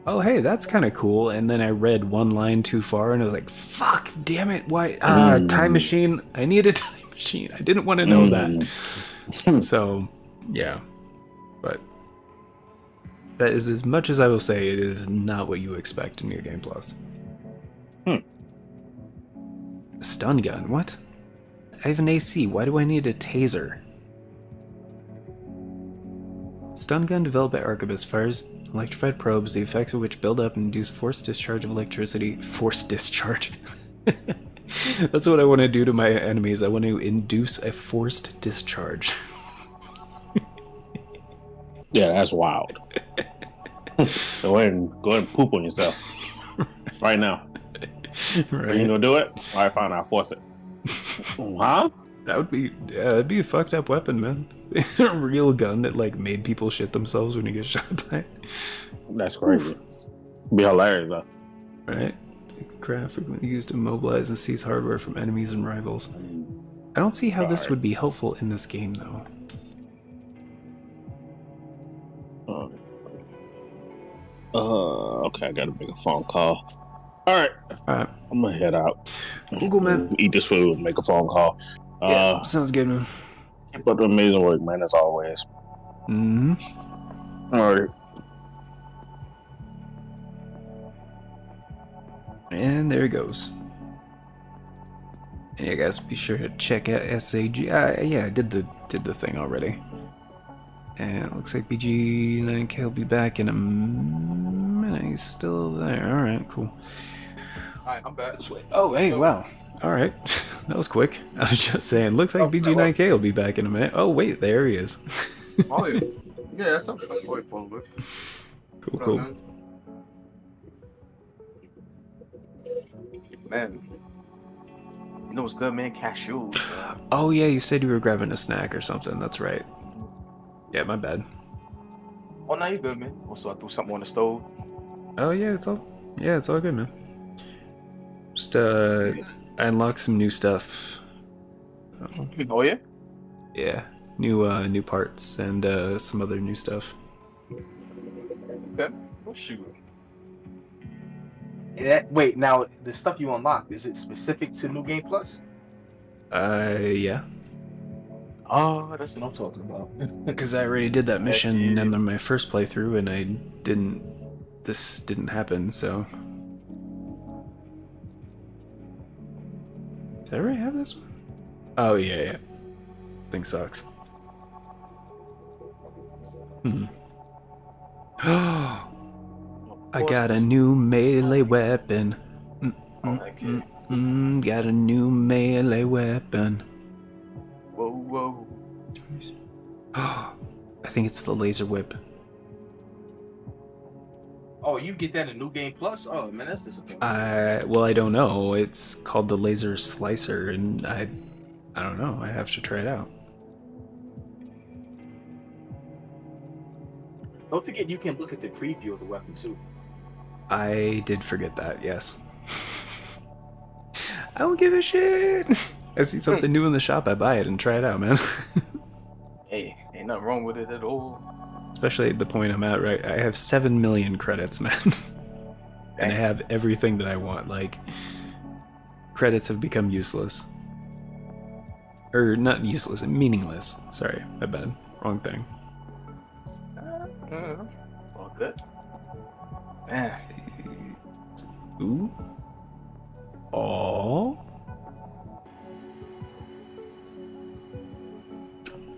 S1: oh, hey, that's kind of cool. And then I read one line too far, and I was like, fuck, damn it, why? Time machine. I need a time machine. I didn't want to know that. So, yeah. But that is as much as I will say, it is not what you expect in New Game Plus. A stun gun? What? I have an AC. Why do I need a taser? Stun gun developed by Arquebus fires electrified probes, the effects of which build up and induce forced discharge of electricity. Forced discharge. That's what I want to do to my enemies. I want to induce a forced discharge.
S7: Yeah, that's wild. Go ahead and poop on yourself right now.
S1: Right.
S7: Are you gonna do it? All right, fine. I'll force it. Huh?
S1: That'd be a fucked up weapon, man. A real gun that like made people shit themselves when you get shot by it.
S7: That's crazy. Be hilarious though.
S1: Right? Craft frequently used to immobilize and seize hardware from enemies and rivals. I don't see how this would be helpful in this game though.
S7: Okay, I gotta make a phone call. Alright. I'm gonna head out.
S1: Cool, man.
S7: Eat this food, make a phone call.
S1: Yeah, sounds good, man.
S7: Keep up the amazing work, man, as always. Alright.
S1: And there he goes. And you guys be sure to check out SAG. Yeah, I did the thing already. And it looks like BG9K will be back in a minute. He's still there. Alright, cool.
S2: Alright, I'm back.
S1: Oh, hey, wow. Alright. That was quick. I was just saying, looks like BG9K will be back in a minute. Oh, wait, there he is.
S2: Oh, yeah. Yeah, that's something I'm going for.
S1: Cool.
S2: Man. You know what's good, man? Cashews.
S1: Oh, yeah, you said you were grabbing a snack or something. That's right. Yeah, my bad.
S2: Oh, no, you good, man. Also, I threw something on the stove.
S1: Oh, yeah, it's all good, man. Just, I unlocked some new stuff.
S2: Oh, yeah?
S1: Yeah, new parts and some other new stuff.
S2: Okay. Oh, shoot. Wait, now, the stuff you unlocked, is it specific to New Game Plus?
S1: Yeah.
S2: Oh, that's what I'm talking about.
S1: Because I already did that mission in my first playthrough, and this didn't happen, so... Did I already have this one? Oh, yeah. Thing sucks. I got a new melee weapon. Got a new melee weapon.
S2: Whoa.
S1: I think it's the laser whip.
S2: Oh, you get that in New Game Plus? Oh, man, that's disappointing.
S1: Well, I don't know. It's called the laser slicer, and I don't know. I have to try it out.
S2: Don't forget you can look at the preview of the weapon too.
S1: I did forget that, yes. I don't give a shit. I see something new in the shop, I buy it and try it out, man.
S2: Hey, ain't nothing wrong with it at all.
S1: Especially at the point I'm at, right? I have 7 million credits, man. And I have everything that I want. Like, credits have become useless. Or, not useless, meaningless. Sorry, my bad. Wrong thing.
S2: All good. Man.
S1: Ooh. Aww.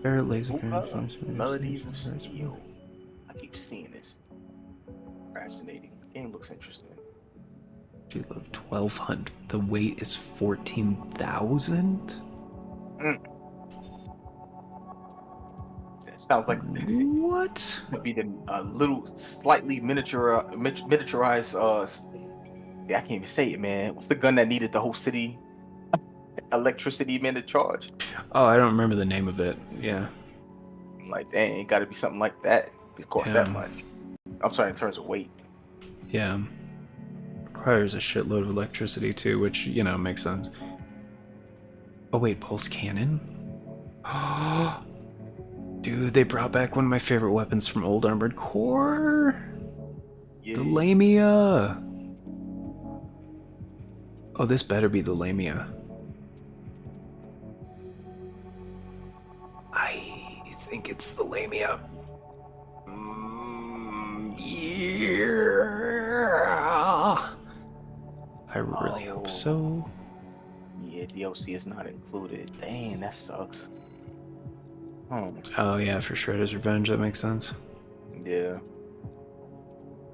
S1: Barrett laser
S2: Melodies of Steel. I keep seeing this. Fascinating. Game looks interesting.
S1: Dude, look, 1,200. The weight is 14,000?
S2: It sounds like
S1: what?
S2: Could be the little, slightly miniaturized. Yeah, I can't even say it, man. What's the gun that needed the whole city electricity man to charge?
S1: Oh, I don't remember the name of it. Yeah.
S2: Like, dang, it got to be something like that. It costs that much. I'm sorry, in terms of weight.
S1: Yeah. Requires a shitload of electricity too, which, you know, makes sense. Oh wait, pulse cannon? Dude, they brought back one of my favorite weapons from Old Armored Core.
S2: Yeah.
S1: The Lamia. Oh, this better be the Lamia. I think it's the Lamia. Yeah. I really hope so.
S2: Yeah, DLC is not included. Dang, that sucks.
S1: Oh yeah, for Shredder's Revenge, that makes sense.
S2: Yeah.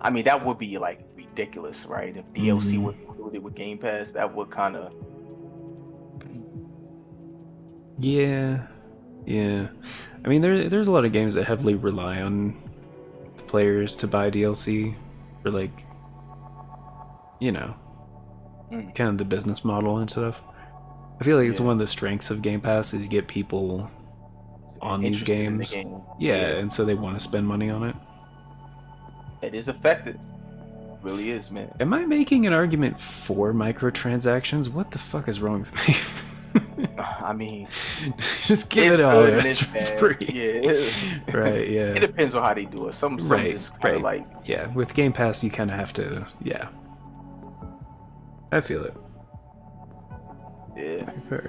S2: I mean, that would be like ridiculous, right? If DLC was included with Game Pass, that would kind of.
S1: Yeah. I mean, there's a lot of games that heavily rely on players to buy DLC for, like, you know, kind of the business model and stuff. I feel like it's one of the strengths of Game Pass is you get people on these games. Yeah, and so they want to spend money on it.
S2: It is effective. It really is, man.
S1: Am I making an argument for microtransactions? What the fuck is wrong with me?
S2: I mean,
S1: just give it all
S2: it's
S1: free.
S2: Yeah.
S1: Right, yeah.
S2: It depends on how they do it. Some just kind of like.
S1: Yeah, with Game Pass, you kind of have to. Yeah. I feel it.
S2: Yeah.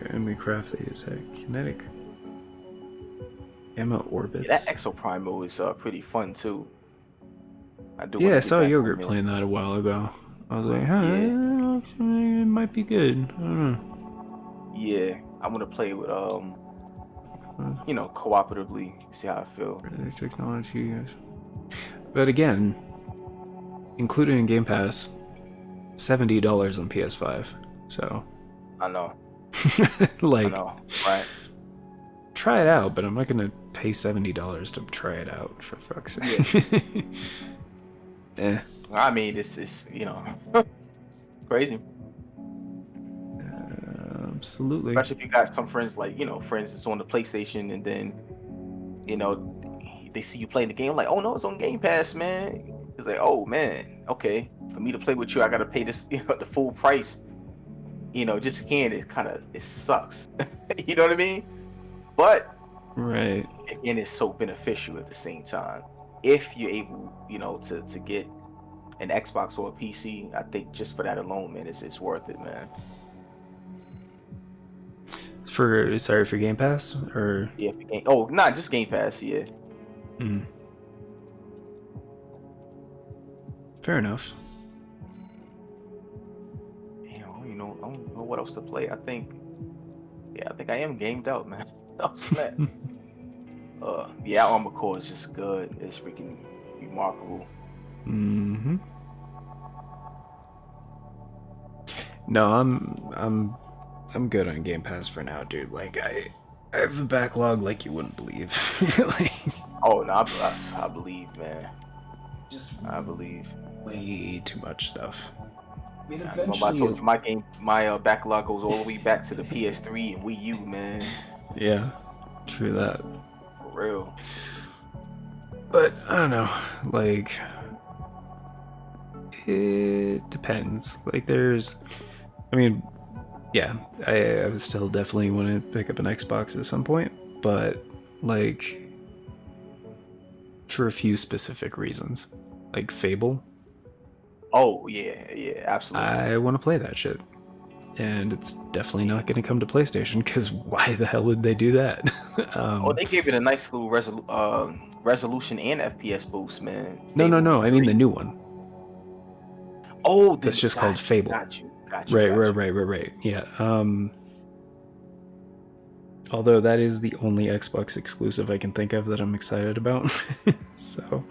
S1: Enemy craft they attack kinetic. Gamma orbits.
S2: Yeah, that Exoprimal is pretty fun too.
S1: I saw Yogurt playing that a while ago. I was like, huh, it might be good. I don't know.
S2: Yeah, I'm gonna play with you know, cooperatively. See how I feel.
S1: Technology, yes. But again, included in Game Pass, $70 on PS5. So.
S2: I know.
S1: Like.
S2: I know. Right.
S1: Try it out, but I'm not gonna pay $70 to try it out, for fuck's sake.
S2: Yeah. I mean, it's you know, crazy.
S1: Absolutely.
S2: Especially if you got some friends, like, you know, friends that's on the PlayStation, and then, you know, they see you playing the game, like, oh no, it's on Game Pass, man. It's like, oh man, okay, for me to play with you, I gotta pay this, you know, the full price. You know, just hearing it it sucks. You know what I mean? But
S1: right,
S2: again, it's so beneficial at the same time. If you're able, you know, to get an Xbox or a PC, I think just for that alone, man, it's worth it, man.
S1: For Game Pass or
S2: not just Game Pass, yeah.
S1: Fair enough.
S2: You know, I don't know what else to play. I think I am gamed out, man. Oh snap. Yeah, Armored Core is just good. It's freaking remarkable.
S1: No, I'm good on Game Pass for now, dude. Like I have a backlog like you wouldn't believe. Like,
S2: oh no, I believe, man.
S1: Just
S2: I believe.
S1: Way too much stuff. I mean,
S2: Remember I told you my backlog goes all the way back to the PS3 and Wii U, man.
S1: Yeah, true that.
S2: For real.
S1: But I don't know, like, it depends. Like, I mean, yeah, I would still definitely want to pick up an Xbox at some point, but like, for a few specific reasons, like Fable.
S2: Oh yeah, absolutely.
S1: I want to play that shit, and it's definitely not going to come to PlayStation because why the hell would they do that?
S2: They gave it a nice little resolution and FPS boost, man.
S1: No. I mean the new one.
S2: Oh,
S1: that's just called Fable.
S2: Got you.
S1: Right. Yeah. Although that is the only Xbox exclusive I can think of that I'm excited about. So,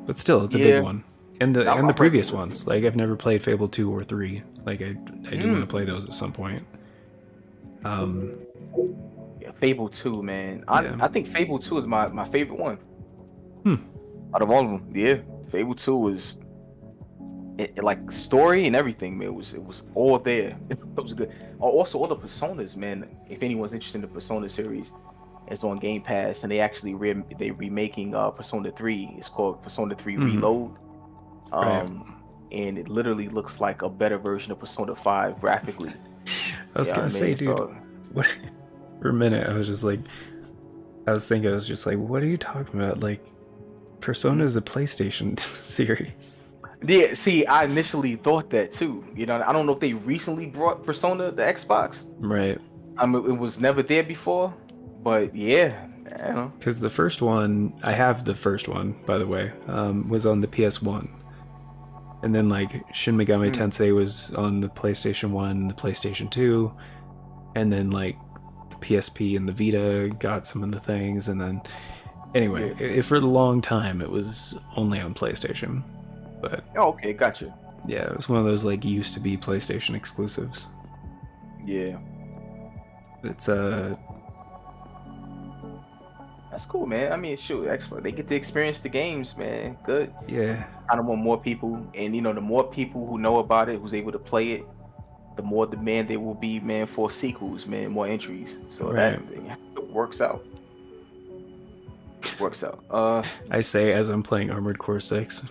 S1: but still, it's a big one. And the previous ones, like I've never played Fable 2 or 3. Like I do want to play those at some point.
S2: Yeah, Fable 2, man. I think Fable 2 is my favorite one. Out of all of them, yeah. Fable 2 was like story and everything, man. It was all there. It was good. Also, all the Personas, man. If anyone's interested in the Persona series, it's on Game Pass, and they actually they remaking Persona 3. It's called Persona 3 Reload. And it literally looks like a better version of Persona 5 graphically.
S1: I was gonna say, dude, what, for a minute I was just like, I was just like, what are you talking about? Like, Persona is a PlayStation series.
S2: Yeah, see, I initially thought that too. You know, I don't know if they recently brought Persona to Xbox.
S1: Right.
S2: I mean, it was never there before, but yeah, I don't know.
S1: Because the first one, I have the first one, by the way, was on the PS1. And then, like, Shin Megami Tensei was on the PlayStation 1, the PlayStation 2, and then, like, the PSP and the Vita got some of the things, and then... Anyway, for a long time, it was only on PlayStation. But...
S2: Oh, okay, gotcha.
S1: Yeah, it was one of those, like, used to be PlayStation exclusives.
S2: Yeah.
S1: It's,
S2: That's cool, man. I mean, shoot, they get to experience the games, man. Good.
S1: Yeah.
S2: I don't want more people, and you know, the more people who know about it, who's able to play it, the more demand there will be, man, for sequels, man, more entries. So that it works out. Works out.
S1: I say as I'm playing Armored Core 6,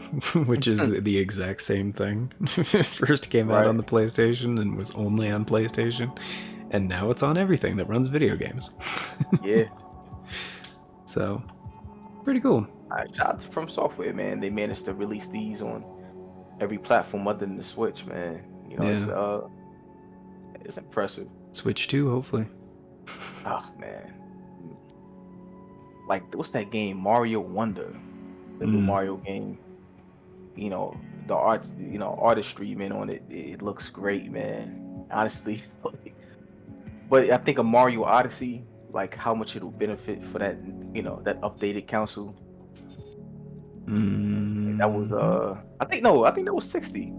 S1: which is the exact same thing. First came out on the PlayStation and was only on PlayStation, and now it's on everything that runs video games.
S2: Yeah.
S1: So, pretty cool.
S2: Shout out to From Software, man. They managed to release these on every platform other than the Switch, man. You know, it's impressive.
S1: Switch 2, hopefully.
S2: Oh, man. Like, what's that game? Mario Wonder. The new Mario game. You know, the art, artistry, man, on it. It looks great, man. Honestly. But I think a Mario Odyssey, like how much it'll benefit for that, that updated console. That was I think that was 60.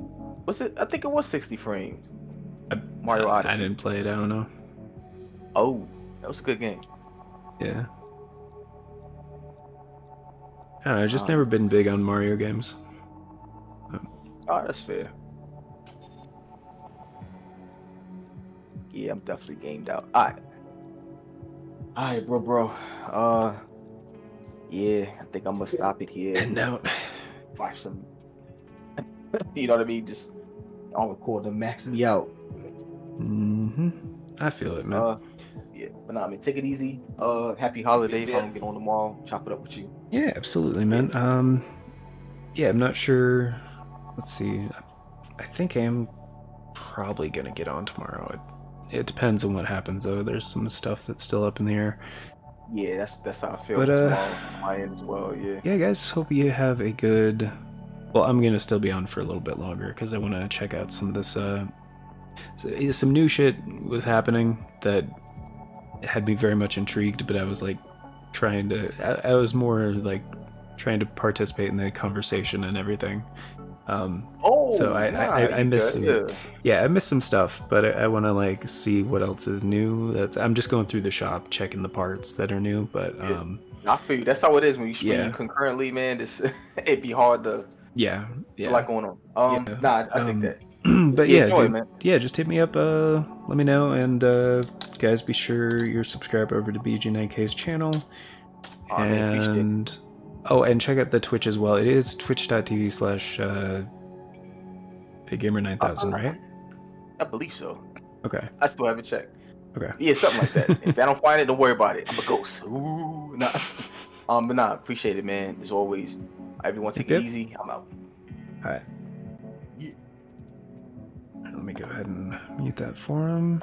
S2: Was it? I think it was 60 frames. Mario Odyssey.
S1: I didn't play it. I don't know.
S2: Oh, that was a good game.
S1: Yeah. I don't know, I've just never been big on Mario games.
S2: Oh, that's fair. Yeah, I'm definitely gamed out. Alright, bro. Yeah, I think I'm gonna stop it here.
S1: And out.
S2: Watch some. You know what I mean? Just on record to max me out.
S1: I feel it, man.
S2: Yeah, but nah, man, take it easy. Happy holiday. If I don't get on tomorrow, chop it up with you.
S1: Yeah, absolutely, man. Yeah, I'm not sure. Let's see. I think I'm probably gonna get on tomorrow. It depends on what happens, though. There's some stuff that's still up in the air.
S2: Yeah, that's how I feel.
S1: But
S2: tomorrow on my end as well. Yeah.
S1: Yeah, guys. Hope you have a good. Well, I'm gonna still be on for a little bit longer because I want to check out some of this. Some new shit was happening that had me very much intrigued, but I was like trying to. I was more like trying to participate in the conversation and everything. So I missed some. Yeah, I missed some stuff, but I want to like see what else is new. I'm just going through the shop, checking the parts that are new. But
S2: I feel you. That's how it is when you stream concurrently, man. It'd be hard to.
S1: Yeah.
S2: A lot going on. I think that.
S1: But
S2: Yeah,
S1: yeah,
S2: enjoy,
S1: dude,
S2: man.
S1: yeah, just hit me up. Let me know, and guys, be sure you're subscribed over to BG9K's channel.
S2: Oh man, appreciate it.
S1: And oh, and check out the Twitch as well. It is twitch.tv slash BigGamer9000, right?
S2: I believe so.
S1: Okay.
S2: I still haven't checked.
S1: Okay.
S2: Yeah, something like that. If I don't find it, don't worry about it. I'm a ghost. Ooh, nah. But nah, appreciate it, man. As always. Everyone take it easy. I'm out.
S1: All right.
S2: Yeah.
S1: Let me go ahead and mute that for him.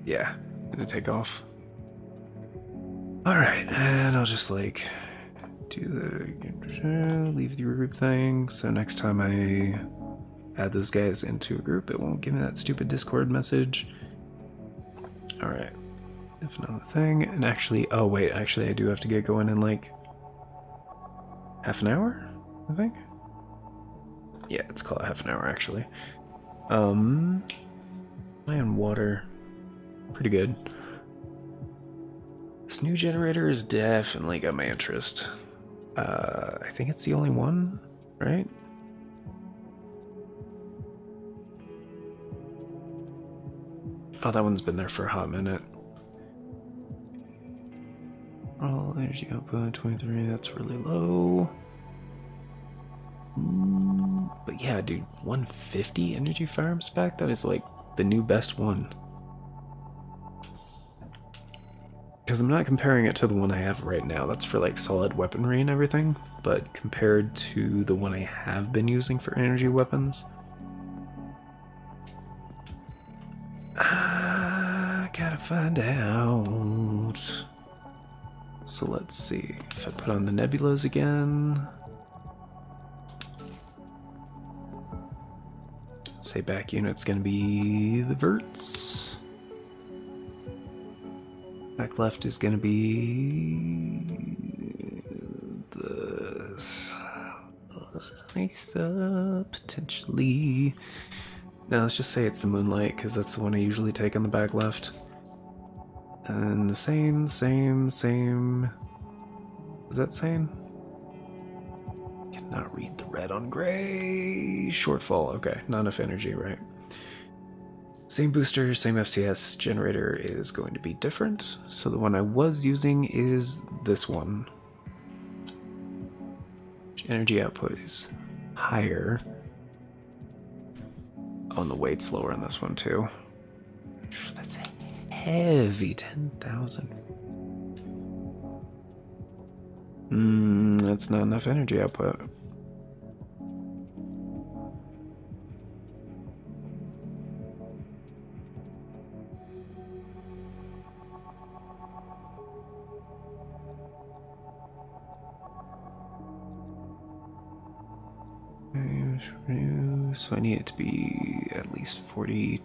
S1: Yeah, gonna take off. All right, and I'll just like do the leave the group thing. So next time I add those guys into a group, it won't give me that stupid Discord message. All right, if another thing, and actually, oh wait, actually I do have to get going in like half an hour, I think. Yeah, let's call it half an hour actually. Land water, pretty good. This new generator is definitely got my interest. I think it's the only one, right? Oh, that one's been there for a hot minute. All energy output 23, that's really low. But yeah, dude, 150 energy firearm spec? That is like the new best one. Because I'm not comparing it to the one I have right now. That's for like solid weaponry and everything. But compared to the one I have been using for energy weapons, gotta find out. So let's see. If I put on the nebulas again. Let's say back unit's gonna be the verts. Back left is gonna be this. Nice, potentially. Now let's just say it's the moonlight, because that's the one I usually take on the back left. And the same. Is that same? Cannot read the red on gray. Shortfall, okay, not enough energy, right? Same booster, same FCS, generator is going to be different. So the one I was using is this one. Energy output is higher. Oh, and the weight's lower on this one too. That's heavy, 10,000. That's not enough energy output. So I need it to be at least 40.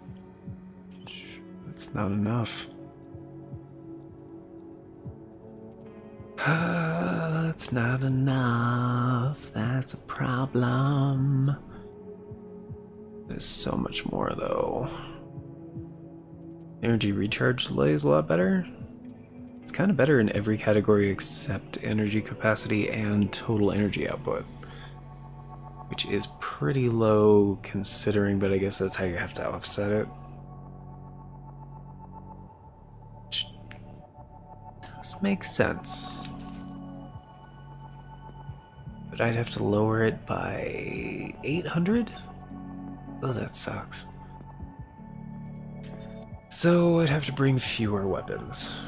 S1: That's not enough. That's not enough. That's a problem. There's so much more though. Energy recharge delay is a lot better. It's kind of better in every category except energy capacity and total energy output, which is pretty low considering, but I guess that's how you have to offset it. Which does make sense. But I'd have to lower it by 800? Oh, that sucks. So I'd have to bring fewer weapons.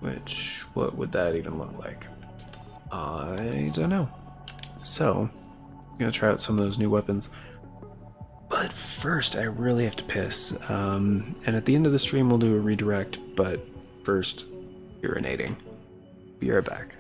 S1: Which, what would that even look like? I don't know. So, I'm gonna try out some of those new weapons. But first, I really have to piss. And at the end of the stream, we'll do a redirect, but first, urinating. Be right back.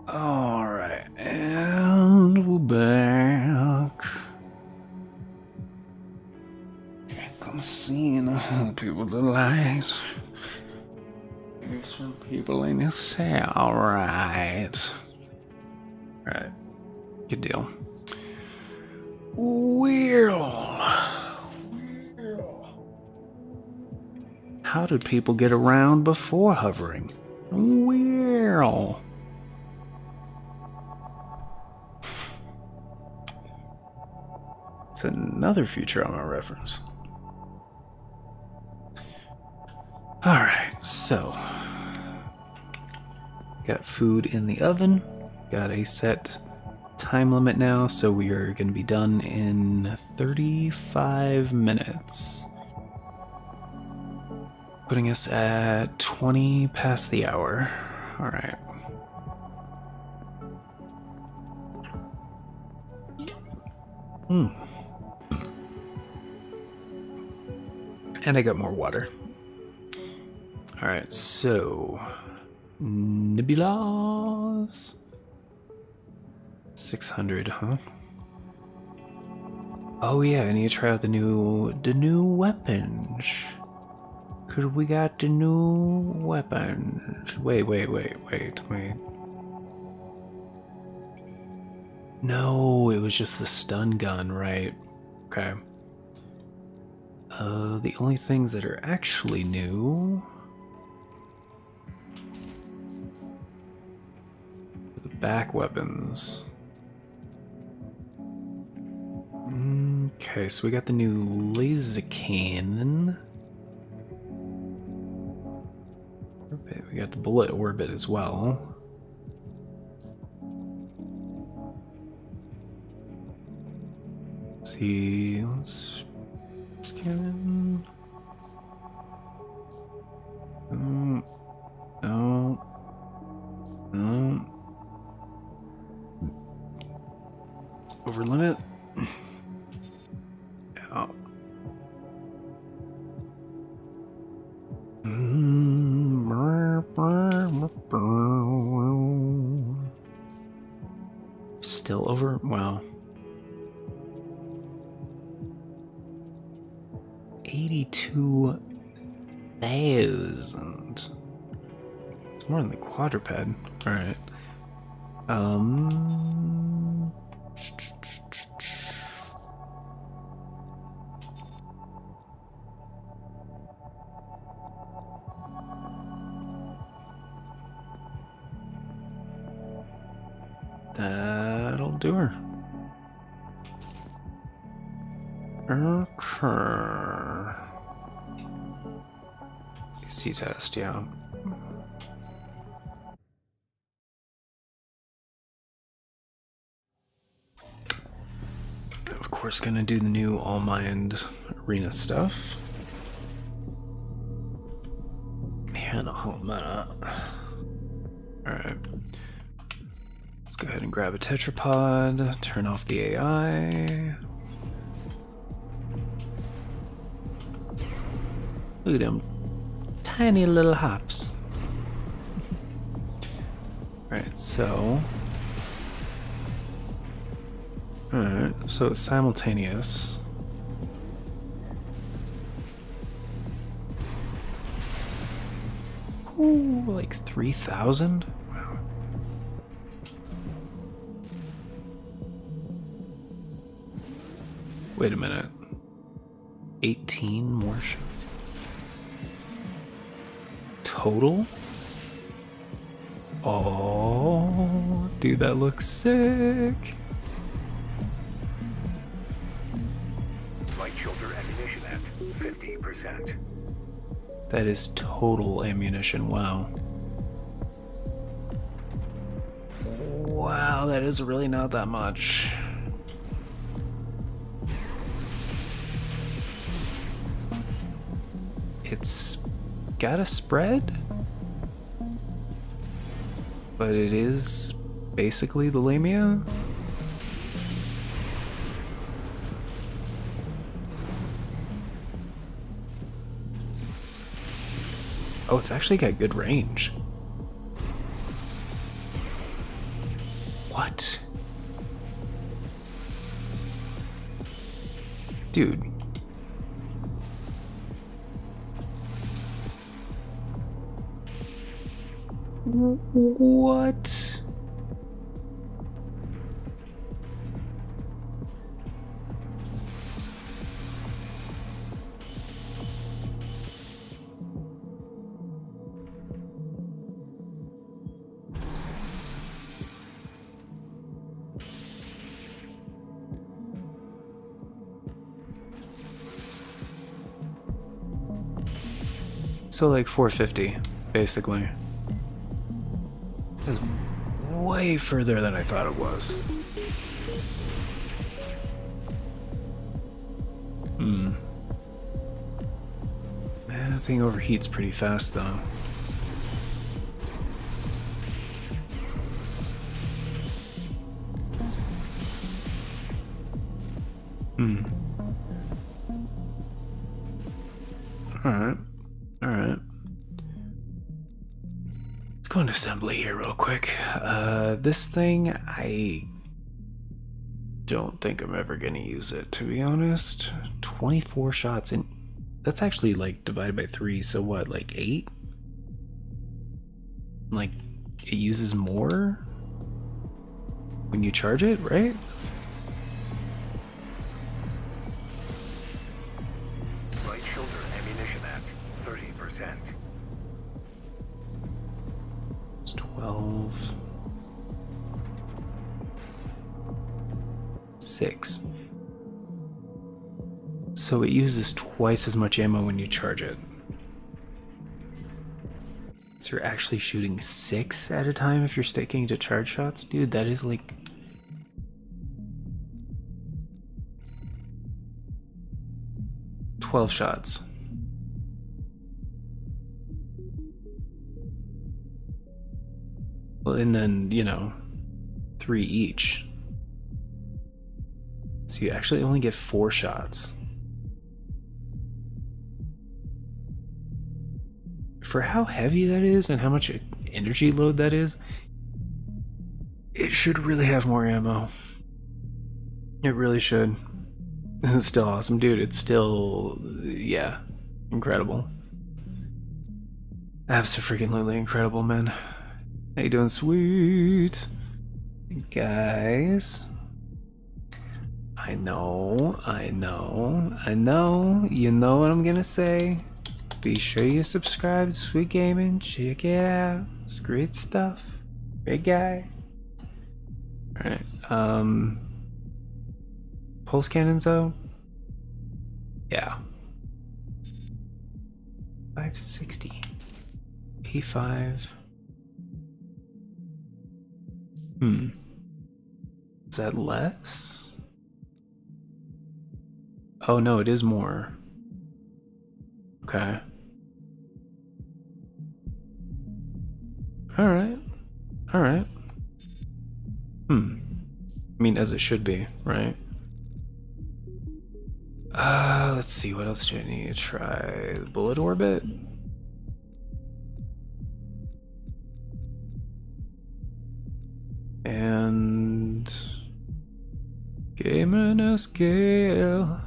S1: Alright, and we're back. I'm seeing people delight. It's from people in your cell. Alright. Alright. Good deal. How did people get around before hovering? Well. It's another Futurama reference. Alright, so. Got food in the oven. Got a set time limit now, so we are going to be done in 35 minutes. Putting us at 20 past the hour. Alright. And I got more water. Alright, so Nebulas 600, huh? Oh yeah, I need to try out the new weapons. Cause we got the new weapons. Wait. No, it was just the stun gun, right? Okay. The only things that are actually new. The back weapons. Okay, so we got the new laser cannon. We got the bullet orbit as well. Let's see, let's scan. No. Over limit. Yeah. Still over? Wow. 82,000. It's more than the quadruped. Alright. That'll do her. Okay. AC test, yeah. Of course, gonna do the new All Mind arena stuff. Man, hold on a minute. Alright. Let's go ahead and grab a tetrapod, turn off the AI. Look at them tiny little hops. Alright, so it's simultaneous. Ooh, like 3,000? Wow. Wait a minute. 18 more shots. Total? Oh, dude, that looks sick.
S5: Light shoulder ammunition at 50%.
S1: That is total ammunition, wow. Wow, that is really not that much. It's got a spread, but it is basically the Lamia. Oh, it's actually got good range. What? Dude. What? So like 450, basically. That's way further than I thought it was. That thing overheats pretty fast though. Alright. Let's go into assembly here real quick. This thing, I don't think I'm ever gonna use it, to be honest. 24 shots, and that's actually like divided by 3, so what, like 8? Like, it uses more when you charge it, right?
S5: Right shoulder ammunition at 30%.
S1: It's 12. 6. So it uses twice as much ammo when you charge it. So you're actually shooting 6 at a time if you're sticking to charge shots? Dude, that is like... $12 shots. Well, and then, you know, 3 each. So you actually only get 4 shots. For how heavy that is and how much energy load that is, it should really have more ammo. It really should. This is still awesome, dude. It's still, yeah, incredible. Absolutely incredible, man. How you doing, sweet? Guys. I know. You know what I'm gonna say. Be sure you subscribe to Sweet Gaming. Check it out. It's great stuff. Great guy. Alright. Pulse cannons though? Yeah. 560. A5. Is that less? Oh no, it is more. Okay. Alright. I mean, as it should be, right? Let's see, what else do I need to try? Bullet orbit? And... Gaming a scale.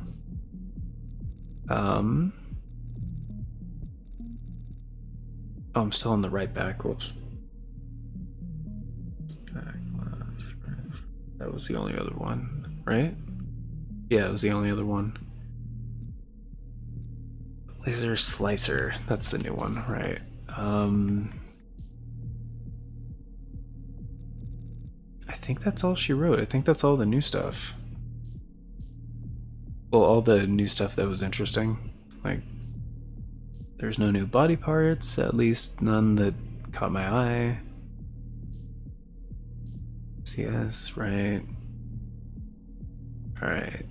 S1: Oh, I'm still on the right back. Whoops. That was the only other one, right? Yeah, it was the only other one. Laser slicer. That's the new one, right? I think that's all she wrote. I think that's all the new stuff. Well, all the new stuff that was interesting. Like, there's no new body parts, at least none that caught my eye. CS, right. Alright.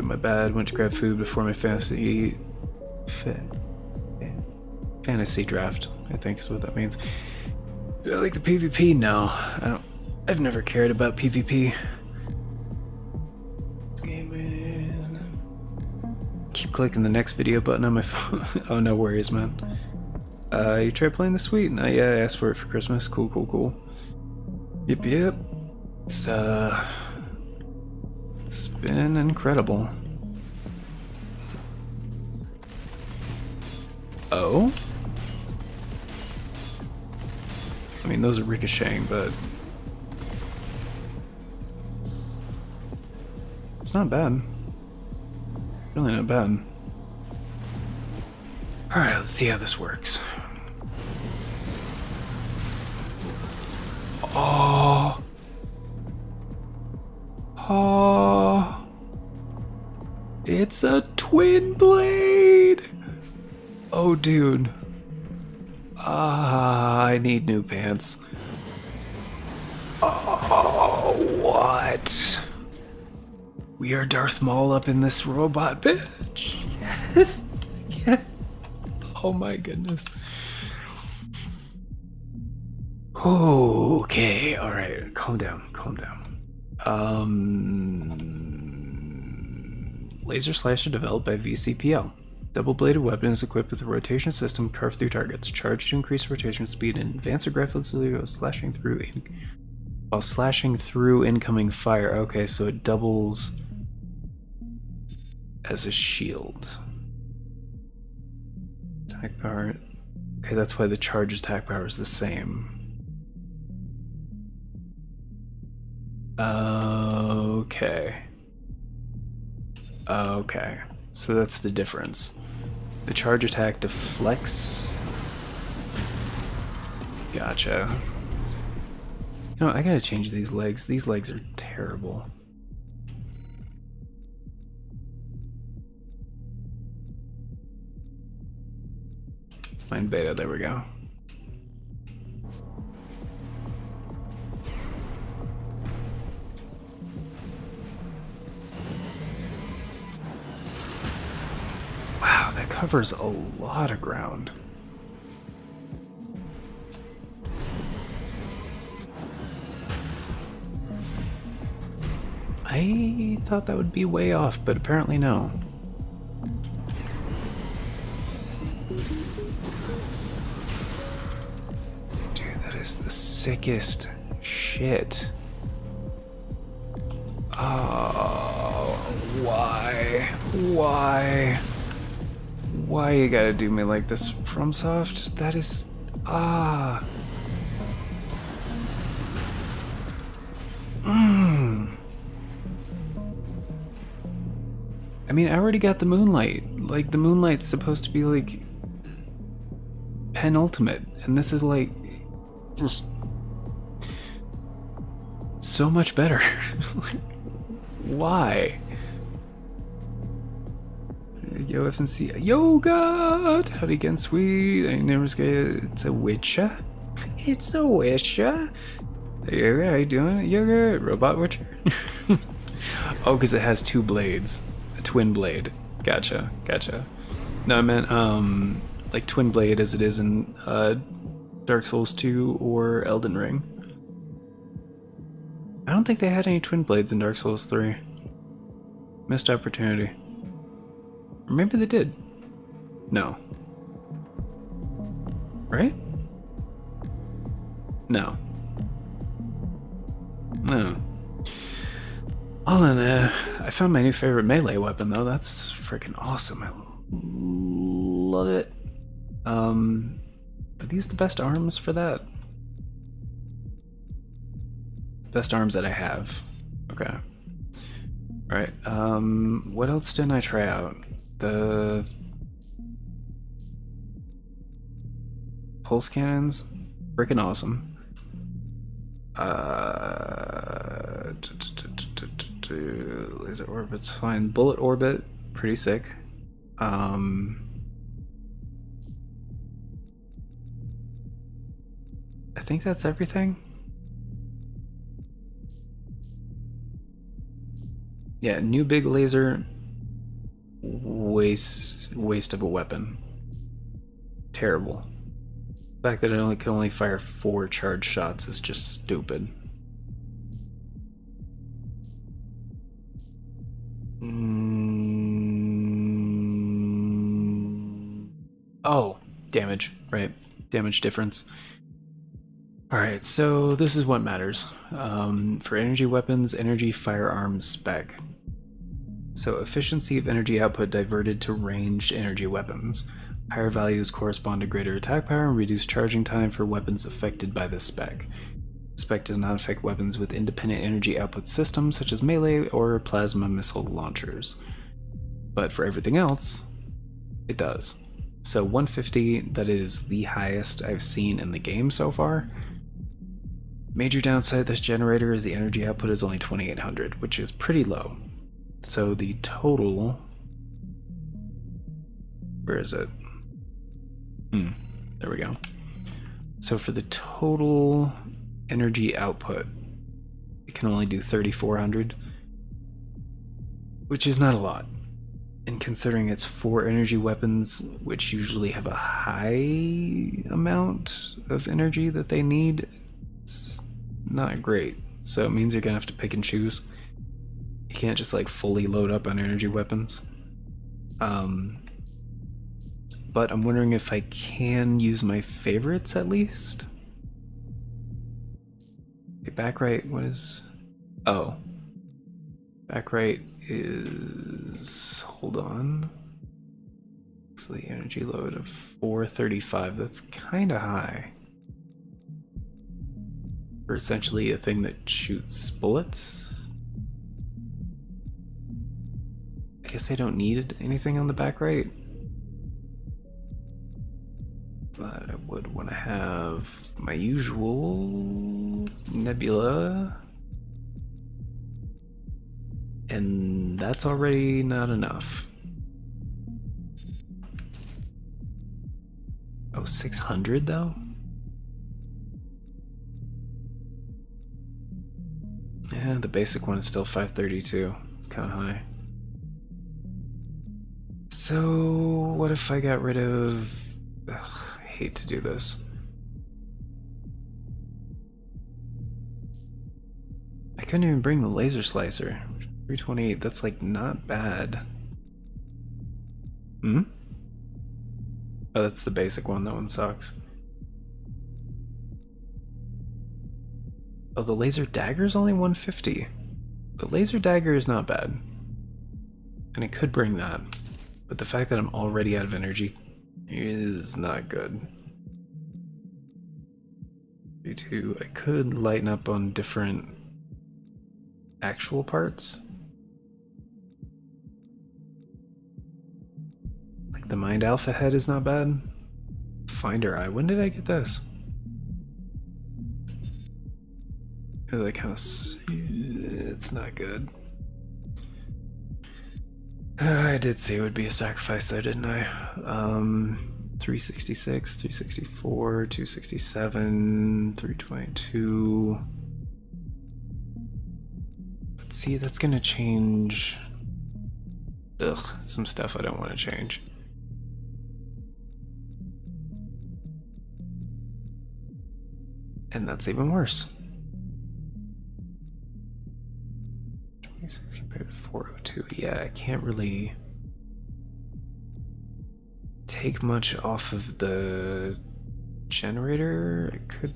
S1: My bad. Went to grab food before my fantasy Fantasy draft, I think is what that means. Do I like the PvP? No, I don't. I've never cared about PvP. Keep clicking the next video button on my phone. Oh, no worries, man. You tried playing the Suite? No, yeah, I asked for it for Christmas. Cool, cool, cool. Yep. It's been incredible. Oh? I mean, those are ricocheting, but it's not bad. Really not bad. Alright, let's see how this works. Oh. It's a twin blade! Oh, dude. I need new pants. Oh, what? We are Darth Maul up in this robot, bitch. Yes. Yeah. Oh my goodness. Okay, alright. Calm down. Laser Slasher developed by VCPL. Double-bladed weapon is equipped with a rotation system carved through targets. Charged to increase rotation speed and advance aggressively while slashing through incoming fire. Okay, so it doubles as a shield. Attack power. Okay, that's why the charge attack power is the same. Okay, so that's the difference. The charge attack deflects. Gotcha. You know, I gotta change these legs. These legs are terrible. Find beta, there we go. Wow, that covers a lot of ground. I thought that would be way off, but apparently no. Dude, that is the sickest shit. Oh, why? Why you gotta do me like this, FromSoft? That is... I mean, I already got the Moonlight. Like, the Moonlight's supposed to be, like, penultimate. And this is, like, just so much better. Like, why? Yo, FNC. Yo, God! Howdy again, sweet. I never scared. It's a Witcher. It's a Witcher. Hey, how you doing? You're good. Robot Witcher? Oh, because it has two blades. A twin blade. Gotcha. No, I meant, like twin blade as it is in Dark Souls 2 or Elden Ring. I don't think they had any twin blades in Dark Souls 3. Missed opportunity. Or maybe they did. No. Right? No. All in I found my new favorite melee weapon though. That's freaking awesome. I love it. Are these the best arms for that? Best arms that I have. Okay. Alright, what else didn't I try out? The pulse cannons, freaking awesome. Laser orbit's fine. Bullet orbit, pretty sick. I think that's everything. Yeah, new big laser. waste of a weapon. Terrible. The fact that it can only fire 4 charge shots is just stupid. Oh, damage, right. Damage difference. Alright, so this is what matters. For energy weapons, energy firearms spec. So efficiency of energy output diverted to ranged energy weapons. Higher values correspond to greater attack power and reduced charging time for weapons affected by this spec. The spec does not affect weapons with independent energy output systems such as melee or plasma missile launchers. But for everything else, it does. So 150, that is the highest I've seen in the game so far. Major downside of this generator is the energy output is only 2800, which is pretty low. So the total... Where is it? There we go. So for the total energy output, it can only do 3400, which is not a lot. And considering it's 4 energy weapons, which usually have a high amount of energy that they need, it's not great. So it means you're gonna have to pick and choose. You can't just like fully load up on energy weapons. But I'm wondering if I can use my favorites at least. Okay, back right, what is... Oh. Back right is... Hold on. So the energy load of 435, that's kinda high. For essentially a thing that shoots bullets. I guess I don't need anything on the back right. But I would want to have my usual nebula. And that's already not enough. Oh, 600 though? Yeah, the basic one is still 532. It's kind of high. So, what if I got rid of... Ugh, I hate to do this. I couldn't even bring the laser slicer. 328, that's like not bad. Oh, that's the basic one. That one sucks. Oh, the laser dagger is only 150. The laser dagger is not bad. And I could bring that. But the fact that I'm already out of energy is not good. 32, I could lighten up on different actual parts. Like the Mind Alpha head is not bad. Finder Eye, when did I get this? Oh, that kind of... It's not good. I did say it would be a sacrifice though, didn't I? 366, 364, 267, 322. Let's see, that's gonna change... some stuff I don't want to change. And that's even worse. 26 compared to 402. Yeah, I can't really take much off of the generator. I could...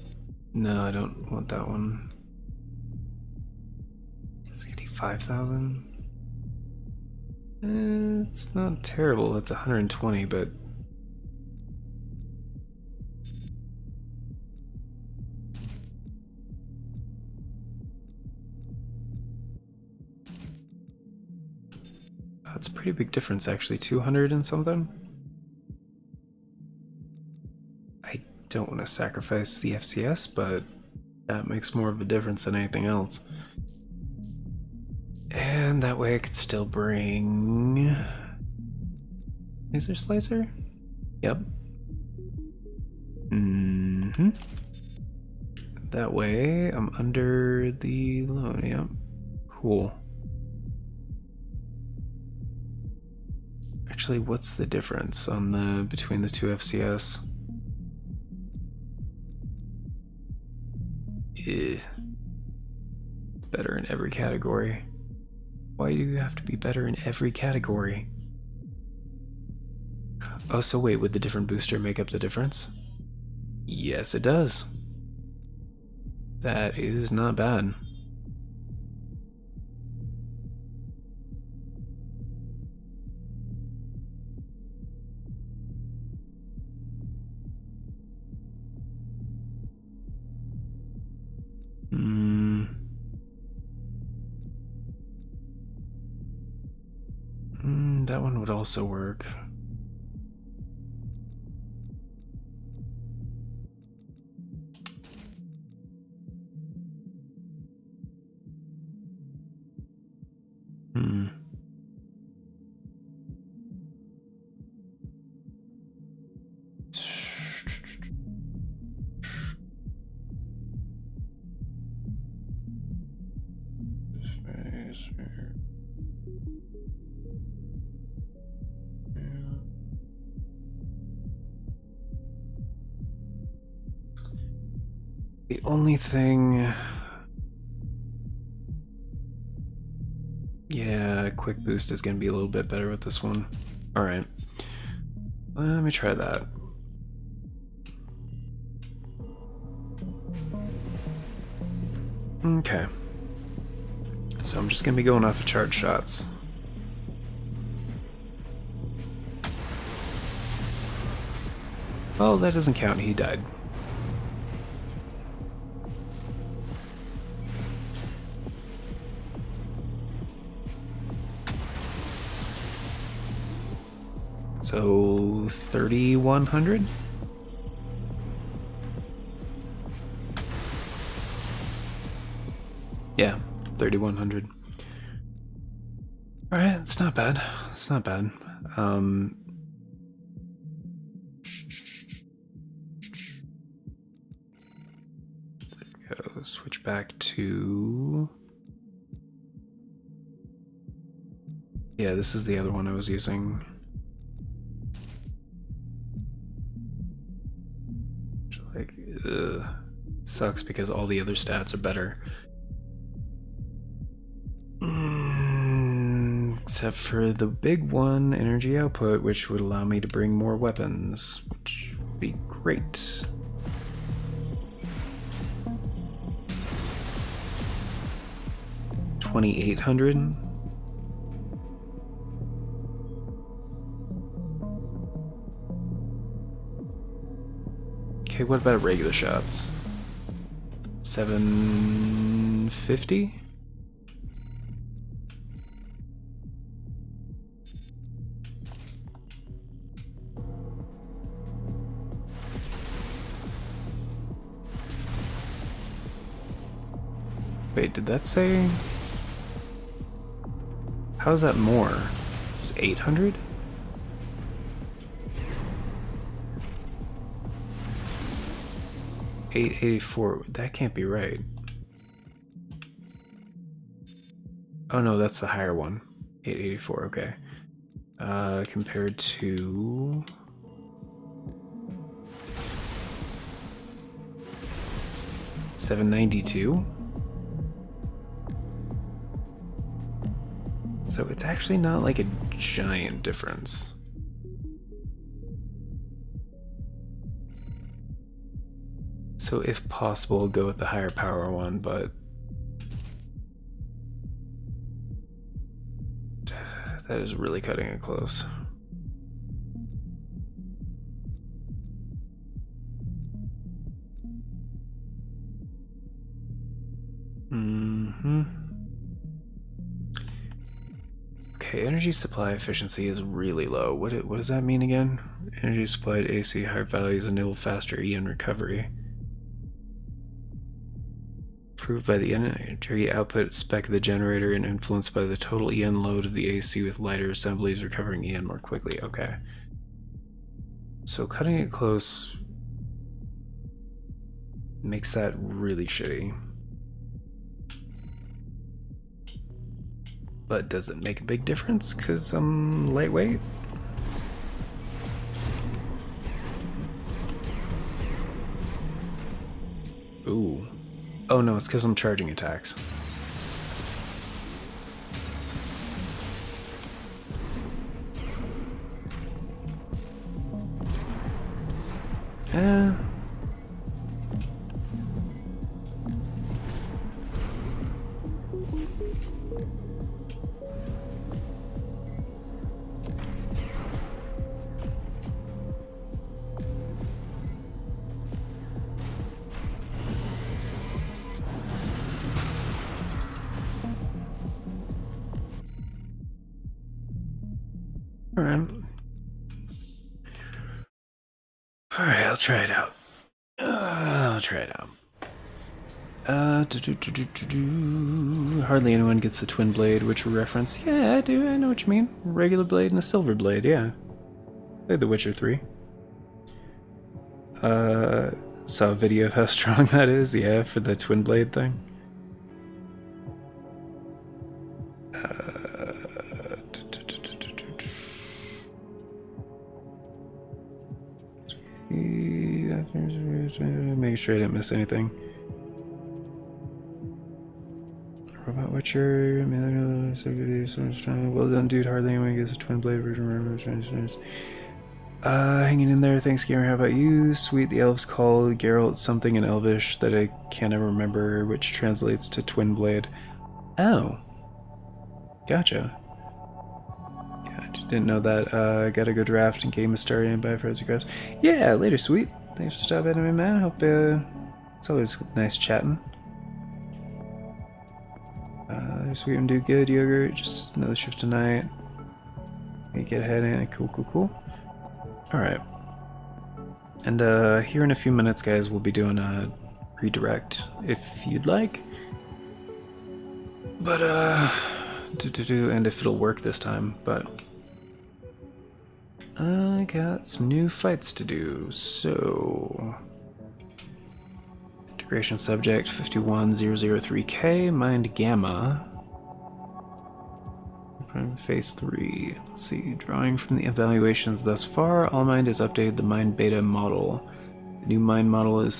S1: No, I don't want that one. 65,000. It's not terrible. It's 120, but... That's a pretty big difference, actually. 200 and something? I don't want to sacrifice the FCS, but that makes more of a difference than anything else. And that way I could still bring... Laser Slicer? Yep. That way I'm under the loan, yep. Cool. Actually, what's the difference on the between the two FCS? Better in every category. Why do you have to be better in every category? Oh, so wait, would the different booster make up the difference? Yes, it does. That is not bad. That one would also work. The only thing... Yeah, quick boost is going to be a little bit better with this one. Alright. Let me try that. Okay. So I'm just going to be going off of charge shots. Oh, that doesn't count. He died. So 3,100? Yeah, 3,100. Alright, it's not bad. It's not bad. Go switch back to... Yeah, this is the other one I was using. Like, sucks because all the other stats are better. Except for the big one, energy output, which would allow me to bring more weapons, which would be great. $2,800. Okay, what about regular shots? 750? Wait, did that say? How is that more? It's 800? $884. That can't be right. Oh no, that's the higher one. 884. Okay. Compared to $792. So it's actually not like a giant difference. So if possible, go with the higher power one, but that is really cutting it close. Okay, energy supply efficiency is really low. What does that mean again? Energy supplied AC higher values enable faster EN recovery. Improved by the energy output spec of the generator and influenced by the total EN load of the AC with lighter assemblies recovering EN more quickly. Okay. So cutting it close makes that really shitty. But does it make a big difference because I'm lightweight? Ooh. Oh no, it's because I'm charging attacks. Alright. Alright, I'll try it out. Hardly anyone gets the twin blade, which we reference. Yeah, I do. I know what you mean. Regular blade and a silver blade. Yeah. Played The Witcher 3. Saw a video of how strong that is. Yeah, for the twin blade thing. Make sure I didn't miss anything. Robot Witcher, well done, dude. Hardly anyone gets a twin blade version. Hanging in there. Thanks, gamer. How about you? Sweet. The elves call Geralt something in Elvish that I can't ever remember, which translates to twin blade. Oh, gotcha. Didn't know that. Gotta go draft and game a story and buy frozen crabs. Yeah, later, sweet. Thanks for stopping by, man. Hope it's always nice chatting. Sweet and do good, yogurt. Just another shift tonight. We get ahead and cool. Alright. And here in a few minutes, guys, we'll be doing a redirect if you'd like. But and if it'll work this time, but I got some new fights to do, so integration subject 51003K, Mind Gamma. Phase 3. Let's see. Drawing from the evaluations thus far, All Mind has updated the Mind Beta model. The new Mind model is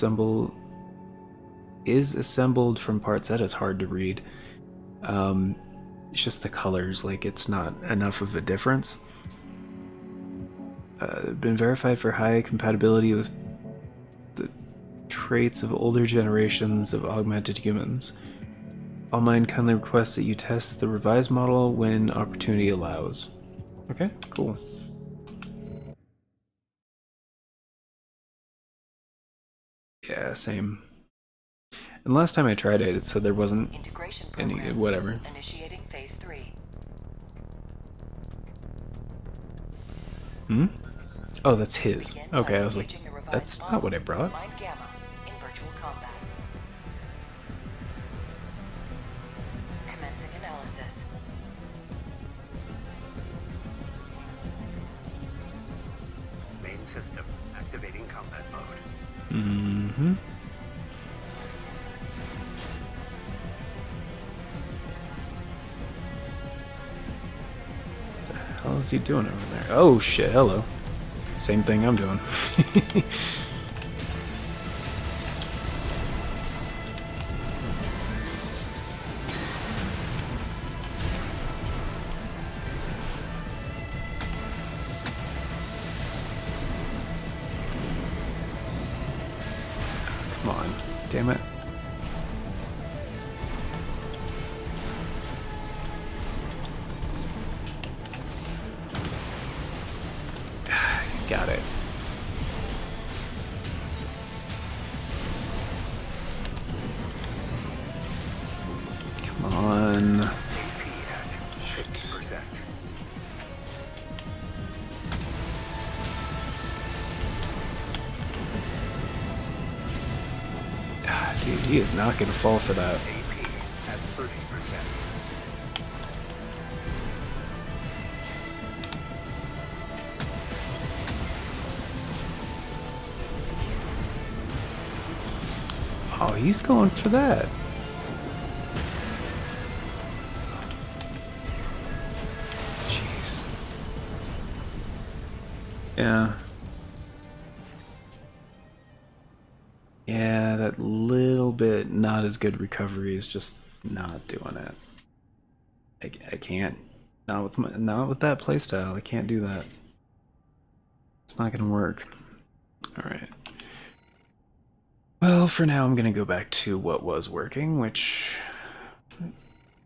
S1: assembled from parts. That is hard to read. It's just the colors, like it's not enough of a difference. Been verified for high compatibility with the traits of older generations of augmented humans. All Mind kindly requests that you test the revised model when opportunity allows. Okay, cool. Yeah, same. And last time I tried it, it said there wasn't any whatever.
S3: Initiating phase 3.
S1: Hmm? Oh, that's his. Okay, I was like, that's not what I brought.
S3: Mind Gamma in virtual combat. Commencing analysis.
S5: Main system activating combat mode.
S1: Mm-hmm. What the hell is he doing over there? Oh shit, hello. Same thing I'm doing. Come on, damn it. Got it. Come on. Shit. Dude, he is not gonna fall for that.
S5: AP at 30%.
S1: Oh, he's going for that. Jeez. Yeah. Yeah, that little bit not as good recovery is just not doing it. I can't. Not with that playstyle. I can't do that. It's not gonna work. Alright. Well, for now I'm gonna go back to what was working, which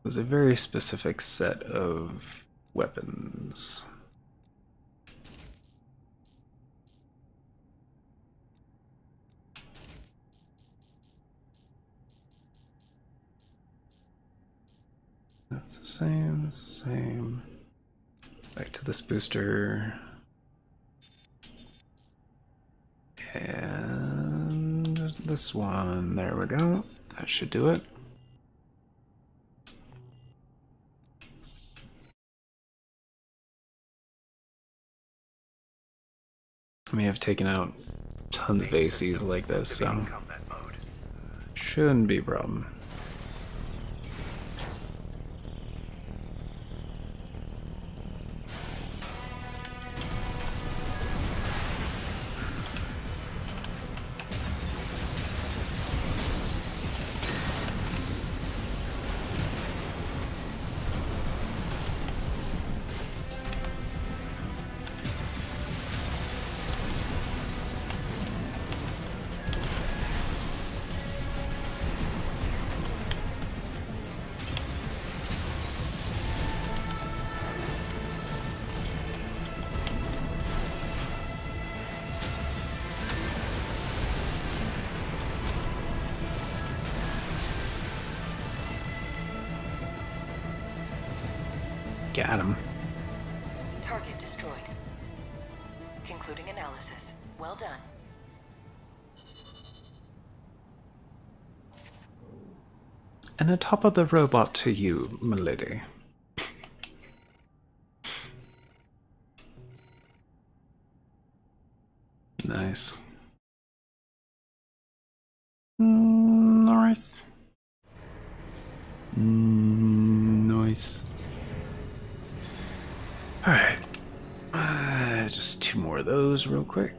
S1: was a very specific set of weapons. That's the same, that's the same. Back to this booster. And this one, there we go. That should do it. I mean, I've taken out tons of ACs like this, so shouldn't be a problem. Got him.
S3: Target destroyed. Concluding analysis. Well done.
S1: And the top of the robot to you, milady. Nice. Nice. Nice. Alright. Just two more of those real quick.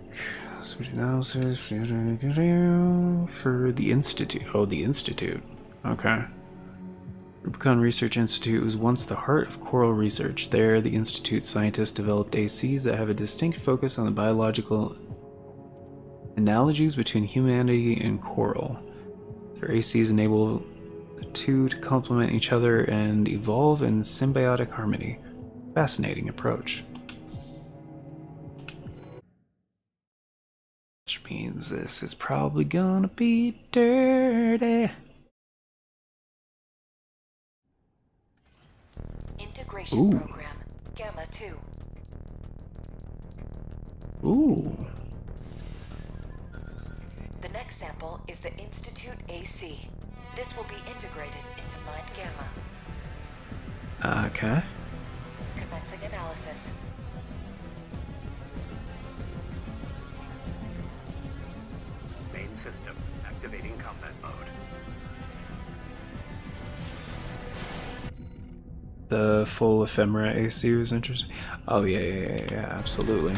S1: Switch analysis for the Institute. Oh, the Institute. Okay. Rubicon Research Institute was once the heart of coral research. There, the Institute scientists developed ACs that have a distinct focus on the biological analogies between humanity and coral. Their ACs enable the two to complement each other and evolve in symbiotic harmony. Fascinating approach. Which means this is probably gonna be dirty.
S3: Integration program. Gamma 2.
S1: Ooh.
S3: The next sample is the Institute AC. This will be integrated into Mind Gamma.
S1: Okay.
S3: Commencing analysis.
S5: Main system activating combat mode.
S1: The full ephemera AC was interesting. Oh yeah, absolutely.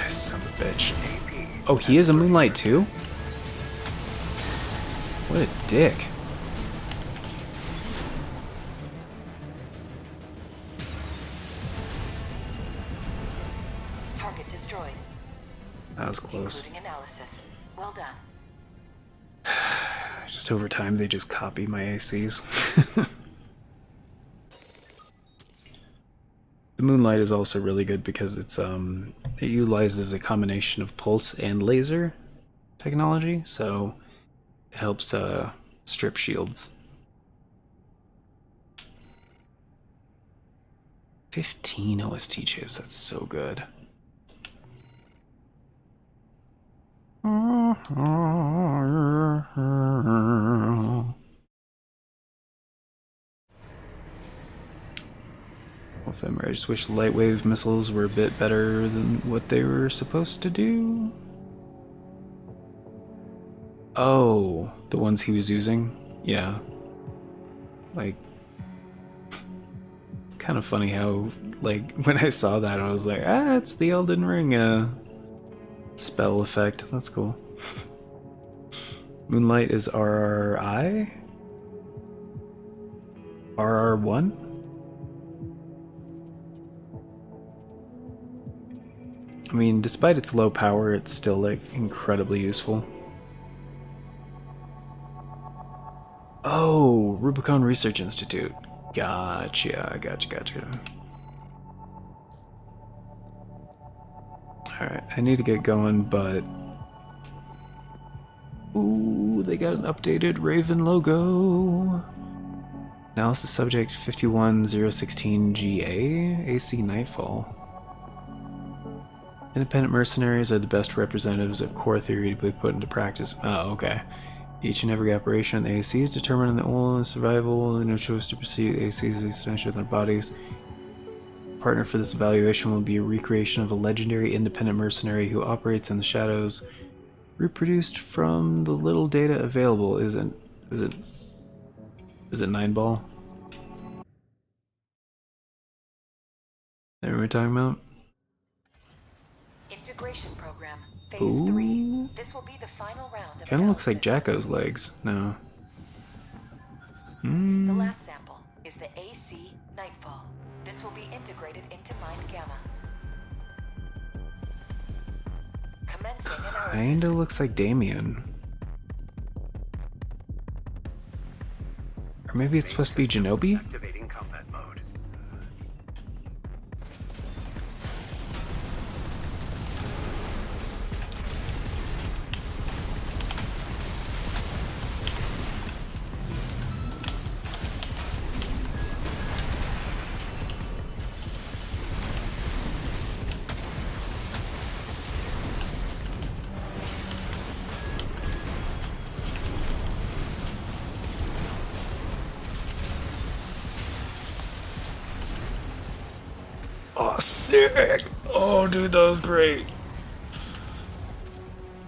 S1: Son of a bitch. Oh, he is a Moonlight too? What a dick.
S3: Target destroyed.
S1: That was close.
S3: Including analysis. Well done.
S1: Just over time, they just copy my ACs. The Moonlight is also really good because it's it utilizes a combination of pulse and laser technology, so it helps strip shields. 15 OST chips, that's so good. I just wish light wave missiles were a bit better than what they were supposed to do. Oh, the ones he was using? Yeah. Like, it's kind of funny how, like, when I saw that, I was like, ah, it's the Elden Ring spell effect. That's cool. Moonlight is RRI? RR1? I mean, despite its low power, it's still, like, incredibly useful. Oh, Rubicon Research Institute. Gotcha. Alright, I need to get going, but... Ooh, they got an updated Raven logo. Analysis subject 51016GA, AC Nightfall. Independent mercenaries are the best representatives of core theory to be put into practice. Oh, okay. Each and every operation in the AC is determined on the oil survival and no choice to pursue the AC is essential in their bodies. Partner for this evaluation will be a recreation of a legendary independent mercenary who operates in the shadows, reproduced from the little data available. Is it 9-ball? That what we're talking about?
S4: Integration program, phase 3. This will be the final round of
S1: Kind of looks like
S4: analysis.
S1: Jacko's legs. No.
S4: The last sample is the AC Nightfall. This will be integrated into Mind Gamma. Commencing analysis.
S1: Kinda looks like Damien. Or maybe it's supposed to be Genobi?
S5: Activating combat mode.
S1: Oh, sick! Oh, dude, that was great.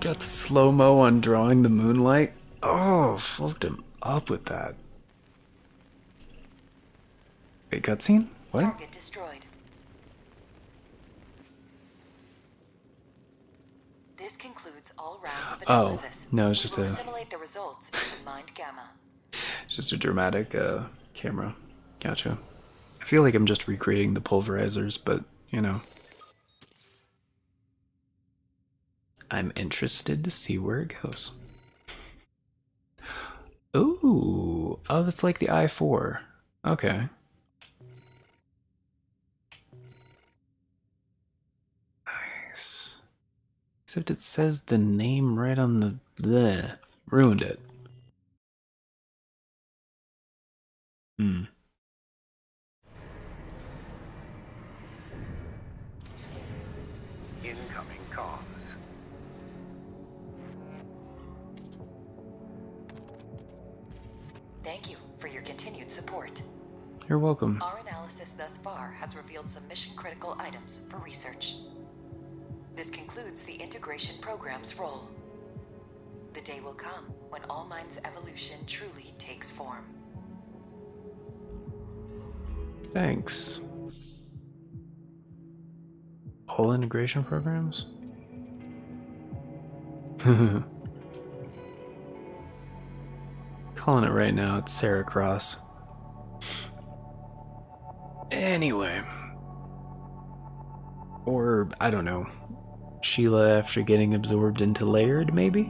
S1: Got the slow-mo on drawing the moonlight. Oh, fucked him up with that. Wait, cutscene? What?
S4: Target destroyed. This concludes all rounds of analysis.
S1: Oh, no, it's just
S4: we will
S1: a...
S4: assimilate the results into Mind Gamma.
S1: It's just a dramatic camera. Gotcha. I feel like I'm just recreating the pulverizers, but, you know. I'm interested to see where it goes. Ooh. Oh, that's like the i4. Okay. Nice. Except it says the name right on the... Bleh. Ruined it.
S5: Incoming comms.
S4: Thank you for your continued support.
S1: You're welcome.
S4: Our analysis thus far has revealed some mission-critical items for research. This concludes the integration program's role. The day will come when All Mind's evolution truly takes form.
S1: Thanks. All integration programs? Calling it right now, it's Sarah Cross. Anyway. Or, I don't know. Sheila after getting absorbed into Laird, maybe?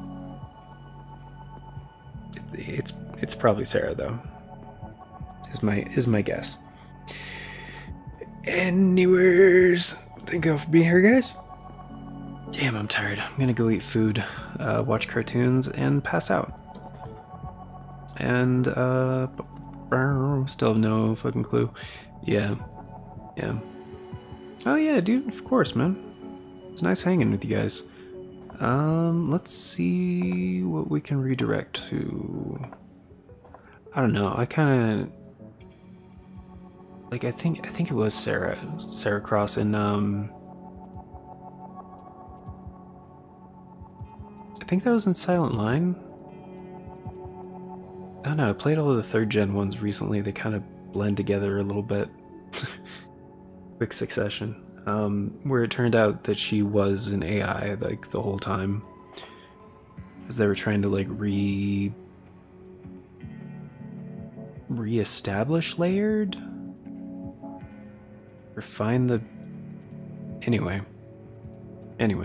S1: It's probably Sarah, though. Is my guess. Anyways, thank you for being here, guys. Damn, I'm tired. I'm gonna go eat food, watch cartoons, and pass out. And, still have no fucking clue. Yeah. Oh yeah, dude, of course, man. It's nice hanging with you guys. Let's see what we can redirect to. I don't know, I kinda... Like I think it was Sarah Cross in I think that was in Silent Line. I don't know, I played all of the 3rd gen ones recently. They kind of blend together a little bit. Quick succession. Where it turned out that she was an AI like the whole time. Because they were trying to like re-establish Layered? Or find the... Anyway. Is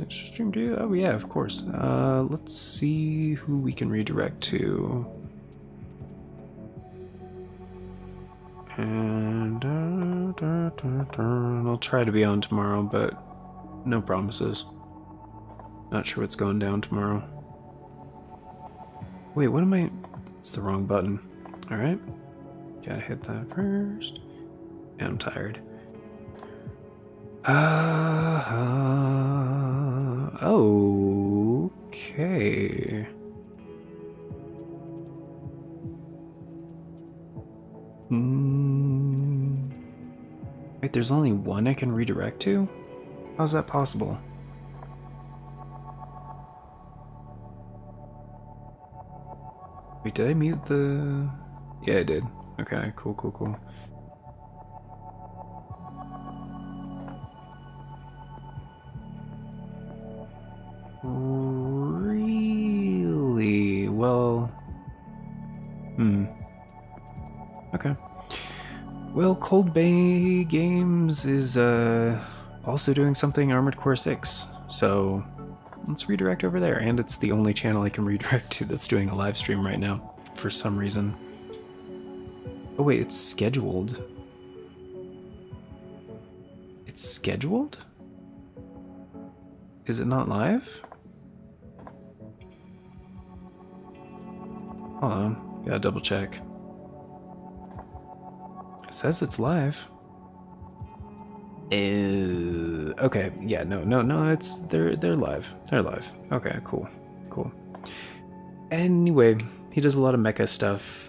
S1: it stream too? Oh yeah, of course. Let's see who we can redirect to. And I'll try to be on tomorrow, but no promises. Not sure what's going down tomorrow. Wait, what am I... It's the wrong button. Alright. Gotta hit that first. Yeah, I'm tired. Okay. Wait, there's only one I can redirect to? How's that possible? Wait, did I mute the... Yeah, I did. Okay, cool. Really? Well... Okay. Well, Cold Bay Games is also doing something Armored Core 6, so let's redirect over there. And it's the only channel I can redirect to that's doing a live stream right now, for some reason. Oh wait, it's scheduled. It's scheduled? Is it not live? Hold on, gotta double check. It says it's live. Okay, yeah, no, it's they're live. They're live. Okay, cool. Anyway, he does a lot of mecha stuff,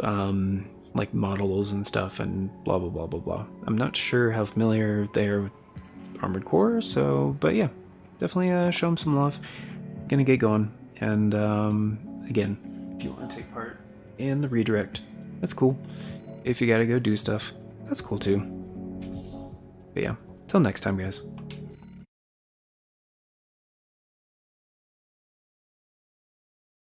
S1: like models and stuff, and blah blah blah blah blah. I'm not sure how familiar they are with Armored Core, so but yeah, definitely show him some love. Gonna get going, and again, if you want to take part in the redirect, that's cool. If you gotta go do stuff, that's cool too. But yeah, till next time, guys.